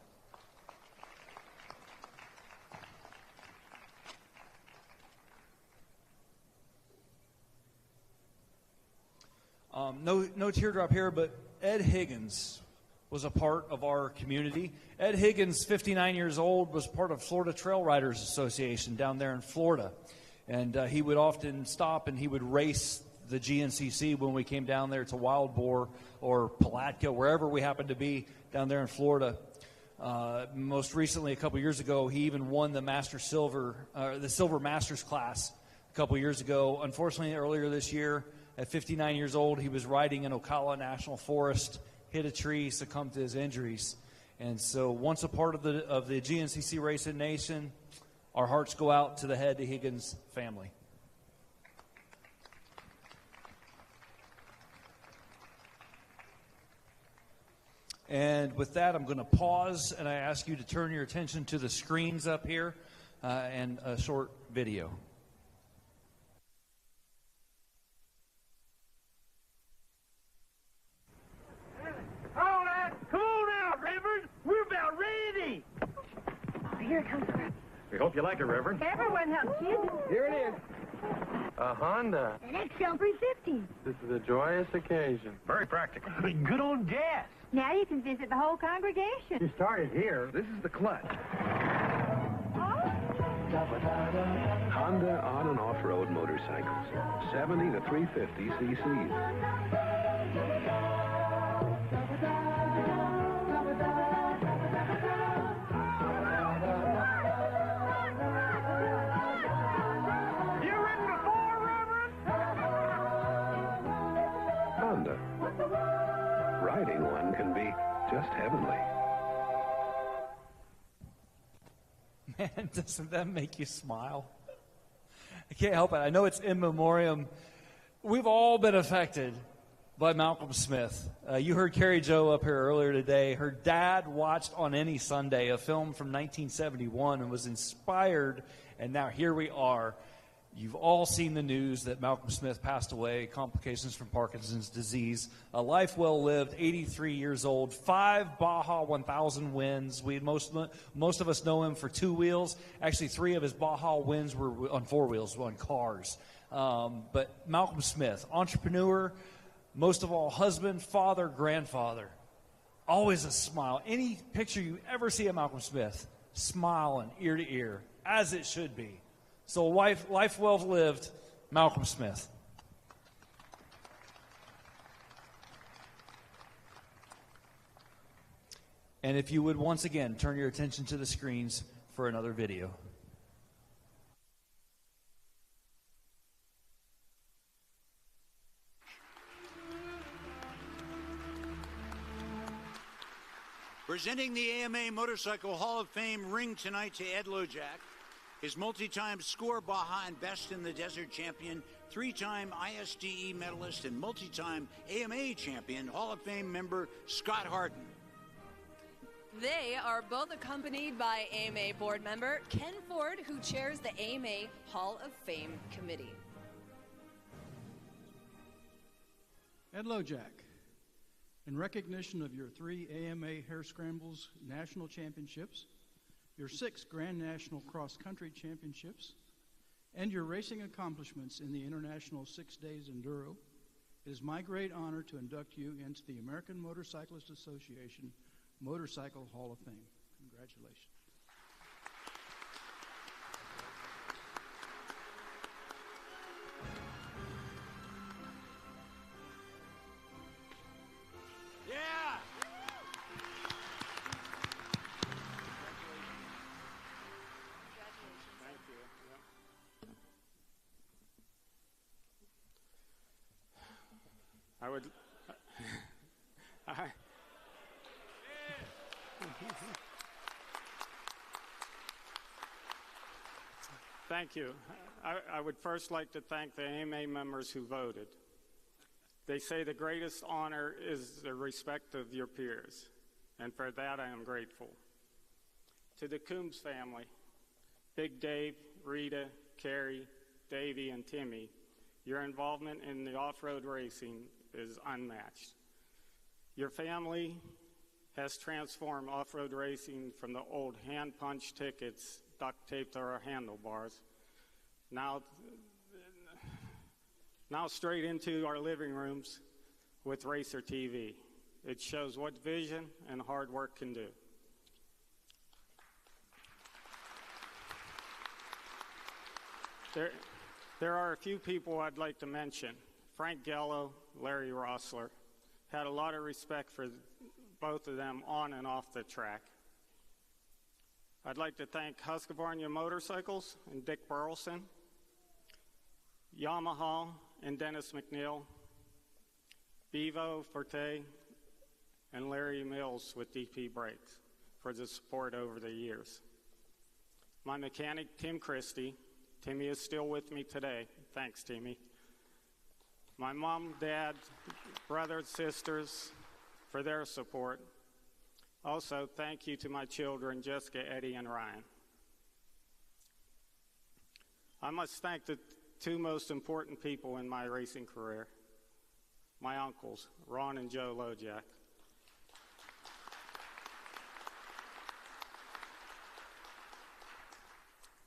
No teardrop here, but Ed Higgins was a part of our community. Ed Higgins, 59 years old, was part of Florida Trail Riders Association down there in Florida. And he would often stop and he would race the GNCC when we came down there to Wild Boar or Palatka, wherever we happened to be down there in Florida. Most recently, a couple years ago, he even won the Silver Masters class a couple years ago. Unfortunately, earlier this year, at 59 years old, he was riding in Ocala National Forest, hit a tree, succumbed to his injuries. And so once a part of the GNCC Racing Nation, our hearts go out to the Ed Higgins family. And with that, I'm going to pause, and I ask you to turn your attention to the screens up here and a short video. Come on out, Reverend. We're about ready. Oh, here it comes. We hope you like it, Reverend. Everyone helps you. Here it is. A Honda. An XL350. This is a joyous occasion. Very practical. Good on gas. Now you can visit the whole congregation. You started here. This is the clutch. Honda on and off-road motorcycles. 70 to 350 cc's. riding one can be just heavenly. Man, doesn't that make you smile? I can't help it. I know it's in memoriam. We've all been affected by Malcolm Smith. You heard Carrie Jo up here earlier today. Her dad watched On Any Sunday, a film from 1971, and was inspired, and now here we are. You've all seen the news that Malcolm Smith passed away, complications from Parkinson's disease. A life well lived, 83 years old, 5 Baja 1000 wins. Most of us know him for 2 wheels. Actually, 3 of his Baja wins were on 4 wheels, on cars. But Malcolm Smith, entrepreneur, most of all, husband, father, grandfather. Always a smile. Any picture you ever see of Malcolm Smith, smiling ear to ear, as it should be. So life well lived, Malcolm Smith. And if you would once again turn your attention to the screens for another video. Presenting the AMA Motorcycle Hall of Fame ring tonight to Ed Lojak, his multi-time Score Baja and Best in the Desert champion, 3-time ISDE medalist and multi-time AMA champion, Hall of Fame member Scott Harden. They are both accompanied by AMA board member Ken Ford, who chairs the AMA Hall of Fame committee. Ed Lojak, in recognition of your 3 AMA Hare Scrambles National Championships, your 6 Grand National Cross Country Championships, and your racing accomplishments in the International 6 Days Enduro, it is my great honor to induct you into the American Motorcyclist Association Motorcycle Hall of Fame. Congratulations. Yeah! Thank you. I would. Thank you. I would first like to thank the AMA members who voted. They say the greatest honor is the respect of your peers, and for that I am grateful. To the Coombs family, Big Dave, Rita, Carrie, Davey, and Timmy, your involvement in the off-road racing is unmatched. Your family has transformed off-road racing from the old hand-punch tickets duct taped to our handlebars, now straight into our living rooms with Racer TV. It shows what vision and hard work can do. There are a few people I'd like to mention. Frank Gello, Larry Rossler. Had a lot of respect for both of them on and off the track. I'd like to thank Husqvarna Motorcycles and Dick Burleson, Yamaha and Dennis McNeil, Bevo Forte, and Larry Mills with DP Brakes for the support over the years. My mechanic, Tim Christie. Timmy is still with me today. Thanks, Timmy. My mom, dad, brothers, sisters for their support. Also, thank you to my children, Jessica, Eddie, and Ryan. I must thank the 2 most important people in my racing career, my uncles, Ron and Joe Lojak.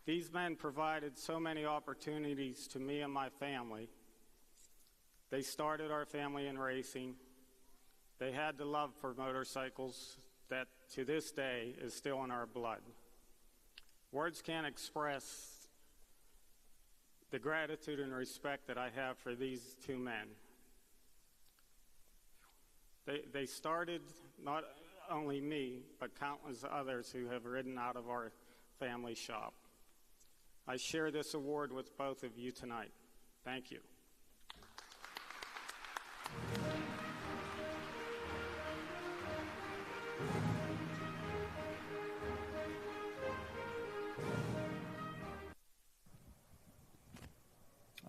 These men provided so many opportunities to me and my family. They started our family in racing. They had the love for motorcycles that to this day is still in our blood. Words can't express the gratitude and respect that I have for these 2 men. They started not only me, but countless others who have ridden out of our family shop. I share this award with both of you tonight. Thank you.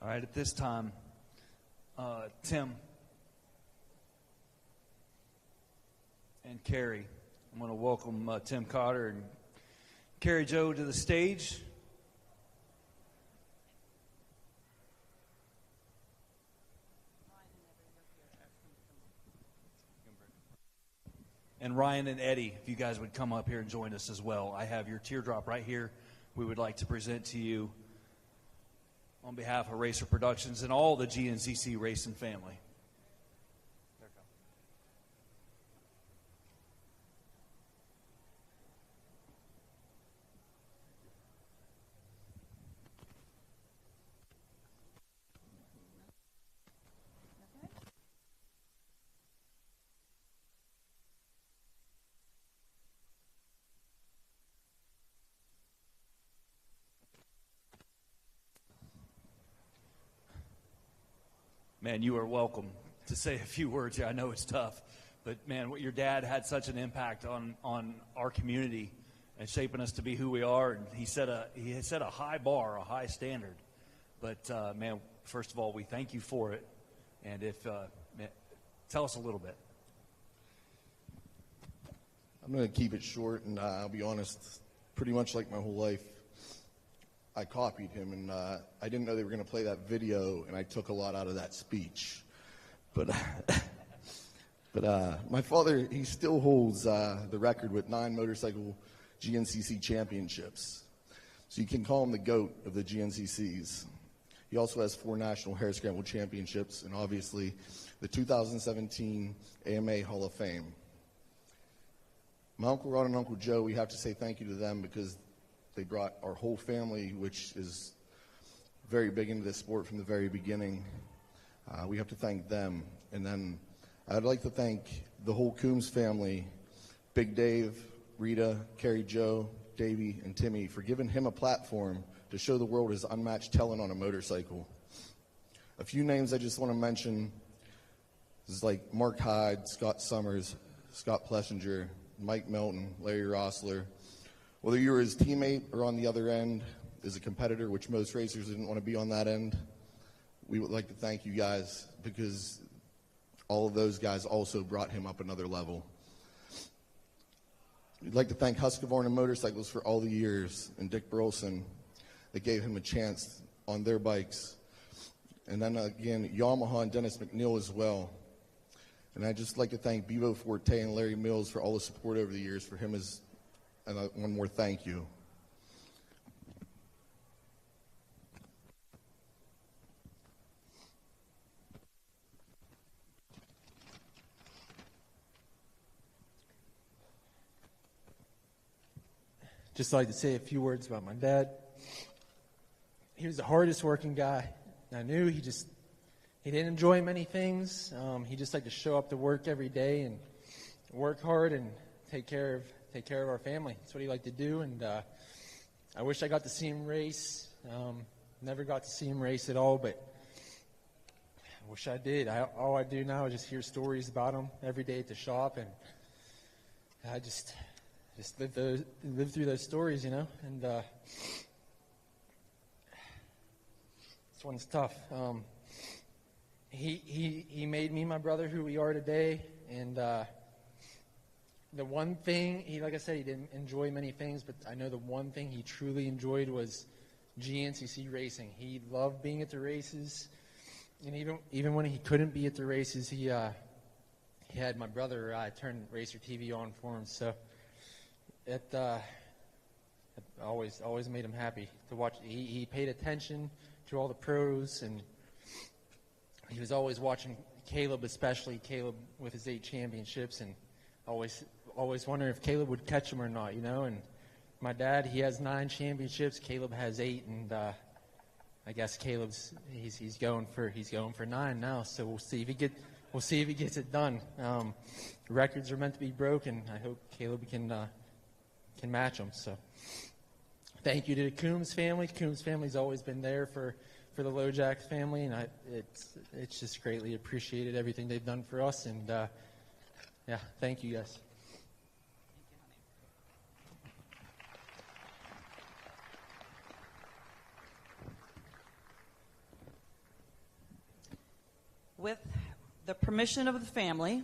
right, at this time, Tim and Carrie, I'm going to welcome Tim Cotter and Carrie Joe to the stage. And Ryan and Eddie, if you guys would come up here and join us as well. I have your teardrop right here. We would like to present to you on behalf of Racer Productions and all the GNCC racing family. Man, you are welcome to say a few words here. I know it's tough, but man, what your dad had such an impact on our community and shaping us to be who we are. And he set a high bar, a high standard. But man, first of all, we thank you for it. And man, tell us a little bit. I'm going to keep it short, and I'll be honest. Pretty much like my whole life, I copied him, and I didn't know they were going to play that video, and I took a lot out of that speech. But my father, he still holds the record with 9 motorcycle GNCC championships. So you can call him the GOAT of the GNCCs. He also has 4 national hare scramble championships, and obviously the 2017 AMA Hall of Fame. My Uncle Rod and Uncle Joe, we have to say thank you to them because they brought our whole family, which is very big into this sport from the very beginning. We have to thank them. And then I'd like to thank the whole Coombs family, Big Dave, Rita, Carrie Joe, Davey, and Timmy, for giving him a platform to show the world his unmatched talent on a motorcycle. A few names I just want to mention is like Mark Hyde, Scott Summers, Scott Plessinger, Mike Melton, Larry Rossler. Whether you were his teammate or on the other end as a competitor, which most racers didn't want to be on that end, we would like to thank you guys because all of those guys also brought him up another level. We'd like to thank Husqvarna Motorcycles for all the years and Dick Burleson that gave him a chance on their bikes. And then again, Yamaha and Dennis McNeil as well. And I'd just like to thank Bevo Forte and Larry Mills for all the support over the years for him as, and one more thank you. Just like to say a few words about my dad. He was the hardest working guy. I knew he didn't enjoy many things. He just liked to show up to work every day and work hard and take care of our family. That's what he liked to do. And I wish I got to see him race. Never got to see him race at all, but I wish I did. All I do now is just hear stories about him every day at the shop, and I just live through those stories, you know. And this one's tough. He made me, my brother, who we are today. And the one thing, like I said, he didn't enjoy many things, but I know the one thing he truly enjoyed was GNCC racing. He loved being at the races, and even when he couldn't be at the races, he had my brother turn Racer TV on for him. So it always made him happy to watch. He paid attention to all the pros, and he was always watching Caleb, especially Caleb with his 8 championships, and always wondering if Caleb would catch him or not, you know. And my dad, he has 9 championships. Caleb has 8, and I guess Caleb's he's going for 9 now. So we'll see if he gets it done. Records are meant to be broken. I hope Caleb can match them. So thank you to the Coombs family. Coombs family's always been there for the Lojack family, and it's just greatly appreciated everything they've done for us. And yeah, thank you guys. With the permission of the family,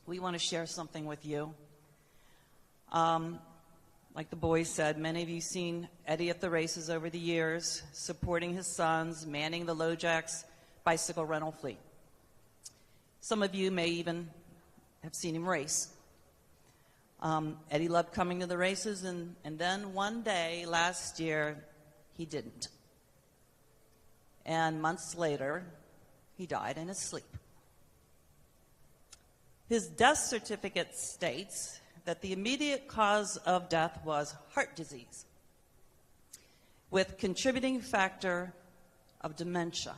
we want to share something with you. Like the boys said, many of you seen Eddie at the races over the years, supporting his sons, manning the LoJack's bicycle rental fleet. Some of you may even have seen him race. Eddie loved coming to the races, and then one day last year, he didn't. And months later, he died in his sleep. His death certificate states that the immediate cause of death was heart disease, with contributing factor of dementia.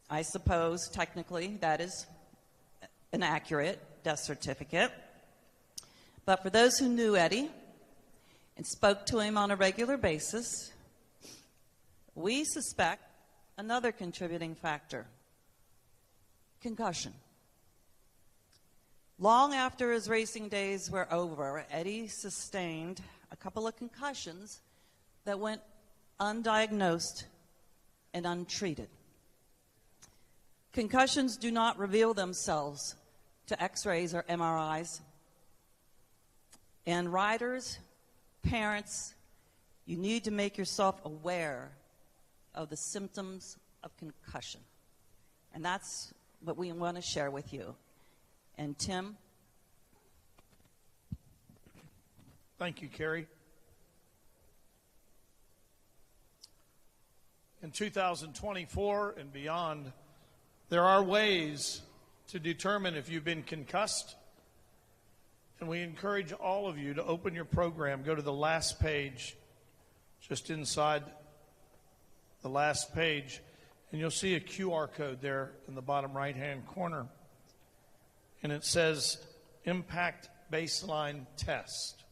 I suppose technically that is an accurate death certificate. But for those who knew Eddie and spoke to him on a regular basis, we suspect another contributing factor: concussion. Long after his racing days were over, Eddie sustained a couple of concussions that went undiagnosed and untreated. Concussions do not reveal themselves to X-rays or MRIs. And riders, parents, you need to make yourself aware of the symptoms of concussion. And that's what we want to share with you. And Tim? Thank you, Carrie. In 2024 and beyond, there are ways to determine if you've been concussed. And we encourage all of you to open your program, go to the last page, just inside the last page, and you'll see a QR code there in the bottom right-hand corner. And it says Impact Baseline Test.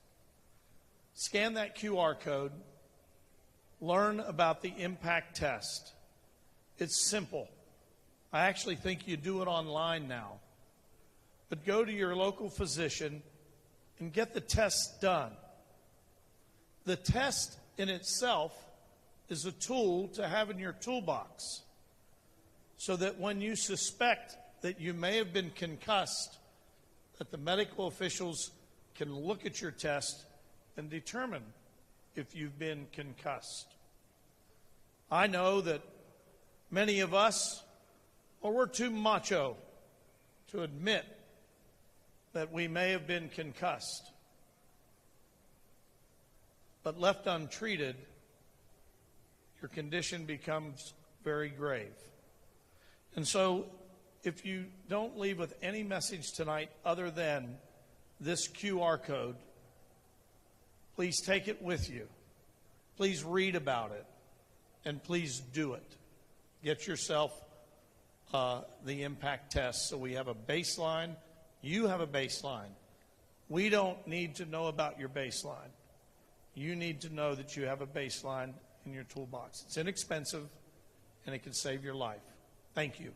Scan that QR code, learn about the impact test. It's simple. I actually think you do it online now. But go to your local physician and get the test done. The test in itself is a tool to have in your toolbox so that when you suspect that you may have been concussed, that the medical officials can look at your test and determine if you've been concussed. I know that many of us, well, we're too macho to admit that we may have been concussed. But left untreated, your condition becomes very grave. And so, if you don't leave with any message tonight other than this QR code, please take it with you. Please read about it. And please do it. Get yourself the impact test so we have a baseline. You have a baseline. We don't need to know about your baseline. You need to know that you have a baseline in your toolbox. It's inexpensive, and it can save your life. Thank you.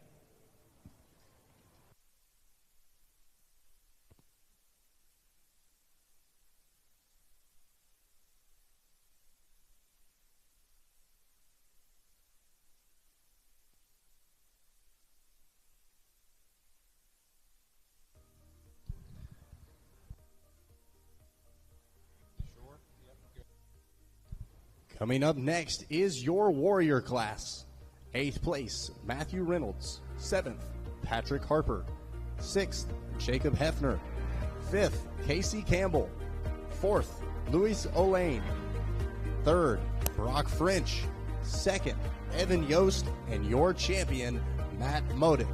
Coming up next is your Warrior class. 8th place, Matthew Reynolds. 7th, Patrick Harper. 6th, Jacob Hefner. 5th, Casey Campbell. 4th, Luis Olaine. 3rd, Brock French. 2nd, Evan Yost. And your champion, Matt Modick.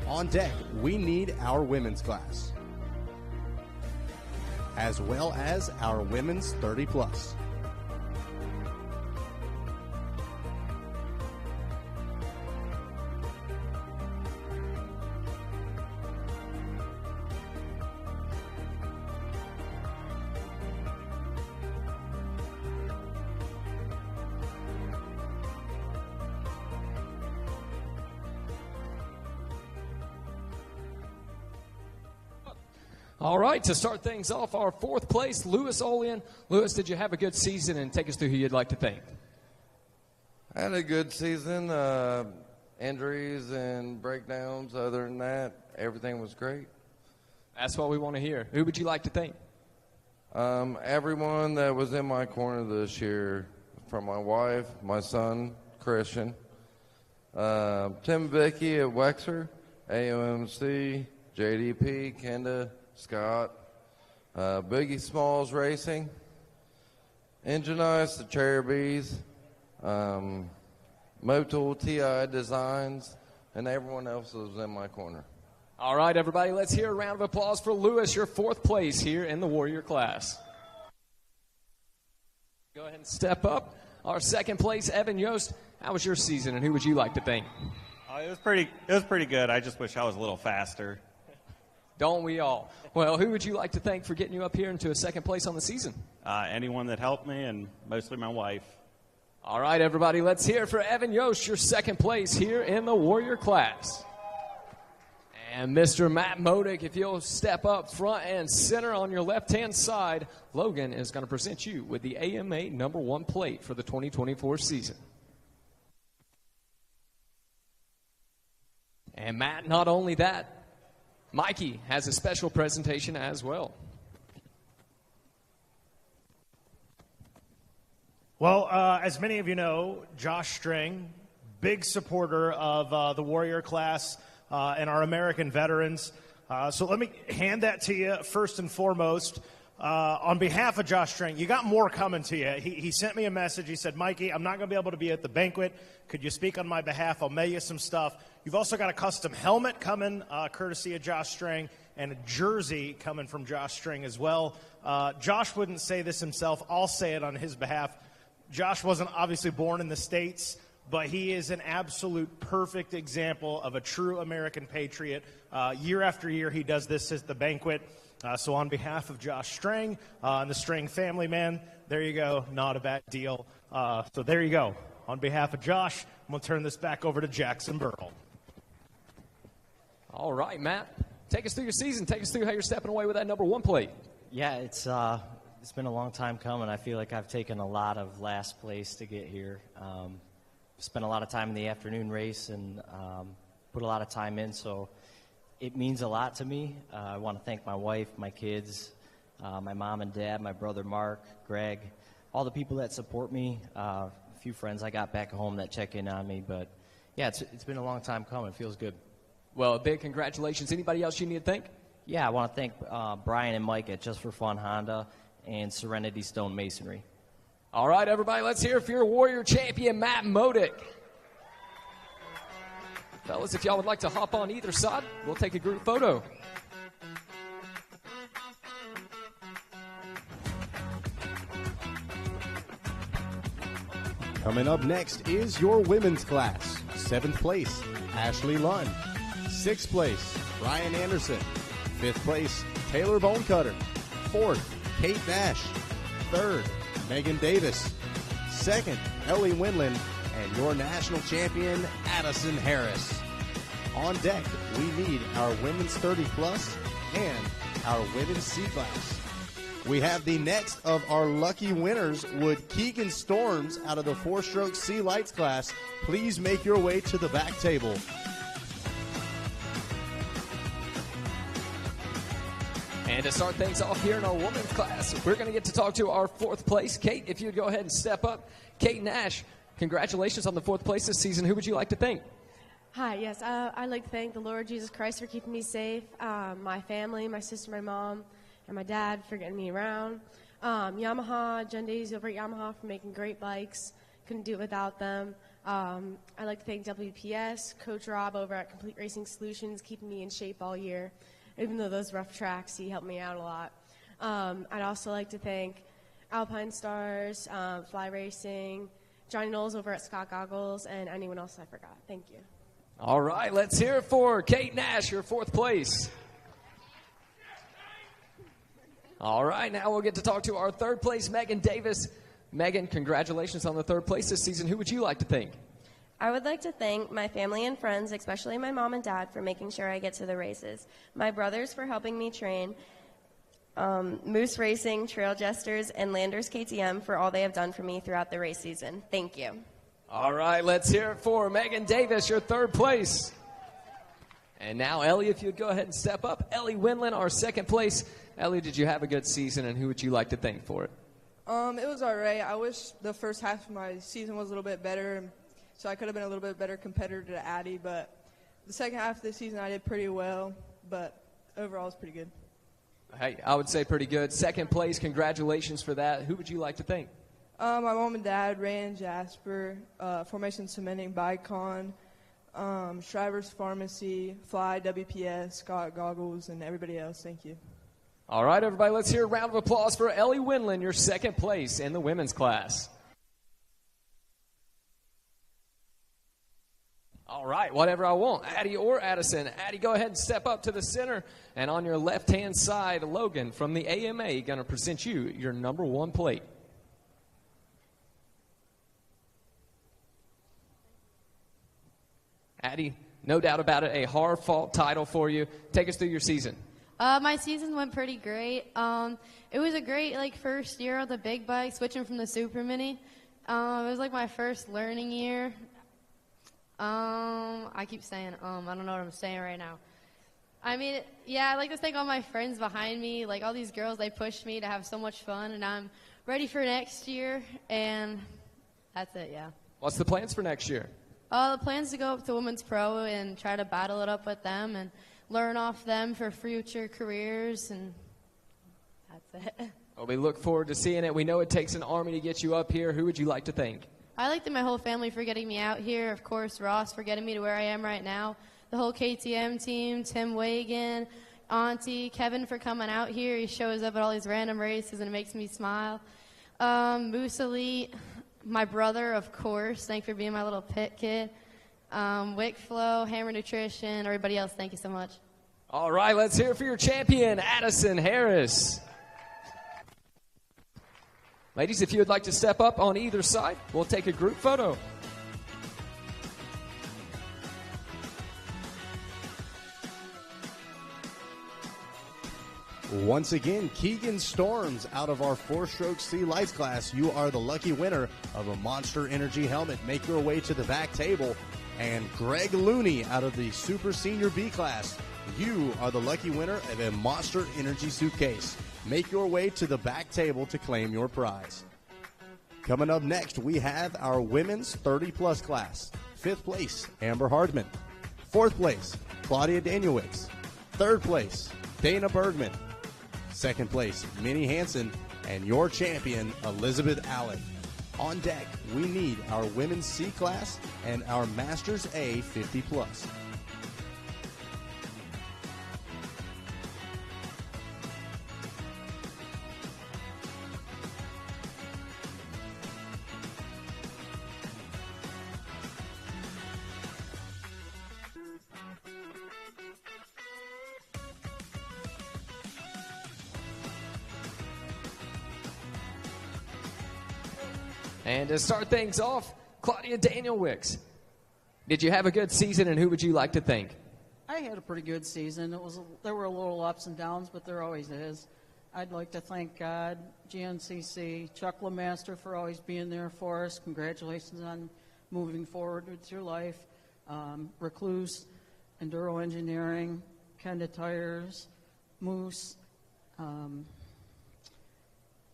On deck, we need our women's class, as well as our women's 30 plus. All right, to start things off, our 4th place, Louis Olean. Louis, did you have a good season? And take us through who you'd like to thank. I had a good season. injuries and breakdowns. Other than that, everything was great. That's what we want to hear. Who would you like to thank? Everyone that was in my corner this year, from my wife, my son, Christian, Tim Vicky at Wexer, AOMC, JDP, Kenda, Scott, Biggie Smalls Racing, Engine Ice, the Cherubies, Motul TI Designs, and everyone else that was in my corner. All right, everybody, let's hear a round of applause for Lewis, your 4th place here in the Warrior class. Go ahead and step up. Our 2nd place, Evan Yost. How was your season, and who would you like to thank? It was pretty good. I just wish I was a little faster. Don't we all? Well, who would you like to thank for getting you up here into a 2nd place on the season? Anyone that helped me, and mostly my wife. All right, everybody, let's hear for Evan Yost, your 2nd place here in the Warrior class. And Mr. Matt Modick, if you'll step up front and center on your left-hand side, Logan is going to present you with the AMA number 1 plate for the 2024 season. And Matt, not only that, Mikey has a special presentation as well. Well, as many of you know, Josh String, big supporter of the Warrior class and our American veterans. So let me hand that to you first and foremost. On behalf of Josh String, you got more coming to you. He sent me a message. He said, Mikey, I'm not going to be able to be at the banquet. Could you speak on my behalf? I'll mail you some stuff. You've also got a custom helmet coming, courtesy of Josh String, and a jersey coming from Josh String as well. Josh wouldn't say this himself. I'll say it on his behalf. Josh wasn't obviously born in the States, but he is an absolute perfect example of a true American patriot. Year after year, he does this at the banquet. So on behalf of Josh String and the String family, man, there you go. Not a bad deal. So there you go. On behalf of Josh, I'm going to turn this back over to Jackson Burl. All right, Matt, take us through your season. Take us through how you're stepping away with that number 1 plate. Yeah, it's been a long time coming. I feel like I've taken a lot of last place to get here. Spent a lot of time in the afternoon race and put a lot of time in, so it means a lot to me. I want to thank my wife, my kids, my mom and dad, my brother Mark, Greg, all the people that support me, a few friends I got back home that check in on me. But, yeah, it's been a long time coming. It feels good. Well, a big congratulations. Anybody else you need to thank? Yeah, I want to thank Brian and Mike at Just for Fun Honda and Serenity Stone Masonry. All right, everybody, let's hear for your Warrior champion, Matt Modick. Fellas, if y'all would like to hop on either side, we'll take a group photo. Coming up next is your women's class. 7th place, Ashley Lund. 6th place, Ryan Anderson. 5th place, Taylor Bonecutter. 4th, Kate Nash. 3rd, Megan Davis. 2nd, Ellie Winland. And your national champion, Addison Harris. On deck, we need our women's 30-plus and our women's C-class. We have the next of our lucky winners, would Keegan Storms out of the 4-stroke C Lights class please make your way to the back table. And to start things off here in our women's class, we're going to get to talk to our 4th place. Kate, if you'd go ahead and step up. Kate Nash, congratulations on the 4th place this season. Who would you like to thank? Hi, yes. I'd like to thank the Lord Jesus Christ for keeping me safe, my family, my sister, my mom, and my dad for getting me around. Yamaha, Jen Daisy over at Yamaha for making great bikes. Couldn't do it without them. I'd like to thank WPS, Coach Rob over at Complete Racing Solutions, keeping me in shape all year. Even though those rough tracks, he helped me out a lot. I'd also like to thank Alpine Stars, Fly Racing, Johnny Knowles over at Scott Goggles, and anyone else I forgot. Thank you. All right, let's hear it for Kate Nash, your 4th place. All right, now we'll get to talk to our 3rd place, Megan Davis. Megan, congratulations on the 3rd place this season. Who would you like to thank? I would like to thank my family and friends, especially my mom and dad, for making sure I get to the races. My brothers for helping me train. Moose Racing, Trail Jesters, and Landers KTM for all they have done for me throughout the race season. Thank you. All right, let's hear it for Megan Davis, your third place. And now, Ellie, if you'd go ahead and step up. Ellie Winland, our second place. Ellie, did you have a good season, and who would you like to thank for it? It was all right. I wish the first half of my season was a little bit better, so I could have been a little bit better competitor to Addie. But the second half of the season, I did pretty well. But overall, it's pretty good. Hey, I would say pretty good. Second place, congratulations for that. Who would you like to thank? My mom and dad, Ray and Jasper, Formation Cementing, Bicon, Shriver's Pharmacy, Fly, WPS, Scott Goggles, and everybody else. Thank you. All right, everybody, let's hear a round of applause for Ellie Winland, your second place in the women's class. All right, whatever I want, Addie or Addison. Addie, go ahead and step up to the center. And on your left-hand side, Logan from the AMA going to present you your number 1 plate. Addie, no doubt about it, a hard-fought title for you. Take us through your season. My season went pretty great. It was a great first year on the big bike, switching from the Super Mini. It was my first learning year. I keep saying I don't know what I'm saying right now. I mean, yeah, I'd like to thank all my friends behind me. All these girls, they pushed me to have so much fun, and I'm ready for next year, and that's it, yeah. What's the plans for next year? The plans to go up to Women's Pro and try to battle it up with them and learn off them for future careers, and that's it. Well, we look forward to seeing it. We know it takes an army to get you up here. Who would you like to thank? I like to thank my whole family for getting me out here. Of course, Ross for getting me to where I am right now. The whole KTM team, Tim Wagan, Auntie, Kevin for coming out here. He shows up at all these random races and it makes me smile. Moose Elite, my brother, of course. Thanks for being my little pit kid. Wick Flow, Hammer Nutrition, everybody else, thank you so much. All right, let's hear it for your champion, Addison Harris. Ladies, if you would like to step up on either side, we'll take a group photo. Once again, Keegan Storms out of our 4-stroke C Lights class. You are the lucky winner of a Monster Energy helmet. Make your way to the back table. And Greg Looney out of the Super Senior B class. You are the lucky winner of a Monster Energy suitcase. Make your way to the back table to claim your prize. Coming up next, we have our women's 30-plus class. 5th place, Amber Hardman. 4th place, Claudia Danielwicz. 3rd place, Dana Bergman. 2nd place, Minnie Hansen. And your champion, Elizabeth Allen. On deck, we need our women's C class and our Masters A 50-plus. And to start things off, Claudia Danielwicz. Did you have a good season, and who would you like to thank? I had a pretty good season. There were a little ups and downs, but there always is. I'd like to thank God, GNCC, Chuck LeMaster for always being there for us. Congratulations on moving forward with your life. Recluse, Enduro Engineering, Kenda Tires, Moose,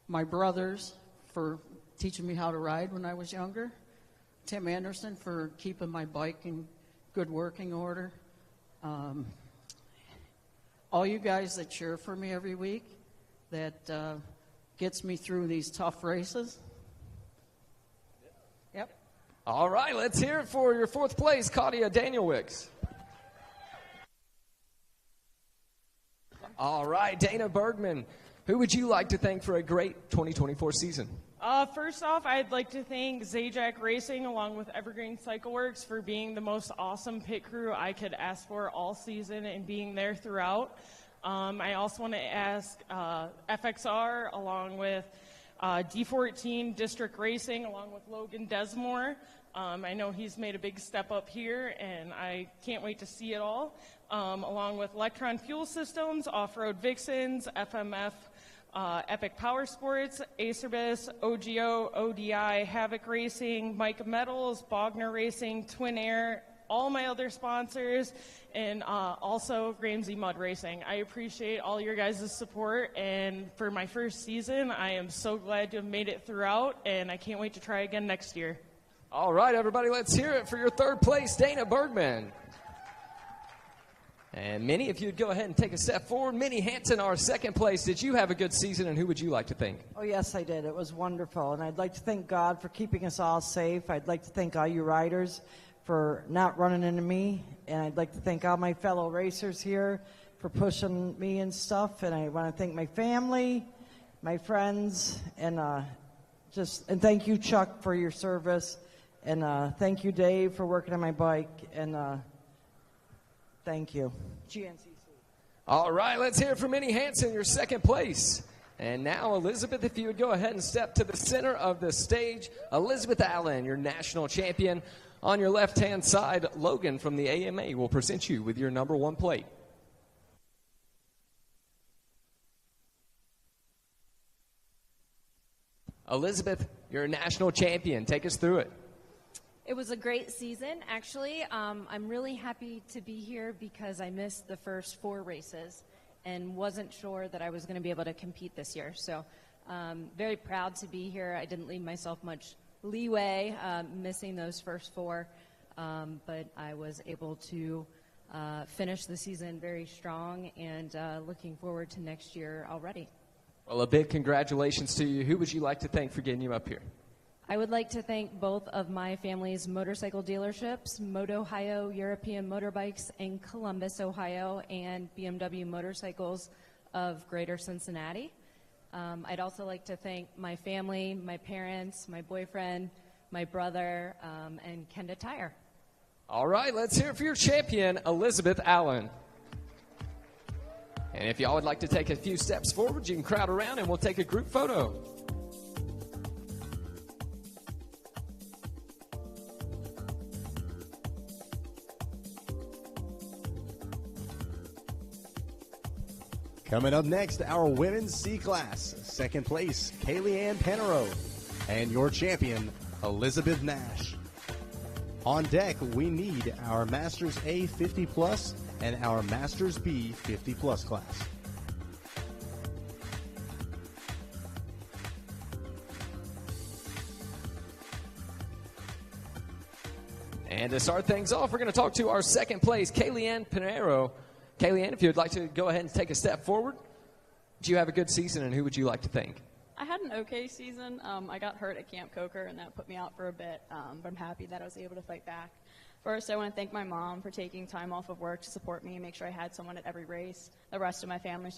my brothers for teaching me how to ride when I was younger, Tim Anderson for keeping my bike in good working order, all you guys that cheer for me every week, that gets me through these tough races. Yep. All right, let's hear it for your 4th place, Claudia Danielwicz. All right, Dana Bergman, who would you like to thank for a great 2024 season? First off, I'd like to thank Zajac Racing along with Evergreen Cycle Works for being the most awesome pit crew I could ask for all season and being there throughout. I also want to ask FXR along with D14 District Racing along with Logan Desmore. I know he's made a big step up here, and I can't wait to see it all. Along with Electron Fuel Systems, Off-Road Vixens, FMF, Epic Power Sports, Acerbis, OGO, ODI, Havoc Racing, Mike Metals, Bogner Racing, Twin Air, all my other sponsors, and also Ramsey Mud Racing. I appreciate all your guys' support, and for my first season, I am so glad to have made it throughout, and I can't wait to try again next year. All right, everybody, let's hear it for your third place, Dana Bergman. And Minnie, if you'd go ahead and take a step forward. Minnie Hansen, our second place. Did you have a good season, and who would you like to thank? Oh, yes, I did. It was wonderful. And I'd like to thank God for keeping us all safe. I'd like to thank all you riders for not running into me. And I'd like to thank all my fellow racers here for pushing me and stuff. And I want to thank my family, my friends, and and thank you, Chuck, for your service. And thank you, Dave, for working on my bike. And thank you. GNCC. All right, let's hear it from Minnie Hansen, your second place. And now, Elizabeth, if you would go ahead and step to the center of the stage. Elizabeth Allen, your national champion. On your left-hand side, Logan from the AMA will present you with your number 1 plate. Elizabeth, you're a national champion. Take us through it. It was a great season, actually. I'm really happy to be here because I missed the first 4 races and wasn't sure that I was going to be able to compete this year. So very proud to be here. I didn't leave myself much leeway missing those first 4, but I was able to finish the season very strong and looking forward to next year already. Well, a big congratulations to you. Who would you like to thank for getting you up here? I would like to thank both of my family's motorcycle dealerships, Moto Ohio European Motorbikes in Columbus, Ohio, and BMW Motorcycles of Greater Cincinnati. I'd also like to thank my family, my parents, my boyfriend, my brother, and Kenda Tire. All right, let's hear it for your champion, Elizabeth Allen. And if y'all would like to take a few steps forward, you can crowd around and we'll take a group photo. Coming up next, our women's C-Class. Second place, Kaylee-Ann Panero. And your champion, Elizabeth Nash. On deck, we need our Masters A 50 Plus and our Masters B 50 Plus class. And to start things off, we're going to talk to our second place, Kaylee-Ann Panero. Kaylee-Ann, if you'd like to go ahead and take a step forward. Did you have a good season, and who would you like to thank? I had an okay season. I got hurt at Camp Coker, and that put me out for a bit, but I'm happy that I was able to fight back. First, I want to thank my mom for taking time off of work to support me and make sure I had someone at every race. The rest of my family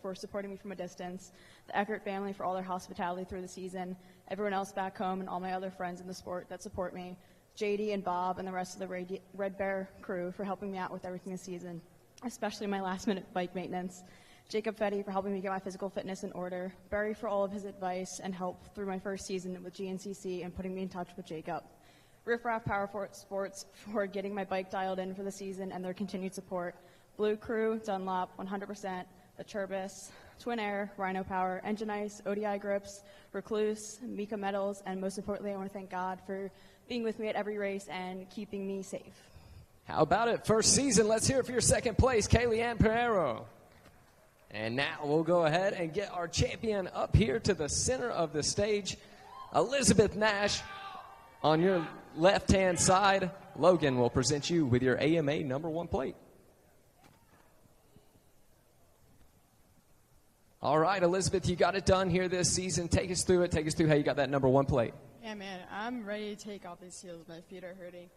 for supporting me from a distance. The Eckert family for all their hospitality through the season. Everyone else back home and all my other friends in the sport that support me. JD and Bob and the rest of the Red Bear crew for helping me out with everything this season, especially my last-minute bike maintenance. Jacob Fetty for helping me get my physical fitness in order. Barry for all of his advice and help through my first season with GNCC and putting me in touch with Jacob. Riff Raff Power Sports for getting my bike dialed in for the season and their continued support. Blue Crew, Dunlop, 100%, the Turbis, Twin Air, Rhino Power, Engine Ice, ODI Grips, Recluse, Mika Metals, and most importantly, I want to thank God for being with me at every race and keeping me safe. How about it? First season. Let's hear it for your second place, Kaylee-Ann Panero. And now we'll go ahead and get our champion up here to the center of the stage, Elizabeth Nash. On your left-hand side, Logan will present you with your AMA number 1 plate. All right, Elizabeth, you got it done here this season. Take us through it. Take us through how you got that number 1 plate. Yeah, man, I'm ready to take off these heels. My feet are hurting.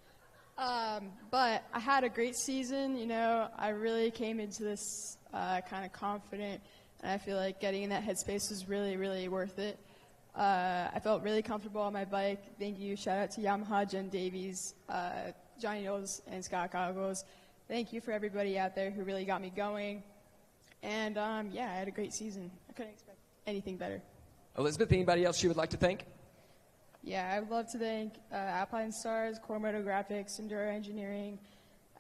But I had a great season. You know, I really came into this kind of confident, and I feel like getting in that headspace was really, really worth it. I felt really comfortable on my bike. Thank you. Shout out to Yamaha, Jen Davies, Johnny Knowles, and Scott Goggles. Thank you for everybody out there who really got me going. And, yeah, I had a great season. I couldn't expect anything better. Elizabeth, anybody else you would like to thank? Yeah, I would love to thank Alpine Stars, Core Moto Graphics, Enduro Engineering,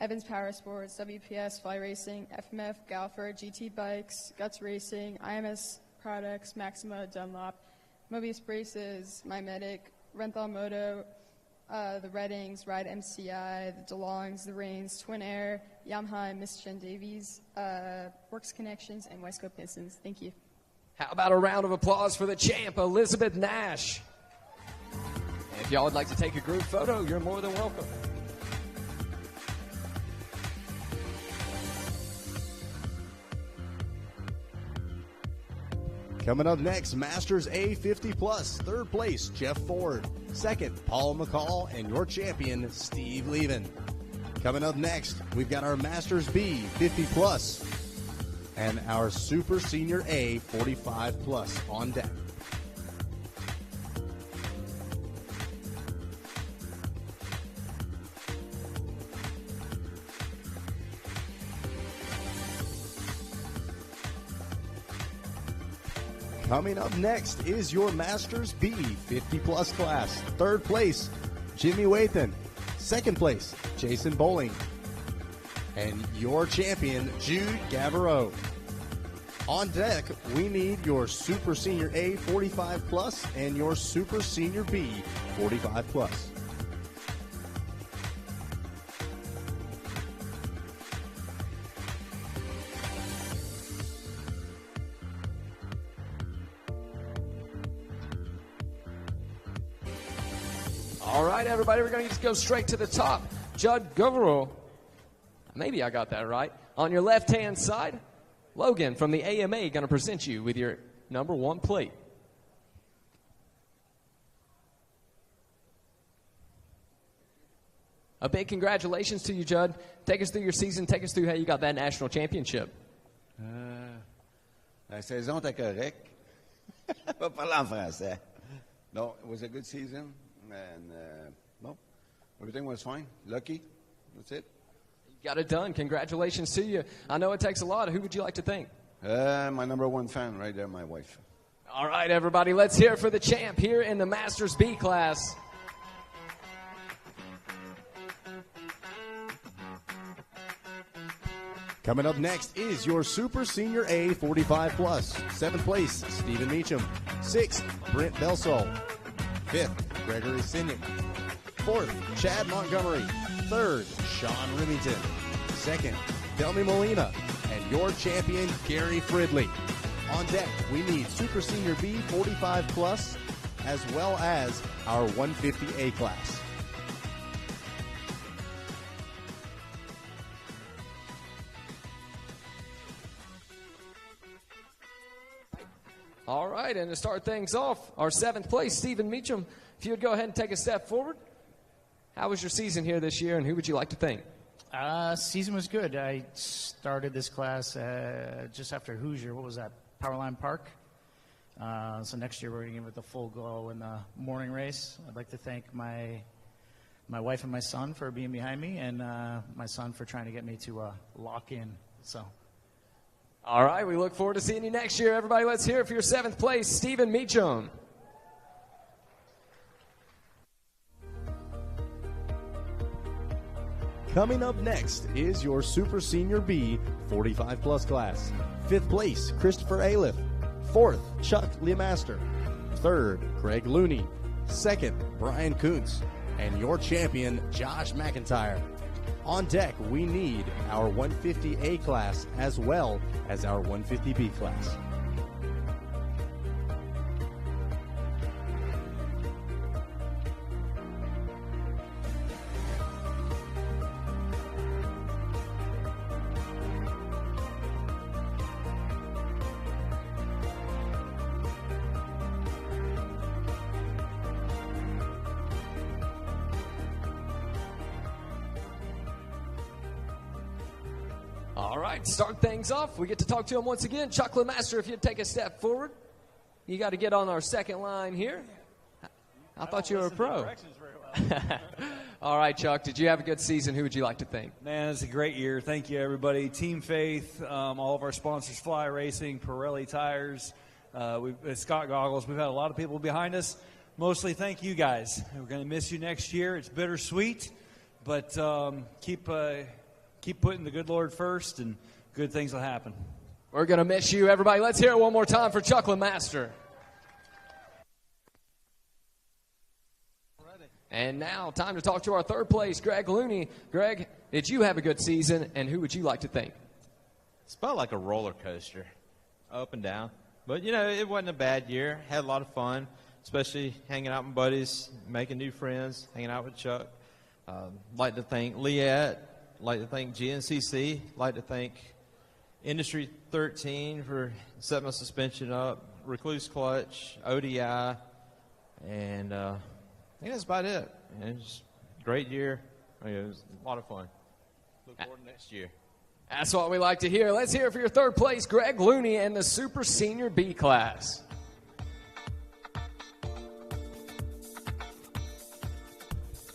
Evans Power Sports, WPS Fly Racing, FMF, Galfer, GT Bikes, Guts Racing, IMS Products, Maxima, Dunlop, Mobius Braces, My Medic, Renthal Moto, the Reddings, Ride MCI, the DeLongs, the Reigns, Twin Air, Yamaha, and Miss Jen Davies, Works Connections, and West Coast Pistons. Thank you. How about a round of applause for the champ, Elizabeth Nash? And if y'all would like to take a group photo, you're more than welcome. Coming up next, Masters A50 Plus. Third place, Jeff Ford. Second, Paul McCall, and your champion, Steve Levin. Coming up next, we've got our Masters B 50 Plus and our Super Senior A 45 Plus on deck. Coming up next is your Masters B 50 Plus class. Third place, Jimmy Wathan. Second place, Jason Bowling. And your champion, Jude Gavereau. On deck, we need your Super Senior A 45 Plus and your Super Senior B 45 Plus. All right, everybody, we're going to just go straight to the top. Judd Govero, maybe I got that right. On your left-hand side, Logan from the AMA going to present you with your number 1 plate. A big congratulations to you, Judd. Take us through your season. Take us through how you got that national championship. La saison était correcte. Pas parler en français. No, it was a good season. And, well, everything was fine. Lucky. That's it. You got it done. Congratulations to you. I know it takes a lot. Who would you like to thank? My number 1 fan right there, my wife. All right, everybody, let's hear it for the champ here in the Masters B class. Coming up next is your Super Senior A 45 Plus. 7th place, Stephen Meacham. 6th, Brent Belsall. 5th, Gregory Sinick. 4th, Chad Montgomery. 3rd, Sean Remington. 2nd, Delmy Molina. And your champion, Gary Fridley. On deck, we need Super Senior B 45 Plus as well as our 150A class. All right, and to start things off, our 7th place, Stephen Meacham. If you would go ahead and take a step forward. How was your season here this year, and who would you like to thank? Season was good. I started this class just after Hoosier. What was that? Powerline Park. So next year we're going to give it the full go in the morning race. I'd like to thank my wife and my son for being behind me, and my son for trying to get me to lock in. So. All right, we look forward to seeing you next year. Everybody, let's hear it for your 7th place, Stephen Meacham. Coming up next is your Super Senior B 45 Plus class. 5th place, Christopher Aliff. 4th, Chuck LeMaster. 3rd, Greg Looney. 2nd, Brian Kuntz. And your champion, Josh McIntyre. On deck, we need our 150A class as well as our 150B class. All right, start things off. We get to talk to him once again. Chuck LeMaster, if you'd take a step forward. You got to get on our second line here. I thought you were a pro. All right, Chuck, did you have a good season? Who would you like to thank? Man, it's a great year. Thank you, everybody. Team Faith, all of our sponsors, Fly Racing, Pirelli Tires, Scott Goggles. We've had a lot of people behind us. Mostly thank you guys. We're going to miss you next year. It's bittersweet, but keep putting the good Lord first, and good things will happen. We're going to miss you, everybody. Let's hear it one more time for Chuck LeMaster. And now, time to talk to our third place, Greg Looney. Greg, did you have a good season, and who would you like to thank? It's felt like a roller coaster, up and down. But, you know, it wasn't a bad year. Had a lot of fun, especially hanging out with buddies, making new friends, hanging out with Chuck. Like to thank Liette. Like to thank GNCC. Like to thank Industry 13 for setting my suspension up. Recluse Clutch, ODI, and I think that's about it. And it was a great year. It was a lot of fun. Look forward to next year. That's what we like to hear. Let's hear it for your third place, Greg Looney and the Super Senior B class.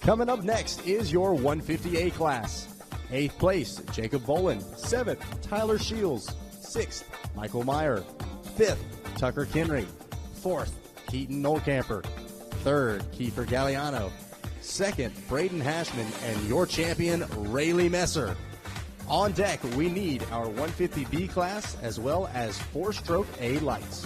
Coming up next is your 150A class. 8th place, Jacob Bolin. 7th, Tyler Shields. 6th, Michael Meyer. 5th, Tucker Kinry. 4th, Keaton Nolcamper. 3rd, Kiefer Galliano. 2nd, Braden Hashman. And your champion, Rayleigh Messer. On deck, we need our 150B class as well as 4-stroke A lights.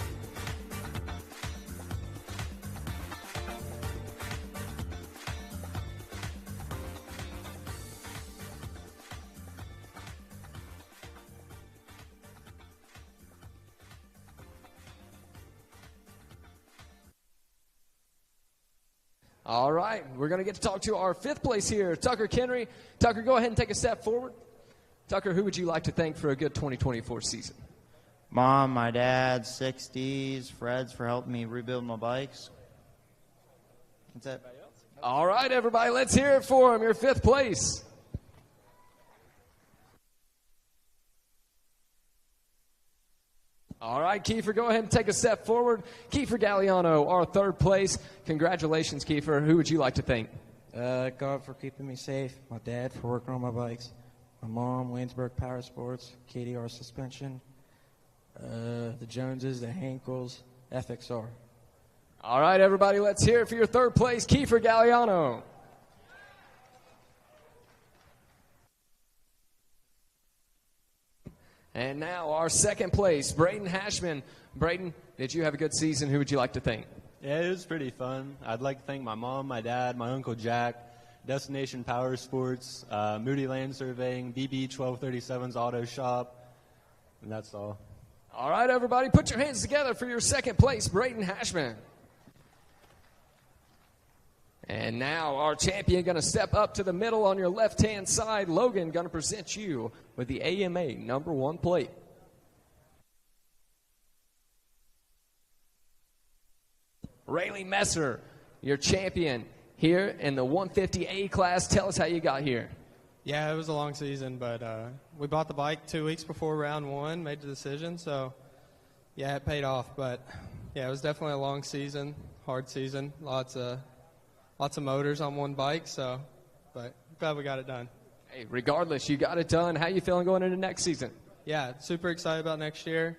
All right, we're going to get to talk to our 5th place here, Tucker Kinry. Tucker, go ahead and take a step forward. Tucker, who would you like to thank for a good 2024 season? Mom, my dad, 60s, Fred's for helping me rebuild my bikes. That's it. All right, everybody, let's hear it for him, your 5th place. All right, Kiefer, go ahead and take a step forward. Kiefer Galliano, our 3rd place. Congratulations, Kiefer. Who would you like to thank? God for keeping me safe, my dad for working on my bikes, my mom, Waynesburg Power Sports, KDR Suspension, the Joneses, the Hankels, FXR. All right, everybody, let's hear it for your 3rd place, Kiefer Galliano. And now our 2nd place, Braden Hashman. Braden, did you have a good season? Who would you like to thank? Yeah, it was pretty fun. I'd like to thank my mom, my dad, my Uncle Jack, Destination Power Sports, Moody Land Surveying, BB 1237's Auto Shop, and that's all. All right, everybody, put your hands together for your 2nd place, Braden Hashman. And now our champion going to step up to the middle on your left-hand side. Logan going to present you with the AMA #1 plate. Rayleigh Messer, your champion here in the 150A class. Tell us how you got here. Yeah, it was a long season, but we bought the bike 2 weeks before round 1, made the decision, so yeah, it paid off. But yeah, it was definitely a long season, hard season, lots of motors on one bike, but glad we got it done. Hey, regardless, you got it done. How you feeling going into next season? Yeah, super excited about next year.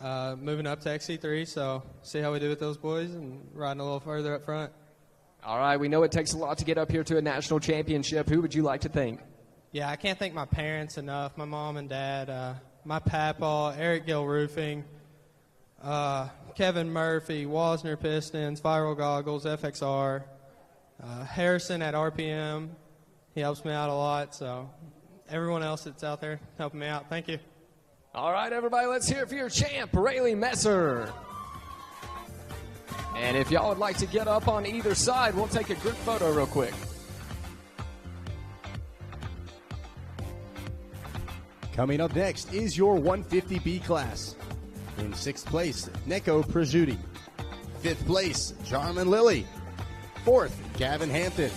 Moving up to XC3, so see how we do with those boys and riding a little further up front. All right, we know it takes a lot to get up here to a national championship. Who would you like to thank? Yeah, I can't thank my parents enough, my mom and dad, my papa, Eric Gill Roofing, Kevin Murphy, Wasner Pistons, Viral Goggles, FXR, Harrison at RPM. He helps me out a lot, so everyone else that's out there helping me out, thank you. All right, everybody, let's hear it for your champ, Rayleigh Messer. And if y'all would like to get up on either side, we'll take a group photo real quick. Coming up next is your 150B class. In 6th place, Neko Prajudi. 5th place, Jarman Lilly. 4th, Gavin Hampton.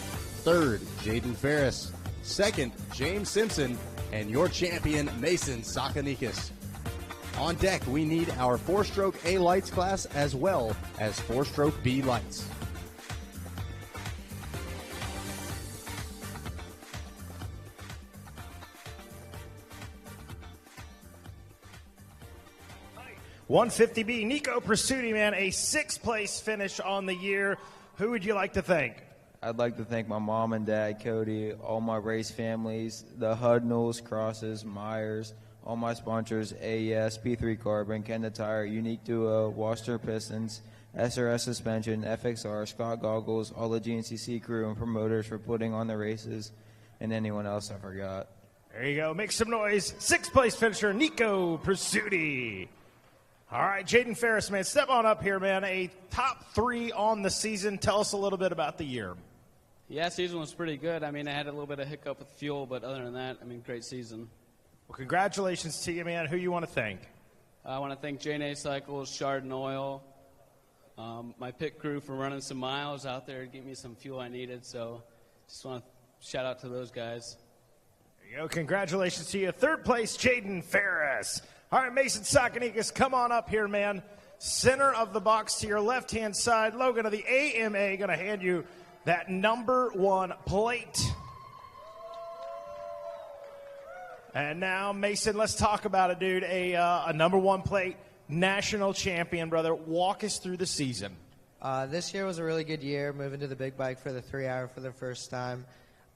3rd, Jaden Ferris. 2nd, James Simpson. And your champion, Mason Sakanikas. On deck, we need our 4-stroke A lights class as well as 4-stroke B lights. $150B, Nico Pursuti, man, a 6th place finish on the year. Who would you like to thank? I'd like to thank my mom and dad, Cody, all my race families, the Hudnalls, Crosses, Myers, all my sponsors, AES, P3 Carbon, Kenda Tire, Unique Duo, Waster Pistons, SRS Suspension, FXR, Scott Goggles, all the GNCC crew and promoters for putting on the races, and anyone else I forgot. There you go. Make some noise. 6th place finisher, Nico Pursuti. All right, Jaden Ferris, man, step on up here, man. A top 3 on the season. Tell us a little bit about the year. Yeah, season was pretty good. I mean, I had a little bit of hiccup with fuel, but other than that, I mean, great season. Well, congratulations to you, man. Who you want to thank? I want to thank J&A Cycles, Chardon Oil, my pit crew for running some miles out there to get me some fuel I needed. So just want to shout out to those guys. There you go. Congratulations to you. 3rd place, Jaden Ferris. All right, Mason Sakanikas, come on up here, man. Center of the box to your left-hand side. Logan of the AMA going to hand you that number 1 plate. And now, Mason, let's talk about it, dude. A number 1 plate, national champion, brother. Walk us through the season. This year was a really good year, moving to the big bike for the 3-hour for the first time.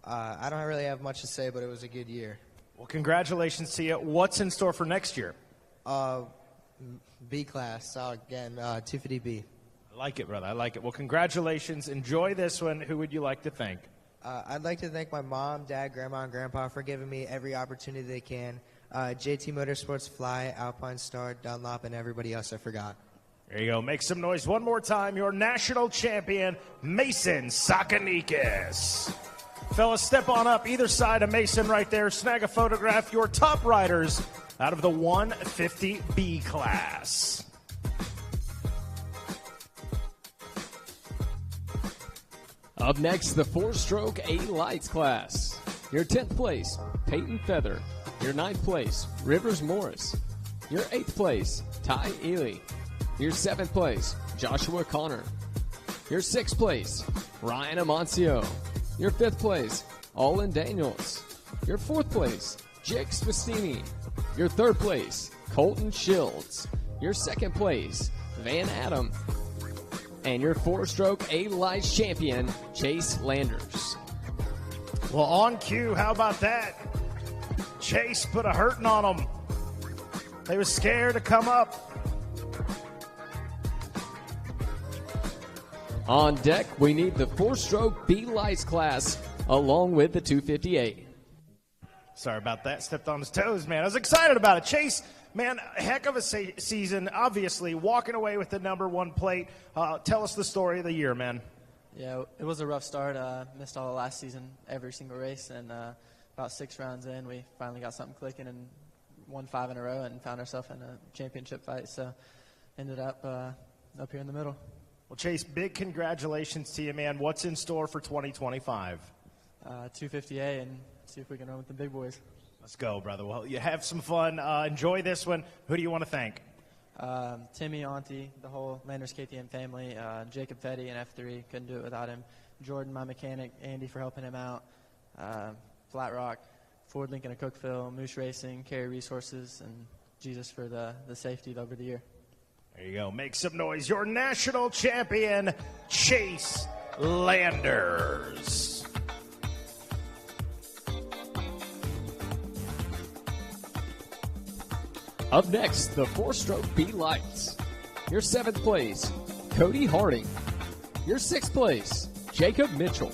I don't really have much to say, but it was a good year. Well, congratulations to you. What's in store for next year? B class, again, 250B. I like it, brother. I like it. Well, congratulations. Enjoy this one. Who would you like to thank? I'd like to thank my mom, dad, grandma, and grandpa for giving me every opportunity they can. JT Motorsports, Fly, Alpine Star, Dunlop, and everybody else I forgot. There you go. Make some noise one more time. Your national champion, Mason Sakanikas. Fellas, step on up either side of Mason right there. Snag a photograph. Your top riders out of the 150B class. Up next, the 4-stroke A-Lights class. Your 10th place, Peyton Feather. Your 9th place, Rivers Morris. Your 8th place, Ty Ely. Your 7th place, Joshua Connor. Your 6th place, Ryan Amancio. Your 5th place, Olin Daniels. Your 4th place, Jake Spastini. Your 3rd place, Colton Shields. Your 2nd place, Van Adam. And your 4-stroke A-Lights champion, Chase Landers. Well, on cue, how about that? Chase put a hurting on them. They were scared to come up. On deck, we need the 4-stroke B-Lights class along with the 258. Sorry about that. Stepped on his toes, man. I was excited about it. Chase, man, a heck of a season, obviously, walking away with the number 1 plate. Tell us the story of the year, man. Yeah, it was a rough start. Missed all the last season, every single race, and about 6 rounds in, we finally got something clicking and won 5 in a row and found ourselves in a championship fight. So ended up here in the middle. Well, Chase, big congratulations to you, man. What's in store for 2025? 250A and see if we can run with the big boys. Let's go, brother. Well, you have some fun. Enjoy this one. Who do you want to thank? Timmy, Auntie, the whole Landers KTM family, Jacob Fetty and F3, couldn't do it without him. Jordan, my mechanic, Andy for helping him out, Flat Rock, Ford Lincoln of Cookville, Moose Racing, Carry Resources, and Jesus for the safety over the year. There you go. Make some noise. Your national champion, Chase Landers. Up next, the 4-stroke B-Lights. Your 7th place, Cody Harding. Your 6th place, Jacob Mitchell.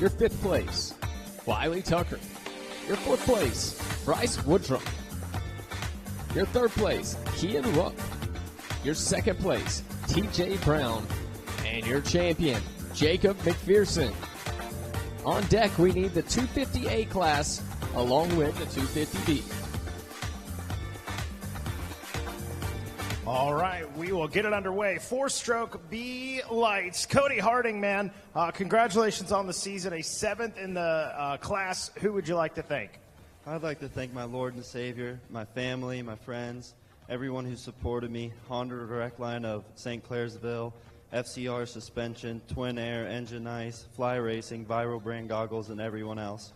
Your 5th place, Wiley Tucker. Your 4th place, Bryce Woodrum. Your 3rd place, Kian Ruck. Your 2nd place, TJ Brown. And your champion, Jacob McPherson. On deck, we need the 250A class along with the 250B. All right, we will get it underway. 4-stroke B-Lights. Cody Harding, man, congratulations on the season. A 7th in the class. Who would you like to thank? I'd like to thank my Lord and Savior, my family, my friends, everyone who supported me, Honda Direct Line of St. Clairsville, FCR Suspension, Twin Air, Engine Ice, Fly Racing, Viral Brand Goggles, and everyone else.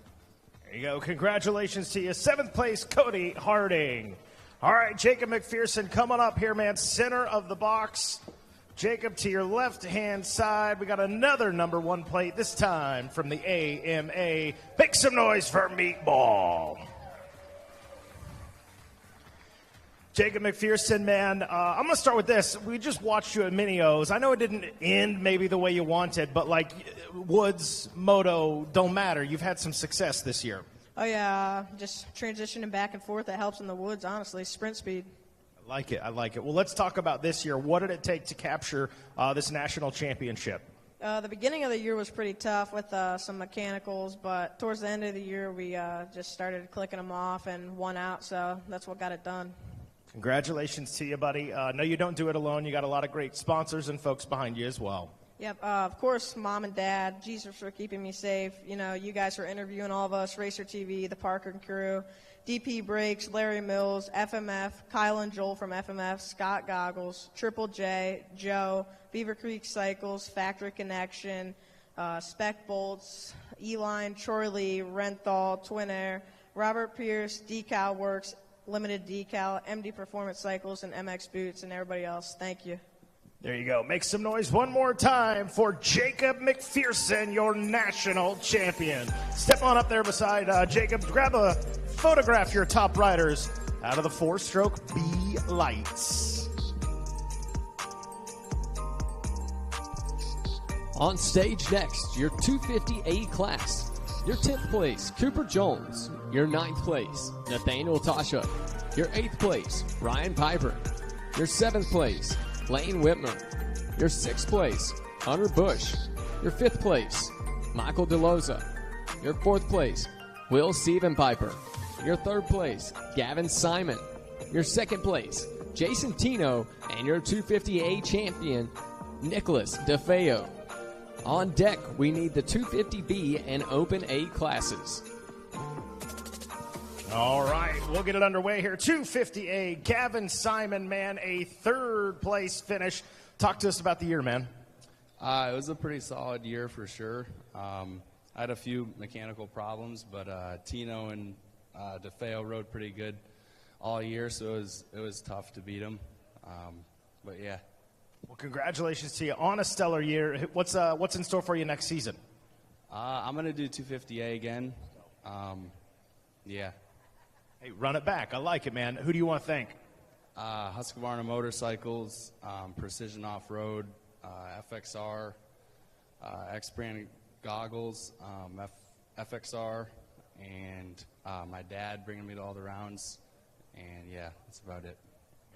There you go. Congratulations to you. 7th place, Cody Harding. All right, Jacob McPherson, come on up here, man. Center of the box. Jacob, to your left-hand side. We got another number 1 plate, this time from the AMA. Make some noise for Meatball. Jacob McPherson, man, I'm going to start with this. We just watched you at Mini-O's. I know it didn't end maybe the way you wanted, but, like, woods, moto, don't matter. You've had some success this year. Oh, yeah, just transitioning back and forth. That helps in the woods, honestly. Sprint speed. I like it. Well, let's talk about this year. What did it take to capture this national championship? The beginning of the year was pretty tough with some mechanicals, but towards the end of the year, we just started clicking them off and won out, so that's what got it done. Congratulations to you, buddy. No, you don't do it alone. You got a lot of great sponsors and folks behind you as well. Yep, of course, Mom and Dad, Jesus for keeping me safe. You know, you guys for interviewing all of us, Racer TV, the Parker crew, DP Brakes, Larry Mills, FMF, Kyle and Joel from FMF, Scott Goggles, Triple J, Joe, Beaver Creek Cycles, Factory Connection, Spec Bolts, E-Line, Troy Lee, Renthal, Twin Air, Robert Pierce, Decal Works, Limited Decal, MD Performance Cycles, and MX Boots, and everybody else. Thank you. There you go. Make some noise one more time for Jacob McPherson, your national champion. Step on up there beside Jacob. Grab a photograph your top riders out of the 4-stroke B lights. On stage next, your 250A class. Your 10th place, Cooper Jones. Your 9th place, Nathaniel Tasha. Your 8th place, Ryan Piper. Your 7th place, Lane Whitmer. Your 6th place, Hunter Bush. Your 5th place, Michael DeLoza. Your 4th place, Will Steven Piper. Your 3rd place, Gavin Simon. Your 2nd place, Jason Tino. And your 250A champion, Nicholas DeFeo. On deck, we need the 250B and Open A classes. All right, we'll get it underway here. 250A, Gavin Simon, man, a 3rd place finish. Talk to us about the year, man. It was a pretty solid year for sure. I had a few mechanical problems, but Tino and DeFeo rode pretty good all year, so it was tough to beat them. But yeah. Well, congratulations to you on a stellar year. What's in store for you next season? I'm going to do 250A again. Yeah. Hey, run it back. I like it, man. Who do you want to thank? Husqvarna Motorcycles, Precision Off-Road, FXR, X-Brand Goggles, FXR, and my dad bringing me to all the rounds. And, yeah, that's about it.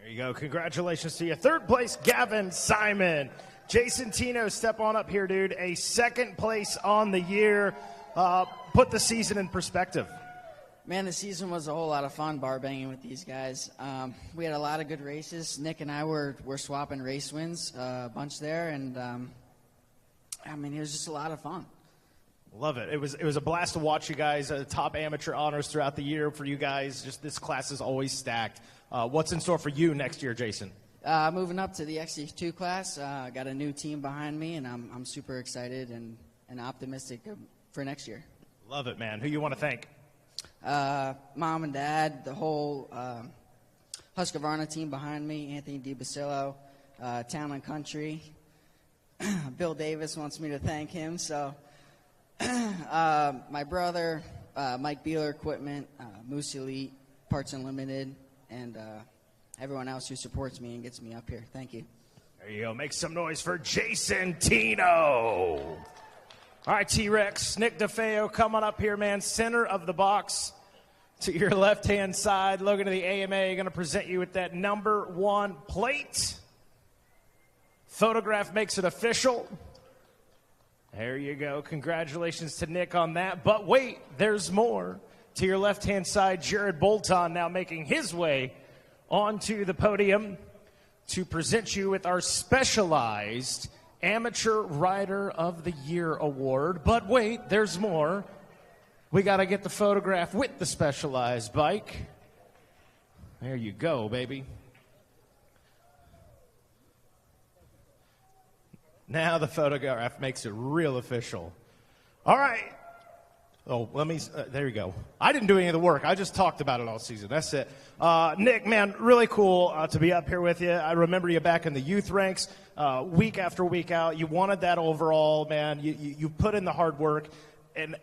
There you go. Congratulations to you. 3rd place, Gavin Simon. Jason Tino, step on up here, dude. A 2nd place on the year. Put the season in perspective. Man, the season was a whole lot of fun bar banging with these guys. We had a lot of good races. Nick and I were swapping race wins a bunch there, and I mean, it was just a lot of fun. Love it. It was a blast to watch you guys. Top amateur honors throughout the year for you guys. Just this class is always stacked. What's in store for you next year, Jason? Moving up to the XC2 class. Got a new team behind me, and I'm super excited and optimistic for next year. Love it, man. Who you want to thank? Mom and Dad, the whole Husqvarna team behind me, Anthony DiBasilio, Town and Country. Bill Davis wants me to thank him, so my brother, Mike Beeler Equipment, Moose Elite, Parts Unlimited, and everyone else who supports me and gets me up here. Thank you. There you go. Make some noise for Jason Tino. All right, T-Rex, Nick DeFeo, come on up here, man. Center of the box to your left-hand side. Looking at the AMA, going to present you with that number 1 plate. Photograph makes it official. There you go. Congratulations to Nick on that. But wait, there's more. To your left-hand side, Jared Bolton now making his way onto the podium to present you with our specialized Amateur Rider of the Year award. But wait, there's more. We got to get the photograph with the specialized bike. There you go, baby. Now the photograph makes it real official. All right. Oh, let me, there you go. I didn't do any of the work. I just talked about it all season. That's it. Nick, man, really cool to be up here with you. I remember you back in the youth ranks, week after week out. You wanted that overall, man. You put in the hard work. And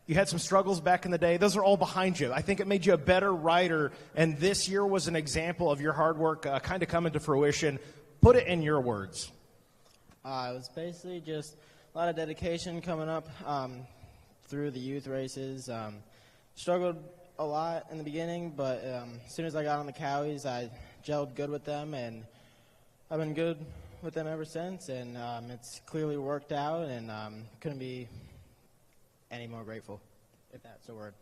You had some struggles back in the day. Those are all behind you. I think it made you a better rider, and this year was an example of your hard work kind of coming to fruition. Put it in your words. It was basically just a lot of dedication coming up through the youth races. Struggled a lot in the beginning, but as soon as I got on the Cowies, I gelled good with them, and I've been good with them ever since, and it's clearly worked out, and couldn't be any more grateful, if that's a word.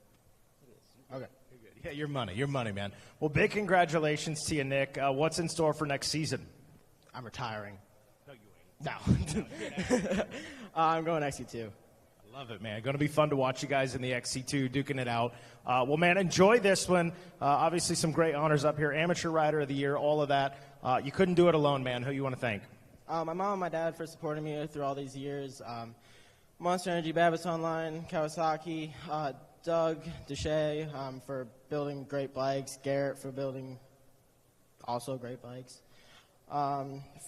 Okay. Yeah, your money, man. Well, big congratulations to you, Nick. What's in store for next season? I'm retiring. No, you ain't. No. I'm going XC2. I love it, man. Going to be fun to watch you guys in the XC2 duking it out. Well, man, enjoy this one. Obviously, some great honors up here. Amateur Rider of the Year, all of that. You couldn't do it alone, man. Who you want to thank? My mom and my dad for supporting me through all these years. Monster Energy, Babbitts Online, Kawasaki, Doug, Deshay for building great bikes, Garrett for building also great bikes,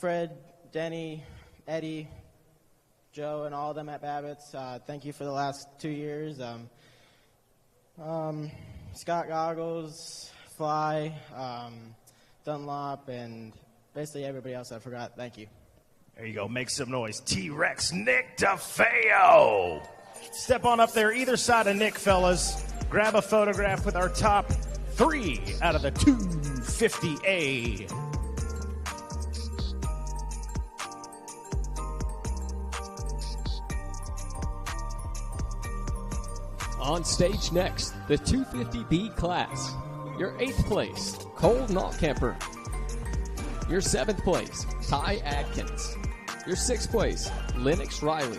Fred, Denny, Eddie, Joe, and all of them at Babbitts. Thank you for the last 2 years. Scott Goggles, Fly, Dunlop, and basically everybody else I forgot. Thank you. There you go. Make some noise. T-Rex Nick DeFeo. Step on up there either side of Nick, fellas. Grab a photograph with our top 3 out of the 250A. On stage next, the 250B class. Your 8th place, Cole Naltkemper. Your 7th place, Ty Adkins. Your 6th place, Lennox Riley.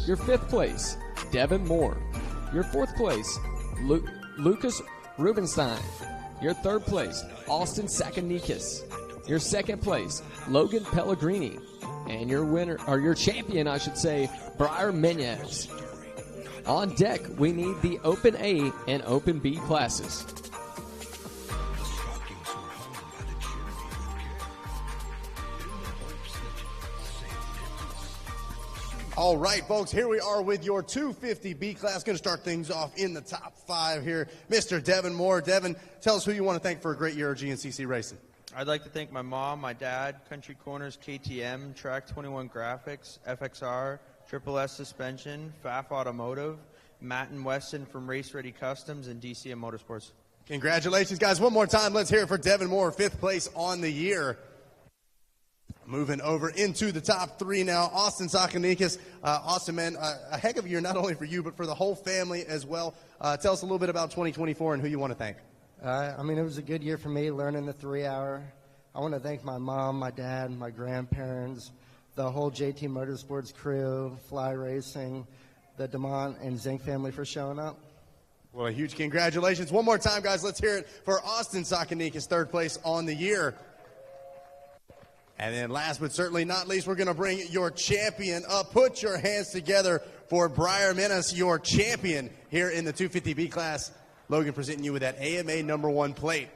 Your 5th place, Devin Moore. Your 4th place, Lucas Rubenstein. Your 3rd place, Austin Sakanikas. Your 2nd place, Logan Pellegrini. And your winner, or your champion, I should say, Briar Menez. On deck, we need the Open A and Open B classes. All right, folks, here we are with your 250B class. Going to start things off in the top 5 here. Mr. Devin Moore. Devin, tell us who you want to thank for a great year of GNCC racing. I'd like to thank my mom, my dad, Country Corners, KTM, Track 21 Graphics, FXR, Triple S Suspension, FAF Automotive, Matt and Weston from Race Ready Customs, and DCM Motorsports. Congratulations, guys. One more time, let's hear it for Devin Moore, 5th place on the year. Moving over into the top 3 now, Austin Sakanikas. Austin, man, a heck of a year not only for you, but for the whole family as well. Tell us a little bit about 2024 and who you want to thank. I mean, it was a good year for me learning the 3-hour. I want to thank my mom, my dad, my grandparents, the whole JT Motorsports crew, Fly Racing, the DeMont and Zink family for showing up. Well, a huge congratulations. One more time, guys. Let's hear it for Austin Sakanikas, 3rd place on the year. And then last but certainly not least, we're going to bring your champion up. Put your hands together for Briar Menez, your champion here in the 250B class. Logan presenting you with that AMA #1 plate.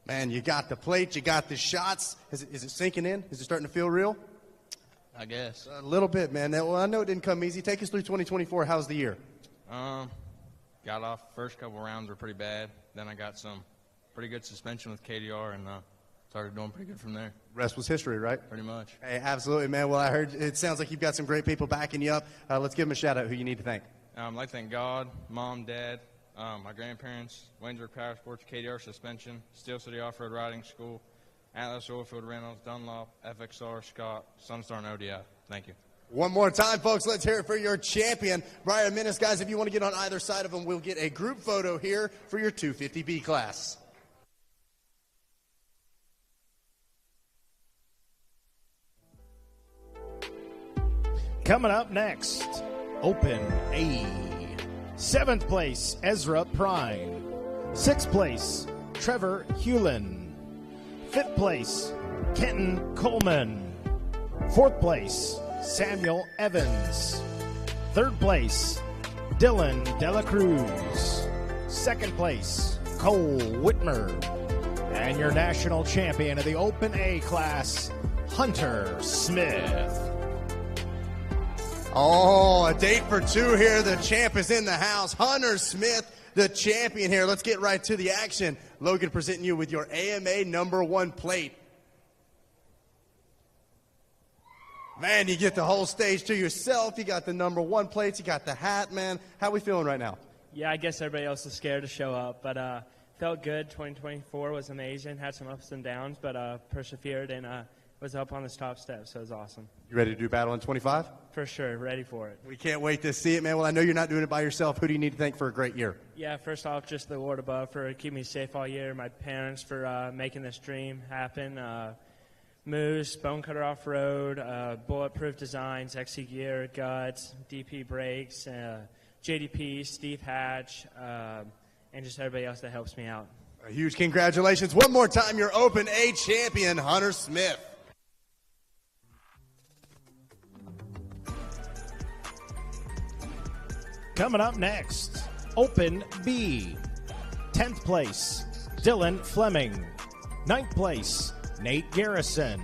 Man, you got the plate, you got the shots. Is it sinking in? Is it starting to feel real? I guess. A little bit, man. Well, I know it didn't come easy. Take us through 2024. How's the year? Got off, first couple rounds were pretty bad. Then I got some pretty good suspension with KDR and started doing pretty good from there. Rest was history, right? Pretty much. Hey, absolutely, man. Well, I heard it sounds like you've got some great people backing you up. Let's give them a shout-out who you need to thank. I'd like to thank God, Mom, Dad, my grandparents, Waynesburg Power Sports, KDR Suspension, Steel City Off-Road Riding School, Atlas Oilfield Rentals, Dunlop, FXR, Scott, Sunstar, and ODI. Thank you. One more time, folks. Let's hear it for your champion, Briar Menez. Guys, if you want to get on either side of him, we'll get a group photo here for your 250B class. Coming up next, Open A. 7th place, Ezra Prime. 6th place, Trevor Hewlin. 5th place, Kenton Coleman. 4th place, Samuel Evans. 3rd place, Dylan Dela Cruz. 2nd place, Cole Whitmer. And your national champion of the Open A class, Hunter Smith. Oh, a date for two here. The champ is in the house. Hunter Smith, the champion here. Let's get right to the action. Logan presenting you with your AMA #1 plate. Man, you get the whole stage to yourself. You got the #1 plates. You got the hat, man. How we feeling right now? Yeah, I guess everybody else is scared to show up, but felt good. 2024 was amazing. Had some ups and downs, but persevered and was up on this top step, so it was awesome. You ready to do battle in 25? For sure, ready for it. We can't wait to see it, man. Well, I know you're not doing it by yourself. Who do you need to thank for a great year? Yeah, first off, just the Lord above for keeping me safe all year. My parents for making this dream happen. Moose, Bone Cutter Off-Road, Bulletproof Designs, XC Gear, Guts, DP Brakes, JDP, Steve Hatch, and just everybody else that helps me out. A huge congratulations. One more time, your Open A champion, Hunter Smith. Coming up next, Open B. 10th place, Dylan Fleming. 9th place, Nate Garrison.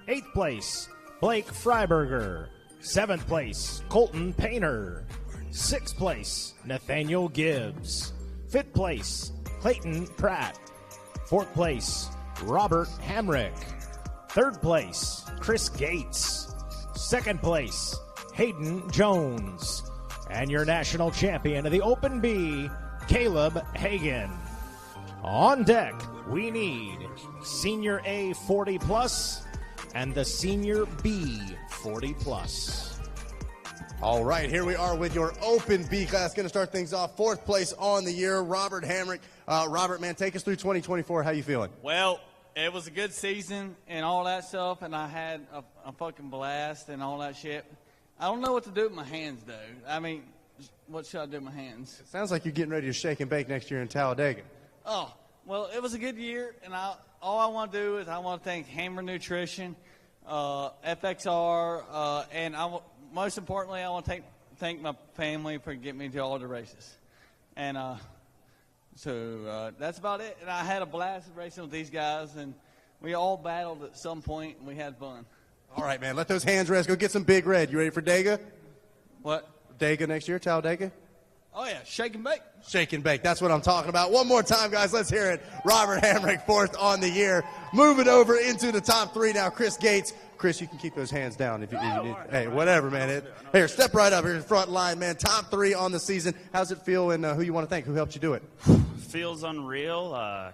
8th place, Blake Freiberger. 7th place, Colton Painter. 6th place, Nathaniel Gibbs. 5th place, Clayton Pratt. 4th place, Robert Hamrick. 3rd place, Chris Gates. 2nd place, Hayden Jones. And your national champion of the Open B, Caleb Hagan. On deck, we need Senior A 40 plus and the Senior B 40 plus. All right, here we are with your Open B class. Going to start things off. 4th place on the year, Robert Hamrick. Robert, man, take us through 2024. How you feeling? Well, it was a good season and all that stuff, and I had a fucking blast and all that shit. I don't know what to do with my hands, though. I mean, what should I do with my hands? It sounds like you're getting ready to shake and bake next year in Talladega. Oh, well, it was a good year, and all I want to do is I want to thank Hammer Nutrition, FXR, and most importantly, I want to thank my family for getting me to all the races. And so that's about it. And I had a blast racing with these guys, and we all battled at some point, and we had fun. All right, man, let those hands rest. Go get some Big Red. You ready for Dega? What? Dega next year, Talladega? Oh, yeah, shake and bake. Shake and bake. That's what I'm talking about. One more time, guys. Let's hear it. Robert Hamrick, 4th on the year. Moving over into the top 3 now, Chris Gates. Chris, you can keep those hands down if you need. Hey, whatever, man. Here, step right up. Here's front line, man. Top 3 on the season. How's it feel, and who you want to thank? Who helped you do it? Feels unreal.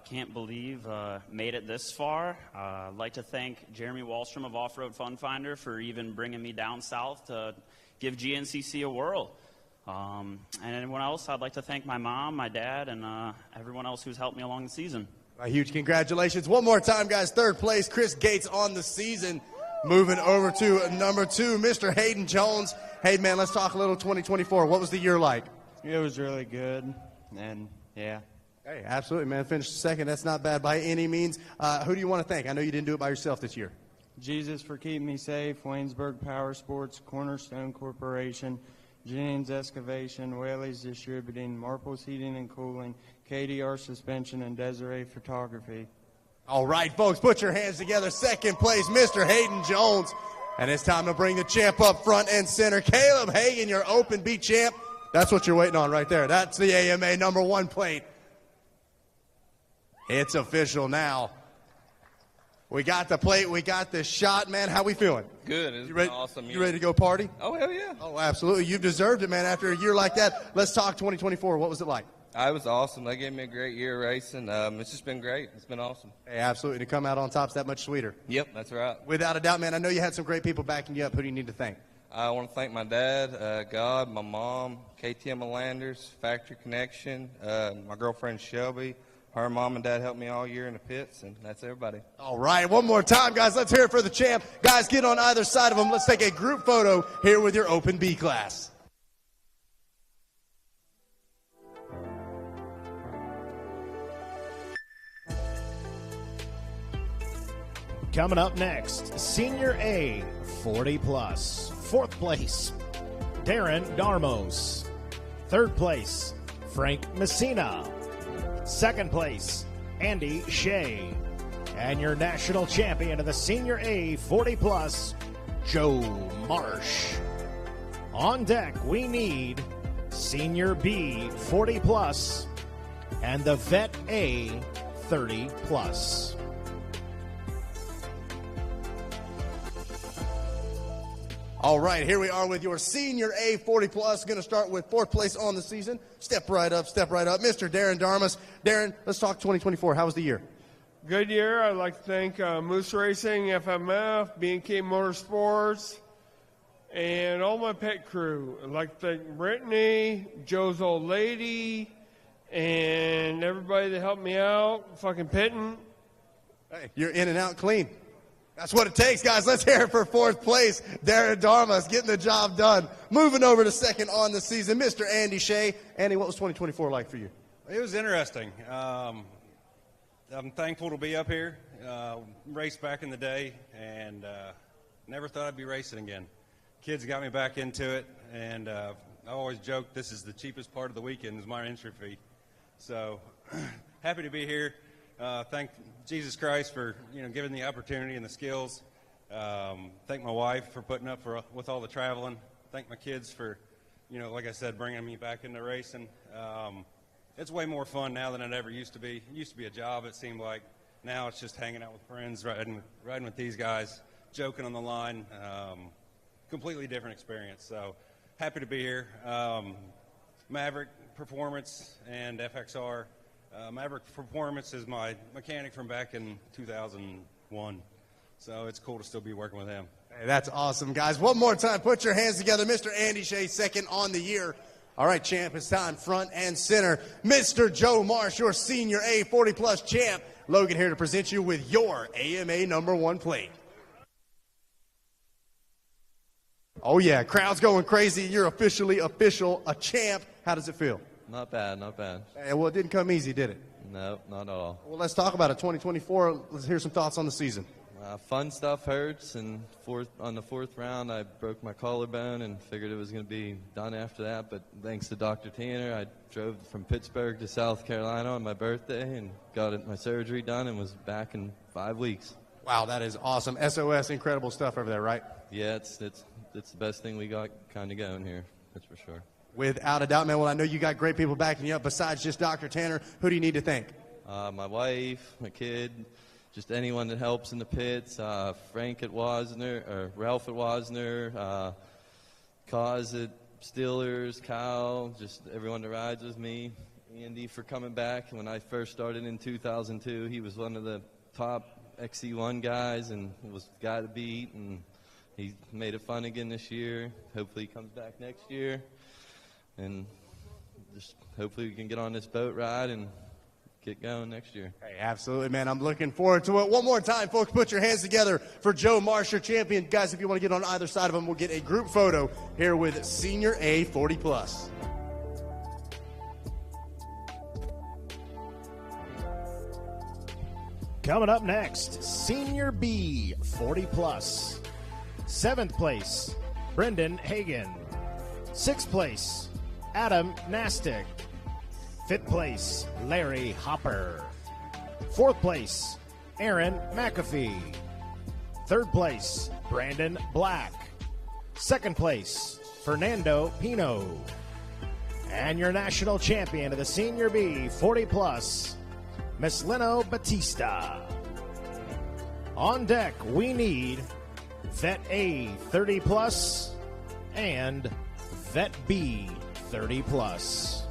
Can't believe made it this far. I'd like to thank Jeremy Wallstrom of Off-Road Fun Finder for even bringing me down south to give GNCC a whirl. And anyone else, I'd like to thank my mom, my dad, and everyone else who's helped me along the season. A huge congratulations. One more time, guys. 3rd place, Chris Gates on the season. Moving over to number 2, Mr. Hayden Jones. Hey, man, let's talk a little 2024. What was the year like? It was really good, and yeah. Hey, absolutely, man. Finished 2nd. That's not bad by any means. Who do you want to thank? I know you didn't do it by yourself this year. Jesus for keeping me safe, Waynesburg Power Sports, Cornerstone Corporation, Jennings Excavation, Whaley's Distributing, Marples Heating and Cooling, KDR Suspension, and Desiree Photography. All right, folks, put your hands together. 2nd place, Mr. Hayden Jones. And it's time to bring the champ up front and center. Caleb Hagan, your Open B champ. That's what you're waiting on right there. That's the AMA #1 plate. It's official now. We got the plate. We got the shot, man. How we feeling? Good. It's been awesome. You ready to go party? Oh, hell yeah. Oh, absolutely. You've deserved it, man, after a year like that. Let's talk 2024. What was it like? It was awesome. They gave me a great year racing. It's just been great. It's been awesome. Hey, absolutely. To come out on top's that much sweeter. Yep, that's right. Without a doubt, man. I know you had some great people backing you up. Who do you need to thank? I want to thank my dad, God, my mom, KTM Landers, Factory Connection, my girlfriend Shelby. Her mom and dad helped me all year in the pits, and that's everybody. All right, one more time, guys. Let's hear it for the champ. Guys, get on either side of them. Let's take a group photo here with your Open B class. Coming up next, Senior A 40 plus. 4th place, Darren Darmos. 3rd place, Frank Messina. 2nd place, Andy Shea. And your national champion of the Senior A 40 plus, Joe Marsh. On deck, we need Senior B 40 plus and the Vet A 30 plus. All right, here we are with your Senior A 40 plus. Going to start with 4th place on the season. Step right up, Mr. Darren Darmus. Darren, let's talk 2024. How was the year? Good year. I'd like to thank Moose Racing, FMF, B&K Motorsports, and all my pet crew. I'd like to thank Brittany, Joe's old lady, and everybody that helped me out, fucking pitting. Hey, you're in and out clean. That's what it takes, guys. Let's hear it for 4th place. Darren Darmus getting the job done. Moving over to 2nd on the season, Mr. Andy Shea. Andy, what was 2024 like for you? It was interesting. I'm thankful to be up here. Raced back in the day, and never thought I'd be racing again. Kids got me back into it, and I always joke this is the cheapest part of the weekend is my entry fee. So happy to be here. Thank Jesus Christ for giving the opportunity and the skills. Thank my wife for putting up with all the traveling. Thank my kids for, like I said, bringing me back into racing. It's way more fun now than it ever used to be. It used to be a job, it seemed like. Now it's just hanging out with friends, riding with these guys, joking on the line. Completely different experience. So happy to be here. Maverick Performance and FXR. Maverick Performance is my mechanic from back in 2001. So it's cool to still be working with him. Hey, that's awesome, guys. One more time, put your hands together. Mr. Andy Shea, 2nd on the year. All right, champ, it's time. Front and center, Mr. Joe Marsh, your Senior A 40-plus champ. Logan here to present you with your AMA #1 plate. Oh, yeah, crowd's going crazy. You're officially a champ. How does it feel? Not bad, not bad. Hey, well, it didn't come easy, did it? No, not at all. Well, let's talk about it. 2024, let's hear some thoughts on the season. Fun stuff hurts, and on the 4th round, I broke my collarbone and figured it was going to be done after that. But thanks to Dr. Tanner, I drove from Pittsburgh to South Carolina on my birthday and got my surgery done and was back in 5 weeks. Wow, that is awesome. SOS, incredible stuff over there, right? Yeah, it's the best thing we got kind of going here, that's for sure. Without a doubt, man. Well, I know you got great people backing you up. Besides just Dr. Tanner, who do you need to thank? My wife, my kid, just anyone that helps in the pits. Frank at Wasner, or Ralph at Wasner, Kaz at Steelers, Kyle, just everyone that rides with me. Andy for coming back. When I first started in 2002, he was one of the top XC1 guys and was the guy to beat. And he made it fun again this year. Hopefully he comes back next year. And just hopefully we can get on this boat ride and get going next year. Hey, absolutely, man. I'm looking forward to it. One more time, folks, put your hands together for Joe Marsh, your champion. Guys, if you want to get on either side of him, we'll get a group photo here with Senior A 40+. Coming up next, Senior B 40 plus. 7th place, Brendan Hagan. 6th place, Adam Nastic. 5th place, Larry Hopper. 4th place, Aaron McAfee. 3rd place, Brandon Black. 2nd place, Fernando Pino. And your national champion of the Senior B 40 plus, Miss Leno Batista. On deck, we need Vet A 30 plus and Vet B 30 plus.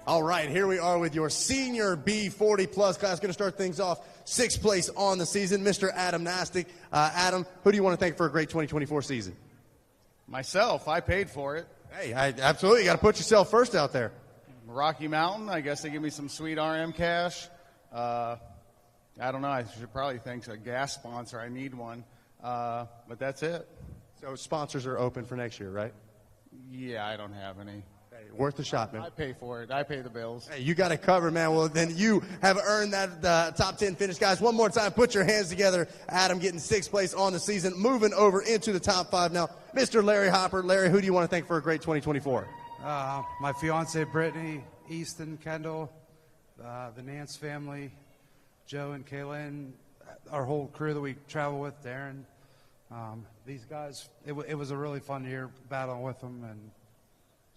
All right, here we are with your Senior B 40 plus class. Going to start things off 6th place on the season, Mr. Adam Nastic. Adam, who do you want to thank for a great 2024 season? Myself. I paid for it. Hey, absolutely. You got to put yourself first out there. Rocky Mountain. I guess they give me some sweet RM cash. I don't know. I should probably thank a gas sponsor. I need one. But that's it. So sponsors are open for next year, right? Yeah, I don't have any. Hey, worth the shot, man. I pay for it. I pay the bills. Hey, you got it covered, man. Well, then you have earned that top 10 finish. Guys, one more time, put your hands together. Adam getting 6th place on the season, moving over into the top 5 now. Mr. Larry Hopper. Larry, who do you want to thank for a great 2024? My fiance Brittany, Easton, Kendall, the Nance family, Joe and Kaylin, our whole crew that we travel with, Darren. These guys, it was a really fun year battling with them and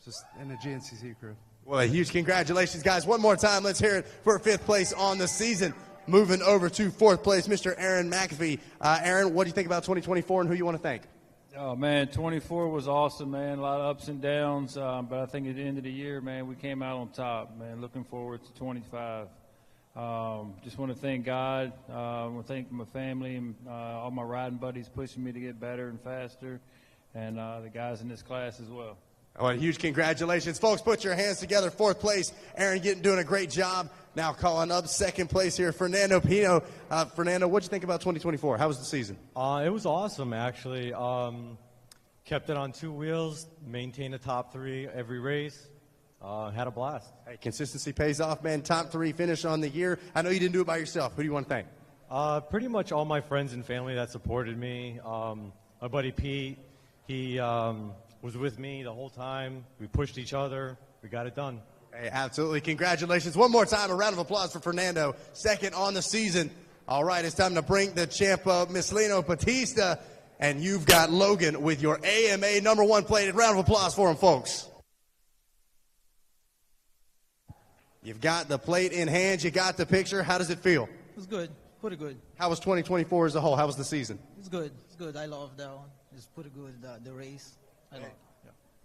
just in the GNCC crew. Well, a huge congratulations, guys. One more time, let's hear it for 5th place on the season. Moving over to 4th place, Mr. Aaron McAfee. Aaron, what do you think about 2024 and who you want to thank? Oh, man, 24 was awesome, man. A lot of ups and downs, but I think at the end of the year, man, we came out on top, man. Looking forward to 25. Just want to thank God. I want to thank my family and all my riding buddies pushing me to get better and faster, and the guys in this class as well. Oh, a huge congratulations. Folks, put your hands together. 4th place, Aaron doing a great job. Now calling up 2nd place here, Fernando Pino. Fernando, what did you think about 2024? How was the season? It was awesome, actually. Kept it on 2 wheels, maintained the top 3 every race. Had a blast. Hey, consistency pays off, man. Top 3 finish on the year. I know you didn't do it by yourself. Who do you want to thank? Pretty much all my friends and family that supported me. My buddy Pete, he was with me the whole time. We pushed each other. We got it done. Hey, absolutely. Congratulations. One more time, a round of applause for Fernando. 2nd on the season. All right, it's time to bring the champ up, Miss Lino Batista. And you've got Logan with your AMA number 1 plate. Round of applause for him, folks. You've got the plate in hand. You got the picture. How does it feel? It's good. Pretty good. How was 2024 as a whole? How was the season? It's good. It's good. I love that one. It's pretty good, the race. I love it.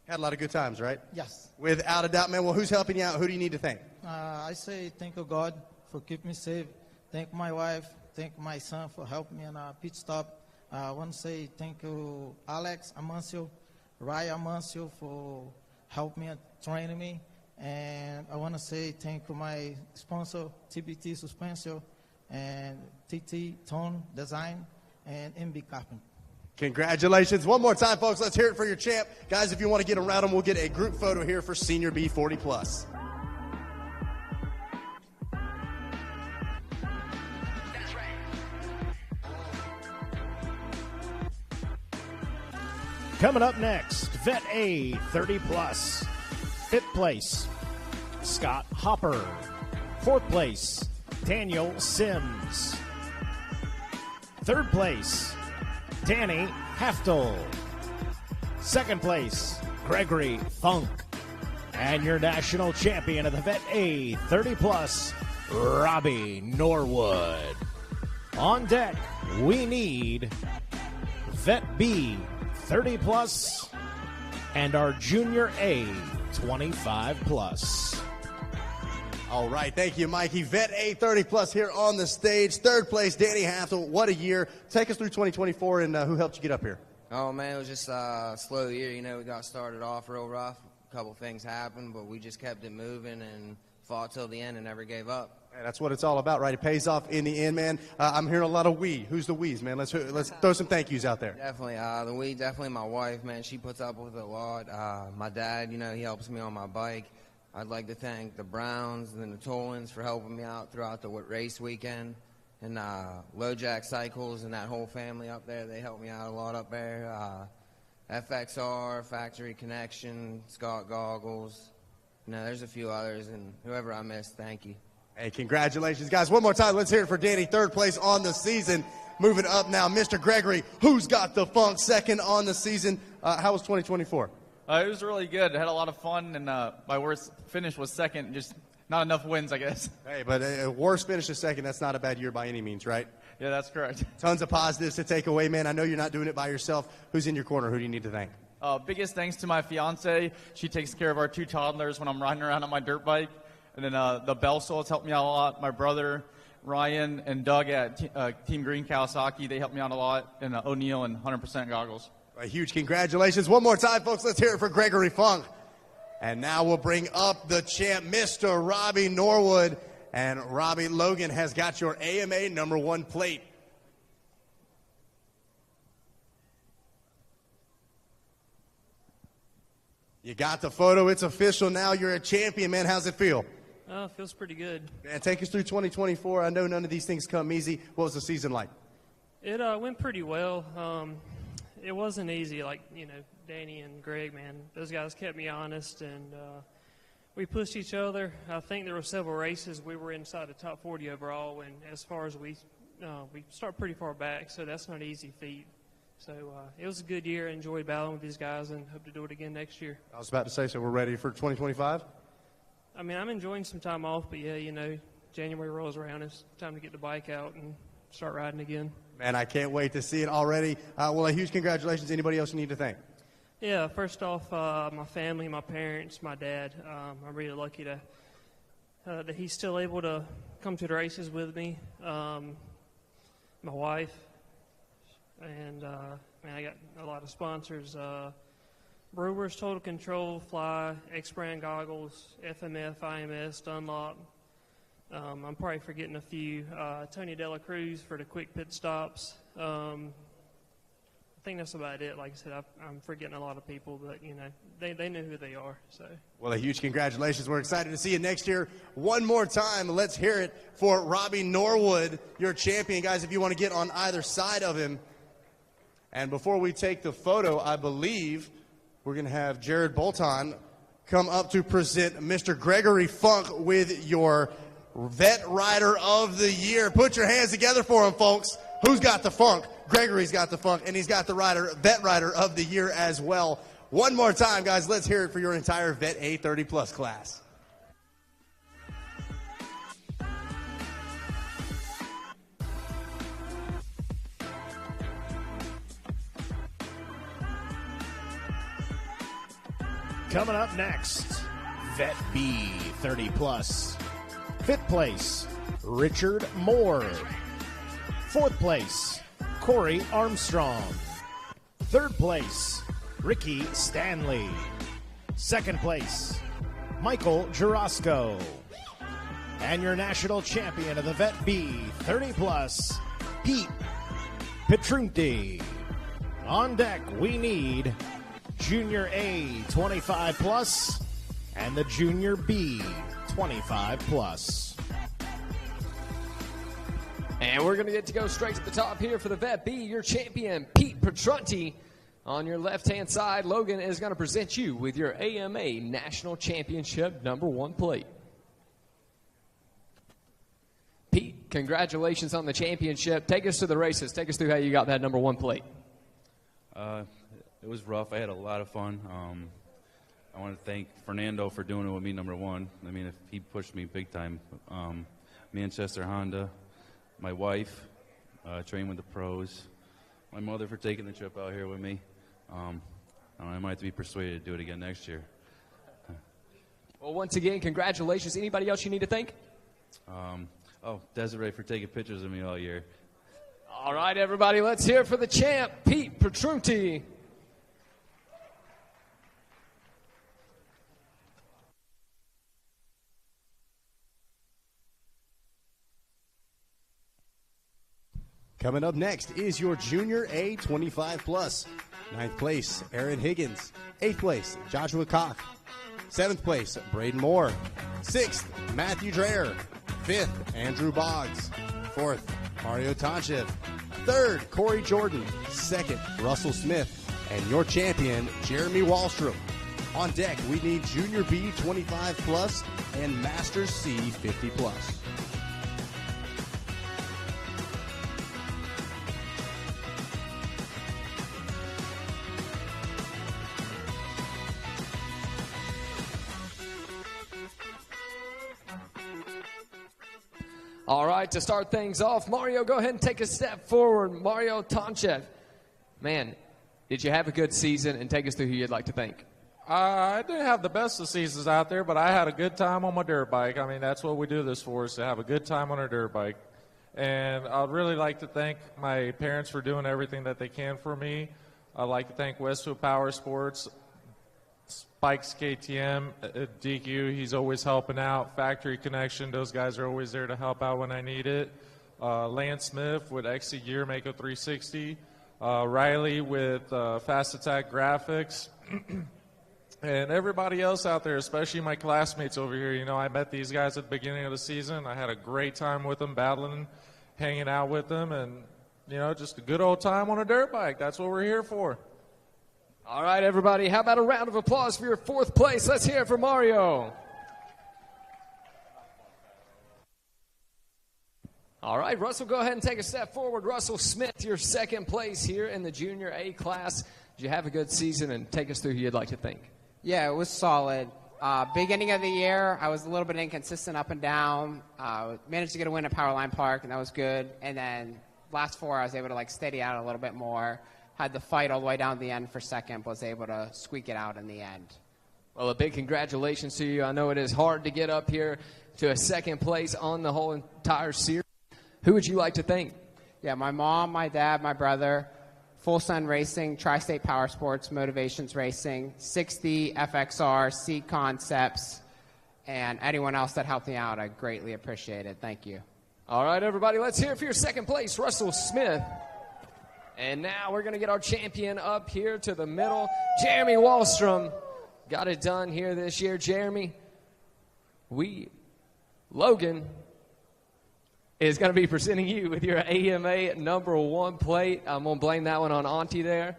Had a lot of good times, right? Yes. Without a doubt, man. Well, who's helping you out? Who do you need to thank? I say thank you, God, for keeping me safe. Thank my wife. Thank my son for helping me on a pit stop. I want to say thank you, Alex Amancio, Ryan Amancio, for helping me and training me. And I want to say thank you, my sponsor, TBT Suspension, and TT Tone Design, and MB Carpenter. Congratulations. One more time, folks. Let's hear it for your champ. Guys, if you want to get around him, we'll get a group photo here for Senior B 40+. Coming up next, Vet A 30+. 5th place, Scott Hopper. 4th place, Daniel Sims. 3rd place, Danny Haftel. 2nd place, Gregory Funk. And your national champion of the Vet A 30+, Robbie Norwood. On deck, we need Vet B 30+, and our Junior A 25+. All right, thank you, Mikey. Vet A 30+ here on the stage. 3rd place, Danny Haftel. What a year. Take us through 2024, and who helped you get up here? Oh, man, it was just a slow year. You know, we got started off real rough. A couple things happened, but we just kept it moving and fought till the end and never gave up. Hey, that's what it's all about, right? It pays off in the end, man. I'm hearing a lot of we. Who's the we's, man? Let's throw some thank yous out there. Definitely. The we, definitely my wife, man. She puts up with it a lot. My dad, you know, he helps me on my bike. I'd like to thank the Browns and the Tolans for helping me out throughout the race weekend. And LoJack Cycles and that whole family up there, they helped me out a lot up there. FXR, Factory Connection, Scott Goggles. You know, there's a few others, and whoever I missed, thank you. Hey, congratulations, guys. One more time, let's hear it for Danny. 3rd place on the season. Moving up now, Mr. Gregory, who's got the funk, 2nd on the season. How was 2024? It was really good. I had a lot of fun, and my worst finish was 2nd. Just not enough wins, I guess. Hey, but a worst finish is 2nd. That's not a bad year by any means, right? Yeah, that's correct. Tons of positives to take away, man. I know you're not doing it by yourself. Who's in your corner? Who do you need to thank? Biggest thanks to my fiance. She takes care of our 2 toddlers when I'm riding around on my dirt bike. And then the Belsolts helped me out a lot. My brother, Ryan, and Doug at Team Green Kawasaki, they helped me out a lot. And O'Neill and 100% Goggles. A huge congratulations. One more time, folks. Let's hear it for Gregory Funk. And now we'll bring up the champ, Mr. Robbie Norwood. And Robbie, Logan has got your AMA number 1 plate. You got the photo. It's official now. You're a champion, man. How's it feel? Oh, it feels pretty good. Man, take us through 2024. I know none of these things come easy. What was the season like? It went pretty well. It wasn't easy, like, you know, Danny and Greg, man. Those guys kept me honest, and we pushed each other. I think there were several races we were inside the top 40 overall, and as far as we start pretty far back, so that's not an easy feat. So it was a good year. I enjoyed battling with these guys and hope to do it again next year. I was about to say, so we're ready for 2025? I mean, I'm enjoying some time off, but yeah, January rolls around. It's time to get the bike out and start riding again. Man, I can't wait to see it already. Well, a huge congratulations. Anybody else you need to thank? Yeah, first off, my family, my parents, my dad. I'm really lucky that he's still able to come to the races with me. My wife, and man, I got a lot of sponsors. Brewers, Total Control, Fly, X-Brand Goggles, FMF, IMS, Dunlop. I'm probably forgetting a few. Tony Dela Cruz for the quick pit stops. I think that's about it. Like I said, I'm forgetting a lot of people, but, they know who they are. So. Well, a huge congratulations. We're excited to see you next year. One more time, let's hear it for Robbie Norwood, your champion. Guys, if you want to get on either side of him. And before we take the photo, I believe we're going to have Jared Bolton come up to present Mr. Gregory Funk with your Vet Rider of the Year. Put your hands together for him, folks. Who's got the funk? Gregory's got the funk, and he's got the Vet Rider of the Year as well. One more time, guys, let's hear it for your entire Vet A30 Plus class. Coming up next, Vet B 30 Plus. Fifth place, Richard Moore. Fourth place, Corey Armstrong. Third place, Ricky Stanley. Second place, Michael Jurasco. And your national champion of the Vet B 30 Plus, Pete Petrunti. On deck, we need Junior A 25 Plus and the Junior B 25 Plus. And we're going to get to go straight to the top here for the Vet B, your champion, Pete Petrunti. On your left-hand side, Logan is going to present you with your AMA National Championship #1 plate. Pete, congratulations on the championship. Take us to the races. Take us through how you got that #1 plate. It was rough. I had a lot of fun. I want to thank Fernando for doing it with me, #1. I mean, if he pushed me big time. Manchester Honda, my wife, trained with the pros, my mother for taking the trip out here with me. I might have to be persuaded to do it again next year. Well, once again, congratulations. Anybody else you need to thank? Desiree for taking pictures of me all year. All right, everybody, let's hear it for the champ, Pete Petrunti. Coming up next is your Junior A 25 Plus. 9th place, Aaron Higgins. 8th place, Joshua Koch. 7th place, Braden Moore. 6th, Matthew Dreher. 5th, Andrew Boggs. 4th, Mario Tonchev. 3rd, Corey Jordan. 2nd, Russell Smith. And your champion, Jeremy Wallstrom. On deck, we need Junior B 25 Plus and Master C 50 Plus. All right, to start things off, Mario, go ahead and take a step forward. Mario Tonchev. Man, did you have a good season? And take us through who you'd like to thank. I didn't have the best of seasons out there, but I had a good time on my dirt bike. I mean, that's what we do this for, is to have a good time on a dirt bike. And I'd really like to thank my parents for doing everything that they can for me. I'd like to thank Westwood Power Sports, Spikes KTM, DQ, he's always helping out. Factory Connection, those guys are always there to help out when I need it. Lance Smith with XC Gear, Mako 360. Riley with Fast Attack Graphics. And everybody else out there, especially my classmates over here. You know, I met these guys at the beginning of the season. I had a great time with them, battling, hanging out with them, and, you know, just a good old time on a dirt bike. That's what we're here for. All right, everybody, how about a round of applause for your 4th place? Let's hear it for Mario. All right, Russell, go ahead and take a step forward. Russell Smith, your second place here in the Junior A class. Did you have a good season, and take us through who you'd like to thank? Yeah, it was solid. Beginning of the year, I was a little bit inconsistent up and down. Managed to get a win at Powerline Park, and that was good. And then last 4, I was able to steady out a little bit more. Had the fight all the way down to the end for second, but was able to squeak it out in the end. Well, a big congratulations to you. I know it is hard to get up here to a second place on the whole entire series. Who would you like to thank? Yeah, my mom, my dad, my brother, Full Sun Racing, Tri-State Power Sports, Motivations Racing, 60 FXR, C Concepts, and anyone else that helped me out. I greatly appreciate it. Thank you. All right, everybody, let's hear it for your second place, Russell Smith. And now we're going to get our champion up here to the middle, Jeremy Wallstrom. Got it done here this year, Jeremy. Logan is going to be presenting you with your AMA number 1 plate. I'm going to blame that one on Auntie there.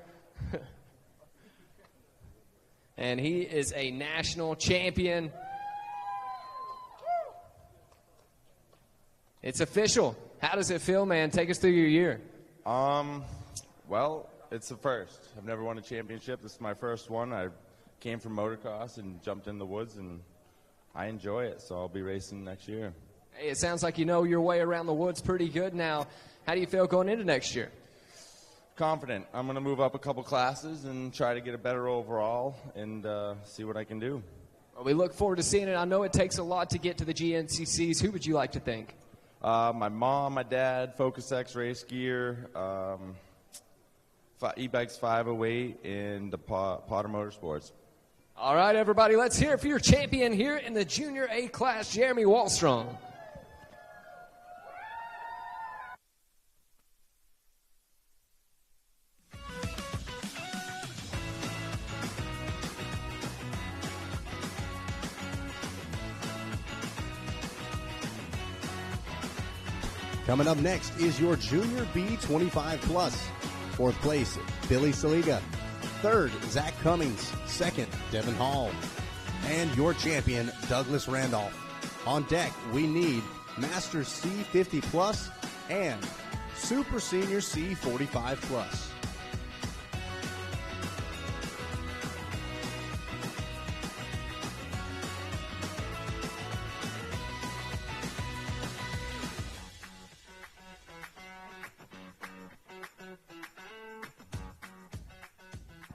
And he is a national champion. It's official. How does it feel, man? Take us through your year. Well, it's the first. I've never won a championship. This is my first one. I came from motocross and jumped in the woods, and I enjoy it, so I'll be racing next year. Hey, it sounds like you know your way around the woods pretty good now. How do you feel going into next year? Confident. I'm going to move up a couple classes and try to get a better overall and see what I can do. Well, we look forward to seeing it. I know it takes a lot to get to the GNCCs. Who would you like to thank? My mom, my dad, Focus X Race Gear, E-Bikes 508, and the Potter Motorsports. All right, everybody, let's hear it for your champion here in the Junior A class, Jeremy Wallstrom. Coming up next is your Junior B 25 plus. 4th place, Billy Saliga. 3rd, Zach Cummings. 2nd, Devin Hall. And your champion, Douglas Randolph. On deck, we need Master C50 plus and Super Senior C45 plus.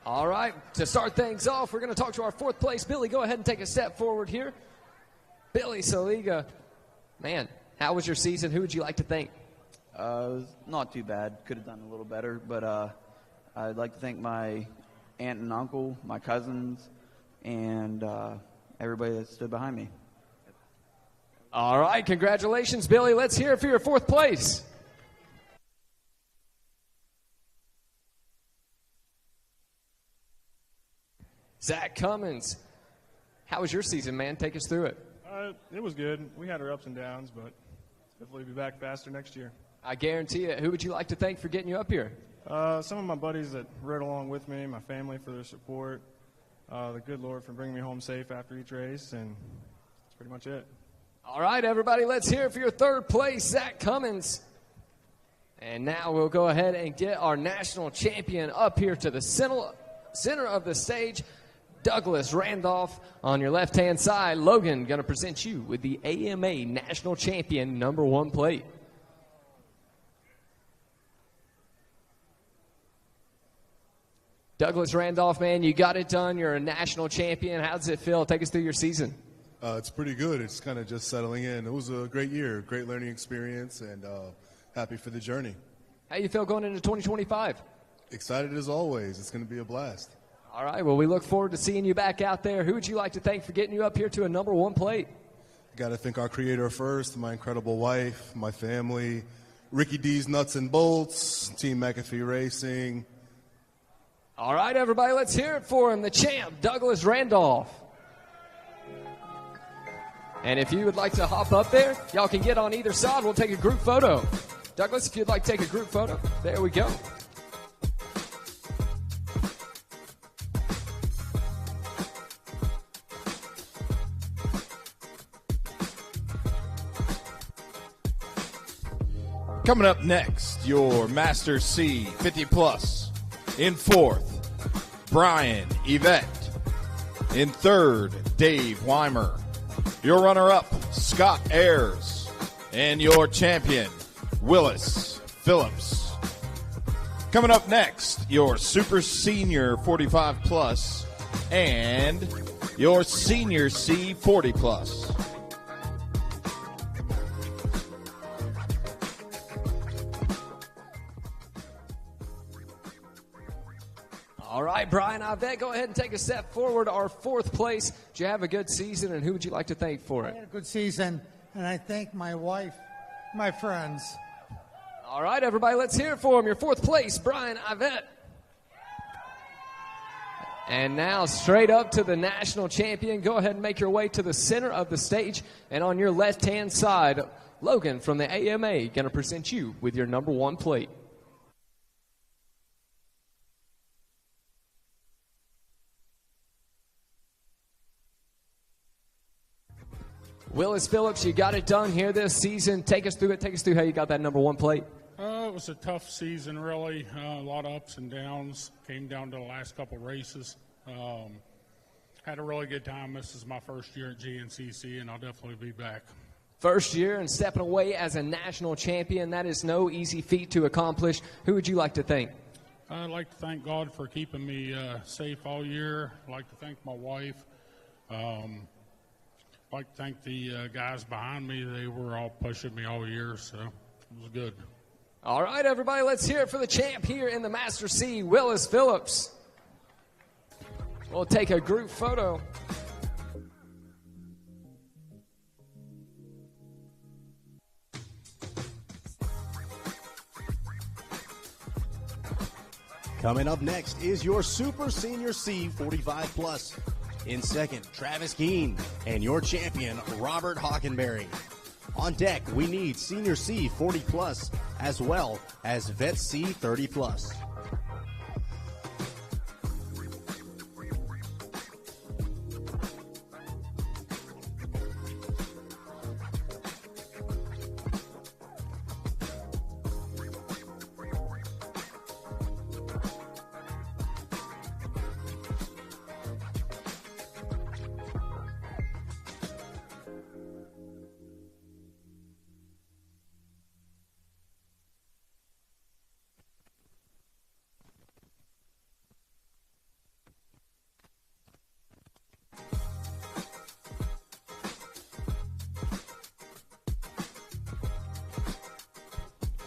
All right, to start things off, we're going to talk to our 4th place. Billy, go ahead and take a step forward here. Billy Saliga, man, how was your season? Who would you like to thank? It was not too bad. Could have done a little better, but I'd like to thank my aunt and uncle, my cousins, and everybody that stood behind me. All right, congratulations, Billy. Let's hear it for your 4th place. Zach Cummins, how was your season, man? Take us through it. It was good. We had our ups and downs, but hopefully be back faster next year. I guarantee it. Who would you like to thank for getting you up here? Some of my buddies that rode along with me, my family for their support, the good Lord for bringing me home safe after each race, and that's pretty much it. All right, everybody, let's hear it for your 3rd place, Zach Cummins. And now we'll go ahead and get our national champion up here to the center of the stage. Douglas Randolph on your left-hand side. Logan going to present you with the AMA National Champion number 1 plate. Douglas Randolph, man, you got it done. You're a national champion. How does it feel? Take us through your season. It's pretty good. It's kind of just settling in. It was a great year, great learning experience, and happy for the journey. How you feel going into 2025? Excited as always. It's going to be a blast. All right, well, we look forward to seeing you back out there. Who would you like to thank for getting you up here to a number 1 plate? Got to thank our creator first, my incredible wife, my family, Ricky D's Nuts and Bolts, Team McAfee Racing. All right, everybody, let's hear it for him, the champ, Douglas Randolph. And if you would like to hop up there, y'all can get on either side. We'll take a group photo. Douglas, if you'd like to take a group photo, there we go. Coming up next, your Master C 50 plus. In fourth, Brian Yvette. In third, Dave Weimer. Your runner-up, Scott Ayers. And your champion, Willis Phillips. Coming up next, your Super Senior 45 plus and your Senior C 40 plus. All right, Brian Yvette, go ahead and take a step forward. Our fourth place. Did you have a good season, and who would you like to thank for I it? had a good season, and I thank my wife, my friends. All right, everybody, let's hear it for him. Your fourth place, Brian Yvette. And now straight up to the national champion. Go ahead and make your way to the center of the stage. And on your left-hand side, Logan from the AMA going to present you with your number one plate. Willis Phillips, you got it done here this season. Take us through it. Take us through how you got that number one plate. It was a tough season, really. A lot of ups and downs. Came down to the last couple races. Had a really good time. This is my first year at GNCC, and I'll definitely be back. First year and stepping away as a national champion. That is no easy feat to accomplish. Who would you like to thank? I'd like to thank God for keeping me safe all year. I'd like to thank my wife. I'd like to thank the guys behind me. They were all pushing me all year, so it was good. All right, everybody, let's hear it for the champ here in the Master C, Willis Phillips. We'll take a group photo. Coming up next is your Super Senior C 45 plus. In second, Travis Keene and your champion, Robert Hockenberry. On deck, we need Senior C 40 plus as well as Vet C 30 plus.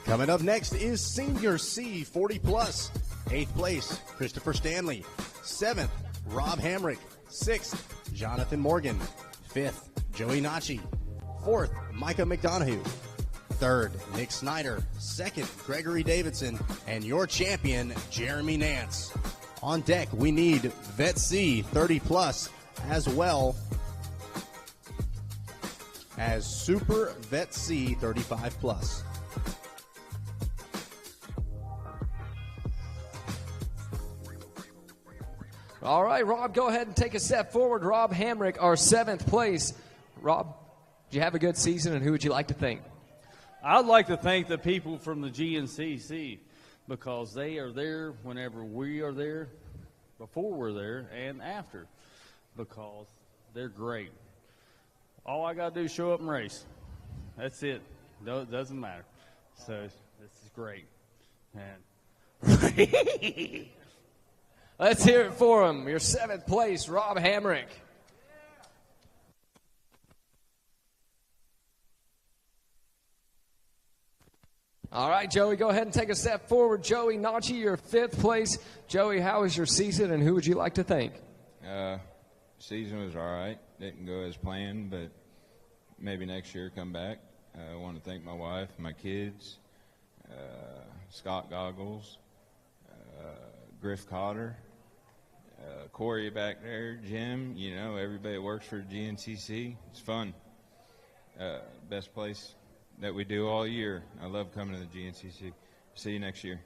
Coming up next is Senior C 40 plus. 8th place, Christopher Stanley. 7th, Rob Hamrick. 6th, Jonathan Morgan. 5th, Joey Nachi. 4th, Micah McDonough. 3rd, Nick Snyder. 2nd, Gregory Davidson. And your champion, Jeremy Nance. On deck, we need Vet C 30 plus as well as Super Vet C 35 plus. All right, Rob, go ahead and take a step forward. Rob Hamrick, our 7th place. Rob, did you have a good season, and who would you like to thank? I'd like to thank the people from the GNCC because they are there whenever we are there, before we're there, and after because they're great. All I got to do is show up and race. That's it. No, it doesn't matter. So this is great. And Let's hear it for him. Your 7th place, Rob Hamrick. All right, Joey, go ahead and take a step forward. Joey Nachi, your 5th place. Joey, how was your season, and who would you like to thank? Season was all right. Didn't go as planned, but maybe next year come back. I want to thank my wife, my kids, Scott Goggles, Griff Cotter, Corey back there, Jim, you know, everybody that works for GNCC. It's fun. Best place that we do all year. I love coming to the GNCC. See you next year.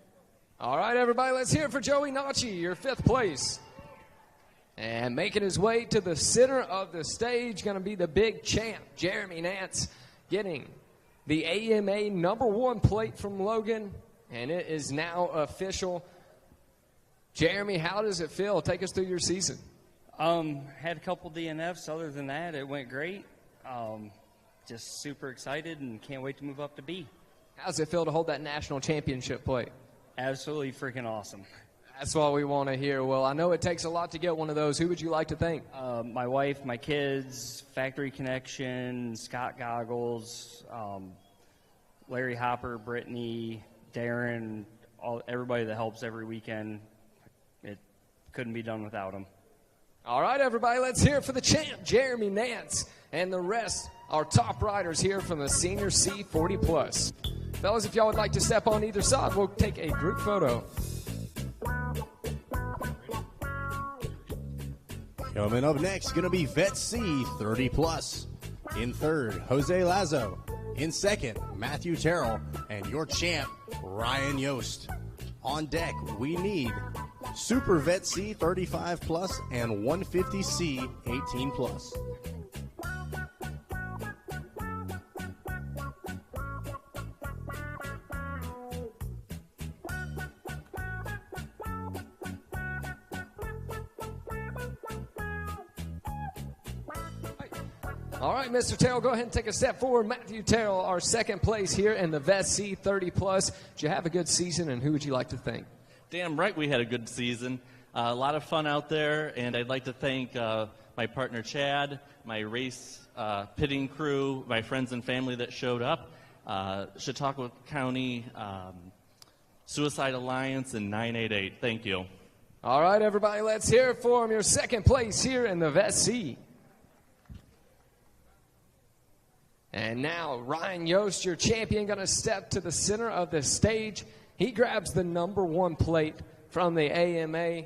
All right, everybody, let's hear it for Joey Nachi, your 5th place. And making his way to the center of the stage, going to be the big champ, Jeremy Nance, getting the AMA #1 plate from Logan, and it is now official. Jeremy, how does it feel? Take us through your season. Had a couple DNFs. Other than that, it went great. Just super excited and can't wait to move up to B. How does it feel to hold that national championship plate? Absolutely freaking awesome. That's what we want to hear. Well, I know it takes a lot to get one of those. Who would you like to thank? My wife, my kids, Factory Connection, Scott Goggles, Larry Hopper, Brittany, Darren, everybody that helps every weekend. It couldn't be done without them. All right, everybody, let's hear it for the champ, Jeremy Nance, and the rest, our top riders here from the Senior C 40+. Fellas, if y'all would like to step on either side, we'll take a group photo. Coming up next, going to be Vet C 30+. In third, Jose Lazo. In second, Matthew Terrell. And your champ, Ryan Yost. On deck, we need Super Vet C 35+ and 150C 18+. All right, Mr. Terrell, go ahead and take a step forward. Matthew Terrell, our second place here in the Vet C 30+. Did you have a good season, and who would you like to thank? Damn right we had a good season. A lot of fun out there, and I'd like to thank my partner Chad, my race pitting crew, my friends and family that showed up, Chautauqua County Suicide Alliance, and 988. Thank you. All right, everybody, let's hear it for him. Your second place here in the Vet C. And now, Ryan Yost, your champion, going to step to the center of the stage. He grabs the #1 plate from the AMA.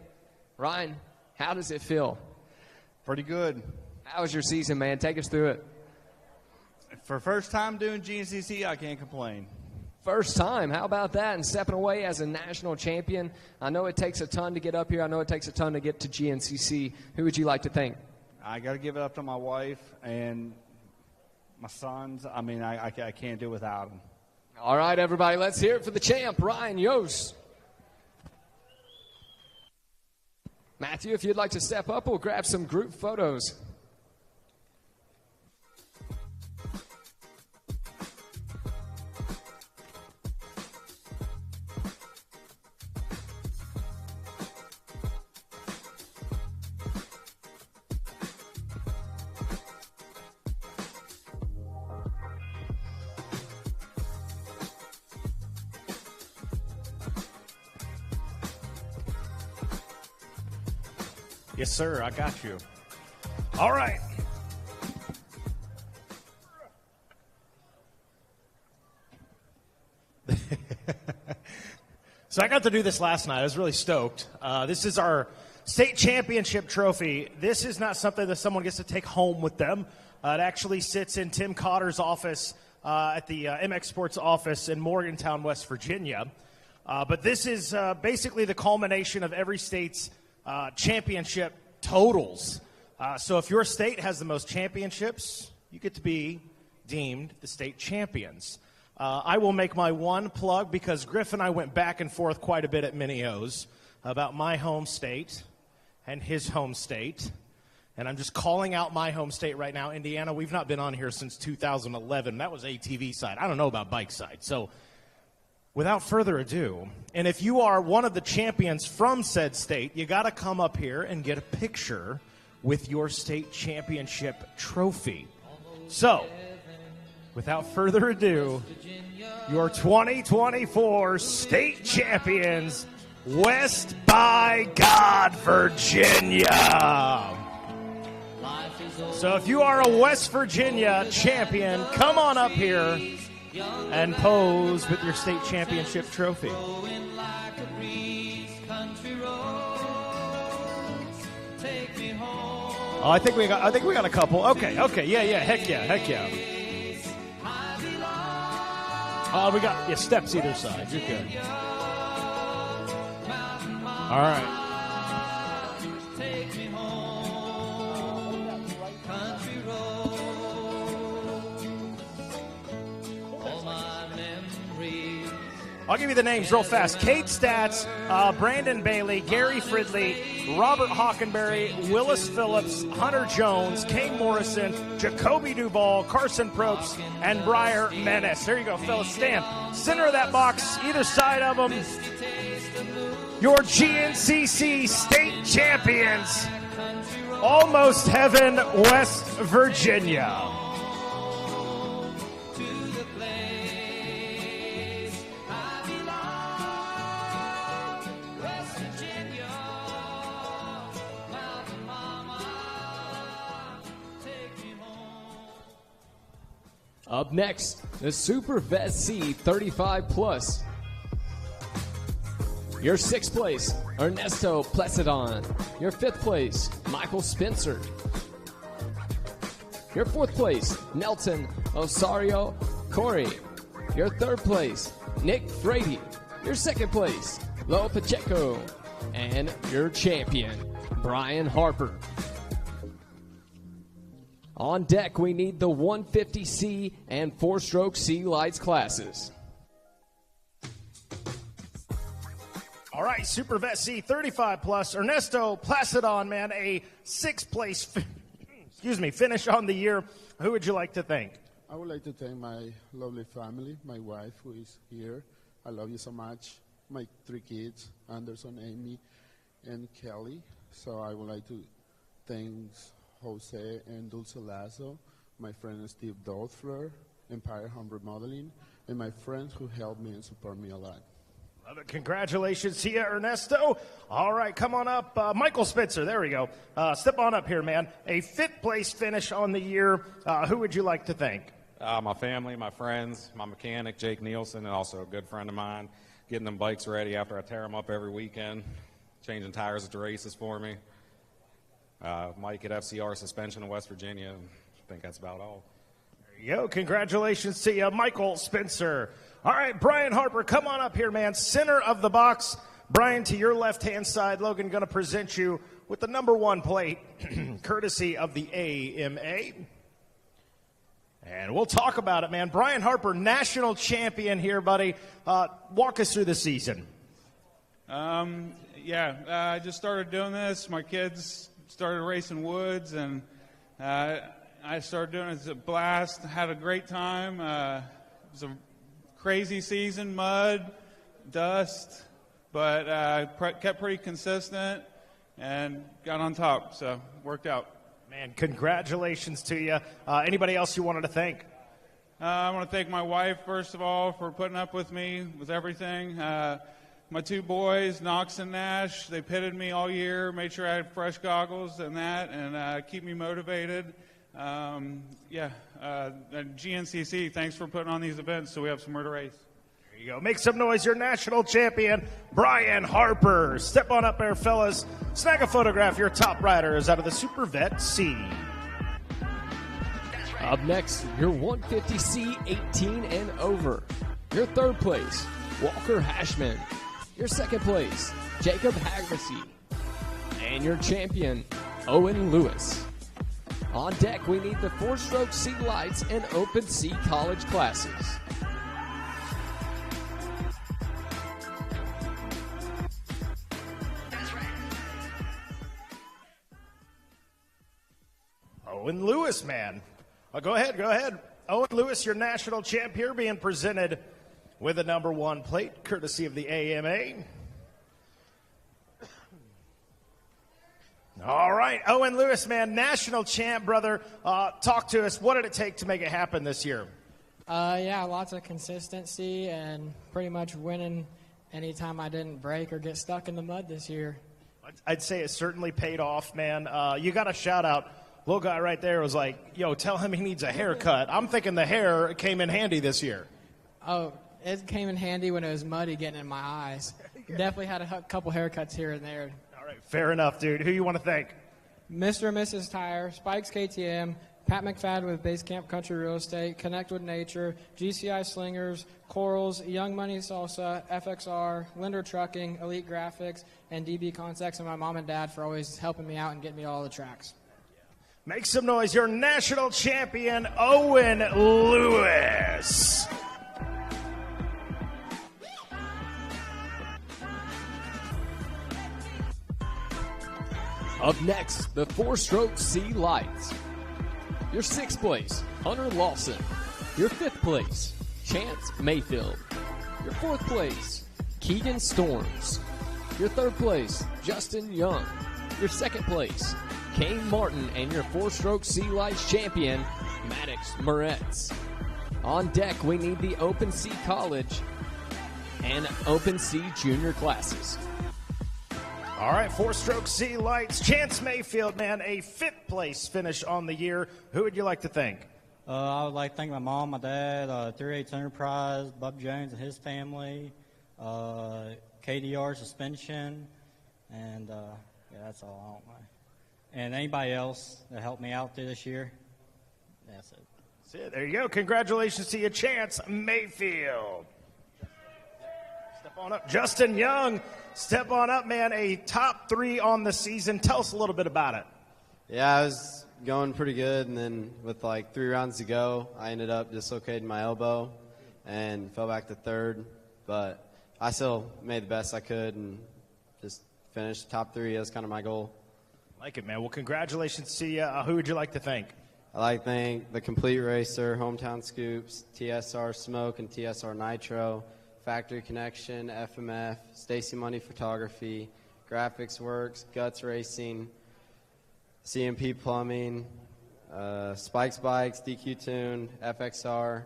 Ryan, how does it feel? Pretty good. How was your season, man? Take us through it. For first time doing GNCC, I can't complain. First time. How about that? And stepping away as a national champion. I know it takes a ton to get up here. I know it takes a ton to get to GNCC. Who would you like to thank? I got to give it up to my wife and my sons. I mean, I can't do without them. All right, everybody, let's hear it for the champ, Ryan Yost. Matthew, if you'd like to step up, we'll grab some group photos. Yes, sir. I got you. All right. So I got to do this last night. I was really stoked. This is our state championship trophy. This is not something that someone gets to take home with them. It actually sits in Tim Cotter's office at the MX Sports office in Morgantown, West Virginia. But this is basically the culmination of every state's championship totals. So if your state has the most championships, you get to be deemed the state champions. I will make my one plug because Griff and I went back and forth quite a bit at Mini-O's about my home state and his home state. And I'm just calling out my home state right now, Indiana. We've not been on here since 2011. That was ATV side. I don't know about bike side. So without further ado, and if you are one of the champions from said state, you got to come up here and get a picture with your state championship trophy. So, without further ado, your 2024 state champions, West by God, Virginia. So if you are a West Virginia champion, come on up here and pose with your state championship trophy. Oh, I think we got a couple. Okay, yeah, heck yeah. We got steps either side. You're good. All right. I'll give you the names real fast. Kate Stats, Brandon Bailey, Gary Fridley, Robert Hockenberry, Willis Phillips, Hunter Jones, Kane Morrison, Jacoby Duvall, Carson Probst, and Briar Menace. There you go, fellas. Stand. Center of that box, either side of them. Your GNCC state champions, Almost Heaven, West Virginia. Up next, the Super Vet C 35 Plus. Your 6th place, Ernesto Plecidon. Your 5th place, Michael Spencer. Your 4th place, Nelson Osario Corey. Your 3rd place, Nick Frady. Your 2nd place, Lo Pacheco. And your champion, Brian Harper. On deck, we need the 150C and 4-stroke C lights classes. All right, Super Vet C 35 plus. Ernesto Placidon, man, a 6th place finish on the year. Who would you like to thank? I would like to thank my lovely family, my wife who is here. I love you so much. My 3 kids, Anderson, Amy, and Kelly. So I would like to thank Jose and Dulce Lazo, my friend Steve Dolfler, Empire Home Remodeling, and my friends who helped me and support me a lot. Love it. Congratulations to you, Ernesto. All right, come on up. Michael Spitzer, there we go. Step on up here, man. A 5th place finish on the year. Who would you like to thank? My family, my friends, my mechanic, Jake Nielsen, and also a good friend of mine, getting them bikes ready after I tear them up every weekend, changing tires at the races for me. Mike at FCR Suspension in West Virginia. I think that's about all. There you go. Congratulations to you, Michael Spencer. All right, Brian Harper, come on up here, man. Center of the box. Brian, to your left-hand side. Logan going to present you with the number 1 plate, courtesy of the AMA. And we'll talk about it, man. Brian Harper, national champion here, buddy. Walk us through the season. I just started doing this. My kids started racing woods, and I started doing it. It's a blast. Had a great time. It was a crazy season, mud, dust, but kept pretty consistent and got on top, so worked out. Man, congratulations to you. Anybody else you wanted to thank? I want to thank my wife, first of all, for putting up with me with everything. My 2 boys, Knox and Nash, they pitted me all year, made sure I had fresh goggles and that, and keep me motivated. GNCC, thanks for putting on these events so we have somewhere to race. There you go. Make some noise. Your national champion, Brian Harper. Step on up there, fellas. Snag a photograph. Your top rider is out of the Super Vet C. Up next, your 150C 18 and over. Your 3rd place, Walker Hashman. Your 2nd place, Jacob Haggerty. And your champion, Owen Lewis. On deck, we need the 4-stroke C lights and open C college classes. Owen Lewis, man. Go ahead. Owen Lewis, your national champ here, being presented with a number 1 plate, courtesy of the AMA. All right, Owen Lewis, man, national champ, brother. Talk to us. What did it take to make it happen this year? Lots of consistency and pretty much winning anytime I didn't break or get stuck in the mud this year. I'd say it certainly paid off, man. You got a shout out. Little guy right there was like, yo, tell him he needs a haircut. I'm thinking the hair came in handy this year. Oh, it came in handy when it was muddy getting in my eyes. Definitely had a couple haircuts here and there. All right, fair enough, dude. Who you want to thank? Mr. and Mrs. Tire, Spikes KTM, Pat McFadden with Basecamp Country Real Estate, Connect with Nature, GCI Slingers, Corals, Young Money Salsa, FXR, Linder Trucking, Elite Graphics, and DB Contacts, and my mom and dad for always helping me out and getting me all the tracks. Make some noise. Your national champion, Owen Lewis. Up next, the 4-stroke C Lights. Your 6th place, Hunter Lawson. Your 5th place, Chance Mayfield. Your 4th place, Keegan Storms. Your 3rd place, Justin Young. Your 2nd place, Kane Martin. And your 4-stroke C Lights champion, Maddox Moretz. On deck, we need the Open C College and Open C Junior classes. All right, 4-stroke C Lights. Chance Mayfield, man, a 5th place finish on the year. Who would you like to thank? I would like to thank my mom, my dad, 3/8 Enterprise, Bub Jones and his family, KDR Suspension, and yeah, that's all. I don't mind. And anybody else that helped me out through this year. That's it. That's it. There you go. Congratulations to you, Chance Mayfield. Step on up. Justin Young, step on up, man. A top 3 on the season. Tell us a little bit about it. Yeah, I was going pretty good, and then with like 3 rounds to go, I ended up dislocating my elbow and fell back to 3rd. But I still made the best I could and just finished top 3. That's kind of my goal. Like it, man. Well, congratulations to you. Who would you like to thank? I'd like to thank the Complete Racer, Hometown Scoops, TSR Smoke and TSR Nitro, Factory Connection, FMF, Stacy Money Photography, Graphics Works, Guts Racing, CMP Plumbing, Spikes Bikes, DQ Tune, FXR,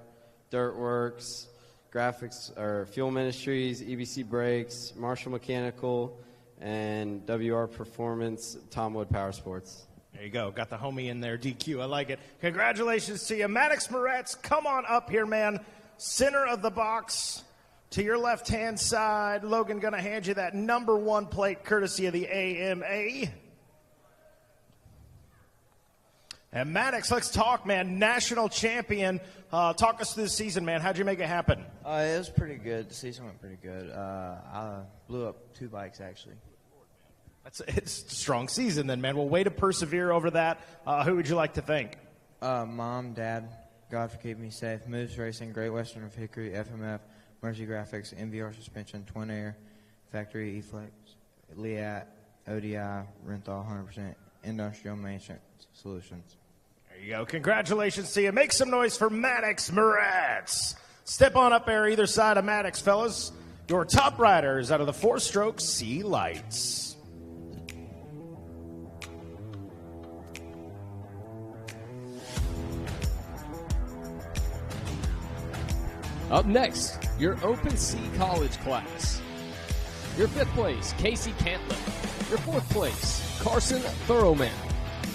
Dirt Works, Graphics or Fuel Ministries, EBC Brakes, Marshall Mechanical, and WR Performance, Tom Wood Power Sports. There you go. Got the homie in there, DQ. I like it. Congratulations to you. Maddox Moretz, come on up here, man. Center of the box to your left-hand side. Logan going to hand you that number 1 plate courtesy of the AMA. And Maddox, let's talk, man. National champion. Talk us through the season, man. How'd you make it happen? It was pretty good. The season went pretty good. I blew up 2 bikes, actually. It's a strong season then, man. Well, way to persevere over that. Who would you like to thank? Mom, Dad, God for keeping me safe. Moose Racing, Great Western of Hickory, FMF, Mercy Graphics, MVR Suspension, Twin Air, Factory E-Flex, Leat, ODI, Renthal, 100%, Industrial Maintenance Solutions. There you go. Congratulations to you. Make some noise for Maddox Moretz. Step on up there either side of Maddox, fellas. Your top riders out of the 4-stroke C Lights. Up next, your Open C College class. Your 5th place, Casey Cantlick. Your 4th place, Carson Thurlman.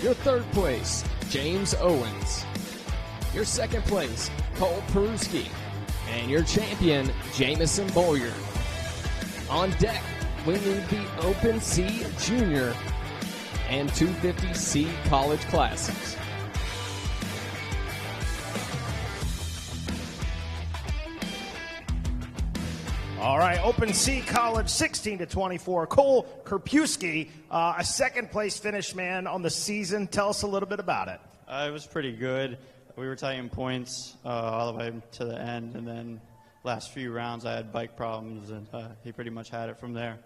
Your 3rd place, James Owens. Your 2nd place, Cole Peruski. And your champion, Jamison Boyer. On deck, we need the Open C Junior and 250C College classes. All right, Open C College, 16 to 24. Cole Kerpewski, a 2nd place finish, man, on the season. Tell us a little bit about it. It was pretty good. We were tying points all the way to the end, and then last few rounds I had bike problems, and he pretty much had it from there.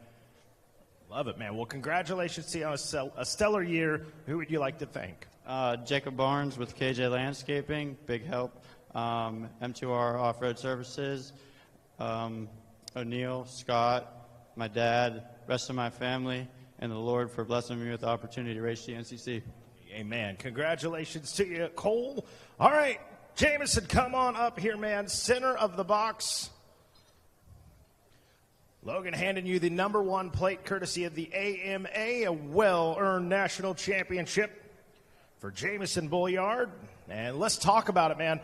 Love it, man. Well, congratulations to you on a stellar year. Who would you like to thank? Jacob Barnes with KJ Landscaping, big help. M2R Off-Road Services, O'Neill, Scott, my dad, rest of my family, and the Lord for blessing me with the opportunity to race GNCC. Amen. Congratulations to you, Cole. All right, Jamison, come on up here, man. Center of the box. Logan handing you the number 1 plate courtesy of the AMA, a well-earned national championship for Jamison Boyard. And let's talk about it, man.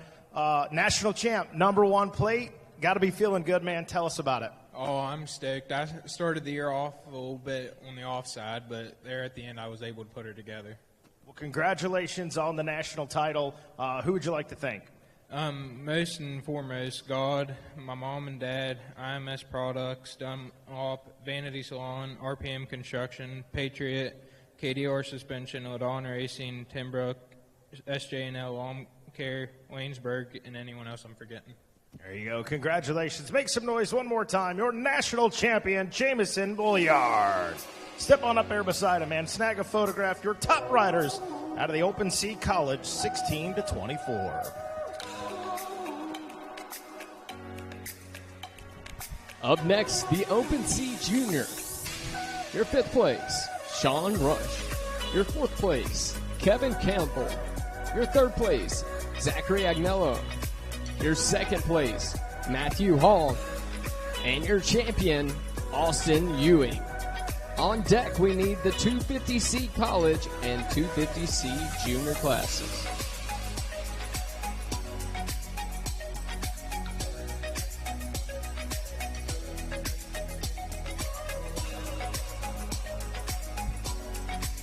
National champ, number 1 plate. Got to be feeling good, man. Tell us about it. Oh, I'm stoked. I started the year off a little bit on the offside, but there at the end I was able to put her together. Well, congratulations on the national title. Who would you like to thank? Most and foremost, God, my mom and dad, IMS Products, Dunlop, Vanity Salon, RPM Construction, Patriot, KDR Suspension, Ladon Racing, Timbrook, SJ&L Lawn Care, Waynesburg, and anyone else I'm forgetting. There you go. Congratulations. Make some noise one more time. Your national champion, Jamison Bulliard. Step on up there beside him, man. Snag a photograph. Your top riders out of the Open Sea College, 16 to 24. Up next, the Open Sea Junior. Your 5th place, Sean Rush. Your 4th place, Kevin Campbell. Your 3rd place, Zachary Agnello. Your 2nd place, Matthew Hall. And your champion, Austin Ewing. On deck, we need the 250C college and 250C junior classes.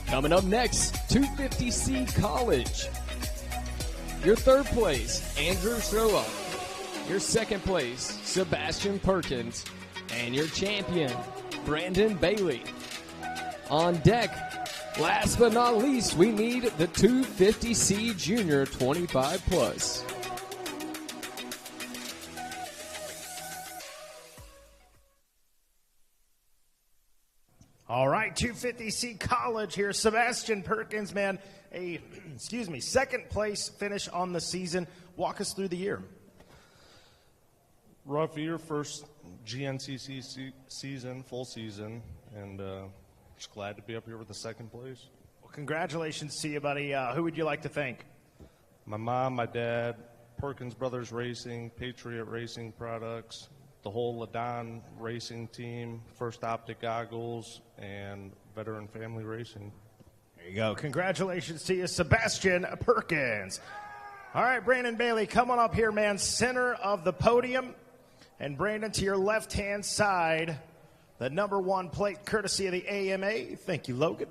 Coming up next, 250C college. Your 3rd place, Andrew Sherlock. Your 2nd place, Sebastian Perkins. And your champion, Brandon Bailey. On deck, last but not least, we need the 250C Junior 25 plus. All right, 250C College here. Sebastian Perkins, man, a 2nd place finish on the season. Walk us through the year. Rough year, first GNCC season, full season, and just glad to be up here with the 2nd place. Well, congratulations to you, buddy. Who would you like to thank? My mom, my dad, Perkins Brothers Racing, Patriot Racing Products, the whole Ladon Racing team, First Optic Goggles, and Veteran Family Racing. There you go. Congratulations to you, Sebastian Perkins. All right, Brandon Bailey, come on up here, man, center of the podium. And Brandon, to your left-hand side, the number 1 plate, courtesy of the AMA. Thank you, Logan.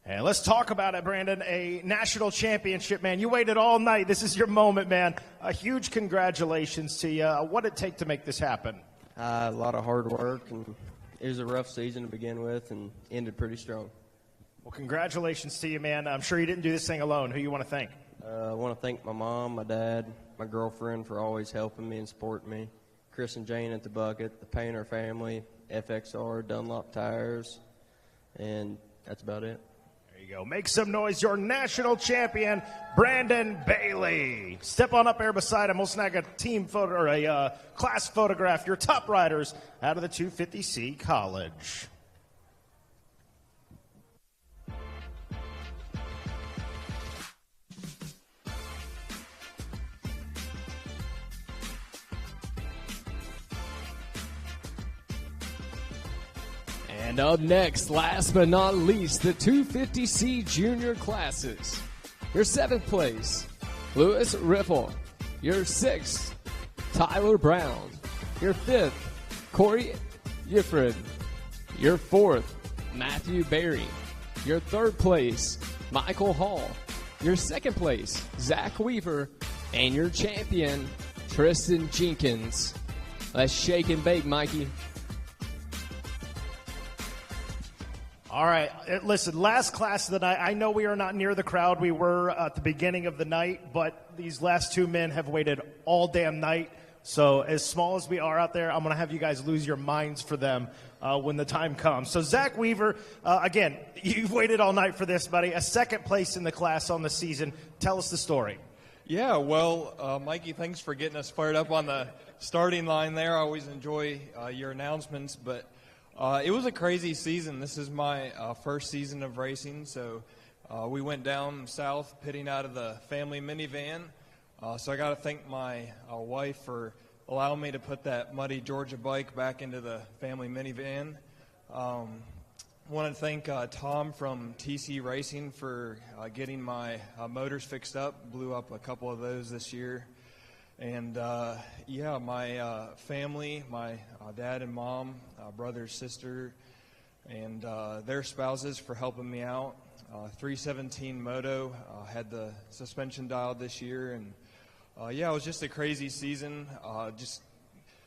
And let's talk about it, Brandon. A national championship, man. You waited all night. This is your moment, man. A huge congratulations to you. What did it take to make this happen? A lot of hard work, and it was a rough season to begin with and ended pretty strong. Well, congratulations to you, man. I'm sure you didn't do this thing alone. Who you want to thank? I want to thank my mom, my dad, my girlfriend for always helping me and supporting me, Chris and Jane at the Bucket, the Painter family, FXR, Dunlop Tires, and that's about it. There you go. Make some noise. Your national champion, Brandon Bailey. Step on up there beside him. We'll snag a team photo or a class photograph. Your top riders out of the 250C College. And up next, last but not least, the 250C junior classes. Your 7th place, Lewis Riffle. Your 6th, Tyler Brown. Your 5th, Corey Yifred. Your 4th, Matthew Berry. Your 3rd place, Michael Hall. Your 2nd place, Zach Weaver. And your champion, Tristan Jenkins. Let's shake and bake, Mikey. All right, listen, last class of the night. I know we are not near the crowd we were at the beginning of the night, but these last 2 men have waited all damn night. So as small as we are out there, I'm going to have you guys lose your minds for them when the time comes. So Zach Weaver, again, you've waited all night for this, buddy. A 2nd place in the class on the season. Tell us the story. Yeah, well, Mikey, thanks for getting us fired up on the starting line there. I always enjoy your announcements, but it was a crazy season. This is my first season of racing, so we went down south pitting out of the family minivan. So I got to thank my wife for allowing me to put that muddy Georgia bike back into the family minivan. Want to thank Tom from TC Racing for getting my motors fixed up. Blew up a couple of those this year. And, yeah, my family, my dad and mom, brother, sister, and their spouses for helping me out. 317 Moto had the suspension dialed this year. And, yeah, it was just a crazy season. Just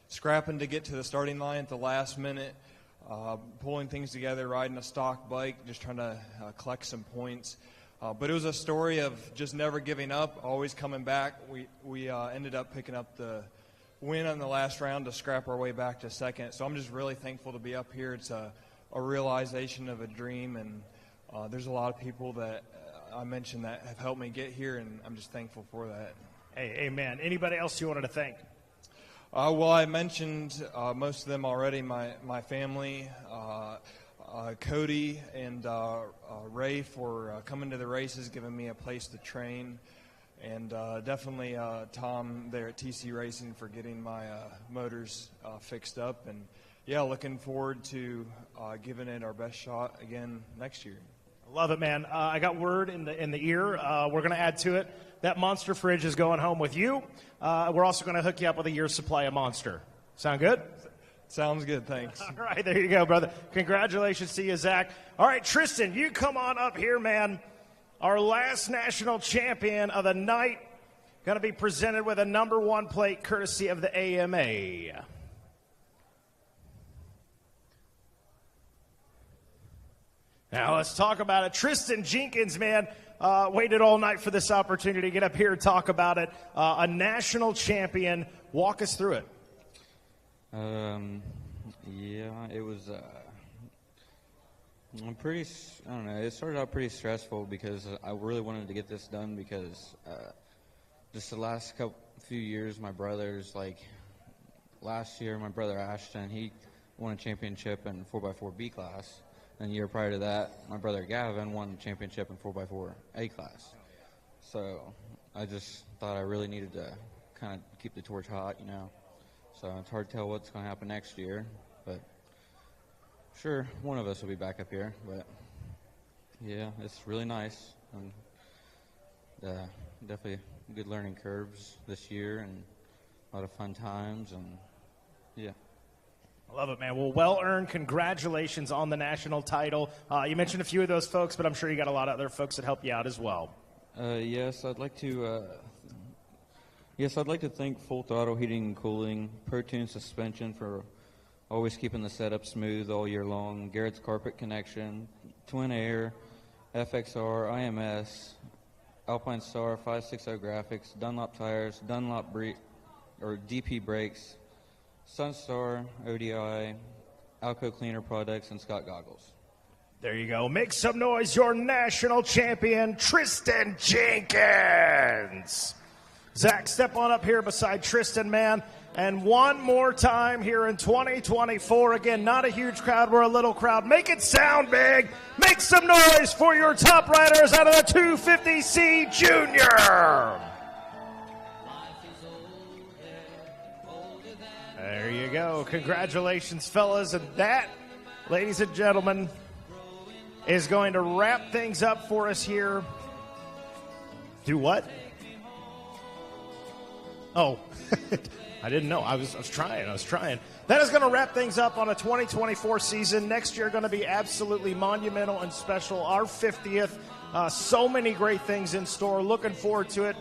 scrapping to get to the starting line at the last minute, pulling things together, riding a stock bike, just trying to collect some points. But it was a story of just never giving up, always coming back. We ended up picking up the win on the last round to scrap our way back to second. So I'm just really thankful to be up here. It's a realization of a dream, and there's a lot of people that I mentioned that have helped me get here, and I'm just thankful for that. Hey, amen. Anybody else you wanted to thank? Well, I mentioned most of them already. My family, Cody and Ray for coming to the races, giving me a place to train, and definitely Tom there at TC Racing for getting my motors fixed up. And yeah, looking forward to giving it our best shot again next year. Love it, man. I got word in the ear. We're going to add to it. That Monster fridge is going home with you. We're also going to hook you up with a year's supply of Monster. Sound good? Sounds good, thanks. All right, there you go, brother. Congratulations to you, Zach. All right, Tristan, you come on up here, man. Our last national champion of the night, going to be presented with a number 1 plate courtesy of the AMA. Now let's talk about it. Tristan Jenkins, man, waited all night for this opportunity to get up here and talk about it. A national champion. Walk us through it. Yeah, it was, I don't know, it started out pretty stressful because I really wanted to get this done because just the last few years, my brothers, like last year, my brother Ashton, he won a championship in 4x4 B class. And the year prior to that, my brother Gavin won the championship in 4x4 A class. So I just thought I really needed to kind of keep the torch hot, you know. So it's hard to tell what's going to happen next year, but sure, one of us will be back up here. But yeah, it's really nice, and definitely good learning curves this year, and a lot of fun times, and yeah. I love it, man. Well, well-earned. Congratulations on the national title. You mentioned a few of those folks, but I'm sure you got a lot of other folks that help you out as well. Yes, I'd like to thank Full Throttle Heating and Cooling, ProTune Suspension for always keeping the setup smooth all year long, Garrett's Carpet Connection, Twin Air, FXR, IMS, Alpine Star, 560 Graphics, Dunlop Tires, Dunlop DP Brakes, Sunstar, ODI, Alco Cleaner Products, and Scott Goggles. There you go. Make some noise, your national champion, Tristan Jenkins. Zach, step on up here beside Tristan, man. And one more time here in 2024. Again, not a huge crowd. We're a little crowd. Make it sound big. Make some noise for your top riders out of the 250C Junior. There you go. Congratulations, fellas. And that, ladies and gentlemen, is going to wrap things up for us here. Do what? Oh, I didn't know. I was trying. That is going to wrap things up on a 2024 season. Next year going to be absolutely monumental and special. Our 50th. So many great things in store. Looking forward to it.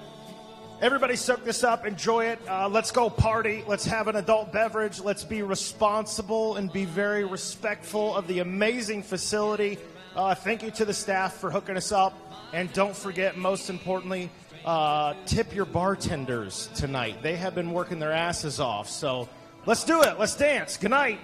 Everybody soak this up. Enjoy it. Let's go party. Let's have an adult beverage. Let's be responsible and be very respectful of the amazing facility. Thank you to the staff for hooking us up. And don't forget, most importantly, tip your bartenders tonight. They have been working their asses off. So let's do it. Let's dance. Good night.